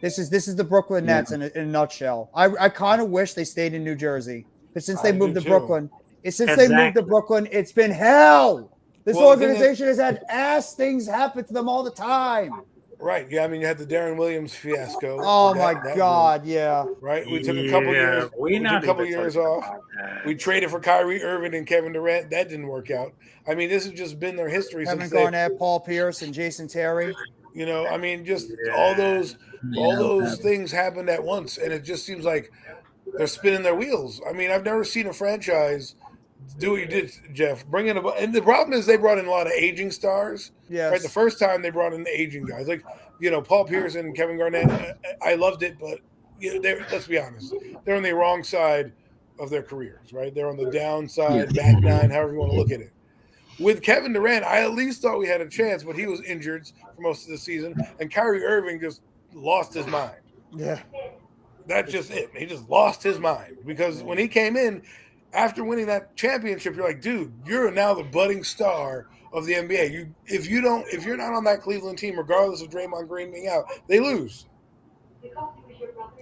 This is the Brooklyn Nets in a nutshell. I kind of wish they stayed in New Jersey. But since they I moved do to too. Brooklyn, they moved to Brooklyn, it's been hell. This Well, the thing organization has had ass things happen to them all the time. Right. Yeah. I mean, you had the Darren Williams fiasco. Oh That my God, group, yeah. right. We took a couple years. We took a couple years off. We traded for Kyrie Irving and Kevin Durant. That didn't work out. I mean, this has just been their history Kevin since Garnett, Paul Pierce, and Jason Terry. you know, I mean, just all those things happened at once, and it just seems like they're spinning their wheels. I mean, I've never seen a franchise do what you did, Jeff. Bring in and the problem is they brought in a lot of aging stars. Yes. Right, the first time they brought in the aging guys, like Paul Pierce and Kevin Garnett. I loved it, but let's be honest, they're on the wrong side of their careers. Right, they're on the downside, back nine, however you want to look at it. With Kevin Durant, I at least thought we had a chance, but he was injured for most of the season, and Kyrie Irving just lost his mind. Yeah. That's just it. He just lost his mind because when he came in after winning that championship, you're like, dude, you're now the budding star of the NBA. If you're not on that Cleveland team, regardless of Draymond Green being out, they lose.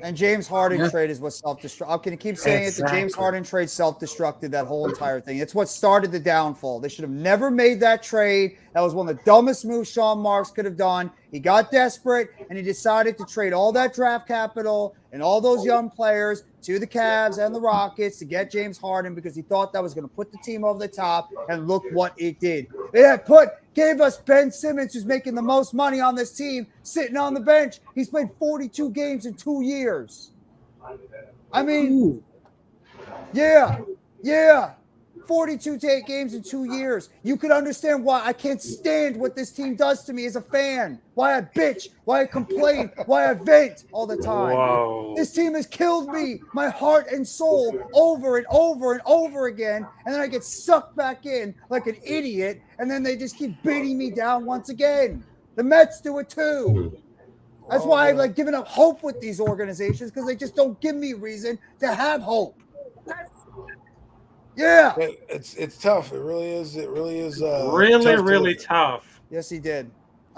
And James Harden trade is what self-destruct. I'm going to keep saying it. The James Harden trade self-destructed that whole entire thing. It's what started the downfall. They should have never made that trade. That was one of the dumbest moves Sean Marks could have done. He got desperate, and he decided to trade all that draft capital and all those young players to the Cavs and the Rockets to get James Harden because he thought that was going to put the team over the top, and look what it did. It gave us Ben Simmons, who's making the most money on this team, sitting on the bench. He's played 42 games in 2 years. I mean, yeah. 42 games in 2 years. You could understand why I can't stand what this team does to me as a fan. Why I bitch, why I complain, why I vent all the time. Whoa. This team has killed me, my heart and soul, over and over and over again. And then I get sucked back in like an idiot. And then they just keep beating me down once again. The Mets do it too. That's why I've given up hope with these organizations, because they just don't give me reason to have hope. Yeah. It's tough. It really is. It really is. Really tough. tough. Yes, he did.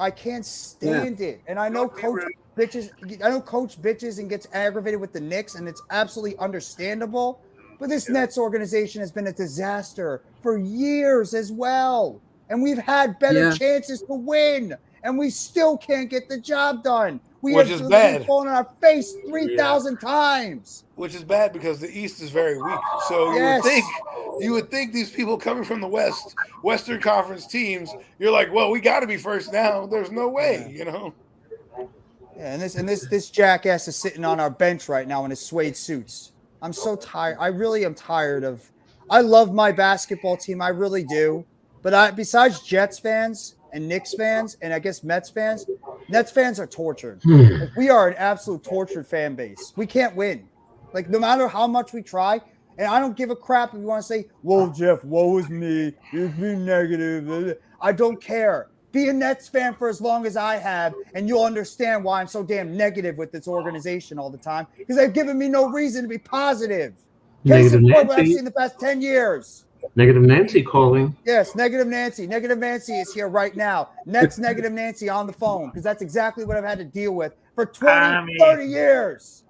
I can't stand it. And I know Coach bitches and gets aggravated with the Knicks, and it's absolutely understandable. But this Nets organization has been a disaster for years as well. And we've had better chances to win, and we still can't get the job done. Which is bad. Fallen on our face 3,000 times. Which is bad because the East is very weak. So you would think these people coming from the West, Western Conference teams, you're like, well, we got to be first now. There's no way, you know. Yeah, and this jackass is sitting on our bench right now in his suede suits. I'm so tired. I really am tired of. I love my basketball team. I really do. But besides Jets fans and Knicks fans and I guess Mets fans are tortured. Like, we are an absolute tortured fan base. We can't win. Like, no matter how much we try, and I don't give a crap if you want to say, "Whoa, Jeff, woe is me. You're being negative." I don't care. Be a Nets fan for as long as I have, and you'll understand why I'm so damn negative with this organization all the time. Because they've given me no reason to be positive. Case in point, what I've seen the past 10 years. Negative Nancy calling. Yes, Negative Nancy. Negative Nancy is here right now. Next Negative Nancy on the phone, because that's exactly what I've had to deal with for 30 years.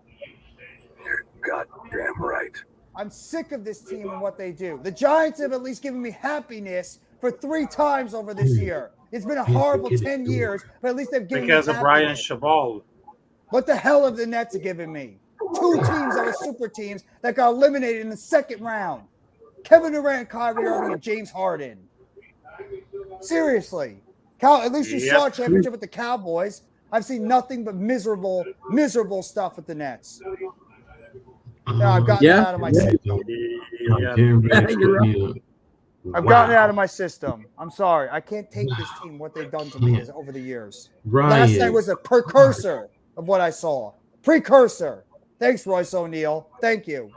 You're goddamn right. I'm sick of this team and what they do. The Giants have at least given me happiness for 3 times over this year. It's been a horrible 10 years, but at least they've given me happiness. Because of Brian Chabal. What the hell have the Nets given me? 2 teams that were super teams that got eliminated in the second round. Kevin Durant, Kyrie Irving, and James Harden. Seriously. At least you saw a championship with the Cowboys. I've seen nothing but miserable stuff with the Nets. Now, I've gotten it out of my system. I've gotten it out of my system. I'm sorry. I can't take this team, what they've done to me over the years. Last night was a precursor of what I saw. Precursor. Thanks, Royce O'Neal. Thank you.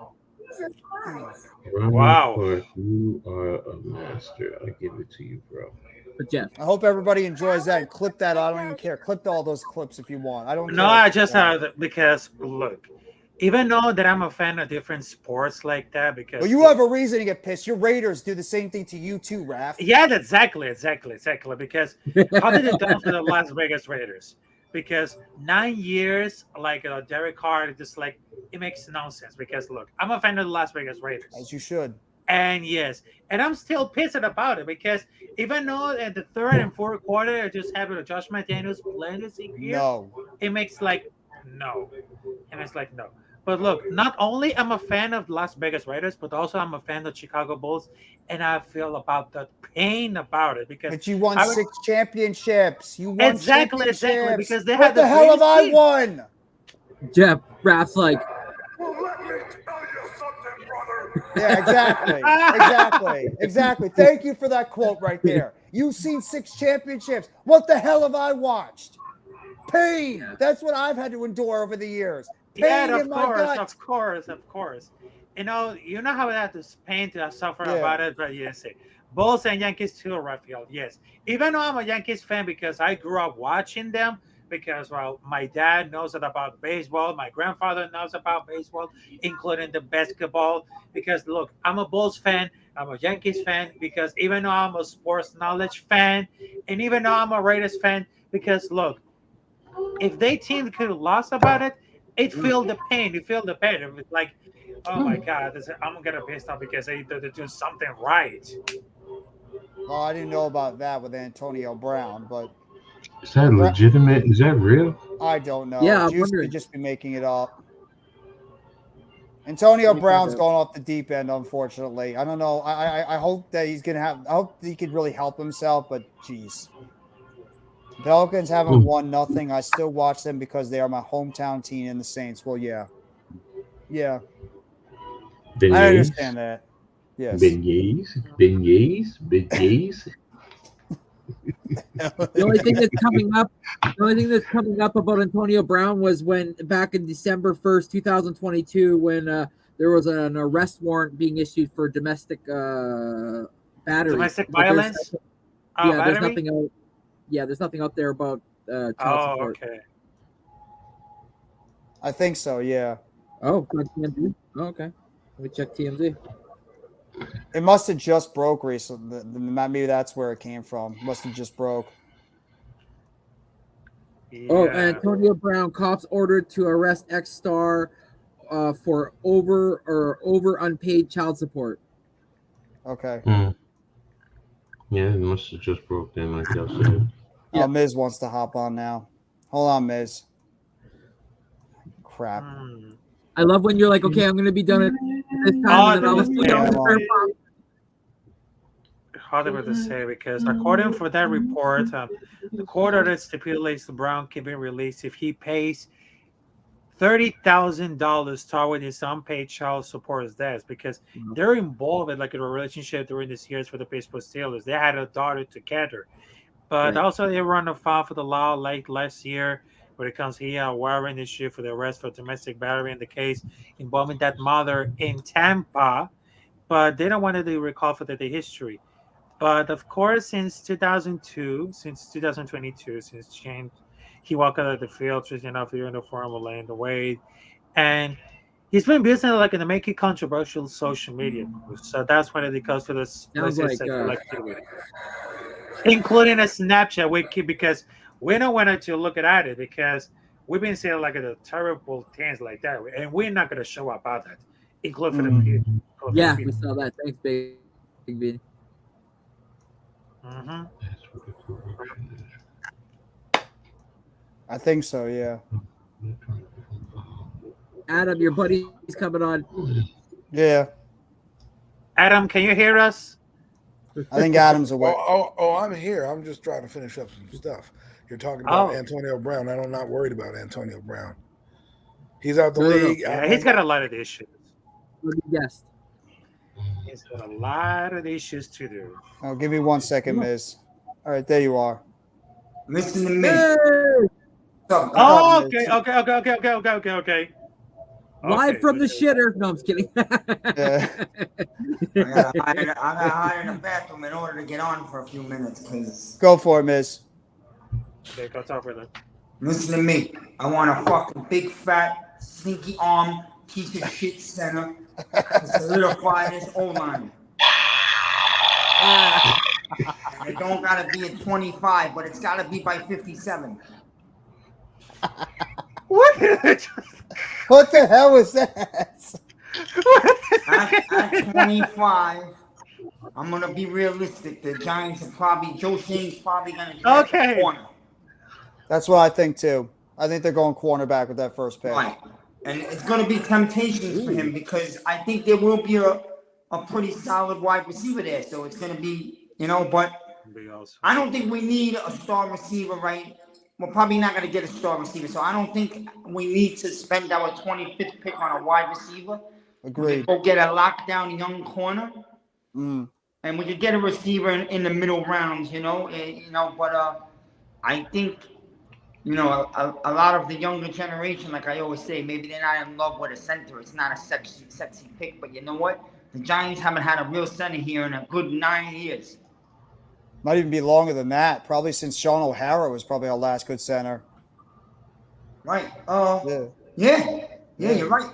Wow. You are a master. I give it to you, bro. But Jeff, I hope everybody enjoys that and clip that. I don't even care. Clip all those clips if you want. I don't care. No, I just have because look, even though that I'm a fan of different sports like that, because well, you have a reason to get pissed. Your Raiders do the same thing to you too, Raph. Yeah, exactly. Because how did it done for the Las Vegas Raiders? Because 9 years, like Derek Carr, just like it makes no sense. Because look, I'm a fan of the Las Vegas Raiders, as you should. And and I'm still pissed about it because even though in the third and fourth quarter, I just having a Josh McDaniels playing this year, it makes like no. But look, not only I'm a fan of Las Vegas Raiders, but also I'm a fan of Chicago Bulls, and I feel about the pain about it because. But you won 6 championships. You won exactly because they what had the hell have I won? Jeff, Raph's like. Yeah, exactly. Thank you for that quote right there. You've seen 6 championships. What the hell have I watched? Pain. That's what I've had to endure over the years. Pain in my gut. Of course. You know how I have this pain to suffer about it, but yes, Bulls and Yankees too, Raphael. Yes, even though I'm a Yankees fan because I grew up watching them. Because my dad knows about baseball, my grandfather knows about baseball, including the basketball. Because look, I'm a Bulls fan, I'm a Yankees fan. Because even though I'm a sports knowledge fan, and even though I'm a Raiders fan, because look, if they team could have lost about it, it feel the pain. You feel the pain. It's like, oh my God, I'm gonna be pissed off because they do something right. Oh, I didn't know about that with Antonio Brown, but. Is that legitimate? Is that real? I don't know. Yeah, Juice could just be making it up. Antonio Brown's going off the deep end, unfortunately. I don't know. I hope that he's gonna have. I hope he could really help himself, but geez, Pelicans haven't won nothing. I still watch them because they are my hometown team and the Saints. Well, yeah. I understand that. Yes. Beignets. The only thing that's coming up about Antonio Brown was when back in December 1st, 2022, when there was an arrest warrant being issued for domestic battery. Domestic violence? There's nothing out. Yeah, there's nothing out there about child support. Okay. I think so, yeah. Oh, TMZ? Oh, okay. Let me check TMZ. It must have just broke recently. Maybe that's where it came from. Must have just broke. Oh, Yeah. Antonio Brown, cops ordered to arrest ex-star for over unpaid child support. Okay. Yeah, it must have just broke in, like y'all said. Yeah. Oh, Miz wants to hop on now. Hold on, Miz. Crap. I love when you're like, okay, I'm going to be done at this time, and then all of a sudden, Yeah, start popping. Hard to say because according for that report, the court order stipulates the Brown can be released if he pays $30,000 toward his unpaid child support as debts because they're involved in like a relationship during these years for the Pittsburgh Steelers. They had a daughter together, but also they run afoul for the law late last year when it comes to a warrant issue for the arrest for domestic battery in the case involving that mother in Tampa, but they don't want to recall for the history. But of course, since 2002, since 2022, since James, he walked out of the field, twisting off the uniform, laying the weight, and he's been busy like in the making controversial social media posts. So that's when it goes to this, Sounds like, activity, including a Snapchat wiki because we don't want to look at it because we've been seeing like the terrible things like that, and we're not going to show about that, including for the people. Yeah, we saw that. Thanks, Big V. I think so, yeah. Adam, your buddy's coming on. Yeah. Adam, can you hear us? I think Adam's away. Oh, I'm here. I'm just trying to finish up some stuff. You're talking about Antonio Brown. I'm not worried about Antonio Brown. He's out the league. Yeah, he's got a lot of issues. Yes. He's got a lot of issues to do. Oh, give me 1 second, Miz. All right, there you are. Listen to me. Oh, okay. Live from the shitter. No, I'm just kidding. I got hide in the bathroom in order to get on for a few minutes. Cause Go for it, Miz. Okay, go talk with him. Listen to me. I want a fucking big, fat, sneaky arm, piece of shit center to solidify this O-line. It don't gotta be at 25, but it's gotta be by 57. What the hell was that? At 25, I'm gonna be realistic. The Giants are probably Joe Shane's probably gonna draft the corner. That's what I think too. I think they're going cornerback with that first pick. Right. And it's gonna be temptations for him because I think there will be a pretty solid wide receiver there. So it's gonna be, but I don't think we need a star receiver, right? We're probably not going to get a star receiver. So I don't think we need to spend our 25th pick on a wide receiver. Agreed. Go get a lockdown young corner. And we could get a receiver in the middle rounds, but I think, a lot of the younger generation, like I always say, maybe they're not in love with a center. It's not a sexy pick, but you know what? The Giants haven't had a real center here in a good 9 years. Might even be longer than that. Probably since Sean O'Hara was probably our last good center. Right. Yeah, you're right.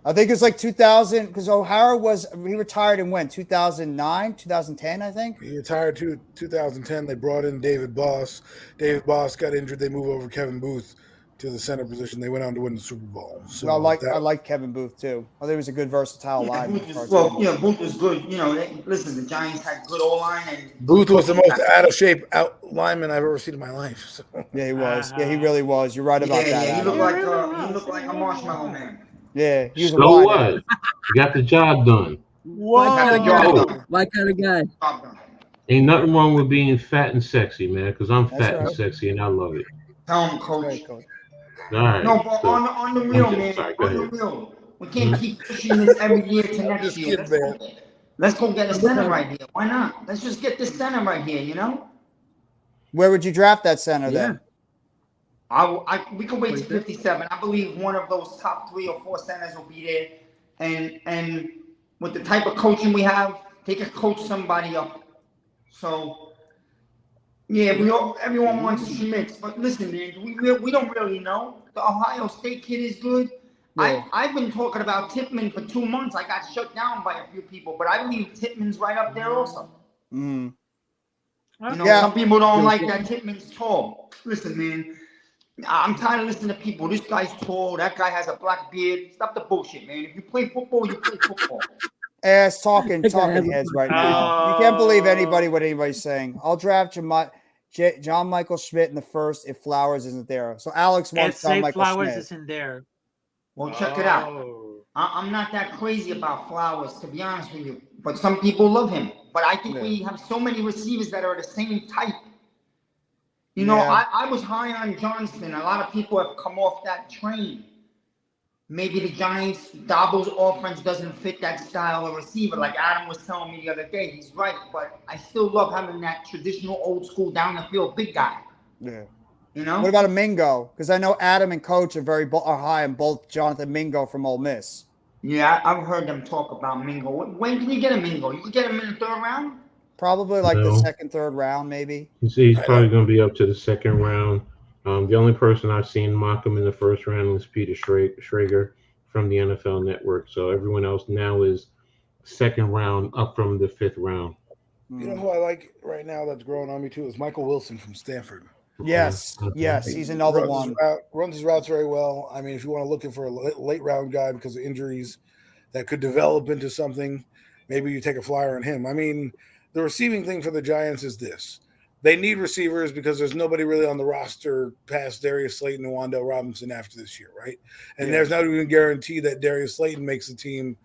I think it's like 2000 because O'Hara he retired in when? 2009, 2010, I think. He retired 2010. They brought in David Boss. David Boss got injured. They moved over Kevin Booth to the center position. They went on to win the Super Bowl. So I like Kevin Booth too. I think he was a good versatile lineman. Booth was good. Listen, the Giants had good O-line and Booth was the most out of shape lineman I've ever seen in my life. So. Yeah, he was. Yeah, he really was. You're right about that. Yeah, he looked like a marshmallow man. Yeah, he was a so what? You got the job done. My kind of guy. Ain't nothing wrong with being fat and sexy, man, because I'm fat and sexy and I love it. Tell him, Coach. All right. No, but on the real, man. On the real. We can't keep pushing this every year to next year. Let's go get a center right here. Why not? Let's just get this center right here, Where would you draft that center then? We can wait to 57. I believe one of those top 3 or 4 centers will be there. And with the type of coaching we have, they can coach somebody up. So yeah, everyone wants Schmitz, but listen, man, we don't really know. The Ohio State kid is good. Yeah. I've been talking about Tippmann for 2 months. I got shut down by a few people, but I believe Tippmann's right up there also. Mm. Some people don't like that Tippmann's tall. Listen, man, I'm tired of listening to people. This guy's tall. That guy has a black beard. Stop the bullshit, man. If you play football, you play football. Ass talking That guy has heads a- right now. You can't believe anybody what anybody's saying. I'll draft John Michael Schmidt in the first if Flowers isn't there. So Alex And wants John say Michael Flowers Schmidt. isn't there. Well, check it out. Oh. I'm not that crazy about Flowers, to be honest with you. But some people love him. But I think we have so many receivers that are the same type. You know, Yeah. I was high on Johnston. A lot of people have come off that train. Maybe the Giants, Dabo's offense doesn't fit that style of receiver. Like Adam was telling me the other day, he's right. But I still love having that traditional old school down the field big guy. Yeah. You know? What about a Mingo? Because I know Adam and Coach are high on both Jonathan Mingo from Ole Miss. Yeah, I've heard them talk about Mingo. When can you get a Mingo? You can get him in the third round? Probably like the No. second, third round, maybe. He's probably going to be up to the second round. The only person I've seen mock him in the first round was Peter Schrager from the NFL Network. So everyone else now is second round up from the fifth round. You know who I like right now that's growing on me too is Michael Wilson from Stanford. Yes, yes, he's another one. Runs his routes very well. I mean, if you want to look for a late round guy because of injuries that could develop into something, maybe you take a flyer on him. I mean, the receiving thing for the Giants is this. They need receivers because there's nobody really on the roster past Darius Slayton and Wan'Dale Robinson after this year, right? And there's not even a guarantee that Darius Slayton makes the team,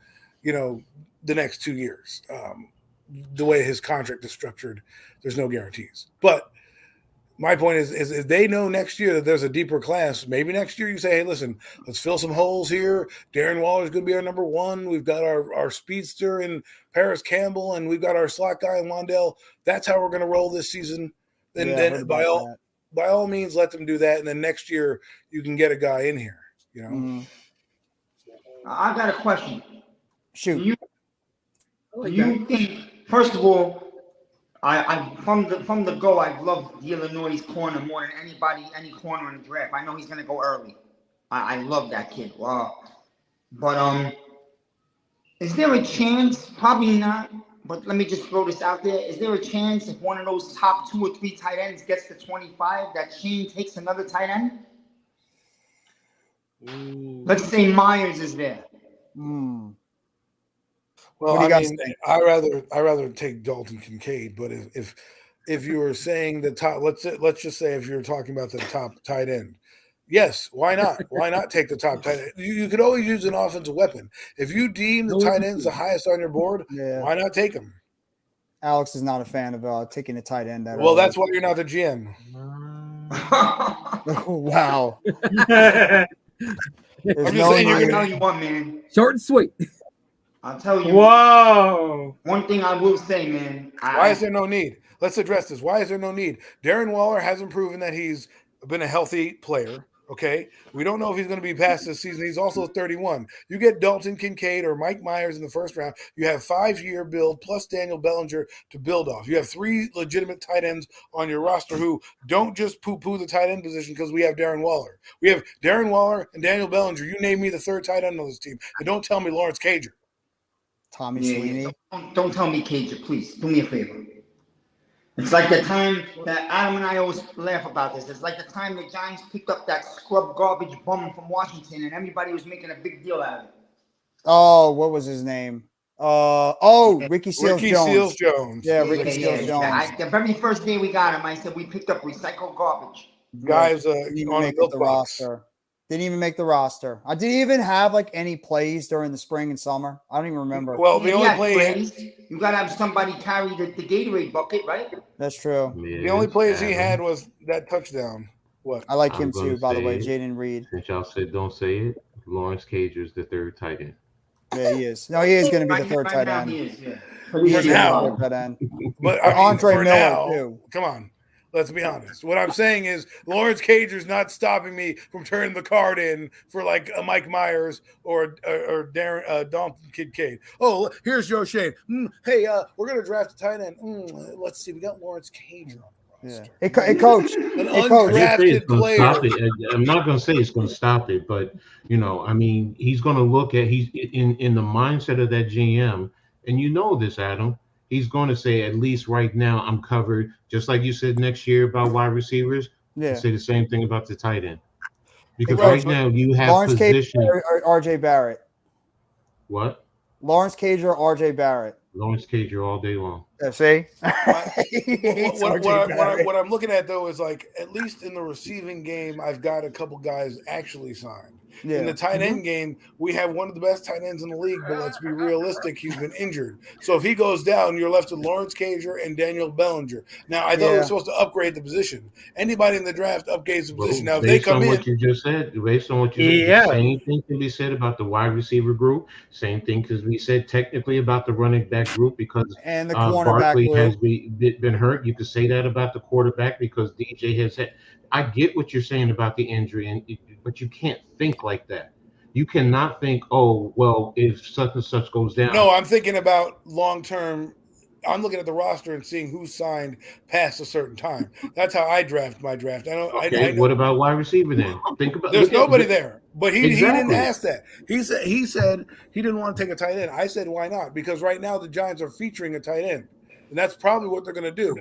you know, the next 2 years. The way his contract is structured, there's no guarantees. But my point is they know next year that there's a deeper class. Maybe next year you say, hey, listen, let's fill some holes here. Darren Waller's going to be our number one. We've got our speedster in Paris Campbell, and we've got our slot guy in Wan'Dale. That's how we're going to roll this season. And then by all means, let them do that. And then next year you can get a guy in here, you know. I've got a question. Shoot. You think, first of all, I from the go, I've loved the Illinois corner more than any corner in the draft. I know he's gonna go early. I love that kid. Wow. But is there a chance? Probably not. But let me just throw this out there. Is there a chance if one of those top 2 or 3 tight ends gets to 25 that Shane takes another tight end? Let's say Myers is there. Well, What do you I guys mean, think? I rather take Dalton Kincaid, but if you were saying the top, let's just say if you're talking about the top tight end, yes, why not? Why not take the top tight end? You could always use an offensive weapon. If you deem the tight ends the highest on your board, why not take them? Alex is not a fan of taking a tight end. Well, that's why you're not the GM. Wow. I'm just saying, I'll tell you what, man. Short and sweet. I'll tell you. Whoa. One thing I will say, man. Why is there no need? Let's address this. Why is there no need? Darren Waller hasn't proven that he's been a healthy player. Okay. We don't know if he's going to be past this season. He's also 31. You get Dalton Kincaid or Mike Myers in the first round. You have 5-year build plus Daniel Bellinger to build off. You have 3 legitimate tight ends on your roster who don't just poo-poo the tight end position because we have Darren Waller. We have Darren Waller and Daniel Bellinger. You name me the third tight end on this team. And don't tell me Lawrence Cager. Tommy Sweeney. Don't tell me Cager, please. Do me a favor. It's like the time that Adam and I always laugh about this. It's like the time the Giants picked up that scrub garbage bum from Washington and everybody was making a big deal out of it. Oh, what was his name? Ricky Seals Jones. Yeah, Ricky Seals Jones. The very first day we got him, I said we picked up recycled garbage. Guys, didn't even make the roster. Didn't even make the roster. I didn't even have like any plays during the spring and summer. I don't even remember. Well, the only plays you gotta have somebody carry the Gatorade bucket, right? That's true. The only plays he had was that touchdown. What? I like him too, by the way, Jaden Reed. Since y'all said don't say it, Lawrence Cager is the third tight end. Yeah, he is. No, he is going to be the third tight end. He is, yeah. He is now, the third tight end. But Andre for Miller now, too. Come on. Let's be honest. What I'm saying is Lawrence Cager's not stopping me from turning the card in for like a Mike Myers or Darren Dalton Kincaid. Oh, here's Joe Shane. Hey, we're gonna draft a tight end. Let's see. We got Lawrence Cager on the roster. Hey, coach. An undrafted player. I'm not gonna say it's gonna stop it, but you know, I mean, he's gonna look at he's in the mindset of that GM, and you know this, Adam. He's going to say, at least right now, I'm covered. Just like you said next year about wide receivers, Yeah. Say the same thing about the tight end. Because Hey, right now you have Lawrence Cage position. or RJ Barrett. What? Lawrence Cage or RJ Barrett. Lawrence Cage all day long. Yeah, see? What I'm looking at though is like at least in the receiving game, I've got a couple guys actually signed. Yeah. In the tight end game, we have one of the best tight ends in the league, but let's be realistic, he's been injured. So if he goes down, you're left with Lawrence Cager and Daniel Bellinger. Now I thought we were supposed to upgrade the position. Anybody in the draft upgrades the position. Now if they come in, what you just said, based on what you said, the same thing can be said about the wide receiver group. Same thing can be said technically about the running back group because and the cornerback Barkley group has been hurt. You could say that about the quarterback because DJ has had. I get what you're saying about the injury, but you can't think like that. You cannot think, oh, well, if such and such goes down. No, I'm thinking about long term. I'm looking at the roster and seeing who's signed past a certain time. That's how I draft my draft. I don't. Okay, I know. What about wide receiver then? Think about. There's nobody there, but he Exactly. didn't ask that. He said he didn't want to take a tight end. I said why not? Because right now the Giants are featuring a tight end, and that's probably what they're going to do,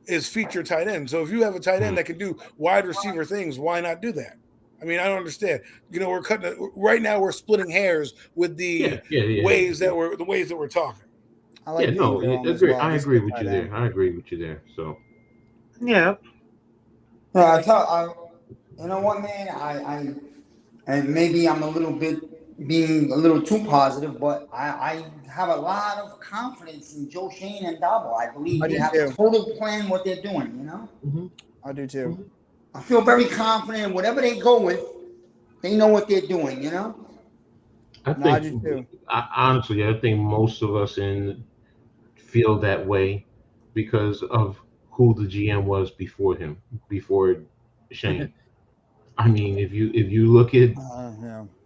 is feature tight end. So if you have a tight end that can do wide receiver things, why not do that? I mean, I don't understand. You know, we're cutting right now. We're splitting hairs with the ways that we're talking. I like I agree with you there. I agree with you there. So, yeah. I you know what, man? I and maybe I'm a little bit being a little too positive, but I have a lot of confidence in Joe Shane and Dabo. I believe they have a total plan what they're doing. You know. Mm-hmm. I do too. Mm-hmm. I feel very confident in whatever they go with. They know what they're doing. You know. I do too. Honestly, I think most of us feel that way because of who the GM was before Shane. I mean, if you look at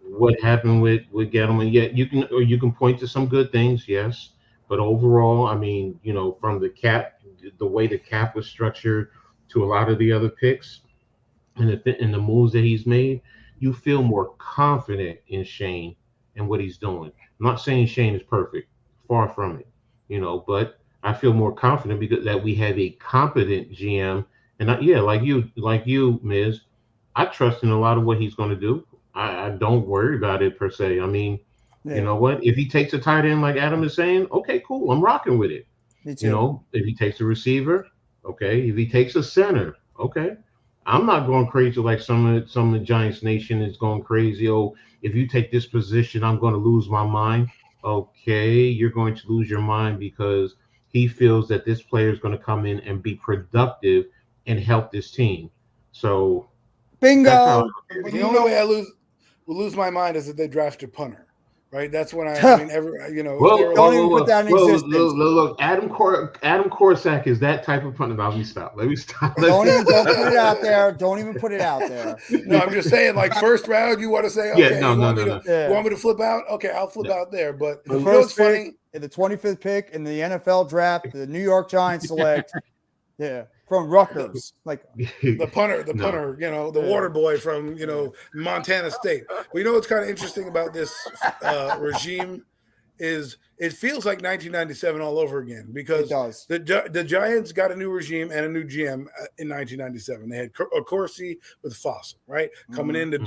what happened with Gettleman, you can point to some good things, yes, but overall, I mean, you know, from the way the cap was structured to a lot of the other picks and the moves that he's made, you feel more confident in Shane and what he's doing. I'm not saying Shane is perfect, far from it, you know, but I feel more confident because that we have a competent GM, and like you, Miz, I trust in a lot of what he's going to do. I don't worry about it per se. I mean, you know what? If he takes a tight end like Adam is saying, okay, cool, I'm rocking with it. Me too. You know, if he takes a receiver, okay. If he takes a center, okay. I'm not going crazy like some of the Giants Nation is going crazy. Oh, if you take this position, I'm going to lose my mind. Okay, you're going to lose your mind because he feels that this player is going to come in and be productive and help this team. So, bingo. The only way I lose my mind is if they draft a punter, right? That's when don't even put that in existence. Look, Adam Korsak is that type of punter. Let me stop. Don't put it out there. Don't even put it out there. No, I'm just saying, like first round, you want to say, okay, no. You want me to flip out? Okay, I'll flip out there. But the first pick, the 25th pick in the NFL draft, the New York Giants select, from Rutgers, like the punter, you know, the water boy from, you know, Montana State. Well, you know what's kind of interesting about this regime is it feels like 1997 all over again because the Giants got a new regime and a new GM in 1997. They had Corsi with Fossil, right? Coming in the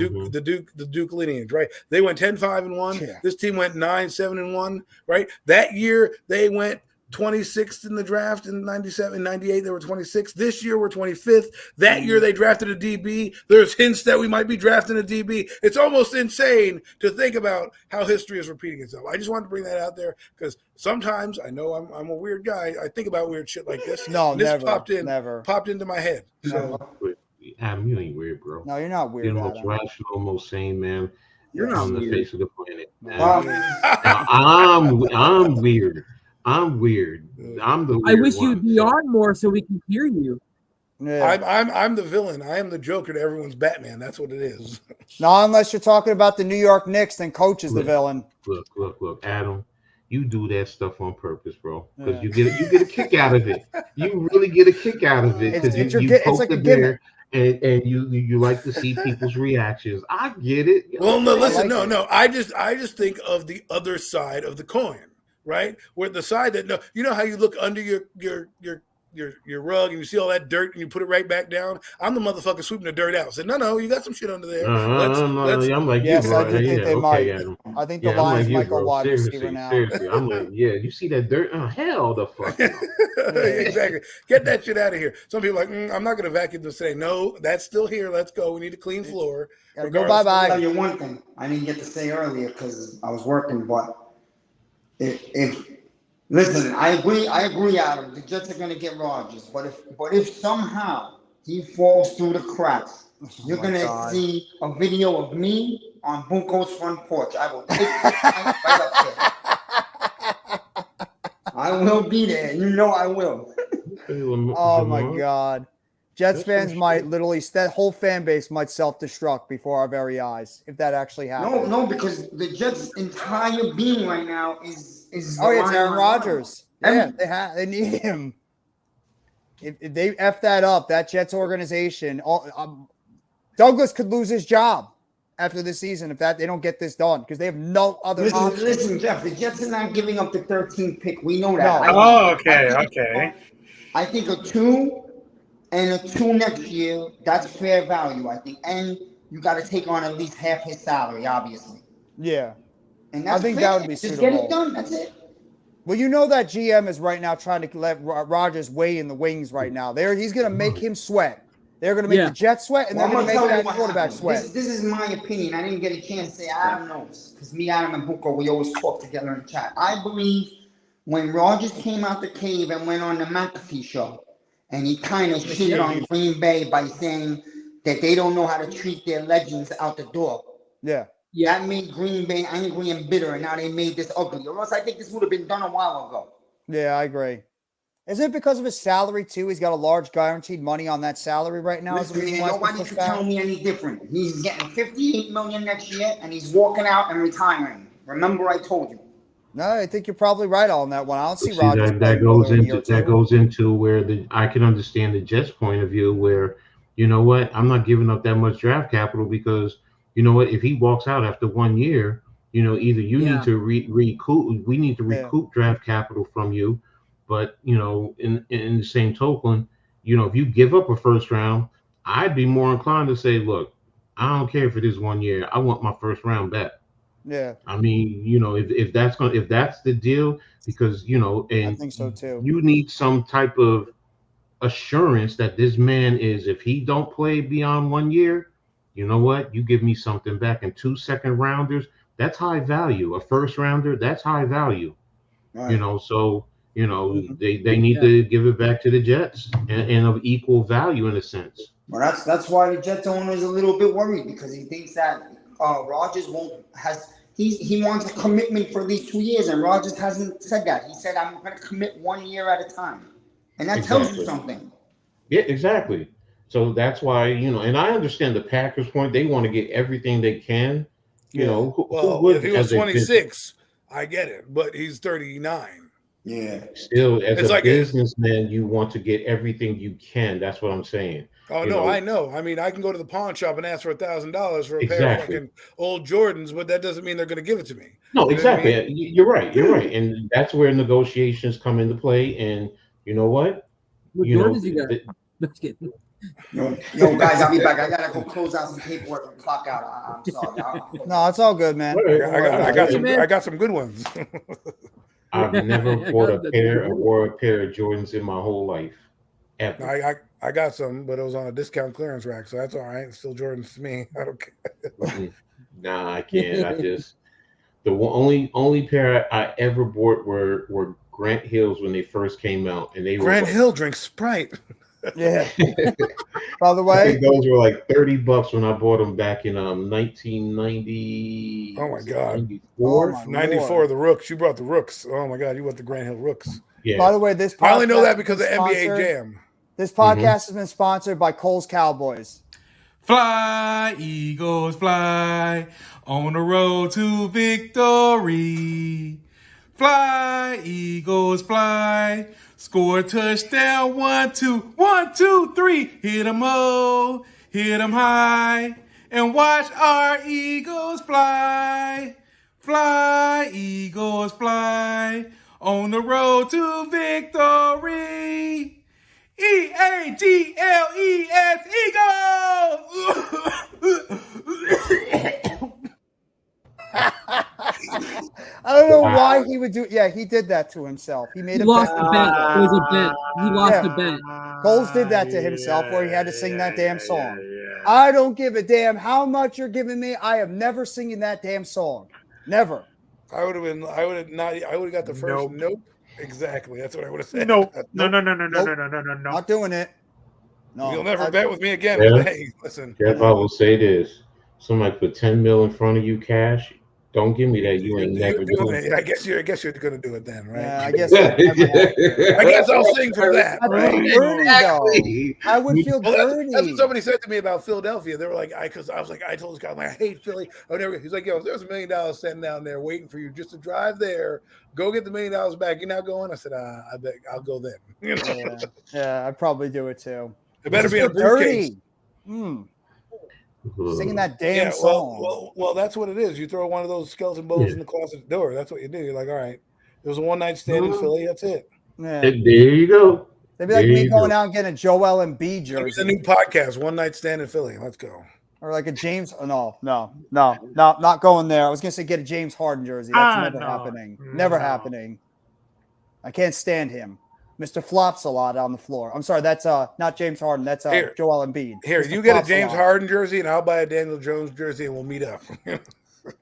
Duke lineage, right? They went 10-5-1. Yeah. This team went 9-7-1, right? That year they went 26th in the draft in 97, 98, they were 26th. This year we're 25th. That year they drafted a DB. There's hints that we might be drafting a DB. It's almost insane to think about how history is repeating itself. I just wanted to bring that out there because sometimes I know I'm a weird guy. I think about weird shit like this. No, this never popped into my head. So Adam, you ain't weird, bro. No, you're not weird. You're the most rational, most sane man on the face of the planet. I'm weird. I'm weird. I'm the weird I wish one, you'd be on more so we can hear you. Yeah. I'm the villain. I am the Joker to everyone's Batman. That's what it is. No, unless you're talking about the New York Knicks, then Coach is the villain. Look, Adam, you do that stuff on purpose, bro. Because you get a kick out of it. You really get a kick out of it because you poke the bear and you like to see people's reactions. I get it. Well, no, listen, no. I just think of the other side of the coin. Right, where the side that you know how you look under your your rug and you see all that dirt and you put it right back down. I'm the motherfucker sweeping the dirt out. I said, no, you got some shit under there. I'm like, Yes, I do think they might. Adam. I think the Yeah, I'm Lions like you, might go bro. wide receiver Seriously, now. seriously. I'm like, yeah, you see that dirt? Oh, hell the fuck no. Exactly. Get that shit out of here. Some people are like, I'm not going to vacuum this today. No, that's still here. Let's go. We need a clean floor. Gotta go Regardless. bye-bye. I'll tell you one thing I didn't get to say earlier because I was working, but if listen, I agree, Adam. The Jets are gonna get Rodgers, but if somehow he falls through the cracks, you're gonna see a video of me on Bunko's front porch. I will take that right up there. I will be there. You know I will. Oh my God. Jets fans might literally, that whole fan base might self-destruct before our very eyes if that actually happens. No, because the Jets' entire being right now is. Oh yeah, it's Aaron relying on Rodgers. Yeah, they need him. If they F that up, that Jets organization, Douglas could lose his job after this season if they don't get this done because they have no other option. Listen, Jeff, the Jets are not giving up the 13th pick. We know that. No. Okay. I think a 2 and a 2 next year, that's fair value, I think. And you got to take on at least half his salary, obviously. Yeah. And that's I think fair. that would be Just suitable. get it done. That's it. Well, you know that GM is right now trying to let Rodgers weigh in the wings right now. He's going to make him sweat. They're going to make the Jets sweat, and Well, they're going to I'm make gonna that tell you what quarterback happened. sweat. This is my opinion. I didn't get a chance to say Adam knows. Because me, Adam, and Buko, we always talk together in the chat. I believe when Rodgers came out the cave and went on the McAfee show, and he kind of shitted on Green Bay by saying that they don't know how to treat their legends out the door. Yeah. That made Green Bay angry and bitter, and now they made this ugly. Or else I think this would have been done a while ago. Yeah, I agree. Is it because of his salary, too? He's got a large guaranteed money on that salary right now. Listen, man, nobody can tell me any different. He's getting $58 million next year, and he's walking out and retiring. Remember I told you. No, I think you're probably right on that one. I don't see See, Rodgers. that goes into where I can understand the Jets' point of view where, you know what, I'm not giving up that much draft capital because, you know what, if he walks out after 1 year, you know, either you need to recoup, we need to recoup draft capital from you. But, you know, in the same token, you know, if you give up a first round, I'd be more inclined to say, look, I don't care if it is 1 year. I want my first round back. Yeah. I mean, you know, if that's the deal, because, you know, and I think so too. You need some type of assurance that this man is, if he don't play beyond 1 year, you know what? You give me something back. And 2 second rounders, that's high value. A first rounder, that's high value. Right. You know, so, you know, they need to give it back to the Jets and of equal value in a sense. Well, that's why the Jets owner is a little bit worried because he thinks that Rodgers he wants a commitment for these 2 years, and Rodgers hasn't said that. He said, I'm going to commit 1 year at a time. And that tells you something. Yeah, exactly. So that's why, you know, and I understand the Packers' point. They want to get everything they can. You know, who if he was 26, I get it, but he's 39. Yeah. Still, as a businessman, you want to get everything you can. That's what I'm saying. Oh, no, I know. I mean, I can go to the pawn shop and ask for $1,000 for a pair of fucking old Jordans, but that doesn't mean they're going to give it to me. No, exactly. I mean? You're right. You're right. And that's where negotiations come into play. And you know what? Jordans you got? Let's get. Yo, guys, I'll be back. I gotta go close out some paperwork and clock out. I'm sorry. No, it's all good, man. I got some good ones. I've never bought a pair of Jordans in my whole life. Ever. I got some, but it was on a discount clearance rack, so that's all right. It's still Jordans to me. I don't care. Nah, I can't. I just the only pair I ever bought were Grant Hills when they first came out, and they Grant Hill drinks Sprite. Yeah. By the way, those were like $30 when I bought them back in 1990. Oh my God, 94. 94. The Rooks. You brought the Rooks. Oh my God, you want the Grant Hill Rooks? Yeah. By the way, this I only know that because of NBA Jam. This podcast has been sponsored by Cole's Cowboys. Fly, Eagles, fly on the road to victory. Fly, Eagles, fly. Score a touchdown, 1, 2, 1, 2, 3. Hit 'em low, hit 'em high, and watch our Eagles fly. Fly, Eagles, fly on the road to victory. I don't know why he would do. Yeah, he did that to himself. He made He a lost bet. a bet. It was a bet. He lost a bet. Coles did that to himself where he had to sing that damn song. I don't give a damn how much you're giving me. I am never singing that damn song. Never. I would have got the first nope. Exactly. That's what I would have said. No. Nope. No. Not doing it. No. You'll never bet with me again. Yeah. But hey, listen. Jeff, I will say this. Somebody put 10 mil in front of you cash. Don't give me that. You ain't never doing it. I guess you're gonna do it then, right? Yeah, I guess. I guess I'll sing for that. I Right? Dirty, I would feel dirty. That's what somebody said to me about Philadelphia. They were like, I told this guy, I'm like, I hate Philly. He's like, yo, if there's $1 million sitting down there waiting for you just to drive there, go get the $1 million back. You're not going. I said, I bet I'll go then. You know? Yeah, I'd probably do it too. It better be a briefcase. Singing that damn song. Well, that's what it is. You throw one of those skeleton bones in the closet door. That's what you do. You're like, all right, it was a one-night stand in Philly. That's it. Yeah. There you go. They'd be like me going out and getting a Joel Embiid jersey. It's a new podcast, One Night Stand in Philly. Let's go. Or like a James. No, not going there. I was gonna say get a James Harden jersey. That's never happening. Never happening. I can't stand him. Mr. Flops a lot on the floor. I'm sorry, that's not James Harden. That's Joel Embiid. Here, Mr. you get a Flops James lot. Harden jersey, and I'll buy a Daniel Jones jersey, and we'll meet up.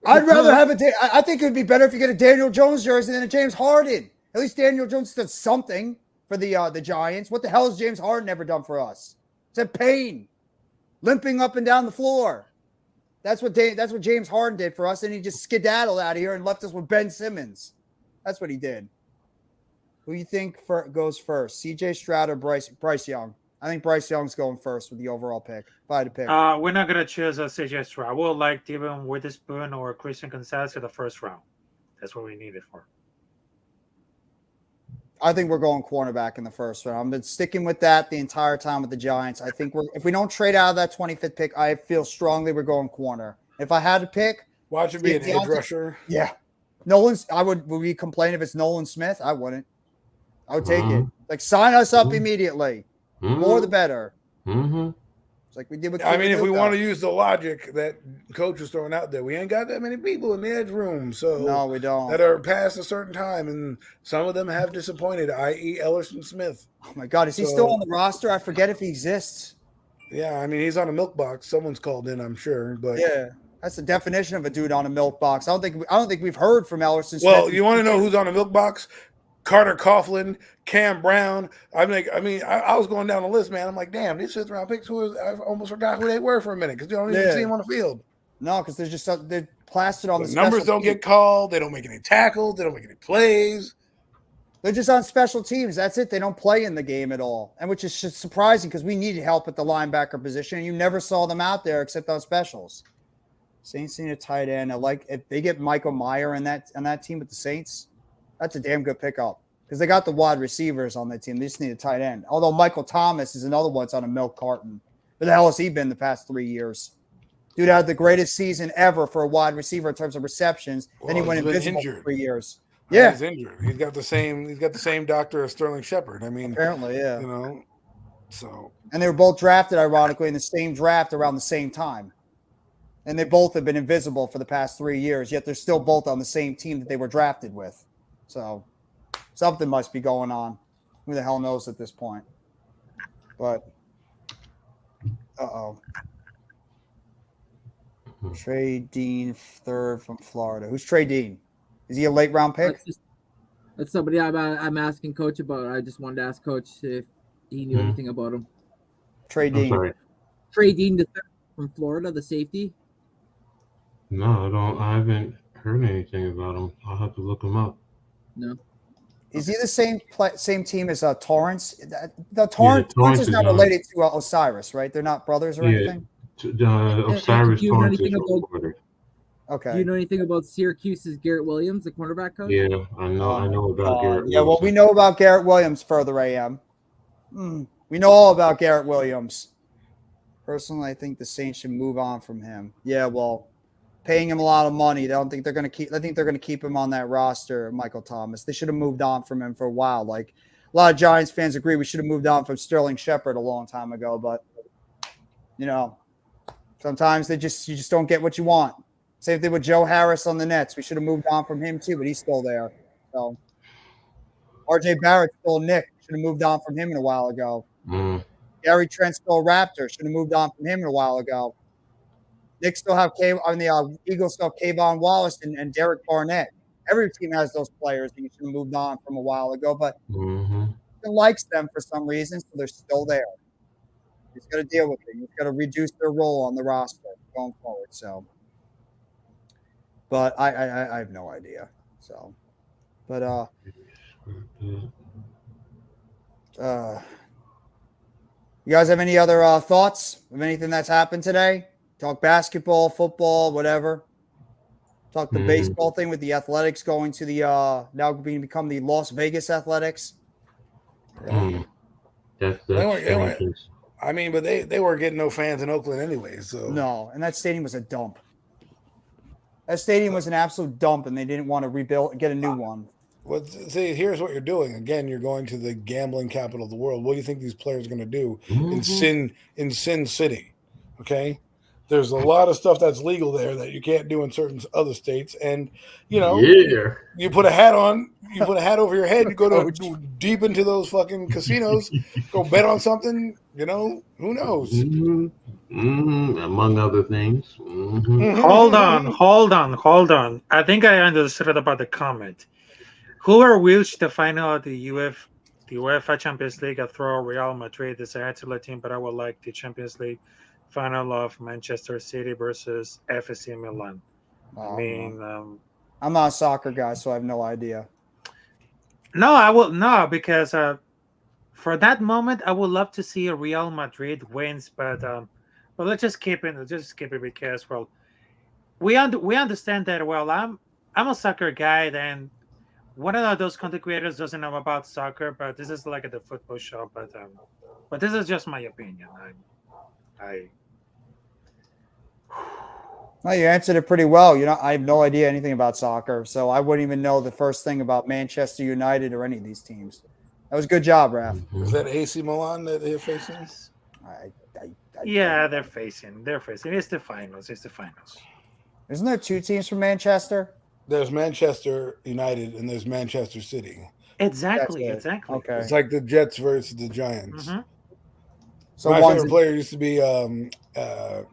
I'd rather have I think it would be better if you get a Daniel Jones jersey than a James Harden. At least Daniel Jones does something for the Giants. What the hell has James Harden ever done for us? Except pain, limping up and down the floor. That's what James Harden did for us, and he just skedaddled out of here and left us with Ben Simmons. That's what he did. Who you think goes first? C.J. Stroud or Bryce Young? I think Bryce Young's going first with the overall pick. If I had to pick. We're not gonna choose C.J. Stroud. We'll like Devin Witherspoon or Christian Gonzalez in the first round. That's what we need it for. I think we're going cornerback in the first round. I've been sticking with that the entire time with the Giants. I think if we don't trade out of that 25th pick, I feel strongly we're going corner. If I had to pick, watch it be an edge rusher. Yeah, would we complain if it's Nolan Smith? I wouldn't. I would take it. Like sign us up immediately. More the better. It's like we did with. I mean, if we want to use the logic that coach was throwing out there, we ain't got that many people in the edge room, so no, we don't. That are past a certain time, and some of them have disappointed. I.e., Ellerson Smith. Oh my God, is he still on the roster? I forget if he exists. Yeah, I mean, he's on a milk box. Someone's called in, I'm sure, but yeah. That's the definition of a dude on a milk box. I don't think we've heard from Ellerson Smith. Well, you want to know who's on a milk box? Carter Coughlin, Cam Brown. I was going down the list, man. I'm like, damn, these 5th round picks. I almost forgot who they were for a minute because you don't even see them on the field. No, because they're plastered on the numbers. Don't get called. They don't make any tackles. They don't make any plays. They're just on special teams. That's it. They don't play in the game at all, and which is surprising because we needed help at the linebacker position, and you never saw them out there except on specials. Saints need a tight end. I like if they get Michael Mayer on that team with the Saints. That's a damn good pickup because they got the wide receivers on that team. They just need a tight end. Although Michael Thomas is another one that's on a milk carton. Where the hell has he been the past 3 years? Dude had the greatest season ever for a wide receiver in terms of receptions. Then he went invisible for 3 years. Yeah, he's injured. He's got the same doctor as Sterling Shepard. I mean, apparently, yeah. You know, so and they were both drafted, ironically, in the same draft around the same time. And they both have been invisible for the past 3 years, yet they're still both on the same team that they were drafted with. So something must be going on. Who the hell knows at this point? But, Trey Dean, 3rd from Florida. Who's Trey Dean? Is he a late round pick? That's somebody I'm asking Coach about. I just wanted to ask Coach if he knew anything about him. Trey Dean. Trey Dean, the 3rd from Florida, the safety. No, I don't. I haven't heard anything about him. I'll have to look him up. No. Is he the same team as Torrance? Torrance is not related to Osiris, right? They're not brothers or anything? Osiris Torrance is okay. Do you know anything about Syracuse's Garrett Williams, the cornerback coach? Yeah, I know about Garrett Williams. Yeah, well, we know about Garrett Williams further, AM. We know all about Garrett Williams. Personally, I think the Saints should move on from him. Yeah, well, paying him a lot of money. I think they're going to keep him on that roster, Michael Thomas. They should have moved on from him for a while. Like a lot of Giants fans agree we should have moved on from Sterling Shepard a long time ago, but you know, sometimes you just don't get what you want. Same thing with Joe Harris on the Nets. We should have moved on from him too, but he's still there. So RJ Barrett's still a Knick. Should have moved on from him a while ago. Gary Trent's still a Raptor. Should have moved on from him a while ago. Knicks still have Eagles still have Kayvon Wallace and Derek Barnett. Every team has those players that you should have moved on from a while ago, but he likes them for some reason, so they're still there. He's got to deal with it. He's got to reduce their role on the roster going forward. So, but I have no idea. So, but you guys have any other thoughts of anything that's happened today? Talk basketball, football, whatever. Talk the baseball thing with the Athletics going to the now become the Las Vegas Athletics. That's I mean, but they weren't getting no fans in Oakland anyway. So no, and that stadium was a dump. That stadium was an absolute dump, and they didn't want to rebuild, get a new one. Well, see, here's what you're doing. Again, you're going to the gambling capital of the world. What do you think these players are going to do in Sin City? Okay, there's a lot of stuff that's legal there that you can't do in certain other states, and you know, you put a hat on, you put a hat over your head, you go to deep into those fucking casinos, go bet on something. You know, who knows? Among other things. Hold on. I think I understood about the comment. Who reached the final of the UEFA Champions League? I throw Real Madrid as an actual team, but I would like the Champions League final of Manchester City versus FC Milan. I'm not a soccer guy, so I have no idea. No, I will no because for that moment I would love to see a Real Madrid wins, but let's just keep it because we understand that I'm a soccer guy. Then one of those content creators doesn't know about soccer, but this is like the football show. But this is just my opinion. Well, you answered it pretty well. You know, I have no idea anything about soccer, so I wouldn't even know the first thing about Manchester United or any of these teams. That was a good job, Raph. Is that AC Milan that they're facing? Yeah, they're facing. It's the finals. Isn't there two teams from Manchester? There's Manchester United and there's Manchester City. Exactly. Okay. It's like the Jets versus the Giants. So my favorite player used to be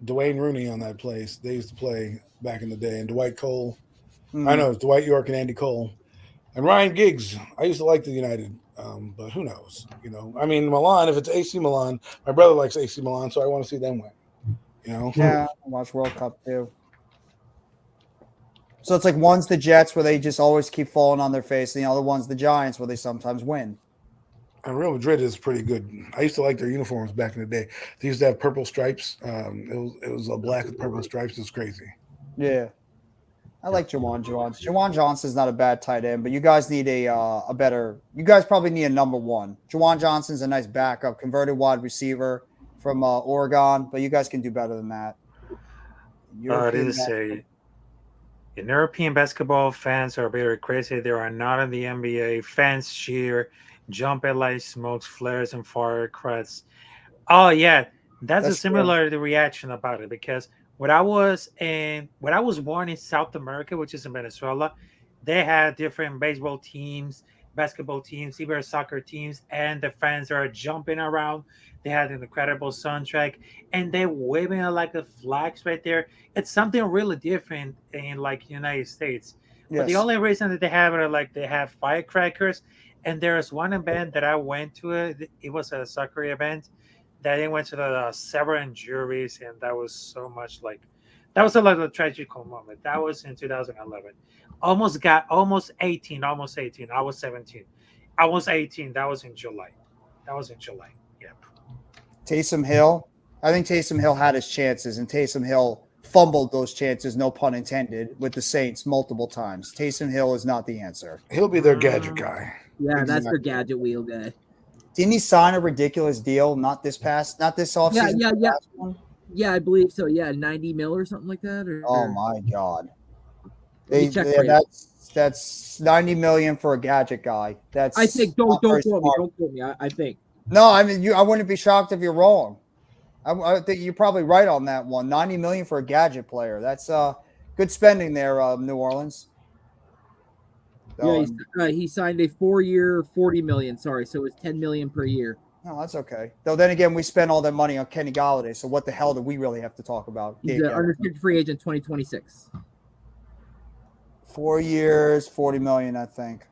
Dwayne Rooney on that place. They used to play back in the day, and Dwight Cole. I know it's Dwight York and Andy Cole, and Ryan Giggs. I used to like the United, but who knows? You know, I mean, Milan. If it's AC Milan, my brother likes AC Milan, so I want to see them win. You know? Yeah, I watch World Cup too. So it's like one's the Jets where they just always keep falling on their face, and the other one's the Giants where they sometimes win. And Real Madrid is pretty good. I used to like their uniforms back in the day. They used to have purple stripes. It was a black with purple stripes. It's crazy. Yeah. I like Jawan Johnson. Jawan Johnson's not a bad tight end, but you guys need a better – you guys probably need a number one. Jawan Johnson's a nice backup, converted wide receiver from Oregon, but you guys can do better than that. European basketball fans are very crazy. They are not in the NBA. Fans cheer, jump at like smokes, flares, and firecrackers. Oh yeah, that's a similar reaction about it because when I was born in South America, which is in Venezuela, they had different baseball teams, basketball teams, even soccer teams, and the fans are jumping around. They had an incredible soundtrack, and they're waving like the flags right there. It's something really different in like United States. Yes. But the only reason that they have it are like they have firecrackers. And there's one event that I went to. It was a soccer event that I went to the several injuries, and that was so much like that was a tragical moment. That was in 2011. Almost 18. I was 17. I was 18. That was in July. Yep. Taysom Hill. I think Taysom Hill had his chances, and Taysom Hill fumbled those chances, no pun intended, with the Saints multiple times. Taysom Hill is not the answer. He'll be their gadget guy. Yeah, that's their gadget wheel guy. Didn't he sign a ridiculous deal? Not this offseason. Yeah, I believe so. Yeah, 90 mil or something like that. Oh my God. That's 90 million for a gadget guy. That's I think don't quote me. I think. No, I mean I wouldn't be shocked if you're wrong. I think you're probably right on that one. 90 million for a gadget player. That's good Good spending there, New Orleans. Yeah, he signed a 4-year, $40 million. Sorry, so it's $10 million per year. No, that's okay. Though then again, we spent all that money on Kenny Golladay, so what the hell do we really have to talk about? He's an unrestricted free agent 2026. 4 years, $40 million, I think.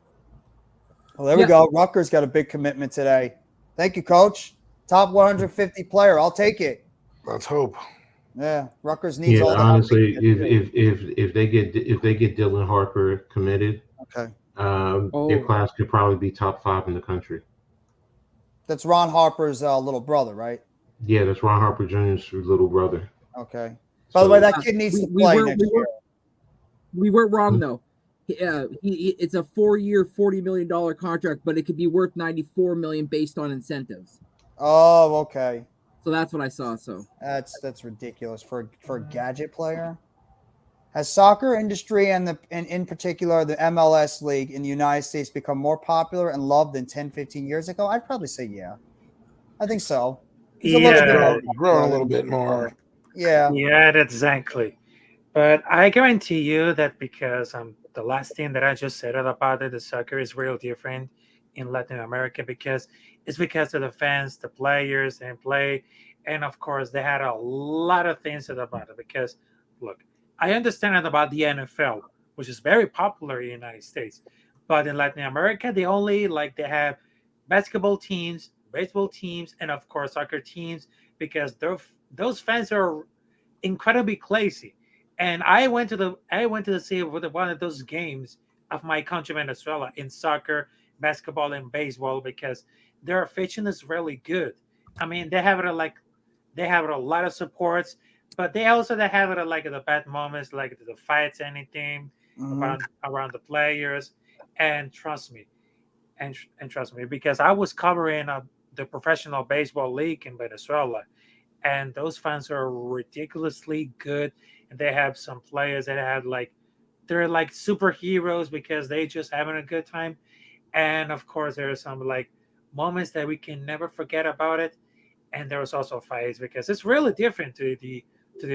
Well, there we go. Rutgers got a big commitment today. Thank you, Coach. Top 150 player. I'll take it. Let's hope. Yeah, Rutgers needs all the honestly, if they get Dylan Harper committed, okay, their class could probably be top 5 in the country. That's Ron Harper's little brother, right? Yeah, that's Ron Harper Jr.'s little brother. Okay. By the way, that kid needs to play next year. We weren't wrong though. It's a 4-year, $40 million contract, but it could be worth $94 million based on incentives. Oh, okay. So that's what I saw. So that's ridiculous for a gadget player. Has soccer industry and in particular the MLS league in the United States become more popular and loved than 10, 15 years ago? I'd probably say yeah. I think so. Growing a little bit more. Yeah. Yeah, exactly. But I guarantee you that because the last thing that I just said about it, the soccer is real different in Latin America because of the fans, the players, and play. And of course, they had a lot of things about it because, look, I understand about the NFL, which is very popular in the United States. But in Latin America, they only they have basketball teams, baseball teams, and of course, soccer teams because those fans are incredibly crazy. And I went to see one of those games of my country, Venezuela, in soccer, basketball, and baseball because their afition is really good. I mean, they have a lot of supports, but they have the bad moments, like the fights, anything around the players. And trust me, because I was covering the professional baseball league in Venezuela, and those fans are ridiculously good. And they have some players that have they're like superheroes because they just having a good time. And of course, there are some moments that we can never forget about it. And there was also fights because it's really different to the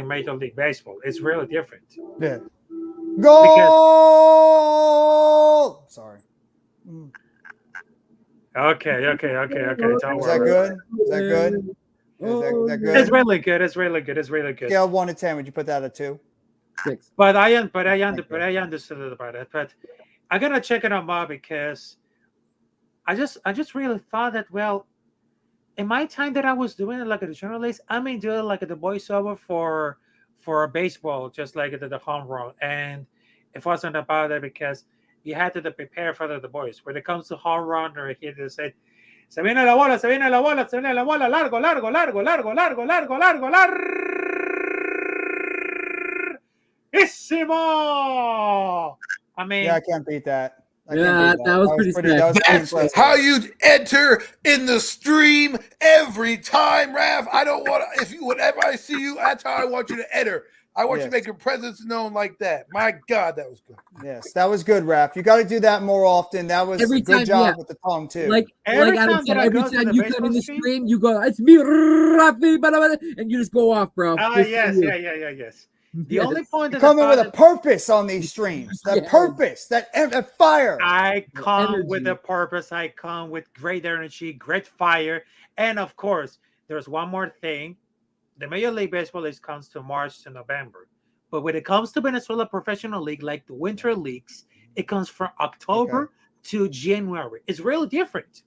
Major League Baseball. It's really different. Yeah. Goal! Sorry. Okay. Don't Is that worry. good? Is that good? Is that good? It's really good. It's really good. Scale 1 to 10. Would you put that at 2? 6. But I understood it about it. But I gotta check it out more because I just really thought that in my time that I was doing it like a journalist, I mean doing like the voiceover for baseball, just like the home run, and it wasn't about it because you had to prepare for the voice. When it comes to home run or hit, they said, "Se viene la bola, se viene la bola, se viene la bola, largo, largo, largo, largo, largo, largo, largo, larguísimo." I mean, yeah, I can't beat that. That was pretty sick. That's how you enter in the stream every time, Raph. I don't want to. Whenever I see you, that's how I want you to enter. I want you to make your presence known like that. My God, that was good. Yes, that was good, Raph. You got to do that more often. That was a good job with the tongue too. Every time you come in the stream, you go, "It's me, Rafi," and you just go off, bro. Yes. The only point you come in with a purpose on these streams. That purpose, that fire. I come with a purpose. I come with great energy, great fire, and of course, there's one more thing. The Major League Baseball League comes to March to November, but when it comes to Venezuela Professional League, like the winter leagues, it comes from October to January. It's really different.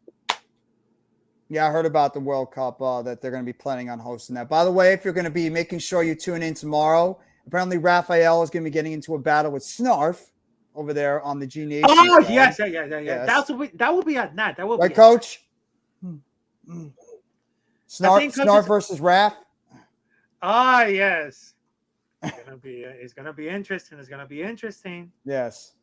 Yeah, I heard about the World Cup that they're going to be planning on hosting that. By the way, if you're going to be making sure you tune in tomorrow, apparently Raphael is going to be getting into a battle with Snarf over there on the G Nation. Oh, yes. That would be at night. That would right, be Coach? Snarf versus Raph? Ah, yes. It's gonna be interesting. It's gonna be interesting. Yes.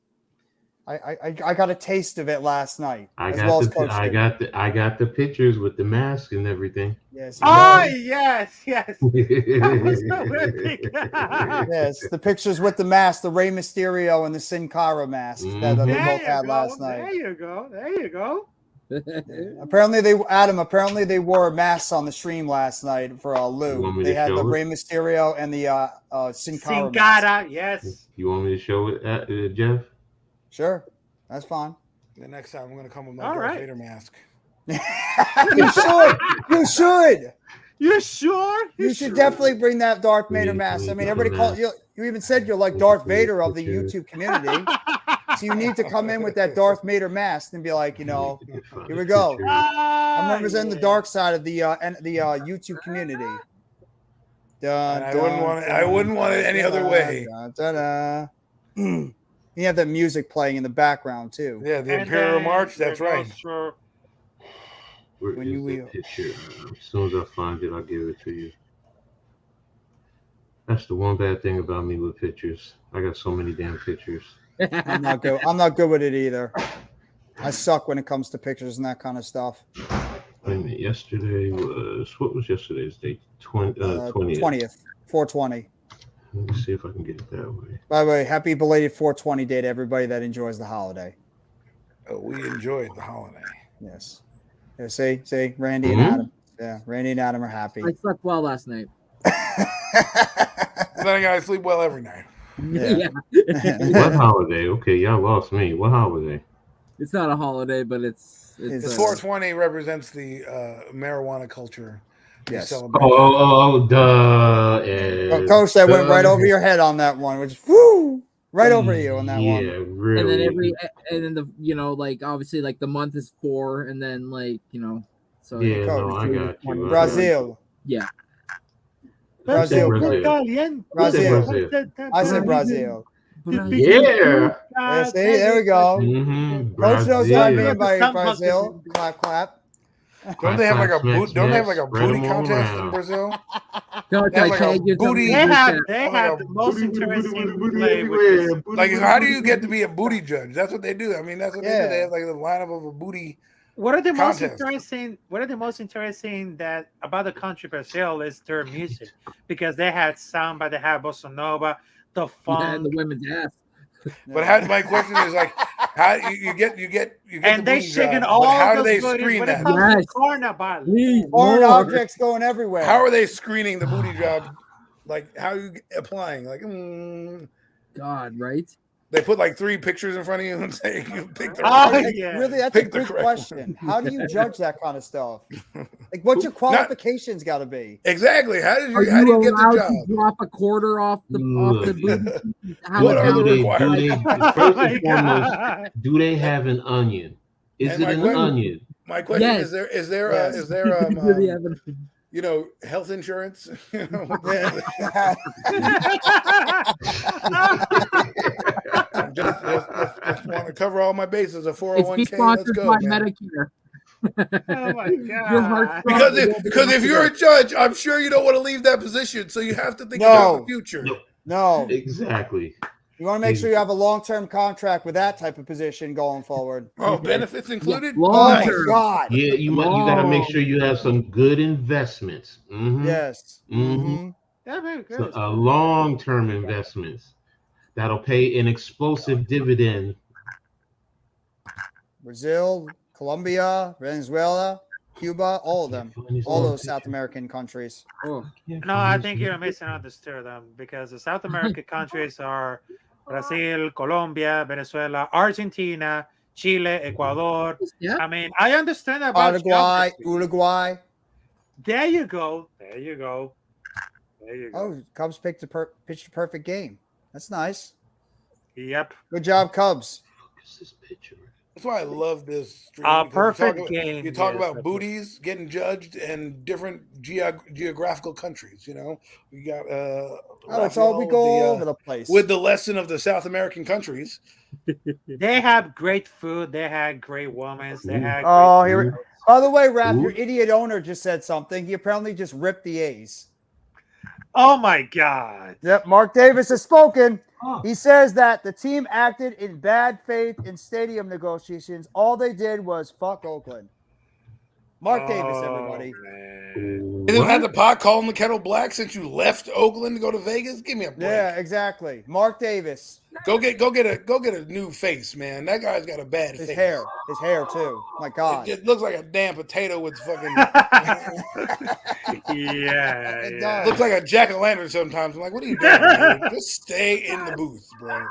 I got a taste of it last night. I got the pictures with the mask and everything. Yes. Yes. That was so epic. Yes, the pictures with the mask, the Rey Mysterio and the Sin Cara mask that they both had last night. There you go. Apparently they wore masks on the stream last night for You want Lou. me They to had show the it? Rey Mysterio and the Sin Cara mask. Sin Cara, yes. You want me to show it, Jeff? Sure, that's fine. The next time I'm gonna come with my All Darth right. Vader mask. You should. You should. You sure? You should definitely bring that Darth Vader Please, mask. I please, mean, everybody please. call you. You even said you're like Darth Vader of the YouTube community. So you need to come in with that Darth Vader mask and be like, you know, here we go. I'm representing the dark side of the YouTube community. I wouldn't want it any other way. You have that music playing in the background too. Yeah, the Imperial March. That's right. Where When is you the wheel. picture? As soon as I find it, I'll give it to you. That's the one bad thing about me with pictures. I got so many damn pictures. I'm not good. I'm not good with it either. I suck when it comes to pictures and that kind of stuff. Wait a minute. Yesterday was what was yesterday's date? 20th. 20th, 420. Let me see if I can get it that way. By the way, happy belated 420 day to everybody that enjoys the holiday. Oh, we enjoyed the holiday. Yes. Yeah, see, Randy and Adam. Yeah, Randy and Adam are happy. I slept well last night. Then I gotta sleep well every night. Yeah. What holiday? Okay, y'all lost me. What holiday? It's not a holiday, but it's It's 420 represents the marijuana culture. We Yes. celebrate Duh. Coach, that went right over your head on that one, which woo, right over you on that one. Yeah, really. And then the like obviously like the month is 4, and then like so Yeah, no, I got you. Brazil. Yeah. Brazil. Brazil. Brazil. Brazil. I said Brazil. Yeah. Yeah, see, there we go. Mm-hmm. Coach knows what I mean Brazil. by Brazil. Clap, clap. Don't they have like a Smack, don't they have like a smack, spread booty 'em all contest in around. Brazil? Coach, They have I like a tagged you booty- something They with have that. the most interesting play everywhere. with this. Like, how do you get to be a booty judge? That's what they do. I mean, that's what they do. They have like the lineup of a booty. What are the most Contest. interesting? What are the most interesting that about the country Brazil is their music, because they had samba, they had bossa nova, the Yeah, funk, and the women's ass. But my question is like, how you get and the they booty shaking job, all but how do those they goodies screen when it that? comes to Yes. carnival. Please, Foreign more. objects going everywhere. How are they screening the booty job? Like, how are you applying? Like, God, right? they put like 3 pictures in front of you and say you pick the Oh, right. Like, yeah. really, that's a Pick the good correct question. How do you judge that kind of stuff? Like, what's your qualifications got to be? Exactly. How did Are you? How do you you get the allowed job? to drop a quarter off the booty? What are the do they, requirements? first Oh my and foremost, God. do they have an onion? Is And it my an question- onion? My question Yes. is there Yes. is there Really haven't- you know, health insurance? You know, just want to cover all my bases. A It's 401k. Let's sponsored go, by man. Medicare. Oh my Your heart's God. Because if you're a judge, I'm sure you don't want to leave that position. So you have to think No. about the future. No, Exactly. you want to make sure you have a long-term contract with that type of position going forward. Oh, benefits included? Oh Long my term. God! Yeah, you got to make sure you have some good investments. Mhm. Yes. Mhm. Yeah, very So, good. long-term investments that'll pay an explosive dividend. Brazil, Colombia, Venezuela, Cuba, all of them, all those South American countries. Oh, No, I think you're misunderstood them, because the South American countries are Brazil, Colombia, Venezuela, Argentina, Chile, Ecuador. yeah. I mean, I understand about Uruguay, geography. Uruguay. There you go. There you go. There you go. Oh, Cubs pitched a perfect game. That's nice. Yep. Good job, Cubs. Focus this picture. That's why I love this stream. A because perfect you talk, game, You talk yes, about that's booties getting judged and different geographical countries. You know, we got Oh, it's all we Raphael go with the, over the place. with the lesson of the South American countries. They have great food. They had great women. They had. Oh, great here. By the way, Raph, your idiot owner just said something. He apparently just ripped the A's. Oh my God. Yep, Mark Davis has spoken. Oh. He says that the team acted in bad faith in stadium negotiations. All they did was fuck Oakland. Mark Davis, everybody. Isn't that the pot calling the kettle black since you left Oakland to go to Vegas? Give me a break. Yeah, exactly. Mark Davis. Go get a new face, man. That guy's got a bad His face. his hair too. My God, It looks like a damn potato with fucking. Yeah. Looks like a jack-o'-lantern sometimes. I'm like, what are you doing, man? Just stay in the booth, bro.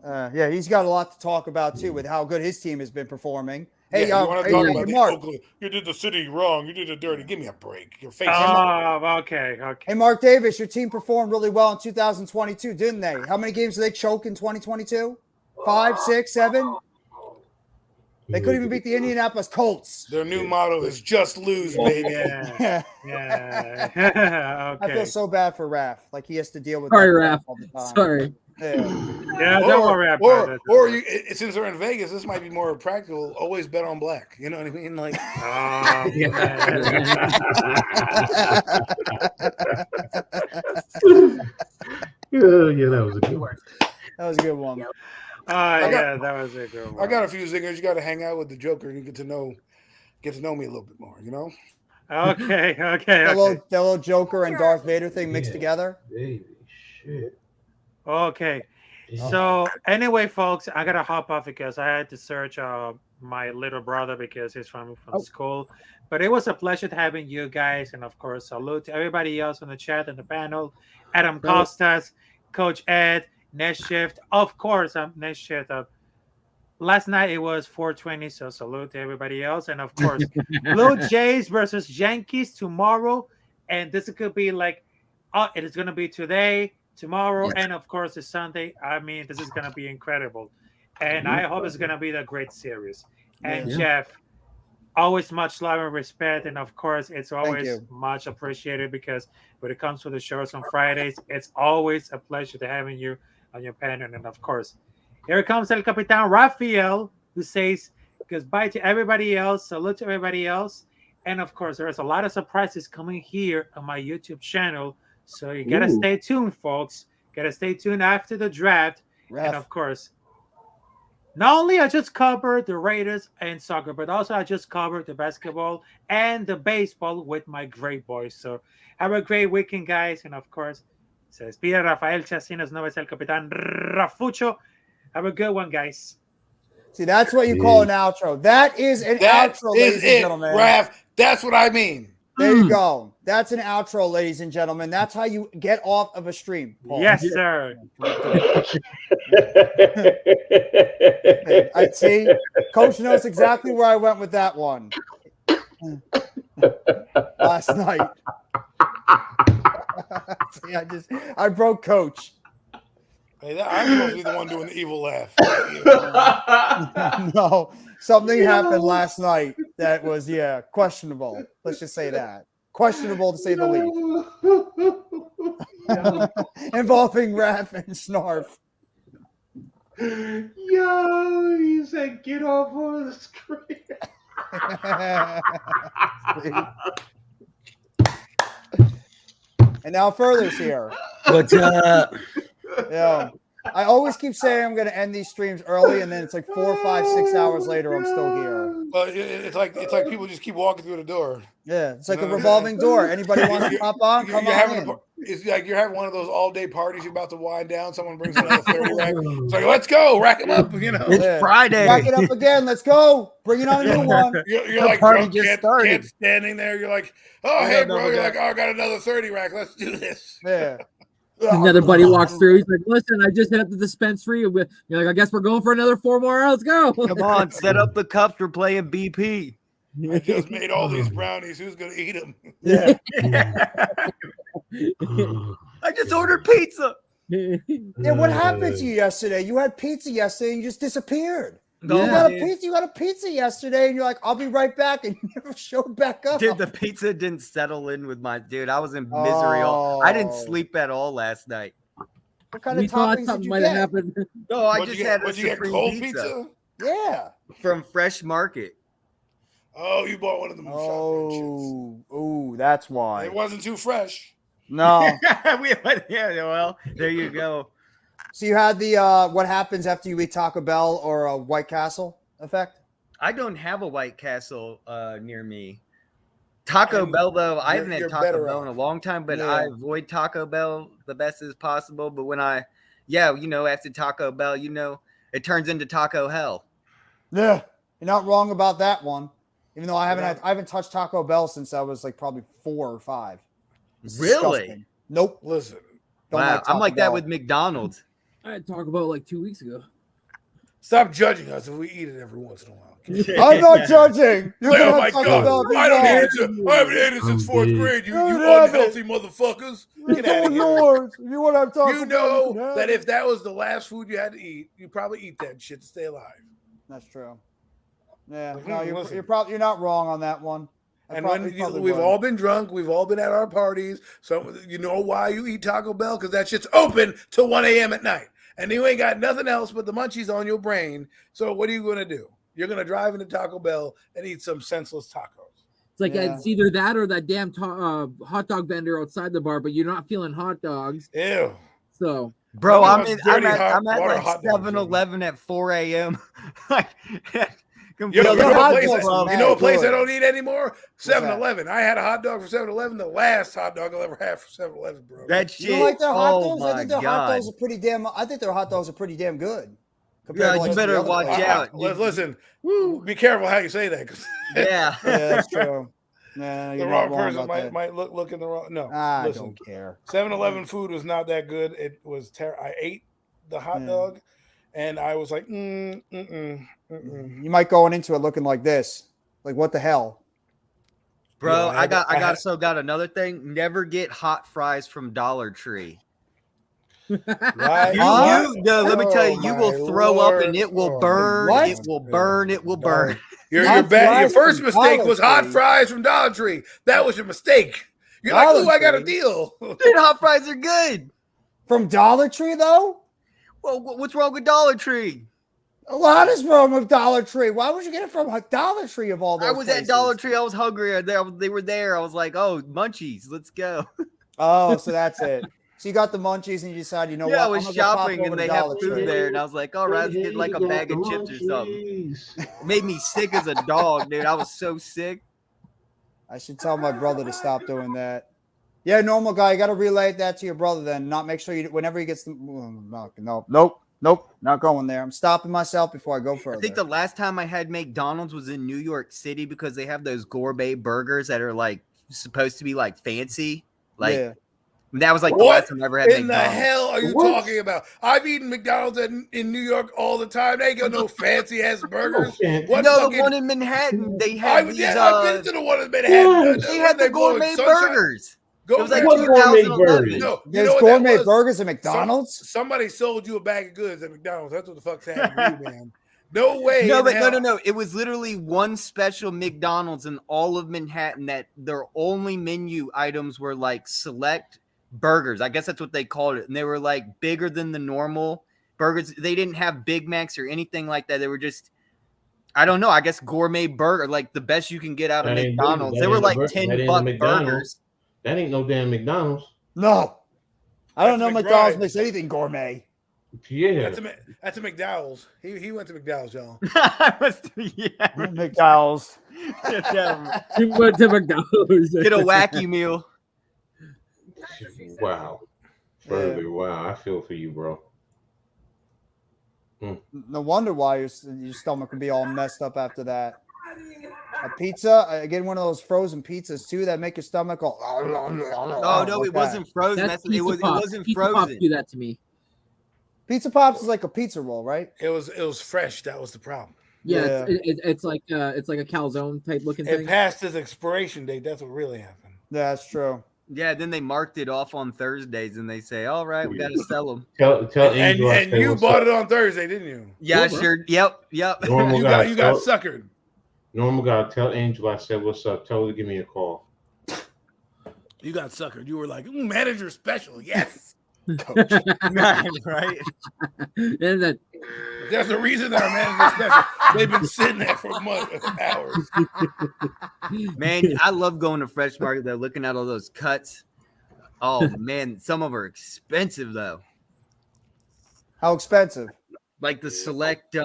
Yeah, he's got a lot to talk about too with how good his team has been performing. Hey, Yeah, you want to talk about the Mark. Oakland? You did the city wrong. You did it dirty. Give me a break. Your face. Oh, okay. Hey, Mark Davis, your team performed really well in 2022, didn't they? How many games did they choke in 2022? 5, 6, 7? They couldn't even beat the Indianapolis Colts. Their new motto is just lose, baby. Yeah. Okay. I feel so bad for Raph. Like he has to deal with Sorry, that Raph. all the time. Sorry. Yeah, don't worry about it. Or you, since they're in Vegas, this might be more practical. Always bet on black. You know what I mean? Like, Yeah, that was a good one. That was a good one. That was a good one. I got a few zingers. You got to hang out with the Joker and you get to know me a little bit more. You know? Okay. That little Joker and Darth Vader thing mixed together. Baby, shit. Okay. So anyway, folks, I gotta hop off because I had to search my little brother because he's from school. But it was a pleasure having you guys, and of course, salute to everybody else on the chat and the panel. Adam Costas, Coach Ed, Next Shift, of course, Next Shift. Last night it was 420, so salute to everybody else, and of course, Blue Jays versus Yankees tomorrow, and this could be like, it is gonna be today, tomorrow, and of course it's Sunday. I mean, this is gonna be incredible, and I hope it's gonna be a great series. And Jeff, always much love and respect, and of course it's always much appreciated because when it comes to the shows on Fridays, it's always a pleasure to having you on your panel. And of course, here comes El Capitan Rafael, who says goodbye to everybody else, salute to everybody else, and of course there's a lot of surprises coming here on my YouTube channel. So you gotta stay tuned, folks. Gotta stay tuned after the draft. And of course, not only I just covered the Raiders and soccer, but also I just covered the basketball and the baseball with my great boys. So have a great weekend, guys. And of course, se despide Rafael Chacinas, no es el Capitán Rafucho. Have a good one, guys. See, that's what you call an outro. That is an outro, ladies and gentlemen. Raph, that's what I mean. There you go. That's an outro, ladies and gentlemen. That's how you get off of a stream. Paul. Yes, sir. I see. Coach knows exactly where I went with that one. Last night. See, I broke Coach. Hey, I'm supposed to be the one doing the evil laugh. No, something happened last night that was, questionable. Let's just say that. Questionable to say the least. Involving Raph and Snarf. Yo, he said, get off of the screen. And now Further's here. What's up? Yeah. I always keep saying I'm going to end these streams early, and then it's like 4, 5, 6 hours later, I'm still here. Well, it's like people just keep walking through the door. Yeah, it's like a revolving door. Anybody wants to pop on? Come on in. It's like you're having one of those all-day parties. You're about to wind down. Someone brings another 30 rack. It's like, let's go, rack them up. You know, it's Friday. Rack it up again. Let's go. Bring it on a new one. You're like drunk, kid standing there. You're like, oh, hey, bro. You're like, oh, I got another 30 rack. Let's do this. Yeah. Another buddy walks through. He's like, listen, I just hit up the dispensary. You're like, I guess we're going for another 4 more. Let's go. Come on, set up the cups. We're playing BP. I just made all these brownies. Who's going to eat them? Yeah. I just ordered pizza. Yeah, what happened to you yesterday? You had pizza yesterday and you just disappeared. No, you got a pizza yesterday, and you're like, I'll be right back, and you never showed back up. Dude, the pizza didn't settle in with my dude. I was in misery. I didn't sleep at all last night. What kind of toppings did you get? Happened. No, I just had a Did you get Supreme cold pizza. Yeah. From Fresh Market. Oh, you bought one of them. Oh, that's why. It wasn't too fresh. No. Yeah, well, there you go. So you had the what happens after you eat Taco Bell or a White Castle effect? I don't have a White Castle near me. Taco And Bell, though, I haven't you're had Taco better Bell in a off. long time, but Yeah. I avoid Taco Bell the best as possible. But when after Taco Bell, it turns into Taco Hell. Yeah, you're not wrong about that one. Even though I haven't touched Taco Bell since I was like probably 4 or 5. It's Really? disgusting. Nope. Listen, Don't Wow, like I'm like Taco that Bell. with McDonald's. I had Taco Bell like 2 weeks ago. stop judging us if we eat it every once in a while. I'm not judging. You're Like, gonna oh my have Taco God, Bell. I haven't eaten it since fourth I'm grade. You Dude, have it. unhealthy motherfuckers. It's Get out all of here. yours. If you want to have Taco You Bell, you can know have that it. if that was the last food you had to eat, you'd probably eat that shit to stay alive. That's true. Yeah, Like, no, listen. you're not wrong on that one. And when we've all been drunk, we've all been at our parties. So you know why you eat Taco Bell? Because that shit's open till 1 a.m. at night. And you ain't got nothing else but the munchies on your brain. So what are you going to do? You're going to drive into Taco Bell and eat some senseless tacos. It's like Yeah. it's either that or that damn hot dog vendor outside the bar, but you're not feeling hot dogs. Ew. So, Bro, None I'm of us at dirty hot like water hot dogs, 7-Eleven at 4 a.m. Like, You know, Yo, you know hot a place, dogs are you know a place I good. don't eat anymore? What's that? 7-Eleven. I had a hot dog for 7-Eleven. The last hot dog I'll ever have for 7-Eleven, bro. that shit. You don't like their hot Oh dogs? I my think their hot god. dogs are pretty damn. I think their hot dogs are pretty damn good. Yeah, to, you some of better the other watch places. out. Listen, be careful how you say that. 'Cause Yeah. Yeah, that's true. Nah, the you're wrong not wrong person about that. might look in the wrong. No, I listen. don't care. 7-Eleven food was not that good. It was terrible. I ate the hot Yeah. dog, and I was like, mm. You might going into it looking like this. Like, what the hell? Bro, Yeah, I got had- got another thing. Never get hot fries from Dollar Tree. Right? Let me tell you, you Oh, will my throw up and Lord. it will Oh, burn. what? It will burn. It will burn. Your Hot fries first from mistake Dollar was hot Tree. fries from Dollar Tree. That was your mistake. You're Dollar like, ooh, I got a Tree? deal. Dude, hot fries are good. From Dollar Tree, though? Well, what's wrong with Dollar Tree? A lot is wrong with Dollar Tree. Why would you get it from a Dollar Tree of all those I was places? at Dollar Tree. I was hungry. They were there. I was like, oh, munchies, let's go. Oh, so that's it. So you got the munchies and you decided, you know Yeah, I what? was I'm gonna go pop shopping over and to they have Dollar food Tree. there, and I was like, all right, let's get like a bag of chips or something. Made me sick as a dog, dude. I was so sick. I should tell my brother to stop doing that. Yeah, normal guy. You got to relay that to your brother then. Not make sure you, whenever he gets the. Nope. Not going there. I'm stopping myself before I go further. I think the last time I had McDonald's was in New York City because they have those gourmet burgers that are like supposed to be like fancy. Like yeah. that was like the What last time I ever had in the McDonald's. hell are you talking about? I've eaten McDonald's in New York all the time. They ain't got no fancy ass burgers. What No, fucking- the one in Manhattan, they had these. I've been to the one in Manhattan. They had the gourmet burgers. Go It was like back to- 2011. No, you There's know what gourmet that was? burgers at McDonald's? Somebody sold you a bag of goods at McDonald's. That's what the fuck's happening to you, man. No way. No, in but hell. no. It was literally one special McDonald's in all of Manhattan that their only menu items were like select burgers. I guess that's what they called it. And they were like bigger than the normal burgers. They didn't have Big Macs or anything like that. They were just, I don't know, I guess gourmet burger, like the best you can get out of That ain't McDonald's. that They were ain't like the bur- that ain't the $10 McDonald's. burgers. That ain't no damn McDonald's. No. I don't know That's McDonald's McBride. makes anything gourmet. Yeah. That's a McDowell's. He went to McDowell's, y'all. McDowell's. You went to McDonald's. Get a wacky meal. Wow. Further, wow. I feel for you, bro. No wonder why your stomach can be all messed up after that. A pizza, again, one of those frozen pizzas too that make your stomach all. Oh no, it wasn't frozen. That's It Pizza was. It Pop. wasn't Pizza Pop frozen. do that to me. Pizza Pops is like a pizza roll, right? It was fresh. That was the problem. Yeah, it's like a calzone type looking It thing. passed its expiration date. That's what really happened. Yeah, that's true. Yeah, then they marked it off on Thursdays, and they say, "All right, we got to sell them." Tell Angel I And said you what's bought up. it on Thursday, didn't you? Yeah, Cool, bro. sure. Yep. Normal You guy. got suckered. Normal guy. Tell Angel I said what's up. Tell her to give me a call. You got suckered. You were like, manager special. Yes. right. And then There's a reason our manager special. They've been sitting there for months, hours. Man, I love going to Fresh Market though, looking at all those cuts. Oh man, some of them are expensive though. How expensive? Like the select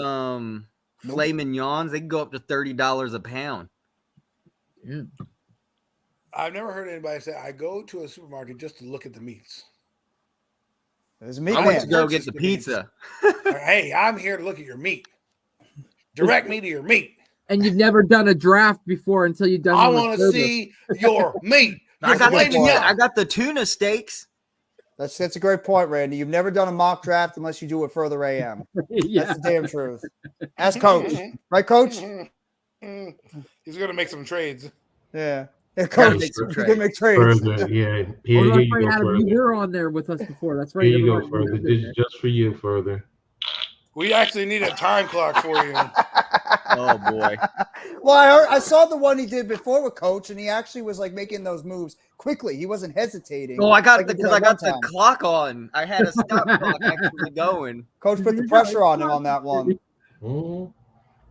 filet mignons, they can go up to $30 a pound. Yeah. I've never heard anybody say, I go to a supermarket just to look at the meats. There's a meat I went to man. go get the pizza. Hey, I'm here to look at your meat. Direct me to your meat. And you've never done a draft before until you've done. I one with want to Fergus. see your meat. I got, Filet mignon. I got the tuna steaks. That's a great point, Randy. You've never done a mock draft unless you do it further AM. Yeah. That's the damn truth. Ask Coach. Right, Coach? He's going to make some trades. Yeah. Yeah, Coach. make some You can make trades. Further, yeah. Oh, Here that's you right, go, Adam. Further. You were on there with us before. That's right. Here you go, everybody. Further. This is just for you, Further. We actually need a time clock for you. Oh boy. Well, I saw the one he did before with Coach, and he actually was like making those moves quickly. He wasn't hesitating. Oh, I got like he did because that I got one the time. clock on. I had a stop clock actually going. Coach put the pressure on him on that one. Mhm.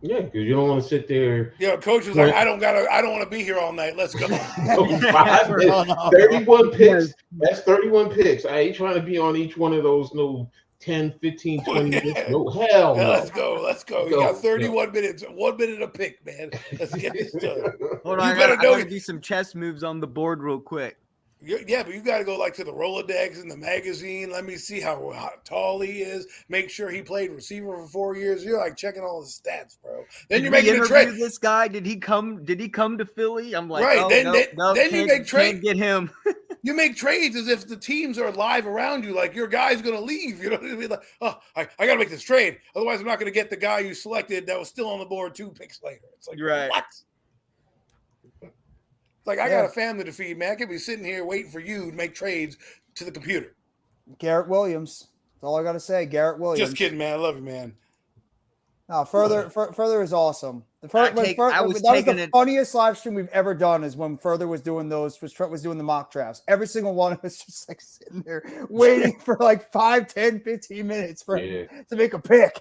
Yeah, because you don't want to sit there. Yeah, Coach was like, I don't want to be here all night. Let's go. 31 picks. That's 31 picks. I ain't trying to be on each one of those no 10, 15, 20 minutes. No, hell no. Let's go. Let's go. You got 31 minutes. 1 minute a pick, man. Let's get this done. Hold on, You I better know. gotta do some chess moves on the board real quick. Yeah, but you got to go like to the Rolodex in the magazine. Let me see how tall he is. Make sure he played receiver for 4 years. You're like checking all his stats, bro. Then you're Did we making a interview trade. this guy? Did he come to Philly? I'm like, Right, oh, then- no, then- no, then you can't- make trade- can't get him. You make trades as if the teams are live around you, like your guy's going to leave. You know what I mean? Like, oh, I got to make this trade. Otherwise, I'm not going to get the guy you selected that was still on the board 2 picks later. It's like, Right. what? It's like, I got a family to feed, man. I could be sitting here waiting for you to make trades to the computer. Garrett Williams. That's all I got to say. Garrett Williams. Just kidding, man. I love you, man. No, further is awesome. I That was was taking the it- funniest live stream we've ever done. Is when Further was doing those. Was doing the mock drafts. Every single one of us just like sitting there waiting for like 5, 10, 15 minutes for him to make a pick.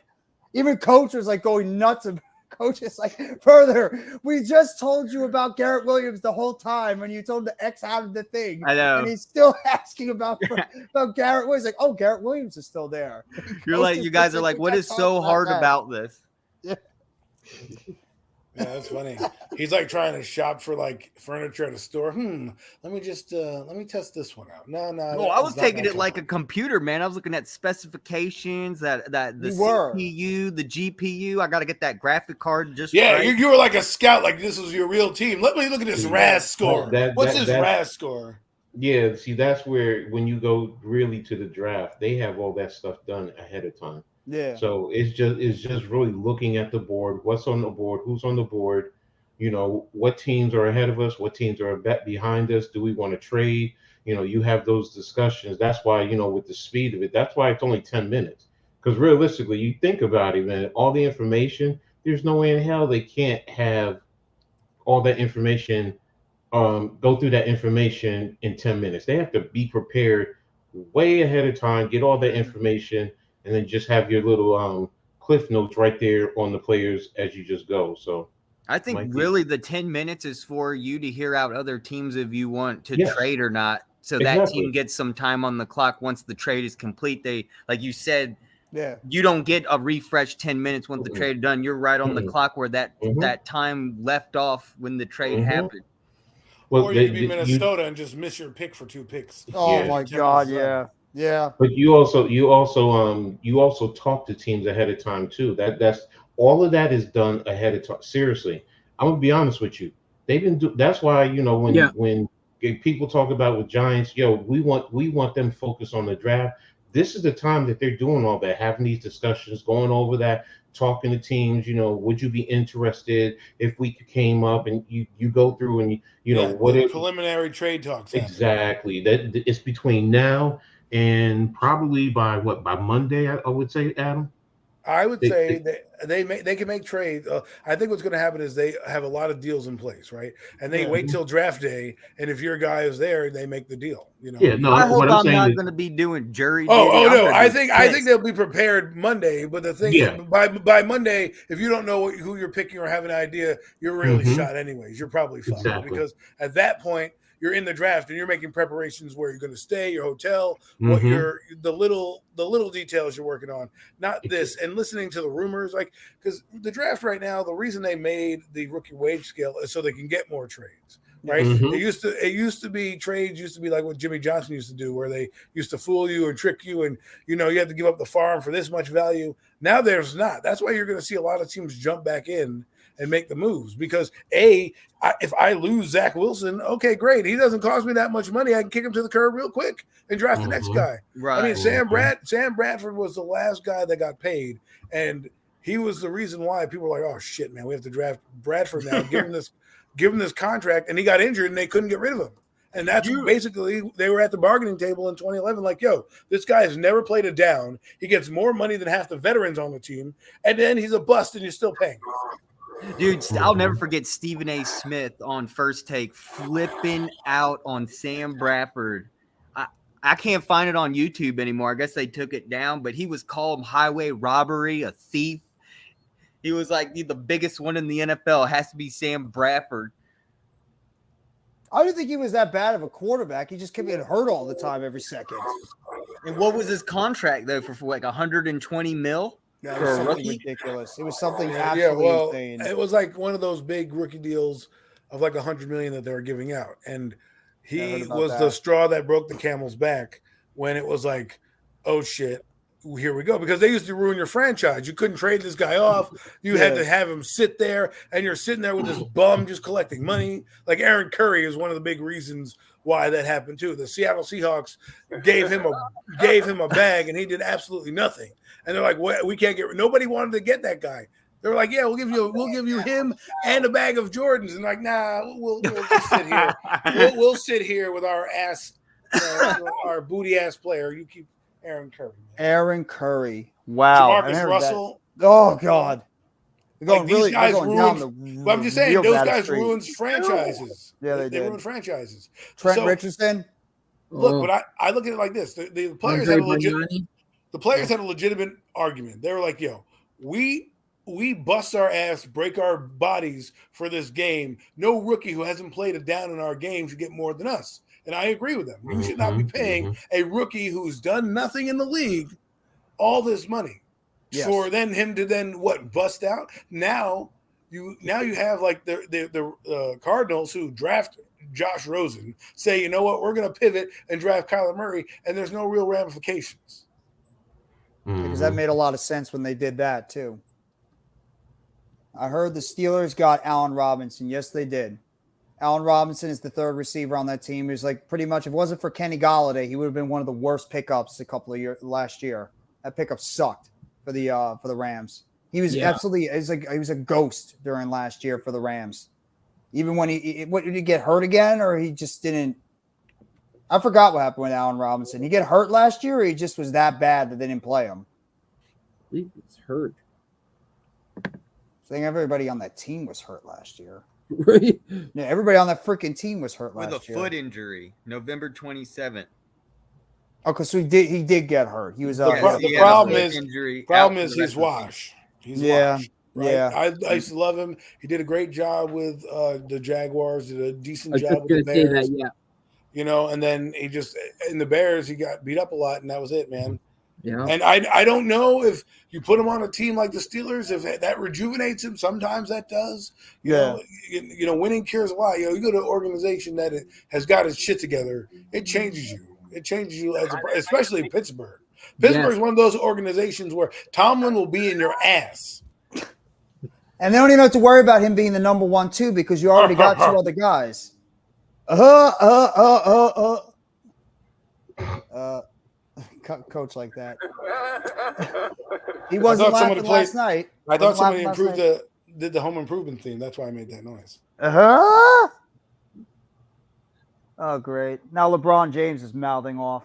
Even Coach was like going nuts. Coach is like, Further, we just told you about Garrett Williams the whole time, and you told him to X out of the thing. I know. And he's still asking about Garrett Williams. Like, oh, Garrett Williams is still there. You're like, you guys are like, what is so hard about this? Yeah, that's funny. He's like trying to shop for like furniture at a store. Let me just let me test this one out. No. Oh, I was taking it like a computer, man. I was looking at specifications, that the You were. CPU, the GPU. I got to get that graphic card just Yeah, right. you were like a scout, like this was your real team. Let me look at this RAS score. What's his RAS score? Yeah, see, that's where when you go really to the draft, they have all that stuff done ahead of time. Yeah. So it's just really looking at the board, what's on the board, who's on the board, you know, what teams are ahead of us, what teams are behind us, do we want to trade? You know, you have those discussions. That's why, you know, with the speed of it, that's why it's only 10 minutes. Because realistically, you think about it, man, all the information, there's no way in hell they can't have all that information, go through that information in 10 minutes. They have to be prepared way ahead of time, get all that information, and then just have your little cliff notes right there on the players as you just go. So I think really the 10 minutes is for you to hear out other teams if you want to Yes. trade or not. So that Exactly. team gets some time on the clock once the trade is complete. They, like you said, Yeah. you don't get a refresh 10 minutes once the trade is done. You're right on the clock where that time left off when the trade happened. Well, Or you could be Minnesota and just miss your pick for 2 picks. Oh Yeah. my God, yeah. Yeah. But you also talk to teams ahead of time too. That's all of that is done ahead of time. Seriously, I'm gonna be honest with you. They've been that's why, you know, when people talk about with Giants, we want them focused on the draft. This is the time that they're doing all that, having these discussions, going over that, talking to teams. You know, would you be interested if we came up and you go through and you know what it preliminary trade talks. exactly that it's between now and probably by Monday, I would say, Adam. I would say they can make trades. I think what's going to happen is they have a lot of deals in place, right? And they wait till draft day, and if your guy is there, they make the deal. You know. Yeah, no. I hope what I'm saying not is- going to be doing jury. Oh duty. I'm no! gonna I be think pissed. they'll be prepared Monday. But the thing Yeah. is, by Monday, if you don't know who you're picking or have an idea, you're really Mhm. shot anyways. You're probably fucked Exactly. because at that point you're in the draft and you're making preparations where you're going to stay, your hotel, what you're the little details you're working on, not this. And listening to the rumors, like because the draft right now, the reason they made the rookie wage scale is so they can get more trades. Right. It used to be trades used to be like what Jimmy Johnson used to do, where they used to fool you and trick you, and you had to give up the farm for this much value. Now there's not. That's why you're going to see a lot of teams jump back in and make the moves because if I lose Zach Wilson, okay, great. He doesn't cost me that much money. I can kick him to the curb real quick and draft the next guy. Right. I mean, Sam Bradford was the last guy that got paid, and he was the reason why people were like, "Oh shit, man, we have to draft Bradford now. Give him this contract," and he got injured and they couldn't get rid of him. And that's basically they were at the bargaining table in 2011 like, yo, this guy has never played a down. He gets more money than half the veterans on the team, and then he's a bust and you're still paying him. Dude, I'll never forget Stephen A. Smith on First Take flipping out on Sam Bradford. I can't find it on YouTube anymore. I guess they took it down, but he was called highway robbery, a thief. He was like the biggest one in the NFL. It has to be Sam Bradford. I don't think he was that bad of a quarterback. He just kept getting hurt all the time, every second. And what was his contract though for like 120 mil? Yeah, it for was a something rookie? ridiculous. It was something absolutely insane. It was like one of those big rookie deals of like $100 million that they were giving out, and he was the straw that broke the camel's back when it was like, oh shit. Here we go, because they used to ruin your franchise. You couldn't trade this guy off. You had to have him sit there, and you're sitting there with this bum just collecting money. Like Aaron Curry is one of the big reasons why that happened too. The Seattle Seahawks gave him a bag, and he did absolutely nothing. And they're like, well, we can't get. Nobody wanted to get that guy. They were like, yeah, we'll give you him and a bag of Jordans. And like, nah, we'll just sit here. We'll sit here with our ass, our booty ass player. You keep Aaron Curry. Aaron Curry. Wow. Jamarcus Russell. Oh God. They're going Like, these guys ruined. But I'm just saying, those guys ruined franchises. Yeah, they did. ruined franchises. Trent So, Richardson. Look, but I look at it like this: the players had a legitimate argument. They were like, "Yo, we bust our ass, break our bodies for this game. No rookie who hasn't played a down in our game should get more than us." And I agree with them. You should not be paying a rookie who's done nothing in the league all this money for him to bust out. Now you have like the Cardinals who draft Josh Rosen say, you know what, we're going to pivot and draft Kyler Murray, and there's no real ramifications. Because that made a lot of sense when they did that too. I heard the Steelers got Allen Robinson. Yes, they did. Allen Robinson is the third receiver on that team. He was like pretty much, if it wasn't for Kenny Golladay, he would have been one of the worst pickups a couple of years last year. That pickup sucked for the Rams. He was absolutely, he was a ghost during last year for the Rams. Even when did he get hurt again, or he just didn't? I forgot what happened with Allen Robinson. He get hurt last year, or he just was that bad that they didn't play him? He was hurt. I think everybody on that team was hurt last year. Right? Yeah, everybody on that freaking team was hurt last year. With a foot injury, November 27th. Oh, because he did get hurt. He was The problem is he's washed. He's washed. Right? Yeah. I used to love him. He did a great job with the Jaguars. Did a decent I was job just with the gonna say Bears. that, yeah. You know, and then he just in the Bears he got beat up a lot, and that was it, man. Yeah. And I don't know if you put him on a team like the Steelers, if that rejuvenates him. Sometimes that does. You know, winning cures a lot. You know, you go to an organization that has got its shit together, it changes you. It changes you especially Pittsburgh. Pittsburgh's one of those organizations where Tomlin will be in your ass. And they don't even have to worry about him being the number 1, 2, because you already got 2 other guys. Coach like that. He wasn't laughing last night. I thought somebody did the home improvement theme. That's why I made that noise. Oh, great. Now LeBron James is mouthing off.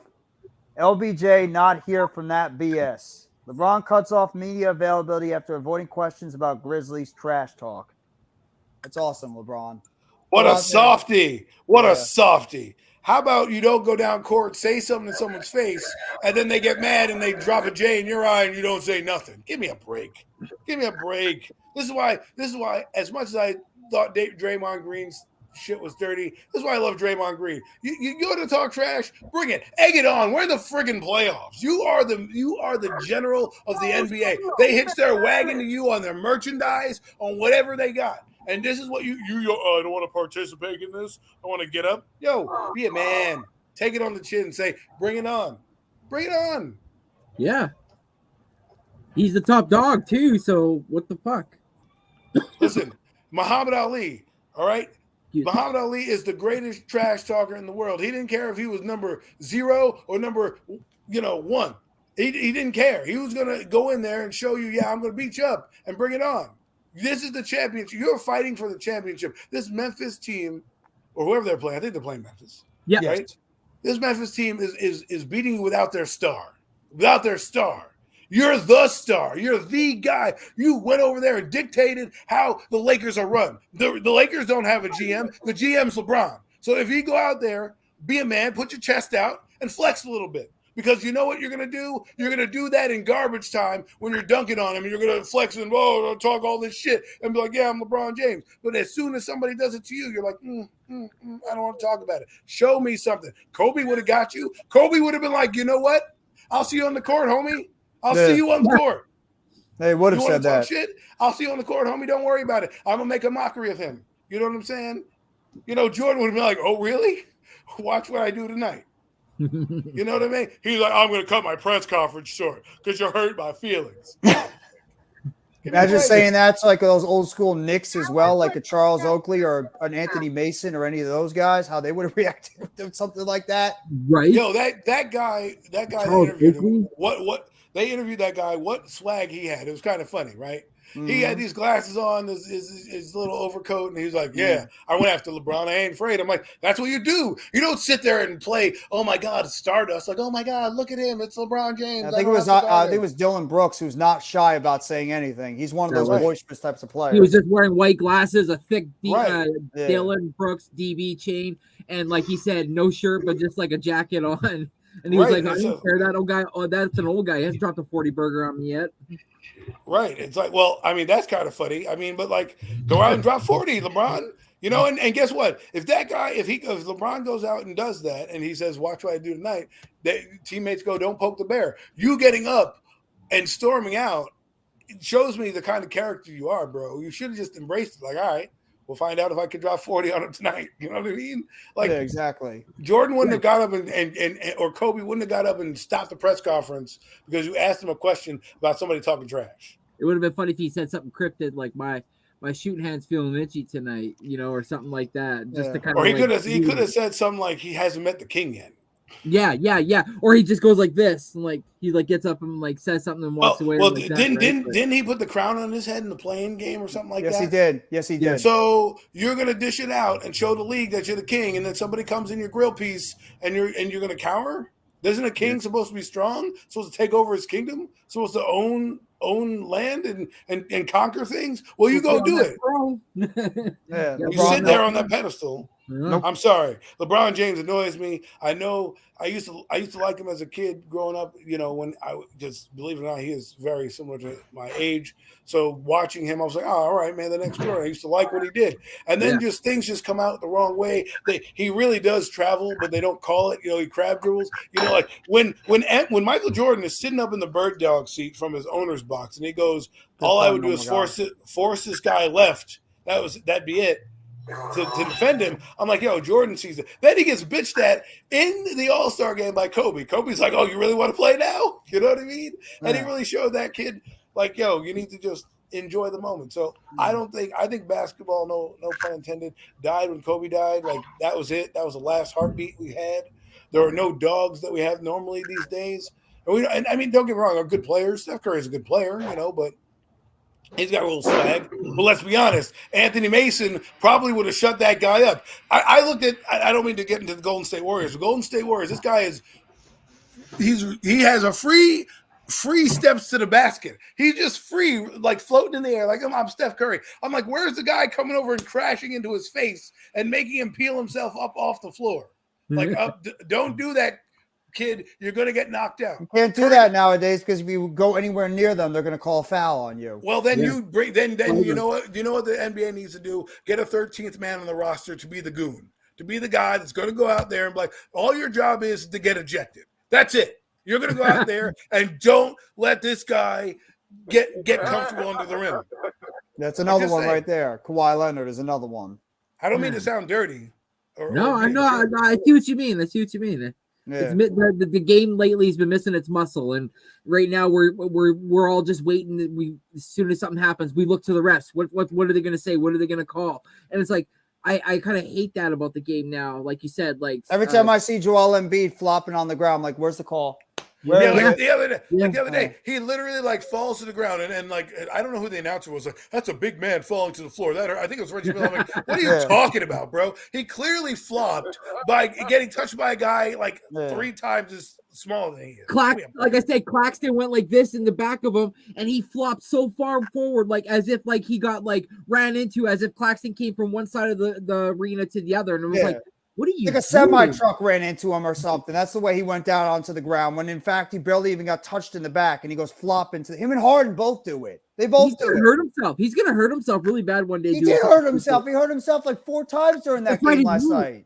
LBJ not here from that BS. LeBron cuts off media availability after avoiding questions about Grizzlies trash talk. That's awesome, LeBron. What a softie. What a softie. How about you don't go down court, say something in someone's face, and then they get mad and they drop a J in your eye and you don't say nothing? Give me a break. Give me a break. This is why, as much as I thought Draymond Green's shit was dirty. That's why I love Draymond Green. You go to talk trash, bring it, egg it on. We're in the friggin' playoffs. You are the general of the NBA. They hitch their wagon to you on their merchandise, on whatever they got. And this is what you I don't want to participate in this. I want to get up. Yo, be a man. Take it on the chin and say, bring it on. Bring it on. Yeah. He's the top dog too, so what the fuck? Listen, Muhammad Ali, all right? Muhammad Ali is the greatest trash talker in the world. He didn't care if he was number 0 or number 1. He didn't care. He was going to go in there and show you, yeah, I'm going to beat you up and bring it on. This is the championship. You're fighting for the championship. This Memphis team, or whoever they're playing, I think they're playing Memphis. Yeah. Right? This Memphis team is beating you without their star. Without their star. You're the star. You're the guy. You went over there and dictated how the Lakers are run. The Lakers don't have a GM. The GM's LeBron. So if you go out there, be a man, put your chest out, and flex a little bit. Because you know what you're going to do? You're going to do that in garbage time when you're dunking on him. And you're going to flex and talk all this shit and be like, yeah, I'm LeBron James. But as soon as somebody does it to you, you're like, I don't want to talk about it. Show me something. Kobe would have got you. Kobe would have been like, you know what? I'll see you on the court, homie. I'll see you on the court. They would have said that. Shit? I'll see you on the court, homie. Don't worry about it. I'm going to make a mockery of him. You know what I'm saying? Jordan would have been like, oh, really? Watch what I do tonight. You know what I mean? He's like, I'm going to cut my press conference short because you hurt my feelings. Imagine saying that's like those old school Knicks as well, like a Charles Oakley or an Anthony Mason or any of those guys, how they would have reacted to something like that. Right. Yo, that guy interviewed him. What they interviewed that guy, what swag he had. It was kind of funny, right? Mm-hmm. He had these glasses on, his little overcoat, and he was like, yeah, I went after LeBron. I ain't afraid. I'm like, that's what you do. You don't sit there and play, oh, my God, Stardust. Like, oh, my God, look at him. It's LeBron James. I think it was Dylan Brooks, who's not shy about saying anything. He's one of those boisterous types of players. He was just wearing white glasses, a thick Dylan Brooks DB chain, and like he said, no shirt, but just like a jacket on. And he was like, I don't care. That old guy, that's an old guy. He hasn't dropped a 40 burger on me yet. Right. It's like, well, I mean, that's kind of funny. I mean, but like, go out and drop 40, LeBron. And guess what? If LeBron goes out and does that and he says, watch what I do tonight, teammates go, don't poke the bear. You getting up and storming out, it shows me the kind of character you are, bro. You should have just embraced it. Like, all right, we'll find out if I can drop 40 on him tonight. You know what I mean? Like, yeah, exactly. Jordan wouldn't have got up or Kobe wouldn't have got up and stopped the press conference because you asked him a question about somebody talking trash. It would have been funny if he said something cryptic like my shooting hand's feeling itchy tonight, or something like that. Just to kind of. Or he could have said something like he hasn't met the king yet. Yeah. Or he just goes like this, and like he like gets up and like says something and walks away. Well, like didn't he put the crown on his head in the playing game or something like that? Yes, he did. So you're gonna dish it out and show the league that you're the king, and then somebody comes in your grill piece and you're gonna cower? Isn't a king supposed to be strong? Supposed to take over his kingdom? Supposed to own land and conquer things? Well, you go do it. You sit there on that pedestal. Nope. I'm sorry. LeBron James annoys me. I know I used to like him as a kid growing up, when I just, believe it or not, he is very similar to my age. So watching him, I was like, oh, all right, man, the next door. I used to like what he did. And then things just come out the wrong way. He really does travel, but they don't call it, he crab dribbles. Like when Michael Jordan is sitting up in the bird dog seat from his owner's box and he goes, all I would do is force this guy left. That'd be it. To defend him, I'm like, yo, Jordan sees it. Then he gets bitched at in the All-Star game by Kobe. Kobe's like, oh, you really want to play now? You know what I mean? And he really showed that kid, like, yo, you need to just enjoy the moment. So I think basketball, no pun intended, died when Kobe died. Like, that was it. That was the last heartbeat we had. There are no dogs that we have normally these days. And I mean, don't get me wrong, they're good players. Steph Curry's a good player, but he's got a little swag. But let's be honest, Anthony Mason probably would have shut that guy up. I looked at, I don't mean to get into the Golden State Warriors. The Golden State Warriors, this guy he has a free steps to the basket. He's just free, like floating in the air, like I'm Steph Curry. I'm like, where's the guy coming over and crashing into his face and making him peel himself up off the floor? Like, don't do that kid, you're going to get knocked out. You can't do that nowadays because if you go anywhere near them, they're going to call a foul on you. Well, then you bring then you know what the NBA needs to do? Get a 13th man on the roster to be the goon, to be the guy that's going to go out there and be like, all your job is to get ejected. That's it. You're going to go out there and don't let this guy get comfortable under the rim. That's another one right there. Kawhi Leonard is another one. I don't mean to sound dirty. I know. I see what you mean. Yeah. The game lately has been missing its muscle, and right now we're all just waiting. We as soon as something happens, we look to the refs. What are they going to say? What are they going to call? And it's like I kind of hate that about the game now. Like you said, like every time I see Joel Embiid flopping on the ground, I'm like, where's the call? The other day, he literally like falls to the ground, and like I don't know who the announcer was. Like, that's a big man falling to the floor. That hurt. I think it was Reggie Miller. I'm like, what are you talking about, bro? He clearly flopped by getting touched by a guy like 3 times as small than he is. Like I said, Claxton went like this in the back of him, and he flopped so far forward, like as if like he got like ran into, as if Claxton came from one side of the arena to the other, and it was like, what are you like a semi truck ran into him or something. That's the way he went down onto the ground, when in fact he barely even got touched in the back, and he goes flop into him and Harden both do it. They both do it. Hurt himself. He's gonna hurt himself really bad one day. He did hurt himself. He hurt himself like 4 times during that game last night.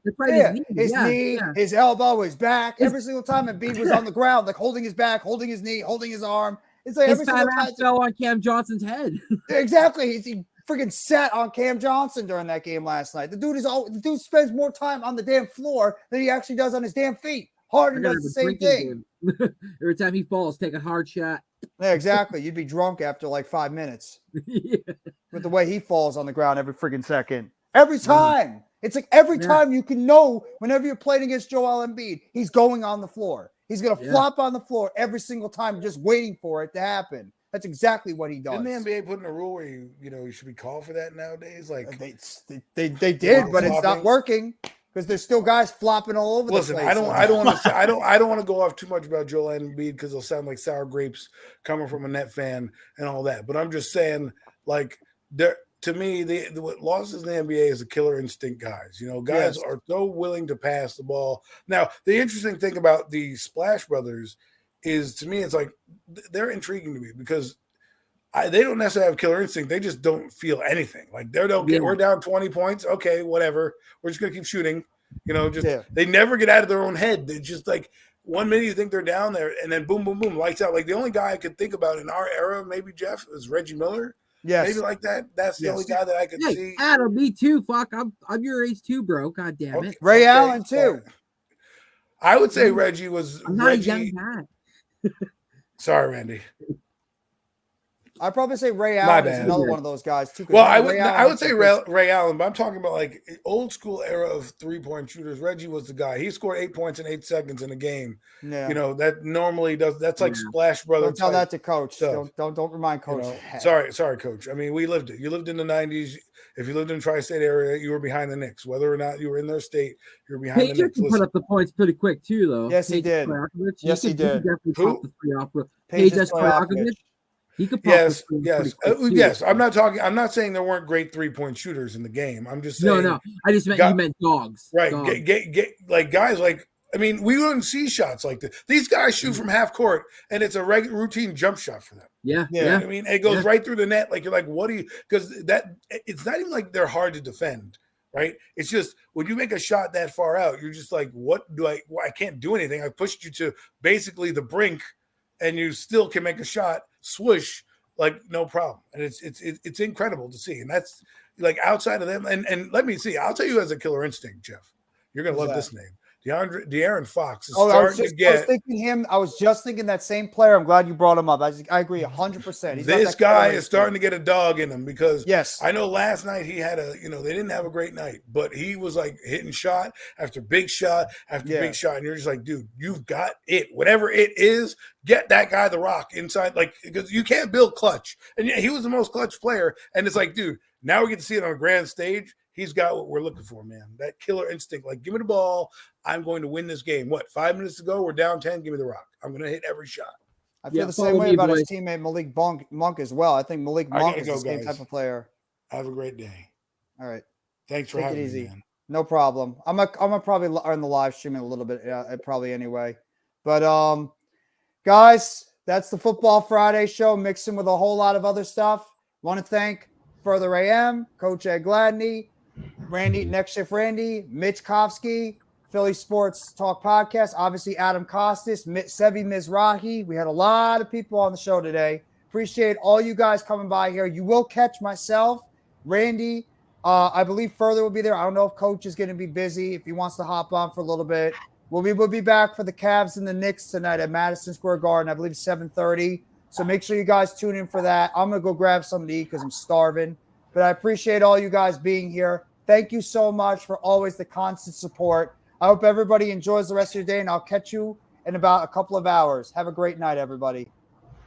His knee, his elbow, his back, every single time Embiid was on the ground, like holding his back, holding his knee, holding his arm. It's like his every single fat ass fell on Cam Johnson's head. Exactly. He freaking sat on Cam Johnson during that game last night. The dude spends more time on the damn floor than he actually does on his damn feet. Harden does the same thing. Every time he falls, take a hard shot. Yeah, exactly. You'd be drunk after like 5 minutes. With the way he falls on the ground every freaking second. Every time. It's like every time you can know whenever you're playing against Joel Embiid, he's going on the floor. He's going to flop on the floor every single time, just waiting for it to happen. That's exactly what he does. Didn't the NBA put in a rule where you should be called for that nowadays? Like they did, but it's not working because there's still guys flopping all over the place. I don't want to go off too much about Joel Embiid because it'll sound like sour grapes coming from a Net fan and all that. But I'm just saying, like, to me, what losses in the NBA is the killer instinct guys. Guys are so willing to pass the ball. Now, the interesting thing about the Splash Brothers is, to me, it's like they're intriguing to me because they don't necessarily have killer instinct. They just don't feel anything. Like we're down 20 points. Okay, whatever. We're just gonna keep shooting. They never get out of their own head. They just like 1 minute you think they're down there, and then boom, boom, boom, lights out. Like the only guy I could think about in our era, maybe Jeff, is Reggie Miller. Yes, maybe like that. That's the only guy that I could see. Adam, me too. Fuck, I'm your age too, bro. God damn it. Ray Allen too. I would say Reggie was. I'm not a young guy. Sorry, Randy. I'd probably say Ray Allen is another one of those guys too. Well, I would say Ray Allen, but I'm talking about like old school era of 3-point shooters. Reggie was the guy. He scored 8 points in 8 seconds in a game. Yeah. That normally does. That's like Splash Brothers. Don't tell that to Coach. Don't remind Coach. Sorry, Coach. I mean, we lived it. You lived in the 90s. If you lived in the tri-state area, you were behind the Knicks. Whether or not you were in their state, you were behind the Knicks. Put up the points pretty quick too, though. Yes, he did. Yes, he did. Who? Peja Stojakovic. He could pop yes. I'm not saying there weren't great 3-point shooters in the game. I'm just saying. No. I just meant you meant dogs. Right. Dogs. Get like guys like. I mean, we wouldn't see shots like this. These guys shoot from half court, and it's a routine jump shot for them. Yeah. I mean, it goes right through the net. Like you're like, what do you? Because it's not even like they're hard to defend, right? It's just when you make a shot that far out, you're just like, what do I? Well, I can't do anything. I pushed you to basically the brink, and you still can make a shot. Swoosh, like no problem. And it's incredible to see. And that's like outside of them. And let me see. I'll tell you as a killer instinct, Jeff. You're gonna love this name. De'Aaron Fox is starting to get. I was just thinking that same player. I'm glad you brought him up. I agree 100%. This guy is starting to get a dog in him because I know last night he had they didn't have a great night, but he was like hitting shot after big shot after big shot, and you're just like, dude, you've got it. Whatever it is, get that guy the rock inside, like because you can't build clutch, and he was the most clutch player, and it's like, dude, now we get to see it on a grand stage. He's got what we're looking for, man. That killer instinct. Like, give me the ball. I'm going to win this game. 5 minutes to go? We're down 10. Give me the rock. I'm going to hit every shot. I feel the same way about his teammate Malik Monk as well. I think Malik Monk is the same type of player. Have a great day. All right. Thanks for having me, man. No problem. I'm gonna probably on the live stream in a little bit, probably anyway. But guys, that's the Football Friday show mixed in with a whole lot of other stuff. Want to thank Further AM, Coach Ed Gladney, Randy, Next Shift Randy, Mitch Kofsky, Philly Sports Talk Podcast, obviously Adam Costas, Sevi Mizrahi. We had a lot of people on the show today. Appreciate all you guys coming by here. You will catch myself, Randy. I believe Further will be there. I don't know if Coach is going to be busy, if he wants to hop on for a little bit. We'll be back for the Cavs and the Knicks tonight at Madison Square Garden. I believe 7:30. So make sure you guys tune in for that. I'm going to go grab something to eat because I'm starving. But I appreciate all you guys being here. Thank you so much for always the constant support. I hope everybody enjoys the rest of your day, and I'll catch you in about a couple of hours. Have a great night, everybody.